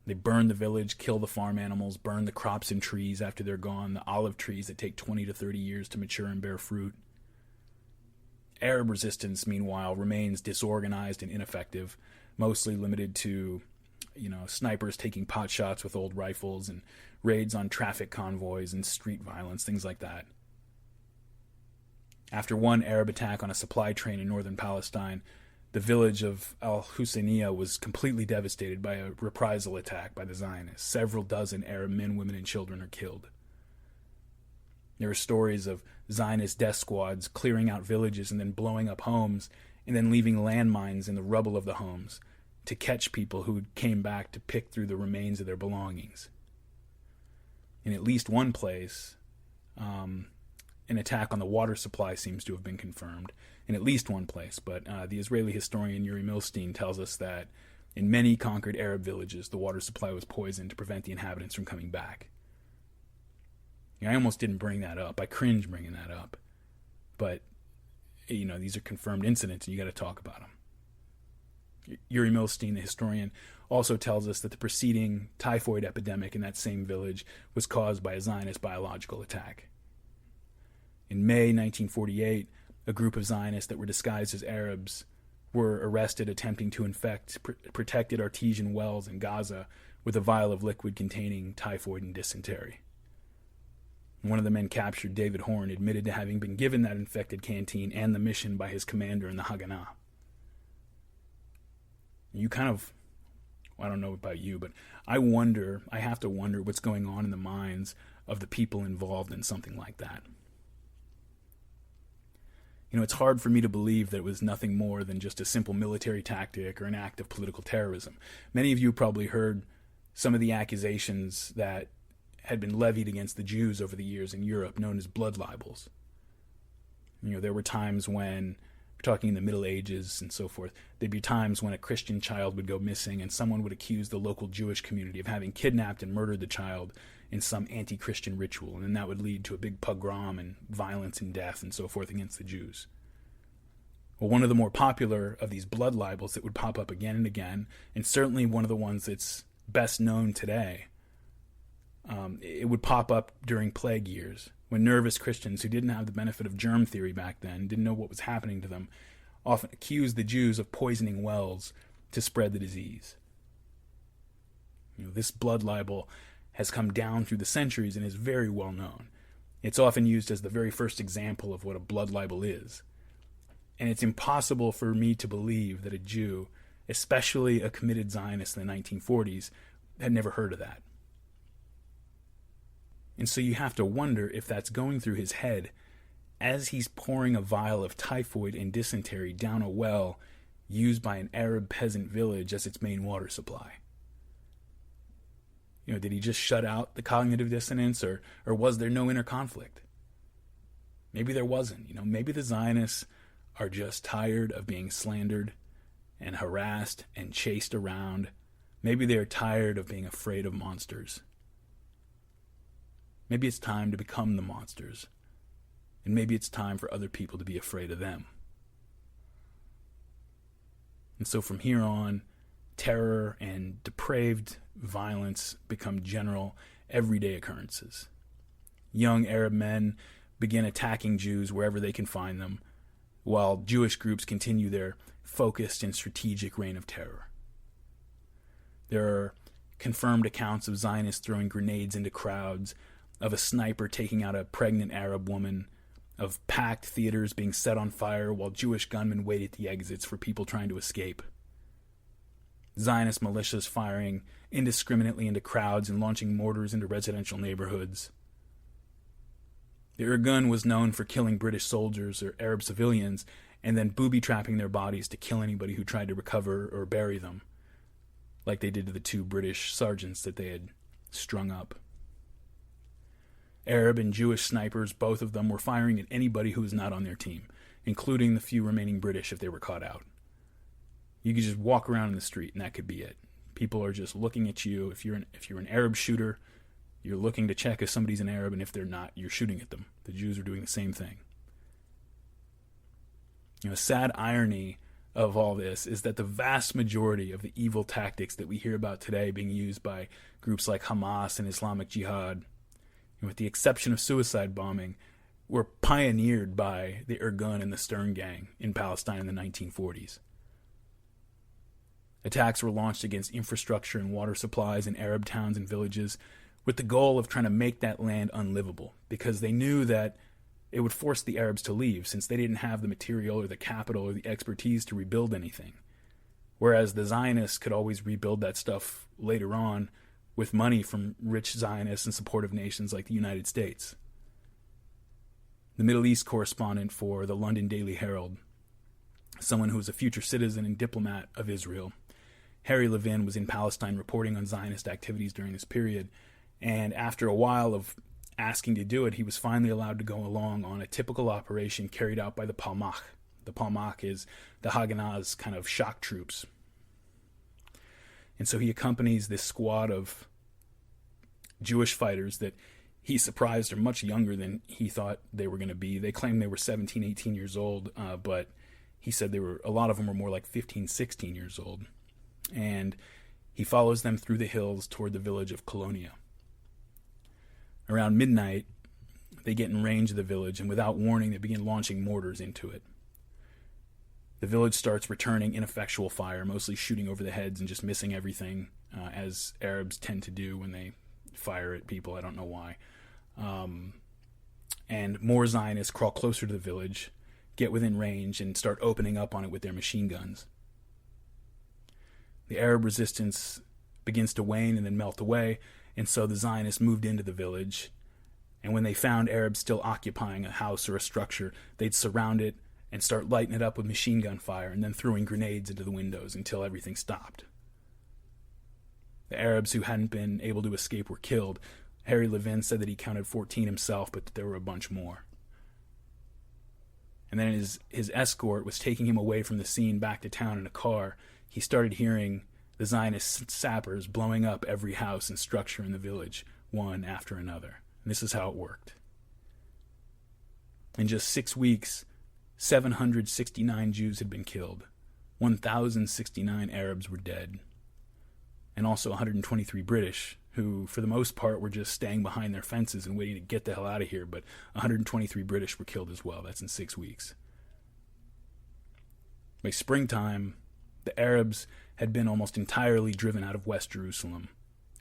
They burn the village, kill the farm animals, burn the crops and trees after they're gone, the olive trees that take 20 to 30 years to mature and bear fruit. Arab resistance, meanwhile, remains disorganized and ineffective, mostly limited to, snipers taking pot shots with old rifles and raids on traffic convoys and street violence, things like that. After one Arab attack on a supply train in northern Palestine, the village of Al-Husseiniya was completely devastated by a reprisal attack by the Zionists. Several dozen Arab men, women, and children are killed. There are stories of Zionist death squads clearing out villages and then blowing up homes and then leaving landmines in the rubble of the homes to catch people who came back to pick through the remains of their belongings. In at least one place, an attack on the water supply seems to have been confirmed in at least one place, but the Israeli historian Yuri Milstein tells us that in many conquered Arab villages, the water supply was poisoned to prevent the inhabitants from coming back. I almost didn't bring that up. I cringe bringing that up. But, these are confirmed incidents, and you got to talk about them. Yuri Milstein, the historian, also tells us that the preceding typhoid epidemic in that same village was caused by a Zionist biological attack. In May 1948, a group of Zionists that were disguised as Arabs were arrested attempting to infect protected artesian wells in Gaza with a vial of liquid containing typhoid and dysentery. One of the men captured, David Horn, admitted to having been given that infected canteen and the mission by his commander in the Haganah. I don't know about you, but I have to wonder what's going on in the minds of the people involved in something like that. It's hard for me to believe that it was nothing more than just a simple military tactic or an act of political terrorism. Many of you probably heard some of the accusations that had been levied against the Jews over the years in Europe, known as blood libels. There were times when talking in the Middle Ages and so forth. There'd be times when a Christian child would go missing and someone would accuse the local Jewish community of having kidnapped and murdered the child in some anti-Christian ritual, and then that would lead to a big pogrom and violence and death and so forth against the Jews. Well, one of the more popular of these blood libels that would pop up again and again, and certainly one of the ones that's best known today, it would pop up during plague years, when nervous Christians who didn't have the benefit of germ theory back then, didn't know what was happening to them, often accused the Jews of poisoning wells to spread the disease. This blood libel has come down through the centuries and is very well known. It's often used as the very first example of what a blood libel is. And it's impossible for me to believe that a Jew, especially a committed Zionist in the 1940s, had never heard of that. And so you have to wonder if that's going through his head as he's pouring a vial of typhoid and dysentery down a well used by an Arab peasant village as its main water supply. Did he just shut out the cognitive dissonance, or was there no inner conflict? Maybe there wasn't. Maybe the Zionists are just tired of being slandered and harassed and chased around. Maybe they're tired of being afraid of monsters. Maybe it's time to become the monsters. And maybe it's time for other people to be afraid of them. And so from here on, terror and depraved violence become general, everyday occurrences. Young Arab men begin attacking Jews wherever they can find them, while Jewish groups continue their focused and strategic reign of terror. There are confirmed accounts of Zionists throwing grenades into crowds, of a sniper taking out a pregnant Arab woman, of packed theaters being set on fire while Jewish gunmen wait at the exits for people trying to escape. Zionist militias firing indiscriminately into crowds and launching mortars into residential neighborhoods. The Irgun was known for killing British soldiers or Arab civilians and then booby-trapping their bodies to kill anybody who tried to recover or bury them, like they did to the 2 British sergeants that they had strung up. Arab and Jewish snipers, both of them, were firing at anybody who was not on their team, including the few remaining British if they were caught out. You could just walk around in the street and that could be it. People are just looking at you. If you're an Arab shooter, you're looking to check if somebody's an Arab, and if they're not, you're shooting at them. The Jews are doing the same thing. A sad irony of all this is that the vast majority of the evil tactics that we hear about today being used by groups like Hamas and Islamic Jihad, with the exception of suicide bombing, were pioneered by the Irgun and the Stern Gang in Palestine in the 1940s. Attacks were launched against infrastructure and water supplies in Arab towns and villages with the goal of trying to make that land unlivable, because they knew that it would force the Arabs to leave since they didn't have the material or the capital or the expertise to rebuild anything. Whereas the Zionists could always rebuild that stuff later on with money from rich Zionists and supportive nations like the United States. The Middle East correspondent for the London Daily Herald, someone who was a future citizen and diplomat of Israel, Harry Levin, was in Palestine reporting on Zionist activities during this period, and after a while of asking to do it, he was finally allowed to go along on a typical operation carried out by the Palmach. The Palmach is the Haganah's kind of shock troops. And so he accompanies this squad of Jewish fighters that he surprised are much younger than he thought they were going to be. They claimed they were 17, 18 years old, but he said a lot of them were more like 15, 16 years old. And he follows them through the hills toward the village of Colonia. Around midnight, they get in range of the village, and without warning, they begin launching mortars into it. The village starts returning ineffectual fire, mostly shooting over the heads and just missing everything, as Arabs tend to do when they fire at people. I don't know why. And more Zionists crawl closer to the village, get within range, and start opening up on it with their machine guns. The Arab resistance begins to wane and then melt away, and so the Zionists moved into the village, and when they found Arabs still occupying a house or a structure, they'd surround it and start lighting it up with machine gun fire and then throwing grenades into the windows until everything stopped. The Arabs who hadn't been able to escape were killed. Harry Levin said that he counted 14 himself, but that there were a bunch more. And then his escort was taking him away from the scene back to town in a car. He started hearing the Zionist sappers blowing up every house and structure in the village, one after another. And this is how it worked. In just 6 weeks, 769 Jews had been killed. 1,069 Arabs were dead. And also 123 British, who, for the most part, were just staying behind their fences and waiting to get the hell out of here. But 123 British were killed as well. That's in 6 weeks. By springtime, the Arabs had been almost entirely driven out of West Jerusalem.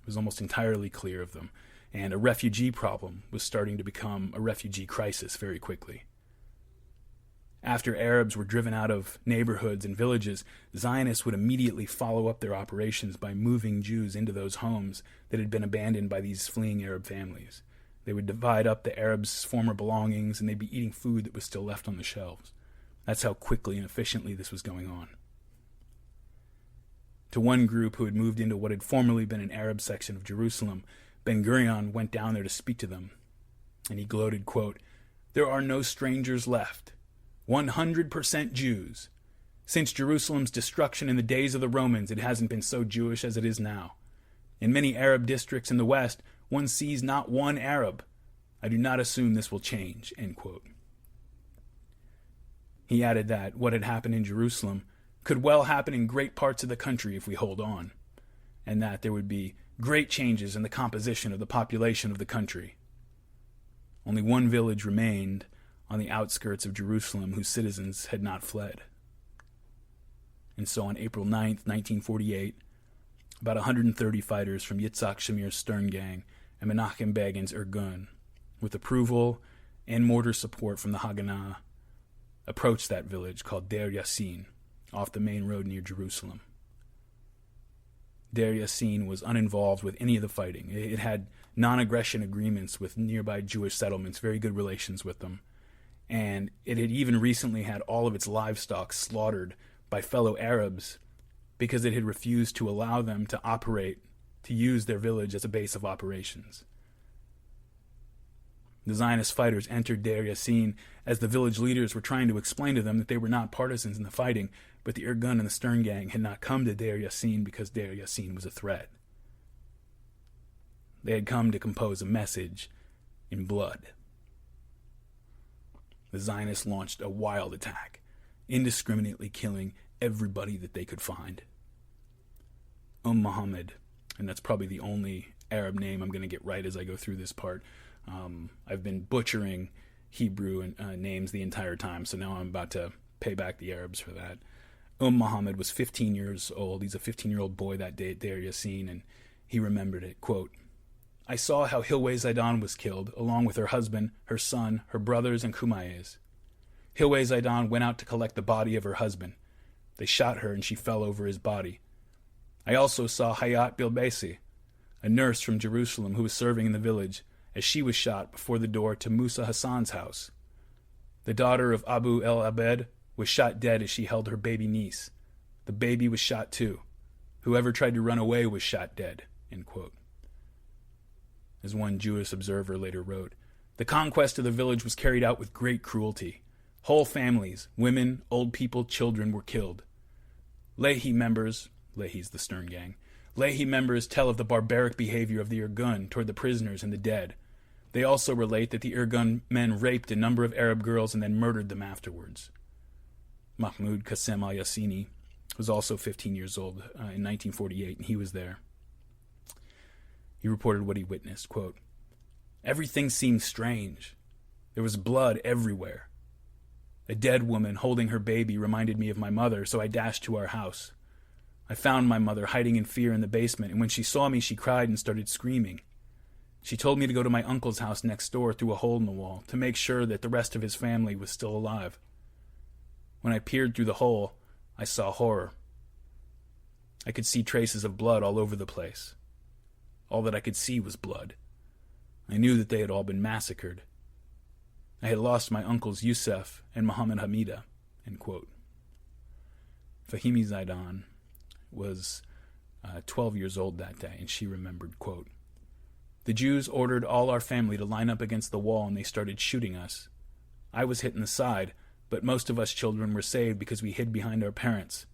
It was almost entirely clear of them. And a refugee problem was starting to become a refugee crisis very quickly. After Arabs were driven out of neighborhoods and villages, Zionists would immediately follow up their operations by moving Jews into those homes that had been abandoned by these fleeing Arab families. They would divide up the Arabs' former belongings, and they'd be eating food that was still left on the shelves. That's how quickly and efficiently this was going on. To one group who had moved into what had formerly been an Arab section of Jerusalem, Ben Gurion went down there to speak to them, and he gloated, quote, "There are no strangers left. 100% Jews. Since Jerusalem's destruction in the days of the Romans, it hasn't been so Jewish as it is now. In many Arab districts in the West, one sees not one Arab. I do not assume this will change," end quote. He added that what had happened in Jerusalem could well happen in great parts of the country if we hold on, and that there would be great changes in the composition of the population of the country. Only one village remained on the outskirts of Jerusalem whose citizens had not fled. And so on April 9th, 1948, about 130 fighters from Yitzhak Shamir's Stern Gang and Menachem Begin's Irgun, with approval and mortar support from the Haganah, approached that village called Deir Yassin, off the main road near Jerusalem. Deir Yassin was uninvolved with any of the fighting. It had non-aggression agreements with nearby Jewish settlements, very good relations with them. And it had even recently had all of its livestock slaughtered by fellow Arabs because it had refused to allow them to use their village as a base of operations. The Zionist fighters entered Deir Yassin as the village leaders were trying to explain to them that they were not partisans in the fighting, but the Irgun and the Stern Gang had not come to Deir Yassin because Deir Yassin was a threat. They had come to compose a message in blood. The Zionists launched a wild attack, indiscriminately killing everybody that they could find. Muhammad, and that's probably the only Arab name I'm going to get right as I go through this part. I've been butchering Hebrew names the entire time, so now I'm about to pay back the Arabs for that. Muhammad was 15 years old. He's a 15-year-old boy that day at Deir Yassin, and he remembered it. Quote, "I saw how Hilwe Zaidan was killed, along with her husband, her son, her brothers, and Kumayes. Hilwe Zaidan went out to collect the body of her husband. They shot her, and she fell over his body. I also saw Hayat Bilbesi, a nurse from Jerusalem who was serving in the village, as she was shot before the door to Musa Hassan's house. The daughter of Abu El Abed was shot dead as she held her baby niece. The baby was shot too. Whoever tried to run away was shot dead," end quote. As one Jewish observer later wrote, "The conquest of the village was carried out with great cruelty. Whole families, women, old people, children were killed. Lehi members," Lehi's the Stern Gang, "Lehi members tell of the barbaric behavior of the Irgun toward the prisoners and the dead. They also relate that the Irgun men raped a number of Arab girls and then murdered them afterwards." Mahmoud Qassem al-Yassini was also 15 years old in 1948, and he was there. He reported what he witnessed, quote, "Everything seemed strange. There was blood everywhere. A dead woman holding her baby reminded me of my mother, so I dashed to our house. I found my mother hiding in fear in the basement, and when she saw me, she cried and started screaming. She told me to go to my uncle's house next door through a hole in the wall to make sure that the rest of his family was still alive. When I peered through the hole, I saw horror. I could see traces of blood all over the place. All that I could see was blood. I knew that they had all been massacred. I had lost my uncles Yusuf and Muhammad Hamida," end quote. Fahimi Zaidan was 12 years old that day, and she remembered, quote, "The Jews ordered all our family to line up against the wall, and they started shooting us. I was hit in the side, but most of us children were saved because we hid behind our parents.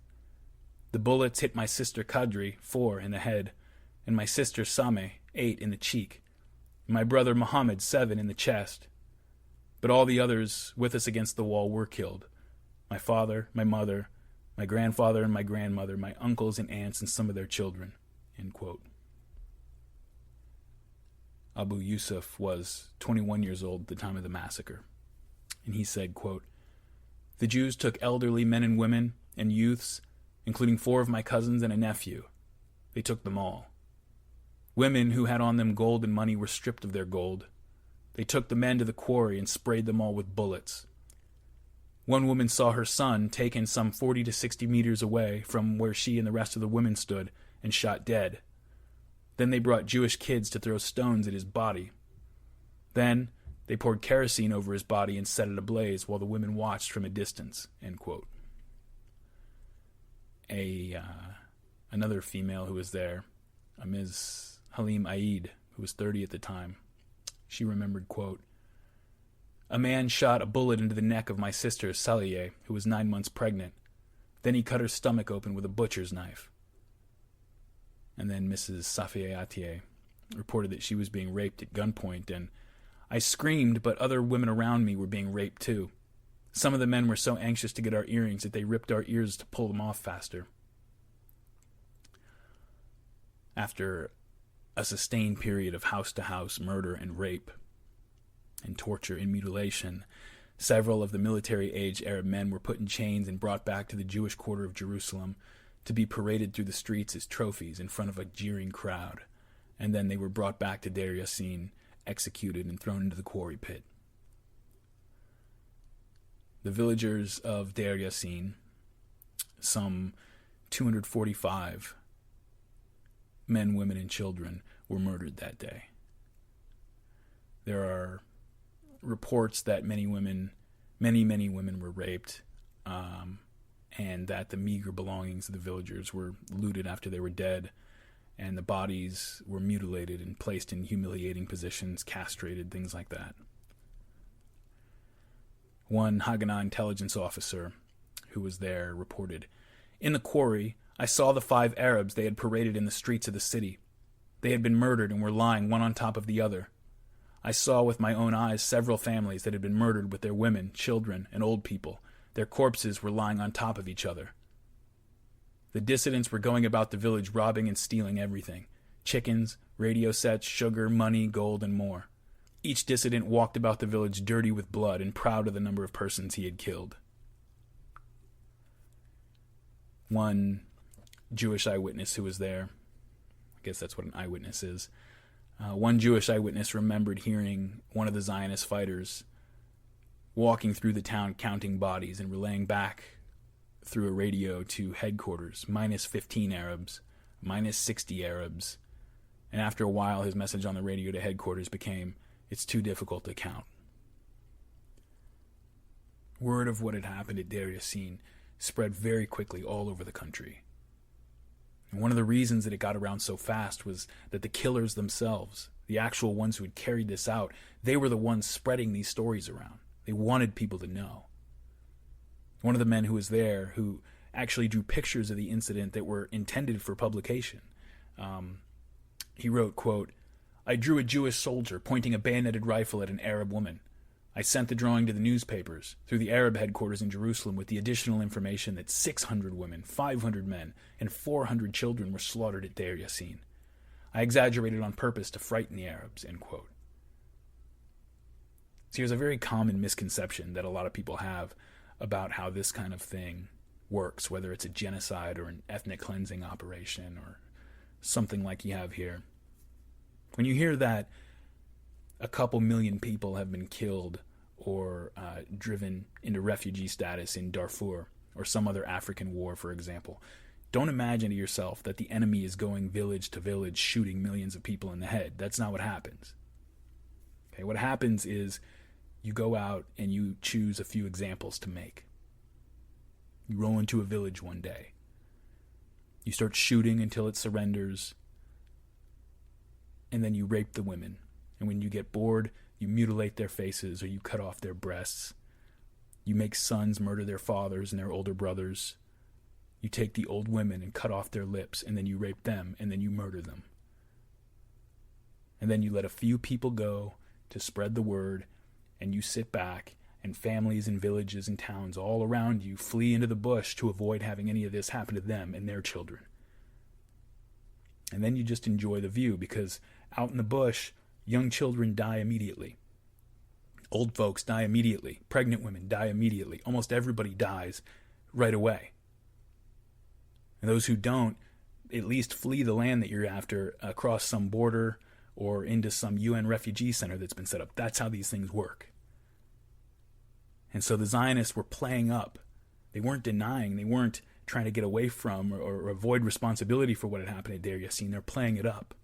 The bullets hit my sister Kadri, 4, in the head, and my sister Sameh, 8, in the cheek, and my brother Muhammad, 7, in the chest. But all the others with us against the wall were killed. My father, my mother, my grandfather and my grandmother, my uncles and aunts, and some of their children." End quote. Abu Yusuf was 21 years old at the time of the massacre, and he said, quote, "The Jews took elderly men and women and youths, including 4 of my cousins and a nephew. They took them all. Women who had on them gold and money were stripped of their gold. They took the men to the quarry and sprayed them all with bullets. One woman saw her son taken some 40 to 60 meters away from where she and the rest of the women stood and shot dead. Then they brought Jewish kids to throw stones at his body. Then they poured kerosene over his body and set it ablaze while the women watched from a distance." End quote. Another female who was there, Ms. Halim Aid, who was 30 at the time, she remembered, quote, "A man shot a bullet into the neck of my sister Salih, who was 9 months pregnant. Then he cut her stomach open with a butcher's knife." And then Mrs. Safiye Atiye reported that she was being raped at gunpoint, and "I screamed, but other women around me were being raped too. Some of the men were so anxious to get our earrings that they ripped our ears to pull them off faster." After a sustained period of house-to-house murder and rape and torture and mutilation, several of the military-aged Arab men were put in chains and brought back to the Jewish quarter of Jerusalem to be paraded through the streets as trophies in front of a jeering crowd, and then they were brought back to Deir Yassin, executed and thrown into the quarry pit. The villagers of Deir Yassin, some 245 men, women, and children, were murdered that day. There are reports that many women were raped, and that the meager belongings of the villagers were looted after they were dead, and the bodies were mutilated and placed in humiliating positions, castrated, things like that. One Haganah intelligence officer who was there reported, "In the quarry, I saw the 5 Arabs they had paraded in the streets of the city. They had been murdered and were lying one on top of the other. I saw with my own eyes several families that had been murdered with their women, children, and old people. Their corpses were lying on top of each other. The dissidents were going about the village robbing and stealing everything: chickens, radio sets, sugar, money, gold, and more. Each dissident walked about the village dirty with blood and proud of the number of persons he had killed." One Jewish eyewitness who was there, I guess that's what an eyewitness is, one Jewish eyewitness remembered hearing one of the Zionist fighters walking through the town counting bodies and relaying back through a radio to headquarters, -15 Arabs, -60 Arabs, and after a while his message on the radio to headquarters became, "It's too difficult to count." Word of what had happened at Deir Yassin spread very quickly all over the country. And one of the reasons that it got around so fast was that the killers themselves, the actual ones who had carried this out, they were the ones spreading these stories around. They wanted people to know. One of the men who was there, who actually drew pictures of the incident that were intended for publication, he wrote, quote, "I drew a Jewish soldier pointing a bayoneted rifle at an Arab woman. I sent the drawing to the newspapers through the Arab headquarters in Jerusalem with the additional information that 600 women, 500 men, and 400 children were slaughtered at Deir Yassin. I exaggerated on purpose to frighten the Arabs," end quote. See, there's a very common misconception that a lot of people have about how this kind of thing works, whether it's a genocide or an ethnic cleansing operation or something like you have here. When you hear that a couple million people have been killed or driven into refugee status in Darfur or some other African war, for example, don't imagine to yourself that the enemy is going village to village shooting millions of people in the head. That's not what happens. Okay, what happens is you go out and you choose a few examples to make. You roll into a village one day. You start shooting until it surrenders, and then you rape the women. And when you get bored, you mutilate their faces or you cut off their breasts. You make sons murder their fathers and their older brothers. You take the old women and cut off their lips, and then you rape them, and then you murder them. And then you let a few people go to spread the word, and you sit back, and families and villages and towns all around you flee into the bush to avoid having any of this happen to them and their children. And then you just enjoy the view, because out in the bush, young children die immediately. Old folks die immediately. Pregnant women die immediately. Almost everybody dies right away. And those who don't, at least flee the land that you're after across some border or into some UN refugee center that's been set up. That's how these things work. And so the Zionists were playing up. They weren't denying. They weren't trying to get away from or avoid responsibility for what had happened at Deir Yassin. They're playing it up.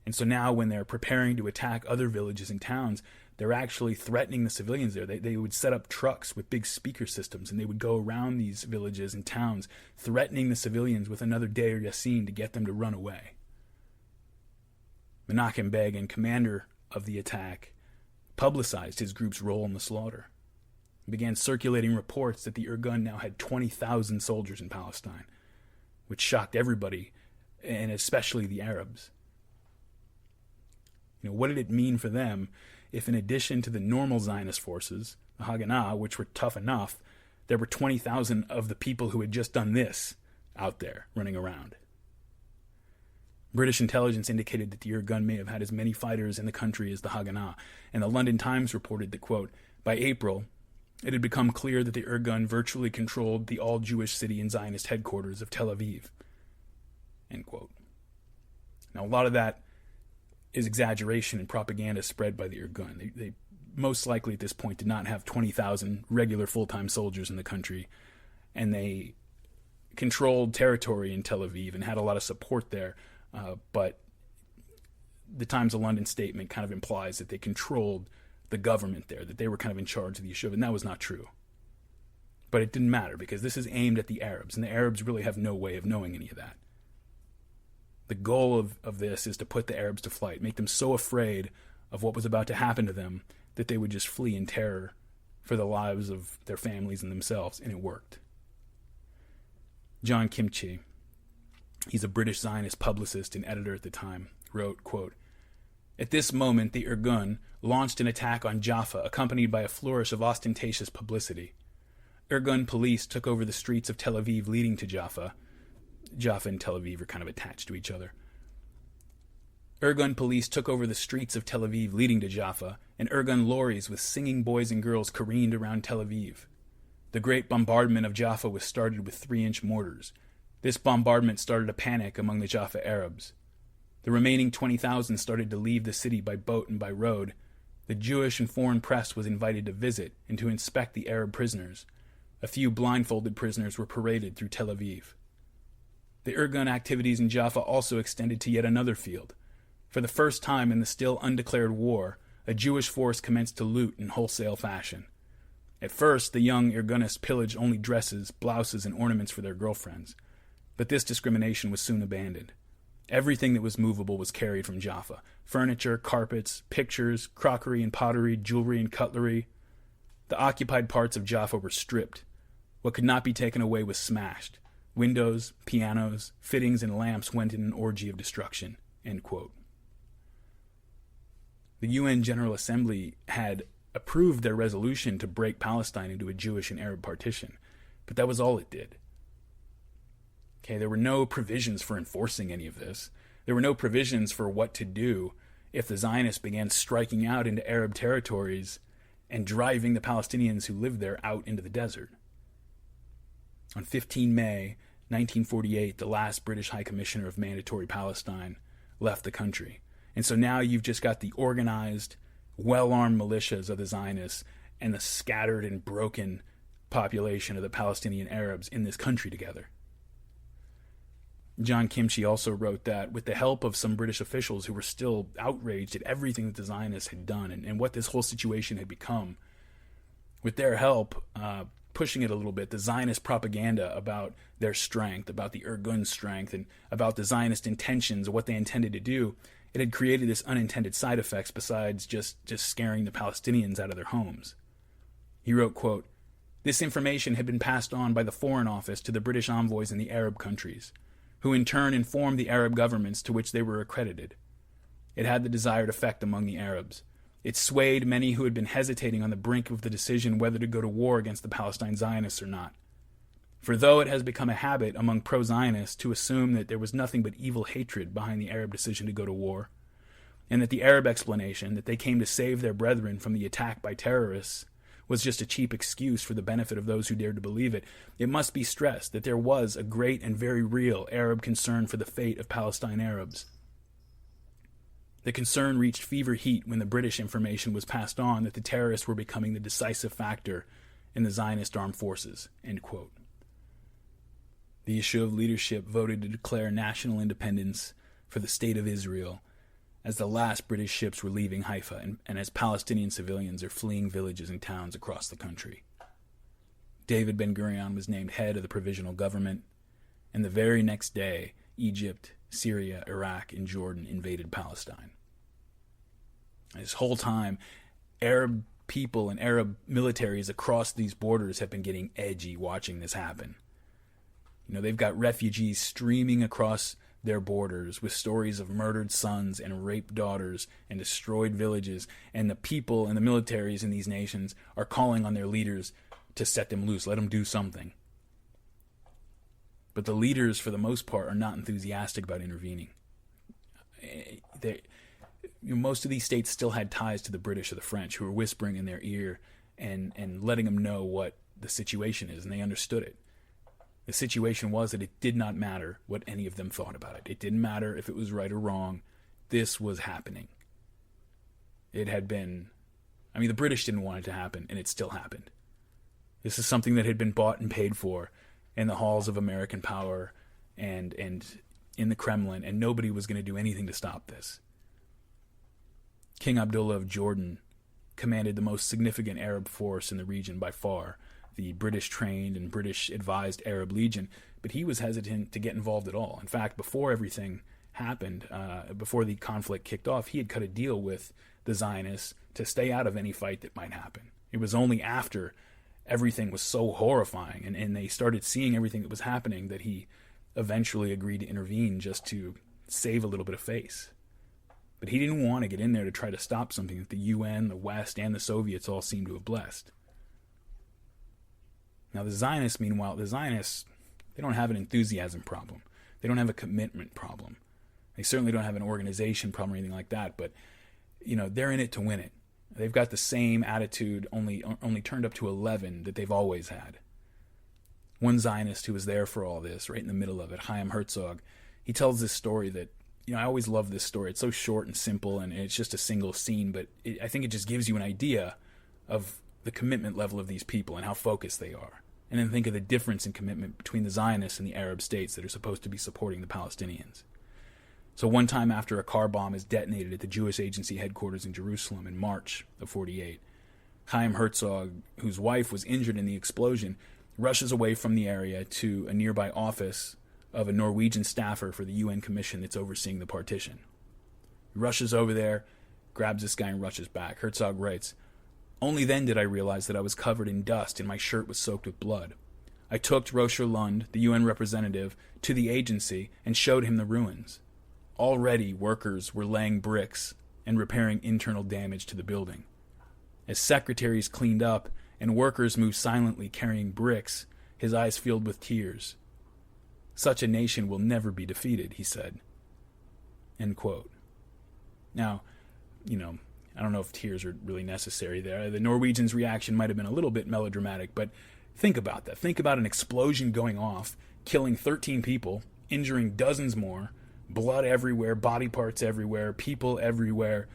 And so now when they're preparing to attack other villages and towns, they're actually threatening the civilians there. They would set up trucks with big speaker systems, and they would go around these villages and towns, threatening the civilians with another Deir Yassin to get them to run away. Menachem Begin, commander of the attack, publicized his group's role in the slaughter. He began circulating reports that the Irgun now had 20,000 soldiers in Palestine, which shocked everybody, and especially the Arabs. What did it mean for them if, in addition to the normal Zionist forces, the Haganah, which were tough enough, there were 20,000 of the people who had just done this out there running around? British intelligence indicated that the Irgun may have had as many fighters in the country as the Haganah, and the London Times reported that, quote, by April, it had become clear that the Irgun virtually controlled the all-Jewish city and Zionist headquarters of Tel Aviv, end quote. Now, a lot of that is exaggeration and propaganda spread by the Irgun. They most likely at this point did not have 20,000 regular full-time soldiers in the country, and they controlled territory in Tel Aviv and had a lot of support there, but the Times of London statement kind of implies that they controlled the government there, that they were kind of in charge of the issue, and that was not true. But it didn't matter, because this is aimed at the Arabs, and the Arabs really have no way of knowing any of that. The goal of this is to put the Arabs to flight, make them so afraid of what was about to happen to them that they would just flee in terror for the lives of their families and themselves, and it worked. John Kimchi, he's a British Zionist publicist and editor at the time, wrote, quote, at this moment, the Irgun launched an attack on Jaffa, accompanied by a flourish of ostentatious publicity. Irgun police took over the streets of Tel Aviv leading to Jaffa. Jaffa and Tel Aviv are kind of attached to each other. Irgun police took over the streets of Tel Aviv leading to Jaffa, and Irgun lorries with singing boys and girls careened around Tel Aviv. The great bombardment of Jaffa was started with 3-inch mortars. This bombardment started a panic among the Jaffa Arabs. The remaining 20,000 started to leave the city by boat and by road. The Jewish and foreign press was invited to visit and to inspect the Arab prisoners. A few blindfolded prisoners were paraded through Tel Aviv. The Irgun activities in Jaffa also extended to yet another field. For the first time in the still undeclared war, a Jewish force commenced to loot in wholesale fashion. At first, the young Irgunists pillaged only dresses, blouses, and ornaments for their girlfriends. But this discrimination was soon abandoned. Everything that was movable was carried from Jaffa. Furniture, carpets, pictures, crockery and pottery, jewelry and cutlery. The occupied parts of Jaffa were stripped. What could not be taken away was smashed. Windows, pianos, fittings, and lamps went in an orgy of destruction, end quote. The UN General Assembly had approved their resolution to break Palestine into a Jewish and Arab partition, but that was all it did. Okay, there were no provisions for enforcing any of this. There were no provisions for what to do if the Zionists began striking out into Arab territories and driving the Palestinians who lived there out into the desert. On 15 May 1948, the last British High Commissioner of Mandatory Palestine left the country. And so now you've just got the organized, well-armed militias of the Zionists and the scattered and broken population of the Palestinian Arabs in this country together. John Kimchi also wrote that with the help of some British officials who were still outraged at everything that the Zionists had done and what this whole situation had become, with their help, pushing it a little bit, the Zionist propaganda about their strength, about the Irgun strength, and about the Zionist intentions, what they intended to do, it had created this unintended side effects besides just scaring the Palestinians out of their homes. He wrote, quote, "This information had been passed on by the Foreign Office to the British envoys in the Arab countries, who in turn informed the Arab governments to which they were accredited. It had the desired effect among the Arabs. It swayed many who had been hesitating on the brink of the decision whether to go to war against the Palestine Zionists or not. For though it has become a habit among pro-Zionists to assume that there was nothing but evil hatred behind the Arab decision to go to war, and that the Arab explanation that they came to save their brethren from the attack by terrorists was just a cheap excuse for the benefit of those who dared to believe it, it must be stressed that there was a great and very real Arab concern for the fate of Palestine Arabs. The concern reached fever heat when the British information was passed on that the terrorists were becoming the decisive factor in the Zionist armed forces." End quote. The Yishuv leadership voted to declare national independence for the State of Israel as the last British ships were leaving Haifa and as Palestinian civilians are fleeing villages and towns across the country. David Ben-Gurion was named head of the provisional government, and the very next day, Egypt, Syria, Iraq, and Jordan invaded Palestine. This whole time, Arab people and Arab militaries across these borders have been getting edgy watching this happen. You know, they've got refugees streaming across their borders with stories of murdered sons and raped daughters and destroyed villages, and the people and the militaries in these nations are calling on their leaders to set them loose, let them do something. But the leaders, for the most part, are not enthusiastic about intervening. Most of these states still had ties to the British or the French, who were whispering in their ear and letting them know what the situation is, and they understood it. The situation was that it did not matter what any of them thought about it. It didn't matter if it was right or wrong. This was happening. It had been... the British didn't want it to happen, and it still happened. This is something that had been bought and paid for in the halls of American power and in the Kremlin, and nobody was going to do anything to stop this. King Abdullah of Jordan commanded the most significant Arab force in the region by far, the British-trained and British-advised Arab Legion, but he was hesitant to get involved at all. In fact, before everything happened, before the conflict kicked off, he had cut a deal with the Zionists to stay out of any fight that might happen. It was only after everything was so horrifying and they started seeing everything that was happening that he eventually agreed to intervene just to save a little bit of face. But he didn't want to get in there to try to stop something that the UN, the West, and the Soviets all seemed to have blessed. Now the Zionists, meanwhile, they don't have an enthusiasm problem. They don't have a commitment problem. They certainly don't have an organization problem or anything like that, but they're in it to win it. They've got the same attitude, only turned up to 11, that they've always had. One Zionist who was there for all this, right in the middle of it, Chaim Herzog, he tells this story that, I always love this story. It's so short and simple, and it's just a single scene, but I think it just gives you an idea of the commitment level of these people and how focused they are. And then think of the difference in commitment between the Zionists and the Arab states that are supposed to be supporting the Palestinians. So one time after a car bomb is detonated at the Jewish Agency headquarters in Jerusalem in March of 1948, Chaim Herzog, whose wife was injured in the explosion, rushes away from the area to a nearby office of a Norwegian staffer for the UN commission that's overseeing the partition. He rushes over there, grabs this guy, and rushes back. Herzog writes, "Only then did I realize that I was covered in dust and my shirt was soaked with blood. I took Rosher Lund, the UN representative, to the agency and showed him the ruins. Already workers were laying bricks and repairing internal damage to the building. As secretaries cleaned up and workers moved silently carrying bricks, his eyes filled with tears. Such a nation will never be defeated," he said. End quote. Now, I don't know if tears are really necessary there. The Norwegians' reaction might have been a little bit melodramatic, but think about that. Think about an explosion going off, killing 13 people, injuring dozens more, blood everywhere, body parts everywhere, people everywhere,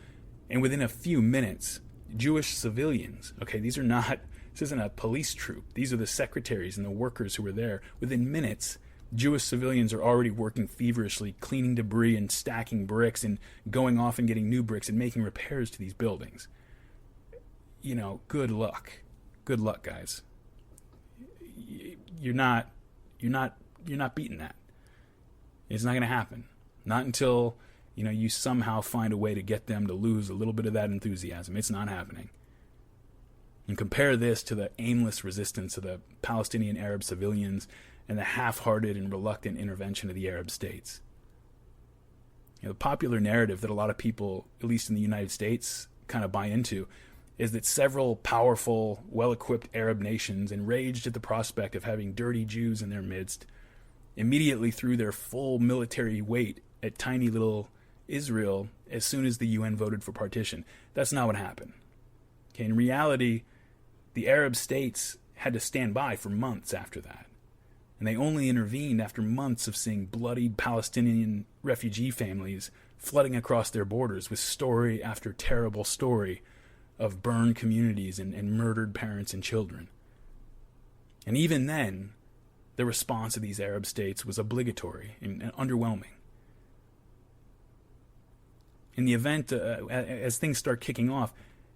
and within a few minutes, Jewish civilians, this isn't a police troop, these are the secretaries and the workers who were there. Within minutes, Jewish civilians are already working feverishly, cleaning debris and stacking bricks and going off and getting new bricks and making repairs to these buildings. Good luck. Good luck, guys. You're not beating that. It's not going to happen. Not until, you somehow find a way to get them to lose a little bit of that enthusiasm. It's not happening. And compare this to the aimless resistance of the Palestinian Arab civilians and the half-hearted and reluctant intervention of the Arab states. The popular narrative that a lot of people, at least in the United States, kind of buy into is that several powerful, well-equipped Arab nations, enraged at the prospect of having dirty Jews in their midst, immediately threw their full military weight at tiny little Israel as soon as the UN voted for partition. That's not what happened. Okay, in reality, the Arab states had to stand by for months after that. And they only intervened after months of seeing bloodied Palestinian refugee families flooding across their borders with story after terrible story of burned communities and murdered parents and children. And even then, the response of these Arab states was obligatory and underwhelming. In the event, as things start kicking off,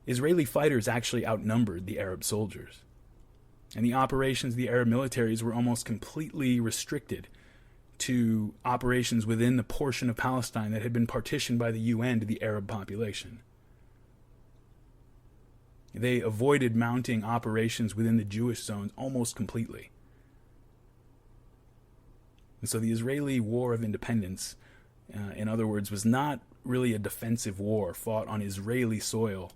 Israeli fighters actually outnumbered the Arab soldiers. And the operations of the Arab militaries were almost completely restricted to operations within the portion of Palestine that had been partitioned by the UN to the Arab population. They avoided mounting operations within the Jewish zones almost completely. And so the Israeli War of Independence, in other words, was not really a defensive war fought on Israeli soil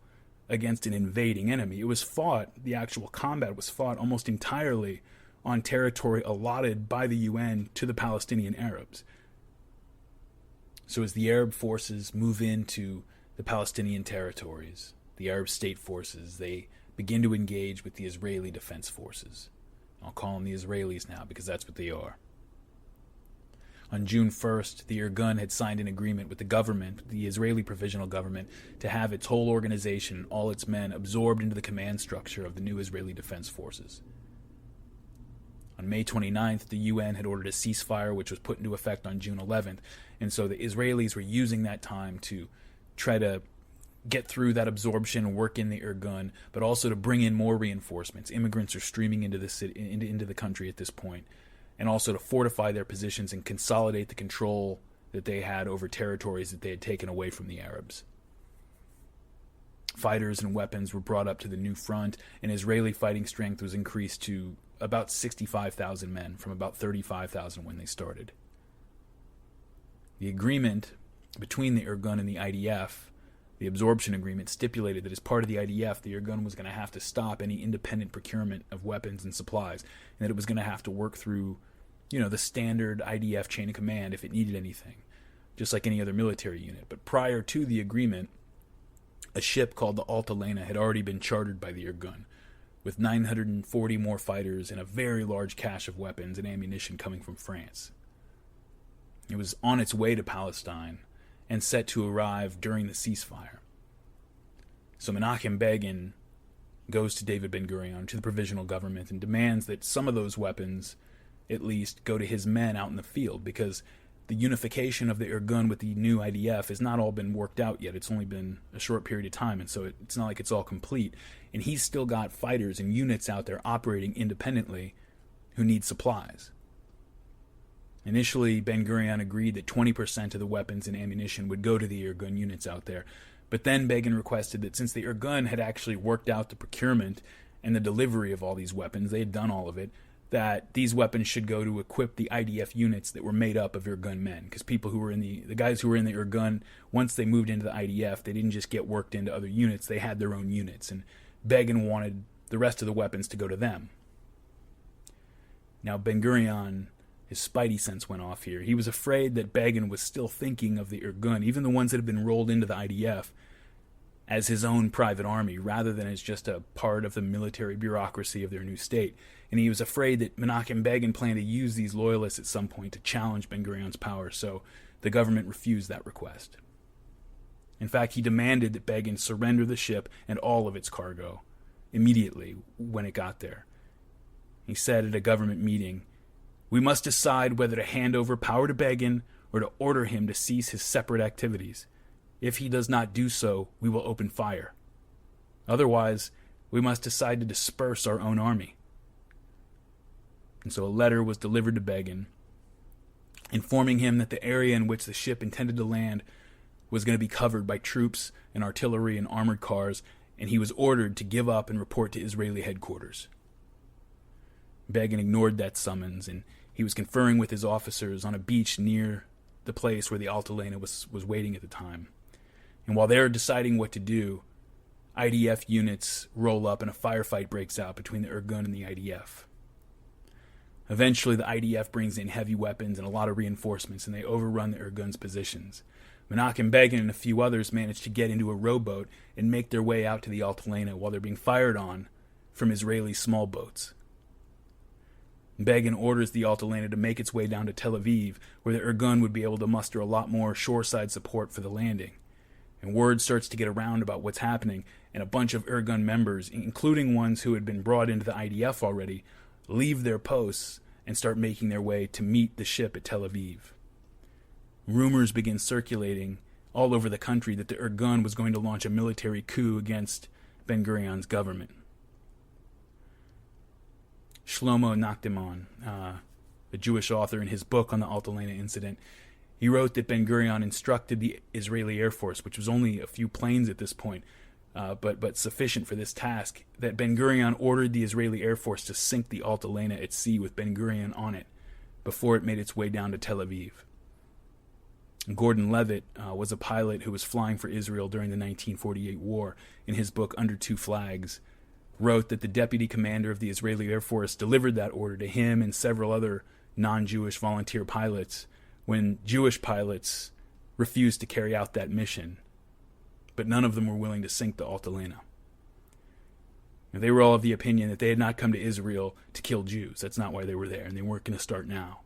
against an invading enemy. It was fought, the actual combat was fought almost entirely on territory allotted by the UN to the Palestinian Arabs. So as the Arab forces move into the Palestinian territories, the Arab state forces, they begin to engage with the Israeli defense forces. I'll call them the Israelis now because that's what they are. On June 1st, the Irgun had signed an agreement with the government, the Israeli provisional government, to have its whole organization, all its men, absorbed into the command structure of the new Israeli Defense Forces. On May 29th, the UN had ordered a ceasefire, which was put into effect on June 11th, and so the Israelis were using that time to try to get through that absorption, work in the Irgun, but also to bring in more reinforcements. Immigrants are streaming into the city, into the country at this point, and also to fortify their positions and consolidate the control that they had over territories that they had taken away from the Arabs. Fighters and weapons were brought up to the new front, and Israeli fighting strength was increased to about 65,000 men from about 35,000 when they started. The agreement between the Irgun and the IDF, the absorption agreement, stipulated that as part of the IDF, the Irgun was going to have to stop any independent procurement of weapons and supplies, and that it was going to have to work through, the standard IDF chain of command if it needed anything, just like any other military unit. But prior to the agreement, a ship called the Altalena had already been chartered by the Irgun, with 940 more fighters and a very large cache of weapons and ammunition coming from France. It was on its way to Palestine and set to arrive during the ceasefire. So Menachem Begin goes to David Ben-Gurion, to the provisional government, and demands that some of those weapons, at least, go to his men out in the field, because the unification of the Irgun with the new IDF has not all been worked out yet. It's only been a short period of time, and so it's not like it's all complete. And he's still got fighters and units out there operating independently who need supplies. Initially, Ben-Gurion agreed that 20% of the weapons and ammunition would go to the Irgun units out there, but then Begin requested that since the Irgun had actually worked out the procurement and the delivery of all these weapons, they had done all of it, that these weapons should go to equip the IDF units that were made up of Irgun men, because people who were in the guys who were in the Irgun, once they moved into the IDF, they didn't just get worked into other units, they had their own units, and Begin wanted the rest of the weapons to go to them. Now Ben-Gurion, his spidey sense went off here. He was afraid that Begin was still thinking of the Irgun, even the ones that had been rolled into the IDF, as his own private army, rather than as just a part of the military bureaucracy of their new state. And he was afraid that Menachem Begin planned to use these loyalists at some point to challenge Ben-Gurion's power, so the government refused that request. In fact, he demanded that Begin surrender the ship and all of its cargo immediately when it got there. He said at a government meeting, "We must decide whether to hand over power to Begin or to order him to cease his separate activities. If he does not do so, we will open fire. Otherwise, we must decide to disperse our own army." And so a letter was delivered to Begin, informing him that the area in which the ship intended to land was going to be covered by troops and artillery and armored cars, and he was ordered to give up and report to Israeli headquarters. Begin ignored that summons, and he was conferring with his officers on a beach near the place where the Altalena was waiting at the time. And while they're deciding what to do, IDF units roll up and a firefight breaks out between the Irgun and the IDF. Eventually, the IDF brings in heavy weapons and a lot of reinforcements, and they overrun the Irgun's positions. Menachem Begin and a few others manage to get into a rowboat and make their way out to the Altalena while they're being fired on from Israeli small boats. Begin orders the Altalena to make its way down to Tel Aviv, where the Irgun would be able to muster a lot more shoreside support for the landing. And word starts to get around about what's happening, and a bunch of Irgun members, including ones who had been brought into the IDF already, leave their posts and start making their way to meet the ship at Tel Aviv. Rumors begin circulating all over the country that the Irgun was going to launch a military coup against Ben-Gurion's government. Shlomo Nachtemon, the Jewish author, in his book on the Altalena incident, he wrote that Ben-Gurion instructed the Israeli Air Force, which was only a few planes at this point, but sufficient for this task, that Ben-Gurion ordered the Israeli Air Force to sink the Altalena at sea with Ben-Gurion on it before it made its way down to Tel Aviv. Gordon Levitt was a pilot who was flying for Israel during the 1948 war. In his book, Under Two Flags, wrote that the deputy commander of the Israeli Air Force delivered that order to him and several other non-Jewish volunteer pilots when Jewish pilots refused to carry out that mission. But none of them were willing to sink the Altalena. They were all of the opinion that they had not come to Israel to kill Jews. That's not why they were there, and they weren't going to start now.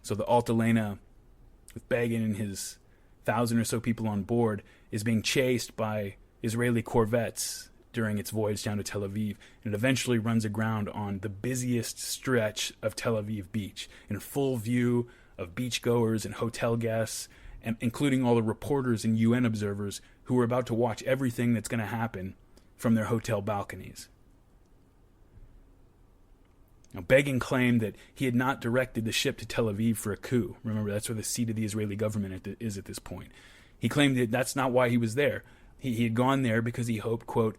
So the Altalena, with Begin and his 1,000 or so people on board, is being chased by Israeli corvettes during its voyage down to Tel Aviv, and it eventually runs aground on the busiest stretch of Tel Aviv beach, in full view of beachgoers and hotel guests, and including all the reporters and UN observers who are about to watch everything that's going to happen from their hotel balconies. Now, Begin claimed that he had not directed the ship to Tel Aviv for a coup. Remember, that's where the seat of the Israeli government is at this point. He claimed that that's not why he was there. He had gone there because he hoped, quote,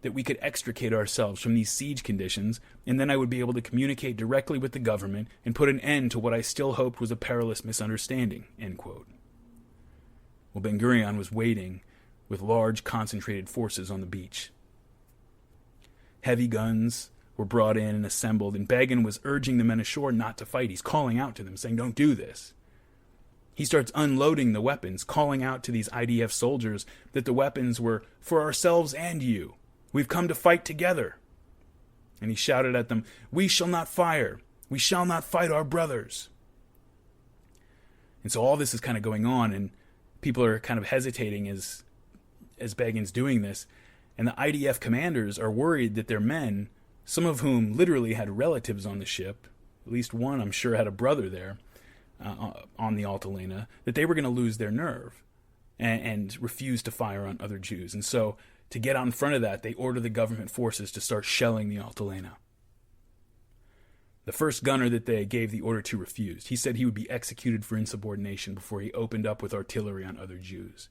that we could extricate ourselves from these siege conditions, and then I would be able to communicate directly with the government and put an end to what I still hoped was a perilous misunderstanding, end quote. Well, Ben-Gurion was waiting with large concentrated forces on the beach. Heavy guns were brought in and assembled, and Begin was urging the men ashore not to fight. He's calling out to them, saying, don't do this. He starts unloading the weapons, calling out to these IDF soldiers that the weapons were for ourselves and you. We've come to fight together. And he shouted at them, we shall not fire. We shall not fight our brothers. And so all this is kind of going on, and people are kind of hesitating as Begin's doing this. And the IDF commanders are worried that their men, some of whom literally had relatives on the ship, at least one I'm sure had a brother there on the Altalena, that they were going to lose their nerve and refuse to fire on other Jews. And so to get out in front of that, they order the government forces to start shelling the Altalena. The first gunner that they gave the order to refused. He said he would be executed for insubordination before he opened up with artillery on other Jews.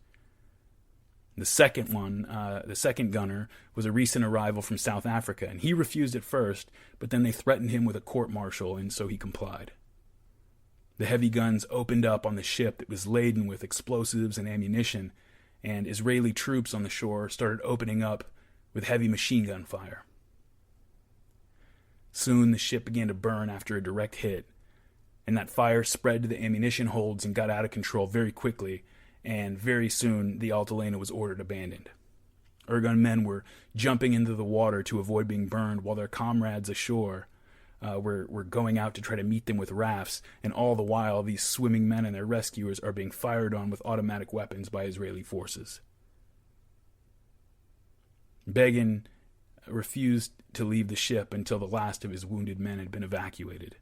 The second gunner, was a recent arrival from South Africa, and he refused at first, but then they threatened him with a court-martial, and so he complied. The heavy guns opened up on the ship that was laden with explosives and ammunition, and Israeli troops on the shore started opening up with heavy machine gun fire. Soon the ship began to burn after a direct hit, and that fire spread to the ammunition holds and got out of control very quickly, and very soon the Altalena was ordered abandoned. Irgun men were jumping into the water to avoid being burned, while their comrades ashore were going out to try to meet them with rafts, and all the while these swimming men and their rescuers are being fired on with automatic weapons by Israeli forces. Begin refused to leave the ship until the last of his wounded men had been evacuated.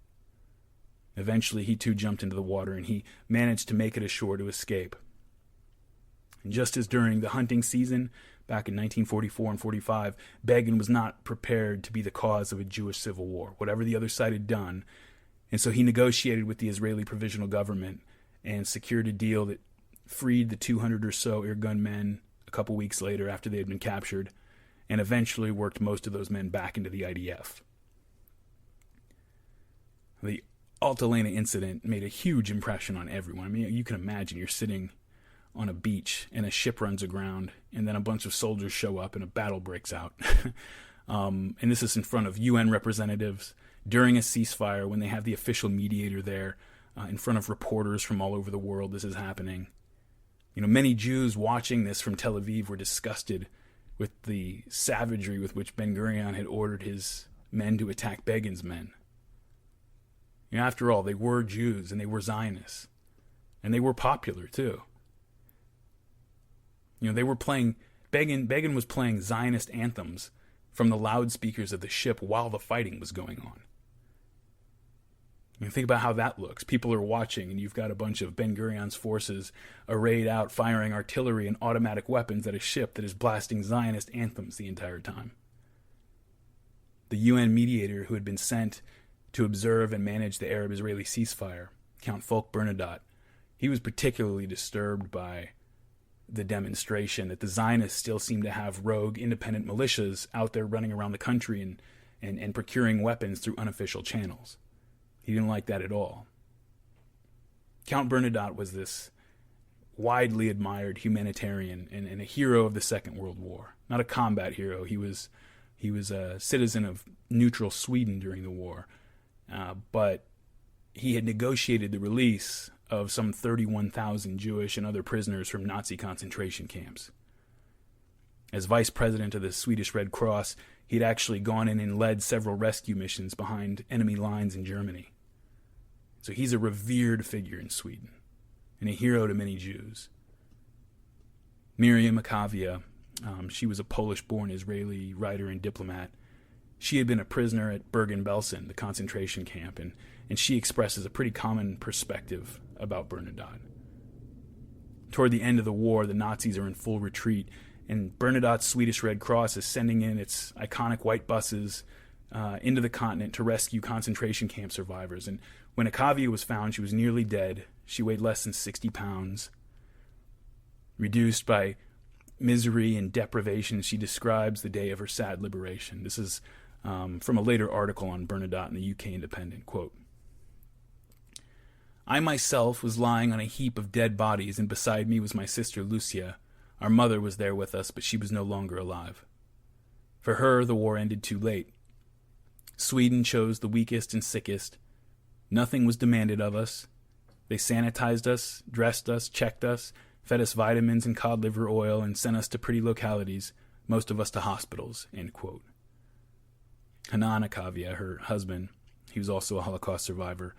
Eventually he too jumped into the water, and he managed to make it ashore to escape. And just as during the hunting season back in 1944 and 45, Begin was not prepared to be the cause of a Jewish civil war, whatever the other side had done. And so he negotiated with the Israeli provisional government and secured a deal that freed the 200 or so Irgun men, a couple weeks later after they had been captured, and eventually worked most of those men back into the IDF. The Altalena incident made a huge impression on everyone. I mean, you can imagine you're sitting on a beach and a ship runs aground, and then a bunch of soldiers show up and a battle breaks out. And this is in front of UN representatives during a ceasefire when they have the official mediator there, in front of reporters from all over the world. This is happening. Many Jews watching this from Tel Aviv were disgusted with the savagery with which Ben-Gurion had ordered his men to attack Begin's men. After all, they were Jews and they were Zionists. And they were popular, too. They were playing, Begin was playing Zionist anthems from the loudspeakers of the ship while the fighting was going on. Think about how that looks. People are watching, and you've got a bunch of Ben-Gurion's forces arrayed out, firing artillery and automatic weapons at a ship that is blasting Zionist anthems the entire time. The UN mediator who had been sent to observe and manage the Arab-Israeli ceasefire, Count Folke Bernadotte, he was particularly disturbed by the demonstration that the Zionists still seem to have rogue independent militias out there running around the country and procuring weapons through unofficial channels. He didn't like that at all. Count Bernadotte was this widely admired humanitarian and a hero of the Second World War. Not a combat hero. He was a citizen of neutral Sweden during the war. But he had negotiated the release of some 31,000 Jewish and other prisoners from Nazi concentration camps. As vice president of the Swedish Red Cross, he'd actually gone in and led several rescue missions behind enemy lines in Germany. So he's a revered figure in Sweden and a hero to many Jews. Miriam Makavia, she was a Polish-born Israeli writer and diplomat. She had been a prisoner at Bergen-Belsen, the concentration camp, and she expresses a pretty common perspective about Bernadotte. Toward the end of the war, the Nazis are in full retreat, and Bernadotte's Swedish Red Cross is sending in its iconic white buses into the continent to rescue concentration camp survivors. And when Akavia was found, she was nearly dead. She weighed less than 60 pounds. Reduced by misery and deprivation, she describes the day of her sad liberation. This is from a later article on Bernadotte in the UK Independent. Quote, "I myself was lying on a heap of dead bodies, and beside me was my sister Lucia. Our mother was there with us, but she was no longer alive. For her, the war ended too late. Sweden chose the weakest and sickest. Nothing was demanded of us. They sanitized us, dressed us, checked us, fed us vitamins and cod liver oil, and sent us to pretty localities, most of us to hospitals." End quote. Hanan Akavia, her husband, he was also a Holocaust survivor.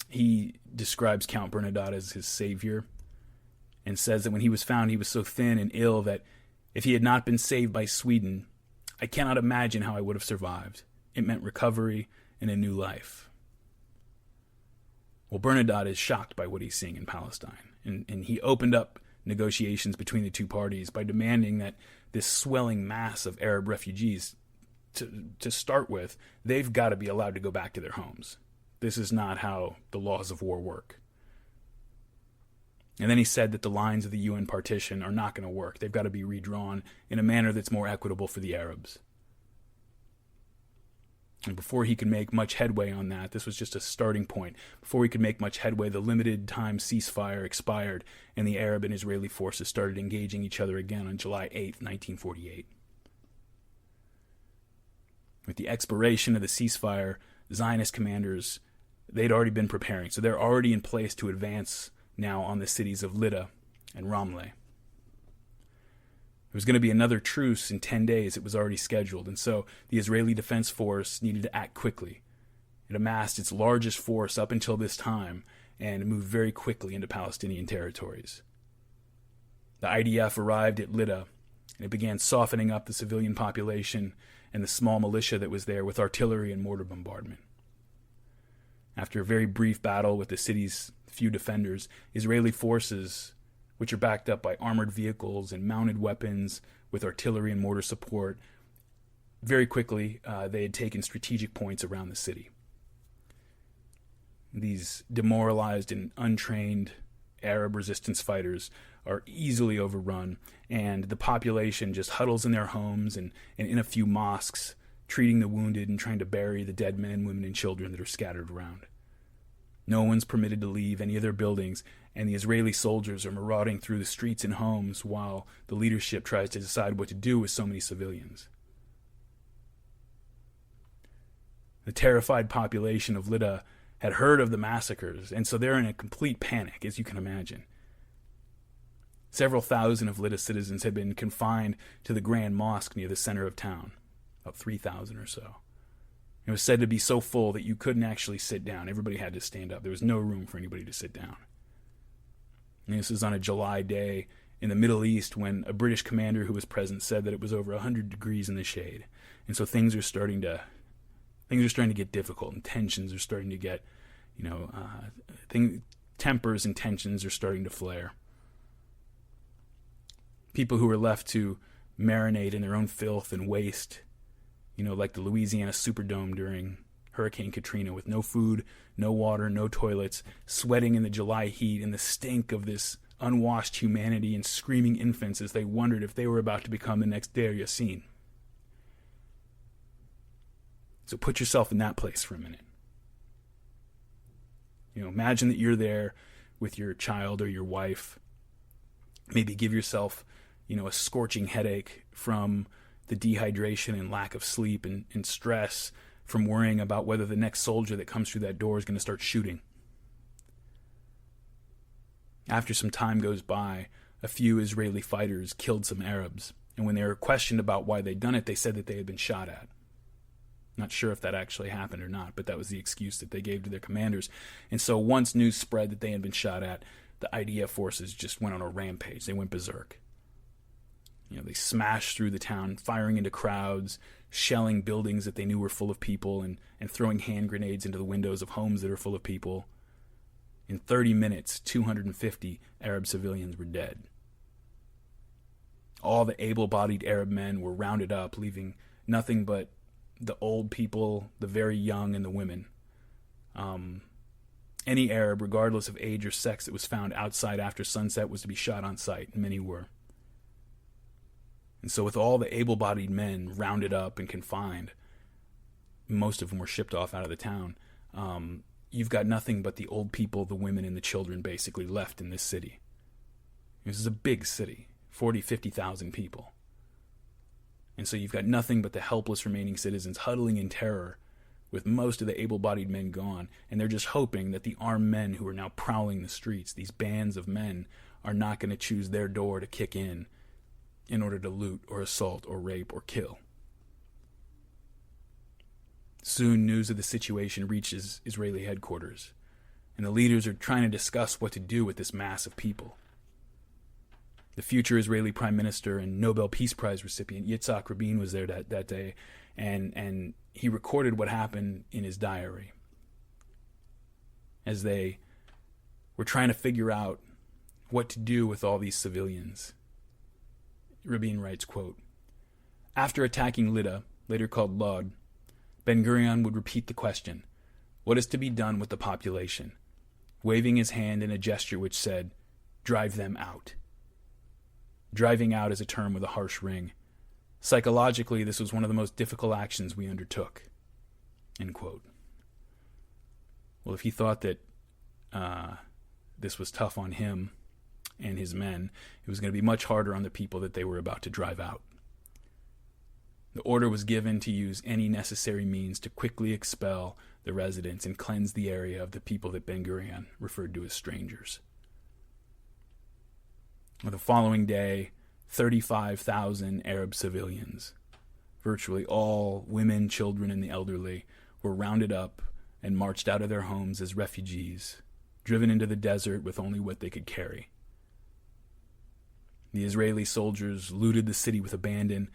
He describes Count Bernadotte as his savior and says that when he was found, he was so thin and ill that if he had not been saved by Sweden, I cannot imagine how I would have survived. It meant recovery and a new life. Well, Bernadotte is shocked by what he's seeing in Palestine, and he opened up negotiations between the two parties by demanding that this swelling mass of Arab refugees, to start with, they've got to be allowed to go back to their homes. This is not how the laws of war work. And then he said that the lines of the UN partition are not going to work. They've got to be redrawn in a manner that's more equitable for the Arabs. And before he could make much headway on that, this was just a starting point. Before he could make much headway, the limited time ceasefire expired, and the Arab and Israeli forces started engaging each other again on July 8th, 1948. With the expiration of the ceasefire, Zionist commanders, they'd already been preparing. So they're already in place to advance now on the cities of Lydda and Ramleh. There was going to be another truce in 10 days. It was already scheduled. And so the Israeli Defense Force needed to act quickly. It amassed its largest force up until this time and moved very quickly into Palestinian territories. The IDF arrived at Lydda, and it began softening up the civilian population and the small militia that was there with artillery and mortar bombardment. After a very brief battle with the city's few defenders, Israeli forces, which are backed up by armored vehicles and mounted weapons with artillery and mortar support, very quickly they had taken strategic points around the city. These demoralized and untrained Arab resistance fighters are easily overrun, and the population just huddles in their homes and in a few mosques, treating the wounded and trying to bury the dead men, women, and children that are scattered around. No one's permitted to leave any of their buildings, and the Israeli soldiers are marauding through the streets and homes while the leadership tries to decide what to do with so many civilians. The terrified population of Lydda had heard of the massacres, and so they're in a complete panic, as you can imagine. Several thousand of Lydda's citizens had been confined to the Grand Mosque near the center of town, about 3,000 or so. It was said to be so full that you couldn't actually sit down. Everybody had to stand up. There was no room for anybody to sit down. And this was on a July day in the Middle East when a British commander who was present said that it was over 100 degrees in the shade. And so things are starting to get difficult, and tensions are starting to get, tempers and tensions are starting to flare. People who are left to marinate in their own filth and waste, like the Louisiana Superdome during Hurricane Katrina, with no food, no water, no toilets, sweating in the July heat and the stink of this unwashed humanity and screaming infants as they wondered if they were about to become the next Deir Yassin. So put yourself in that place for a minute. Imagine that you're there with your child or your wife. Maybe give yourself, a scorching headache from the dehydration and lack of sleep and stress from worrying about whether the next soldier that comes through that door is going to start shooting. After some time goes by, a few Israeli fighters killed some Arabs, and when they were questioned about why they'd done it, they said that they had been shot at. Not sure if that actually happened or not, but that was the excuse that they gave to their commanders. And so once news spread that they had been shot at, the IDF forces just went on a rampage. They went berserk. They smashed through the town, firing into crowds, shelling buildings that they knew were full of people, and throwing hand grenades into the windows of homes that are full of people. In 30 minutes, 250 Arab civilians were dead. All the able-bodied Arab men were rounded up, leaving nothing but the old people, the very young, and the women. Any Arab, regardless of age or sex, that was found outside after sunset was to be shot on sight, and many were. And so with all the able-bodied men rounded up and confined, most of them were shipped off out of the town, you've got nothing but the old people, the women, and the children basically left in this city. This is a big city, 40, 50,000 people. And so you've got nothing but the helpless remaining citizens huddling in terror with most of the able-bodied men gone, and they're just hoping that the armed men who are now prowling the streets, these bands of men, are not going to choose their door to kick in order to loot or assault or rape or kill. Soon news of the situation reaches Israeli headquarters, and the leaders are trying to discuss what to do with this mass of people. The future Israeli Prime Minister and Nobel Peace Prize recipient Yitzhak Rabin was there that day, and he recorded what happened in his diary. As they were trying to figure out what to do with all these civilians. Rabin writes, quote, "After attacking Lydda, later called Lod, Ben-Gurion would repeat the question, 'What is to be done with the population?' waving his hand in a gesture which said, 'Drive them out.' Driving out is a term with a harsh ring. Psychologically, this was one of the most difficult actions we undertook." End quote. Well, if he thought that this was tough on him and his men, it was going to be much harder on the people that they were about to drive out. The order was given to use any necessary means to quickly expel the residents and cleanse the area of the people that Ben-Gurion referred to as strangers. The following day, 35,000 Arab civilians, virtually all women, children, and the elderly, were rounded up and marched out of their homes as refugees, driven into the desert with only what they could carry. The Israeli soldiers looted the city with abandon,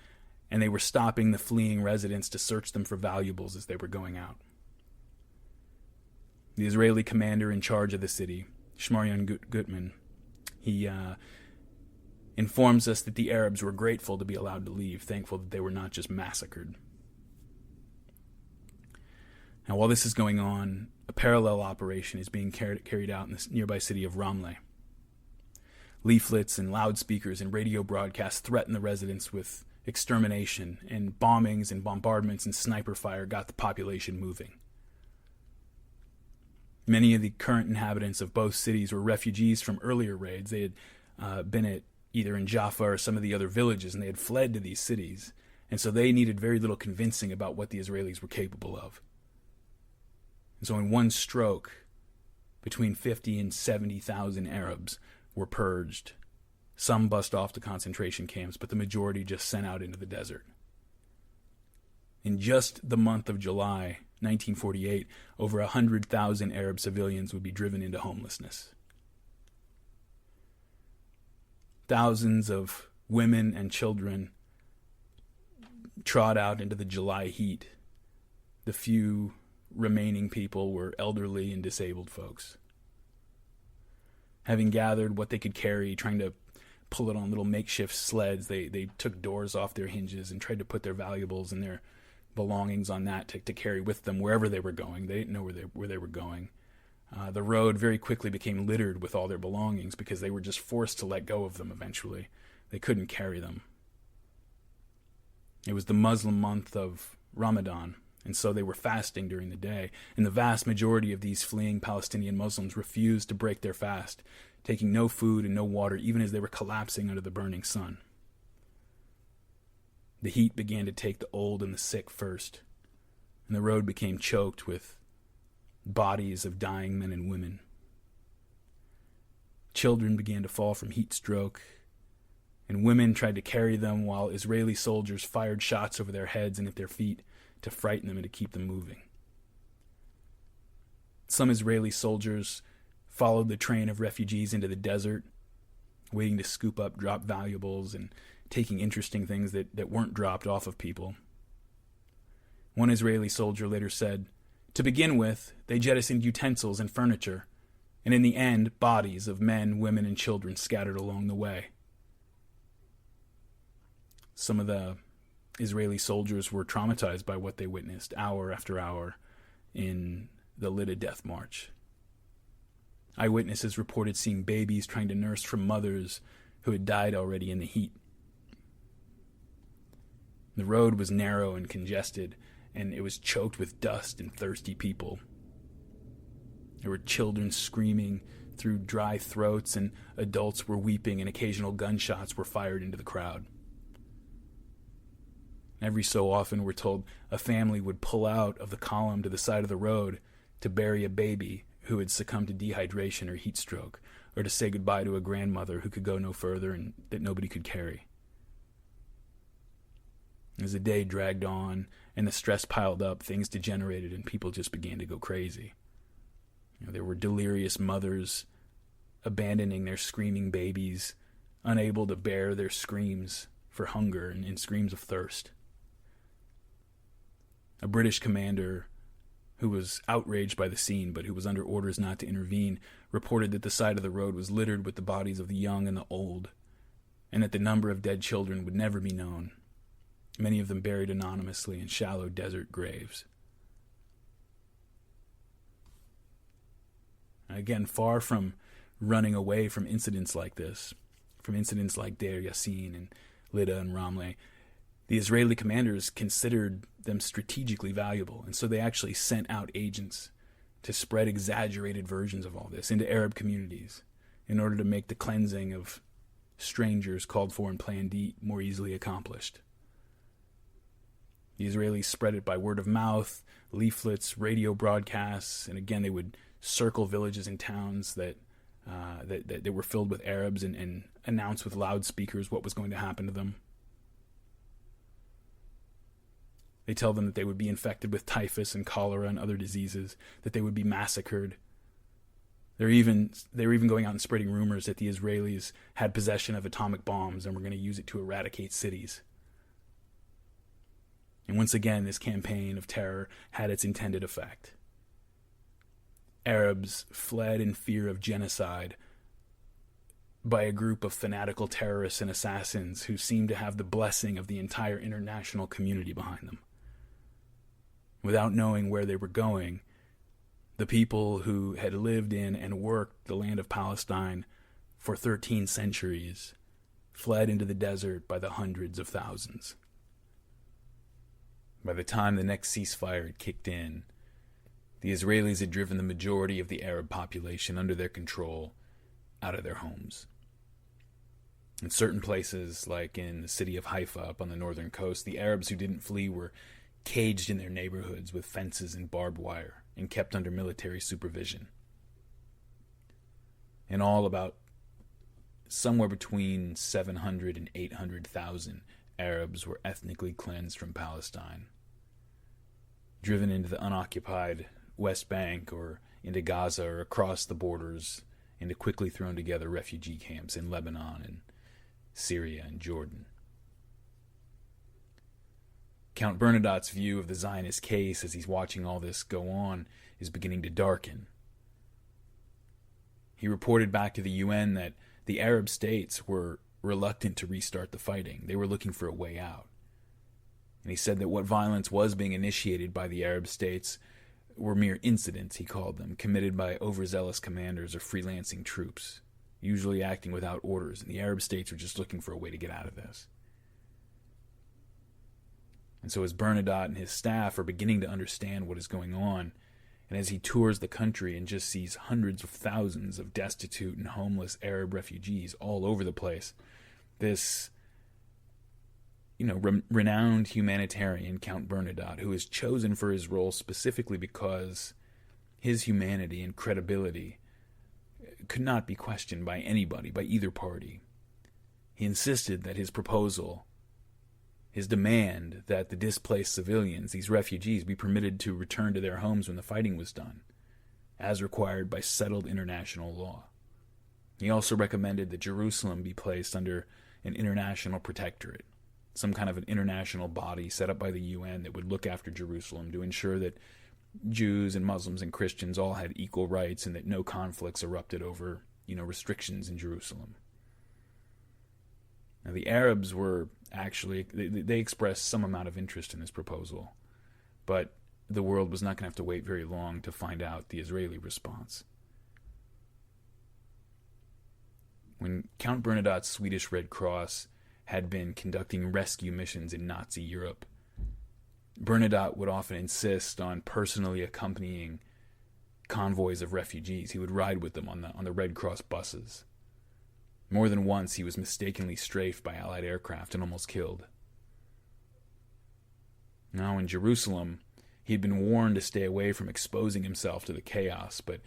and they were stopping the fleeing residents to search them for valuables as they were going out. The Israeli commander in charge of the city, Shmaryan Gutman, he informs us that the Arabs were grateful to be allowed to leave, thankful that they were not just massacred. Now, while this is going on, a parallel operation is being carried out in the nearby city of Ramleh. Leaflets and loudspeakers and radio broadcasts threatened the residents with extermination, and bombings and bombardments and sniper fire got the population moving. Many of the current inhabitants of both cities were refugees from earlier raids. They had been either in Jaffa or some of the other villages, and they had fled to these cities. And so they needed very little convincing about what the Israelis were capable of. And so in one stroke, between 50 and 70,000 Arabs were purged. Some bussed off to concentration camps, but the majority just sent out into the desert. In just the month of July 1948, over 100,000 Arab civilians would be driven into homelessness. Thousands of women and children trod out into the July heat. The few remaining people were elderly and disabled folks. Having gathered what they could carry, trying to pull it on little makeshift sleds, they took doors off their hinges and tried to put their valuables and their belongings on that to carry with them wherever they were going. They didn't know where they were going. The road very quickly became littered with all their belongings because they were just forced to let go of them eventually. They couldn't carry them. It was the Muslim month of Ramadan, and so they were fasting during the day, and the vast majority of these fleeing Palestinian Muslims refused to break their fast, taking no food and no water even as they were collapsing under the burning sun. The heat began to take the old and the sick first, and the road became choked with bodies of dying men and women. Children began to fall from heat stroke, and women tried to carry them while Israeli soldiers fired shots over their heads and at their feet to frighten them and to keep them moving. Some Israeli soldiers followed the train of refugees into the desert, waiting to scoop up dropped valuables and taking interesting things that weren't dropped off of people. One Israeli soldier later said, "To begin with, they jettisoned utensils and furniture, and in the end, bodies of men, women, and children scattered along the way." Some of the Israeli soldiers were traumatized by what they witnessed hour after hour in the Lydda death march. Eyewitnesses reported seeing babies trying to nurse from mothers who had died already in the heat. The road was narrow and congested, and it was choked with dust and thirsty people. There were children screaming through dry throats, and adults were weeping, and occasional gunshots were fired into the crowd. Every so often, we're told, a family would pull out of the column to the side of the road to bury a baby who had succumbed to dehydration or heat stroke, or to say goodbye to a grandmother who could go no further and that nobody could carry. As the day dragged on and the stress piled up, things degenerated and people just began to go crazy. There were delirious mothers abandoning their screaming babies, unable to bear their screams for hunger and screams of thirst. A British commander who was outraged by the scene but who was under orders not to intervene reported that the side of the road was littered with the bodies of the young and the old, and that the number of dead children would never be known, many of them buried anonymously in shallow desert graves. Again, far from running away from incidents like this, from incidents like Deir Yassin and Lydda and Ramleh, the Israeli commanders considered them strategically valuable, and so they actually sent out agents to spread exaggerated versions of all this into Arab communities in order to make the cleansing of strangers called for in Plan D more easily accomplished. The Israelis spread it by word of mouth, leaflets, radio broadcasts, and again they would circle villages and towns that were filled with Arabs and announce with loudspeakers what was going to happen to them. They tell them that they would be infected with typhus and cholera and other diseases, that they would be massacred. They were even going out and spreading rumors that the Israelis had possession of atomic bombs and were going to use it to eradicate cities. And once again, this campaign of terror had its intended effect. Arabs fled in fear of genocide by a group of fanatical terrorists and assassins who seemed to have the blessing of the entire international community behind them. Without knowing where they were going, the people who had lived in and worked the land of Palestine for 13 centuries, fled into the desert by the hundreds of thousands. By the time the next ceasefire had kicked in, the Israelis had driven the majority of the Arab population under their control out of their homes. In certain places, like in the city of Haifa up on the northern coast, the Arabs who didn't flee were caged in their neighborhoods with fences and barbed wire and kept under military supervision. In all, about somewhere between 700 and 800,000 Arabs were ethnically cleansed from Palestine, driven into the unoccupied West Bank or into Gaza or across the borders into quickly thrown together refugee camps in Lebanon and Syria and Jordan. Count Bernadotte's view of the Zionist case as he's watching all this go on is beginning to darken. He reported back to the UN that the Arab states were reluctant to restart the fighting. They were looking for a way out. And he said that what violence was being initiated by the Arab states were mere incidents, he called them, committed by overzealous commanders or freelancing troops, usually acting without orders, and the Arab states were just looking for a way to get out of this. And so as Bernadotte and his staff are beginning to understand what is going on, and as he tours the country and just sees hundreds of thousands of destitute and homeless Arab refugees all over the place, this renowned humanitarian, Count Bernadotte, who is chosen for his role specifically because his humanity and credibility could not be questioned by anybody, by either party. He insisted that his proposal, his demand that the displaced civilians, these refugees, be permitted to return to their homes when the fighting was done, as required by settled international law. He also recommended that Jerusalem be placed under an international protectorate, some kind of an international body set up by the UN that would look after Jerusalem to ensure that Jews and Muslims and Christians all had equal rights and that no conflicts erupted over, restrictions in Jerusalem. Now, the Arabs were actually, they expressed some amount of interest in this proposal, but the world was not going to have to wait very long to find out the Israeli response. When Count Bernadotte's Swedish Red Cross had been conducting rescue missions in Nazi Europe, Bernadotte would often insist on personally accompanying convoys of refugees. He would ride with them on the Red Cross buses. More than once, he was mistakenly strafed by Allied aircraft and almost killed. Now, in Jerusalem, he had been warned to stay away from exposing himself to the chaos, but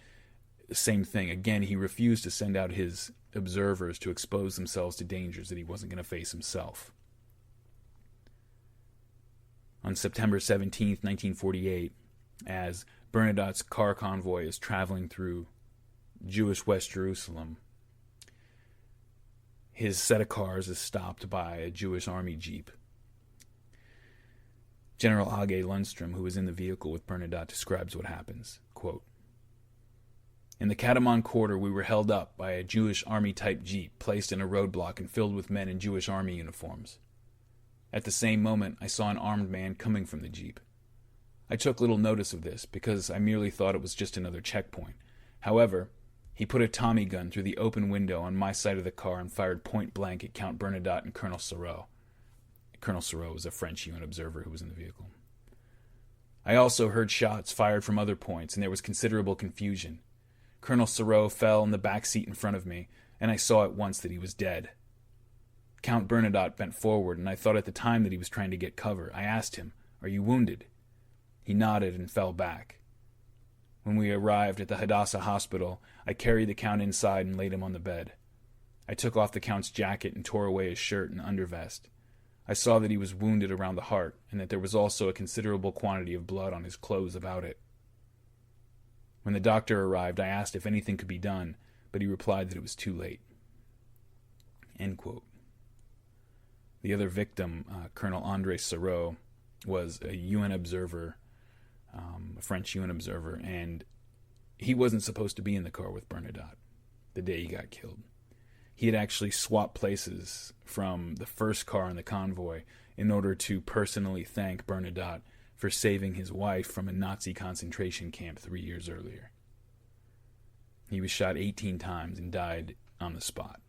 same thing. Again, he refused to send out his observers to expose themselves to dangers that he wasn't going to face himself. On September 17th, 1948, as Bernadotte's car convoy is traveling through Jewish West Jerusalem, his set of cars is stopped by a Jewish army jeep. General A.G. Lundstrom, who was in the vehicle with Bernadotte, describes what happens. Quote, "In the Katamon quarter, we were held up by a Jewish army-type jeep placed in a roadblock and filled with men in Jewish army uniforms. At the same moment, I saw an armed man coming from the jeep. I took little notice of this because I merely thought it was just another checkpoint. However, he put a Tommy gun through the open window on my side of the car and fired point blank at Count Bernadotte and Colonel Sereau." Colonel Sereau was a French UN observer who was in the vehicle. "I also heard shots fired from other points, and there was considerable confusion. Colonel Sereau fell in the back seat in front of me, and I saw at once that he was dead. Count Bernadotte bent forward, and I thought at the time that he was trying to get cover. I asked him, 'Are you wounded?' He nodded and fell back. When we arrived at the Hadassah hospital, I carried the Count inside and laid him on the bed. I took off the Count's jacket and tore away his shirt and undervest. I saw that he was wounded around the heart, and that there was also a considerable quantity of blood on his clothes about it. When the doctor arrived, I asked if anything could be done, but he replied that it was too late." End quote. The other victim, Colonel André Sereau, was a UN observer, a French UN observer, and he wasn't supposed to be in the car with Bernadotte the day he got killed. He had actually swapped places from the first car in the convoy in order to personally thank Bernadotte for saving his wife from a Nazi concentration camp 3 years earlier. He was shot 18 times and died on the spot.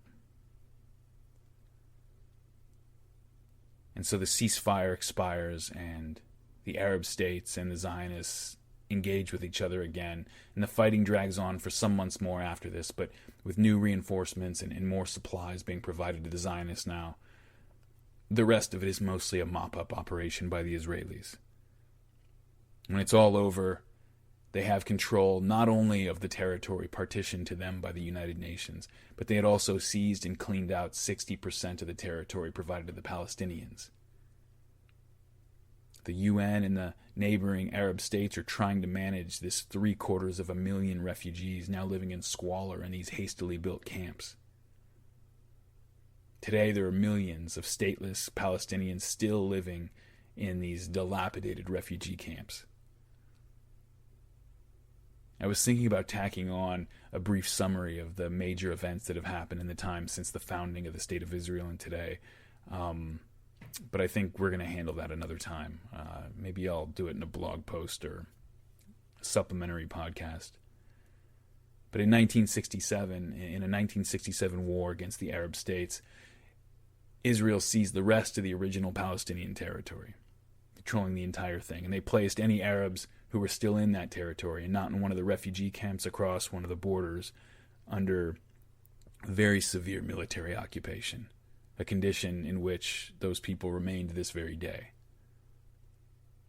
And so the ceasefire expires, and the Arab states and the Zionists engage with each other again, and the fighting drags on for some months more after this, but with new reinforcements and more supplies being provided to the Zionists now, the rest of it is mostly a mop-up operation by the Israelis. When it's all over, they have control not only of the territory partitioned to them by the United Nations, but they had also seized and cleaned out 60% of the territory provided to the Palestinians. The UN and the neighboring Arab states are trying to manage this 750,000 refugees now living in squalor in these hastily built camps. Today there are millions of stateless Palestinians still living in these dilapidated refugee camps. I was thinking about tacking on a brief summary of the major events that have happened in the time since the founding of the State of Israel and today. But I think we're going to handle that another time. Maybe I'll do it in a blog post or a supplementary podcast. But in 1967, in a 1967 war against the Arab states, Israel seized the rest of the original Palestinian territory, controlling the entire thing. And they placed any Arabs who were still in that territory and not in one of the refugee camps across one of the borders under very severe military occupation, a condition in which those people remain to this very day,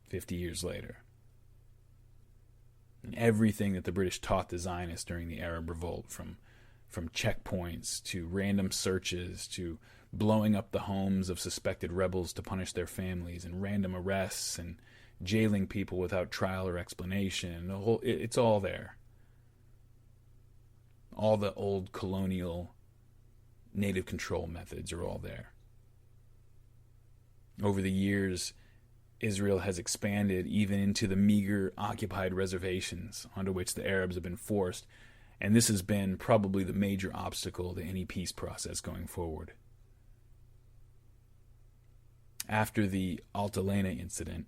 50 years later. And everything that the British taught the Zionists during the Arab Revolt, from checkpoints to random searches to blowing up the homes of suspected rebels to punish their families, and random arrests and jailing people without trial or explanation, it's all there. All the old colonial native control methods are all there. Over the years, Israel has expanded even into the meager occupied reservations onto which the Arabs have been forced, and this has been probably the major obstacle to any peace process going forward. After the Altalena incident,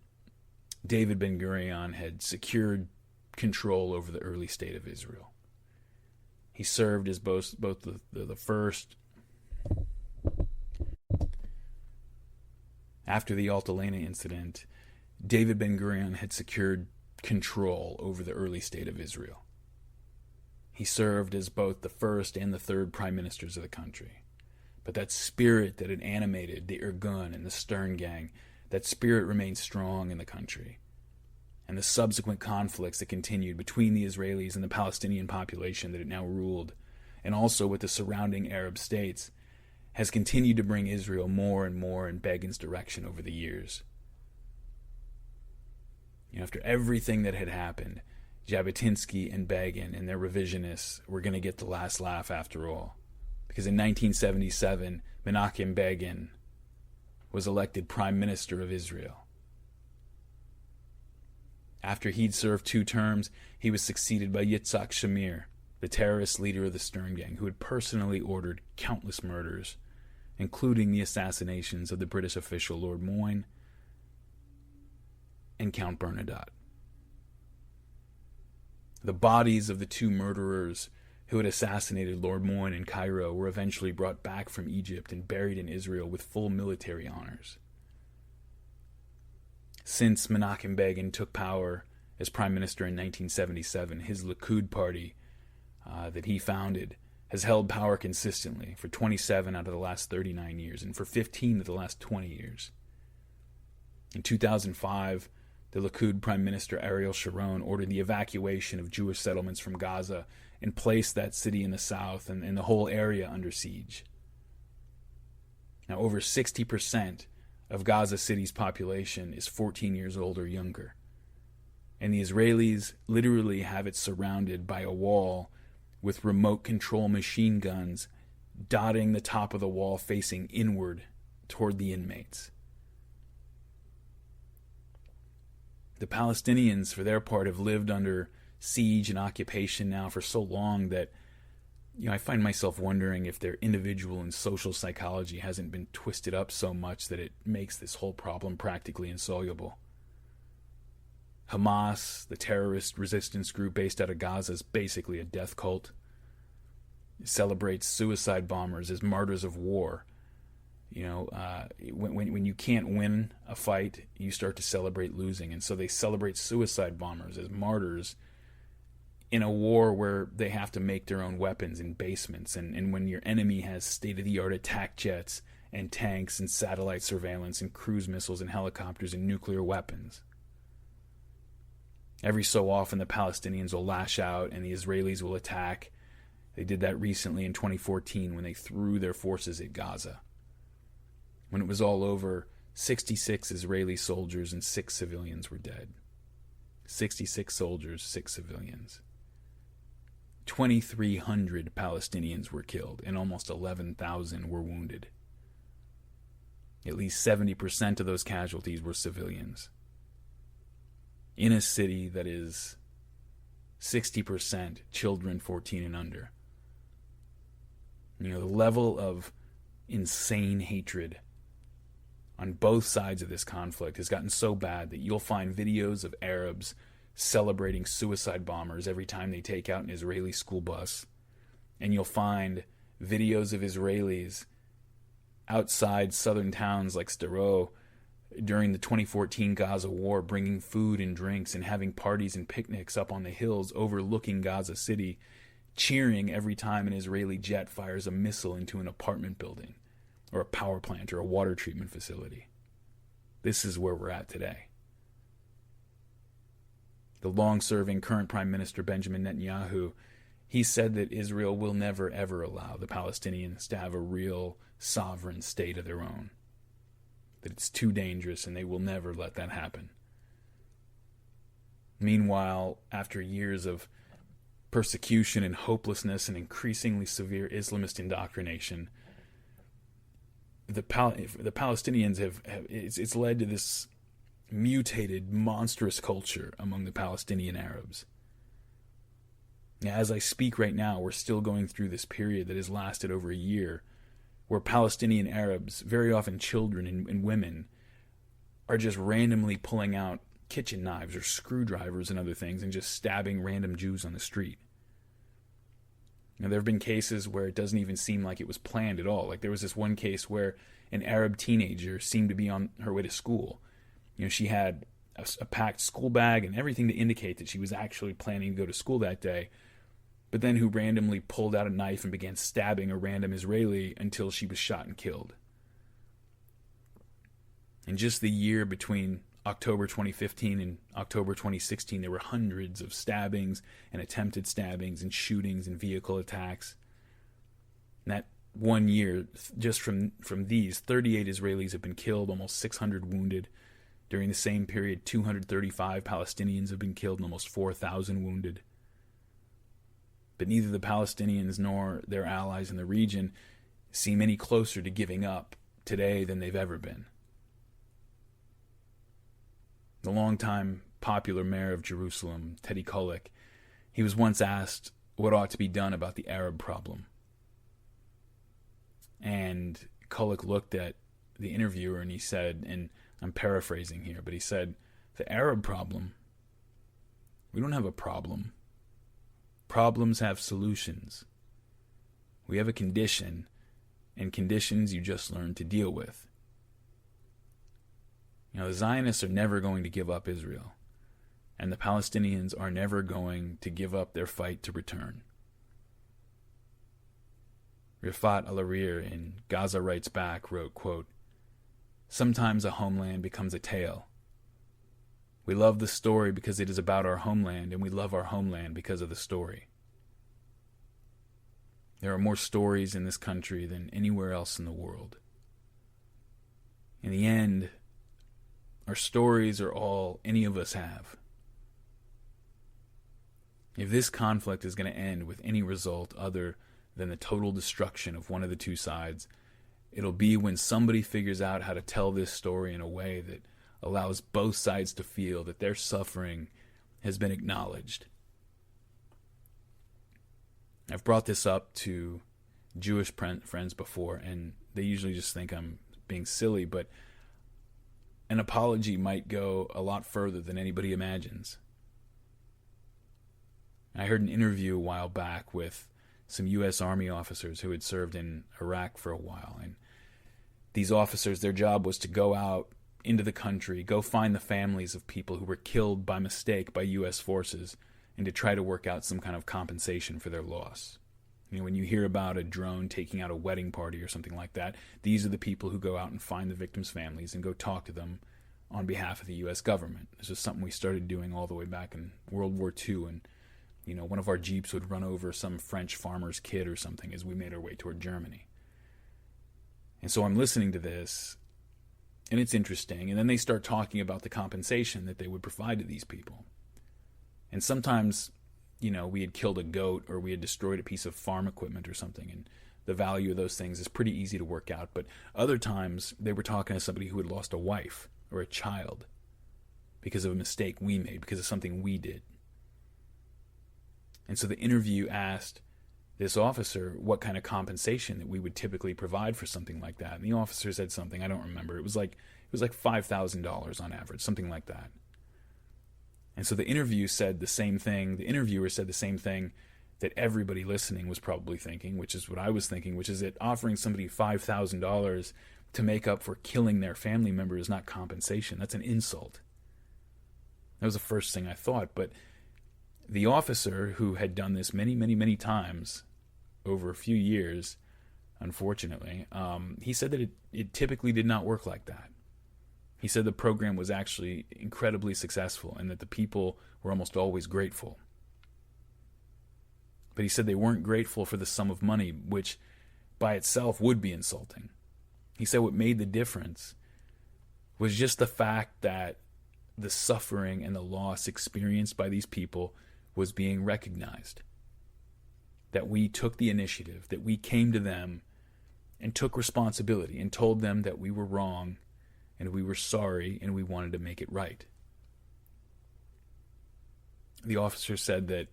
David Ben-Gurion had secured control over the early state of Israel. He served as both the first. After the Altalena incident, David Ben-Gurion had secured control over the early state of Israel. He served as both the first and the third prime ministers of the country. But that spirit that had animated the Irgun and the Stern Gang, that spirit remained strong in the country. And the subsequent conflicts that continued between the Israelis and the Palestinian population that it now ruled, and also with the surrounding Arab states, has continued to bring Israel more and more in Begin's direction over the years. After everything that had happened, Jabotinsky and Begin and their revisionists were going to get the last laugh after all. Because in 1977, Menachem Begin was elected Prime Minister of Israel. After he'd served 2 terms, he was succeeded by Yitzhak Shamir, the terrorist leader of the Stern Gang, who had personally ordered countless murders, including the assassinations of the British official Lord Moyne and Count Bernadotte. The bodies of the 2 murderers who had assassinated Lord Moyne in Cairo were eventually brought back from Egypt and buried in Israel with full military honors. Since Menachem Begin took power as prime minister in 1977, his Likud party that he founded has held power consistently for 27 out of the last 39 years and for 15 of the last 20 years. In 2005, the Likud Prime Minister Ariel Sharon ordered the evacuation of Jewish settlements from Gaza and placed that city in the south and the whole area under siege. Now, over 60% of Gaza City's population is 14 years old or younger. And the Israelis literally have it surrounded by a wall with remote control machine guns dotting the top of the wall facing inward toward the inmates. The Palestinians, for their part, have lived under siege and occupation now for so long that I find myself wondering if their individual and social psychology hasn't been twisted up so much that it makes this whole problem practically insoluble. Hamas, the terrorist resistance group based out of Gaza, is basically a death cult. celebrates suicide bombers as martyrs of war. When you can't win a fight, you start to celebrate losing. And so they celebrate suicide bombers as martyrs in a war where they have to make their own weapons in basements. And when your enemy has state-of-the-art attack jets and tanks and satellite surveillance and cruise missiles and helicopters and nuclear weapons. Every so often the Palestinians will lash out and the Israelis will attack. They did that recently in 2014 when they threw their forces at Gaza. When it was all over, 66 Israeli soldiers and 6 civilians were dead. 66 soldiers, 6 civilians. 2,300 Palestinians were killed and almost 11,000 were wounded. At least 70% of those casualties were civilians. In a city that is 60% children 14 and under. The level of insane hatred on both sides of this conflict has gotten so bad that you'll find videos of Arabs celebrating suicide bombers every time they take out an Israeli school bus. And you'll find videos of Israelis outside southern towns like Sderot during the 2014 Gaza war, bringing food and drinks and having parties and picnics up on the hills overlooking Gaza City, cheering every time an Israeli jet fires a missile into an apartment building or a power plant or a water treatment facility. This is where we're at today. The long-serving current Prime Minister Benjamin Netanyahu, he said that Israel will never ever allow the Palestinians to have a real sovereign state of their own. That it's too dangerous and they will never let that happen. Meanwhile, after years of persecution and hopelessness and increasingly severe Islamist indoctrination, the Palestinians it's led to this mutated, monstrous culture among the Palestinian Arabs. Now, as I speak right now, we're still going through this period that has lasted over a year, where Palestinian Arabs, very often children and women, are just randomly pulling out kitchen knives or screwdrivers and other things and just stabbing random Jews on the street. Now, there have been cases where it doesn't even seem like it was planned at all. Like there was this one case where an Arab teenager seemed to be on her way to school. She had a packed school bag and everything to indicate that she was actually planning to go to school that day, but then who randomly pulled out a knife and began stabbing a random Israeli until she was shot and killed. In just the year between October 2015 and October 2016, there were hundreds of stabbings and attempted stabbings and shootings and vehicle attacks. And that one year, just from these, 38 Israelis have been killed, almost 600 wounded. During the same period, 235 Palestinians have been killed and almost 4,000 wounded. But neither the Palestinians nor their allies in the region seem any closer to giving up today than they've ever been. The longtime popular mayor of Jerusalem, Teddy Kollek, he was once asked what ought to be done about the Arab problem. And Kollek looked at the interviewer and he said, and I'm paraphrasing here, but he said, the Arab problem, we don't have a problem. Problems have solutions. We have a condition, and conditions you just learn to deal with. The Zionists are never going to give up Israel, and the Palestinians are never going to give up their fight to return. Rifat al-Arir in Gaza Writes Back wrote, quote, "Sometimes a homeland becomes a tale. We love the story because it is about our homeland, and we love our homeland because of the story. There are more stories in this country than anywhere else in the world. In the end, our stories are all any of us have. If this conflict is going to end with any result other than the total destruction of one of the two sides, it'll be when somebody figures out how to tell this story in a way that allows both sides to feel that their suffering has been acknowledged." I've brought this up to Jewish friends before, and they usually just think I'm being silly, but an apology might go a lot further than anybody imagines. I heard an interview a while back with some U.S. Army officers who had served in Iraq for a while. And these officers, their job was to go out into the country, go find the families of people who were killed by mistake by U.S. forces, and to try to work out some kind of compensation for their loss. When you hear about a drone taking out a wedding party or something like that, these are the people who go out and find the victims' families and go talk to them on behalf of the U.S. government. This was something we started doing all the way back in World War II, and one of our Jeeps would run over some French farmer's kid or something as we made our way toward Germany. And so I'm listening to this, and it's interesting, and then they start talking about the compensation that they would provide to these people. And sometimes, we had killed a goat or we had destroyed a piece of farm equipment or something, and the value of those things is pretty easy to work out. But other times, they were talking to somebody who had lost a wife or a child because of a mistake we made, because of something we did. And so the interview asked this officer what kind of compensation that we would typically provide for something like that. And the officer said something, I don't remember. It was like $5,000 on average, something like that. And so the interviewer said the same thing that everybody listening was probably thinking, which is what I was thinking, which is that offering somebody $5,000 to make up for killing their family member is not compensation. That's an insult. That was the first thing I thought. But the officer, who had done this many, many, many times over a few years, unfortunately, he said that it typically did not work like that. He said the program was actually incredibly successful and that the people were almost always grateful. But he said they weren't grateful for the sum of money, which by itself would be insulting. He said what made the difference was just the fact that the suffering and the loss experienced by these people was being recognized. That we took the initiative, that we came to them and took responsibility and told them that we were wrong and we were sorry and we wanted to make it right. The officer said that,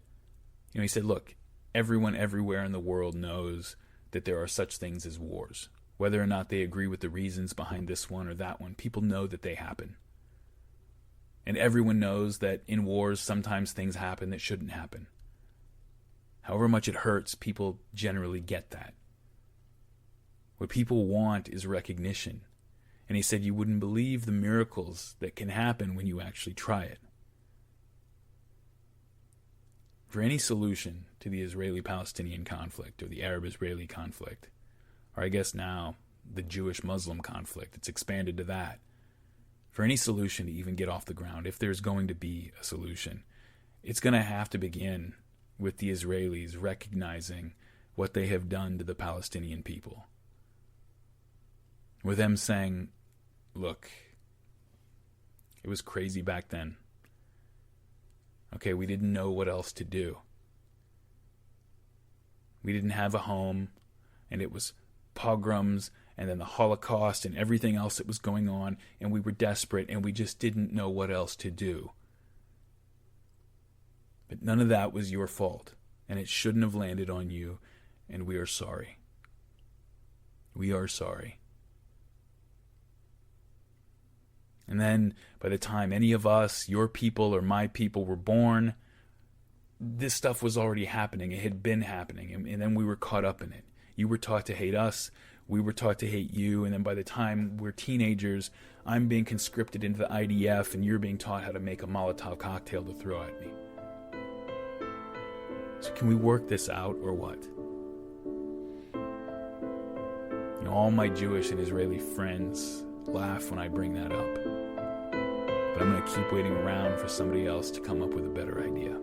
he said, look, everyone everywhere in the world knows that there are such things as wars. Whether or not they agree with the reasons behind this one or that one, people know that they happen. And everyone knows that in wars, sometimes things happen that shouldn't happen. However much it hurts, people generally get that. What people want is recognition. And he said you wouldn't believe the miracles that can happen when you actually try it. For any solution to the Israeli-Palestinian conflict or the Arab-Israeli conflict, or I guess now the Jewish-Muslim conflict, it's expanded to that. For any solution to even get off the ground, if there's going to be a solution, it's going to have to begin with the Israelis recognizing what they have done to the Palestinian people. With them saying, look, it was crazy back then. Okay, we didn't know what else to do. We didn't have a home, and it was pogroms, and then the Holocaust, and everything else that was going on, and we were desperate, and we just didn't know what else to do. But none of that was your fault, and it shouldn't have landed on you, and we are sorry. We are sorry. And then, by the time any of us, your people or my people, were born, this stuff was already happening. It had been happening, and then we were caught up in it. You were taught to hate us, we were taught to hate you, and then by the time we're teenagers, I'm being conscripted into the IDF, and you're being taught how to make a Molotov cocktail to throw at me. So can we work this out, or what? All my Jewish and Israeli friends laugh when I bring that up. But I'm going to keep waiting around for somebody else to come up with a better idea.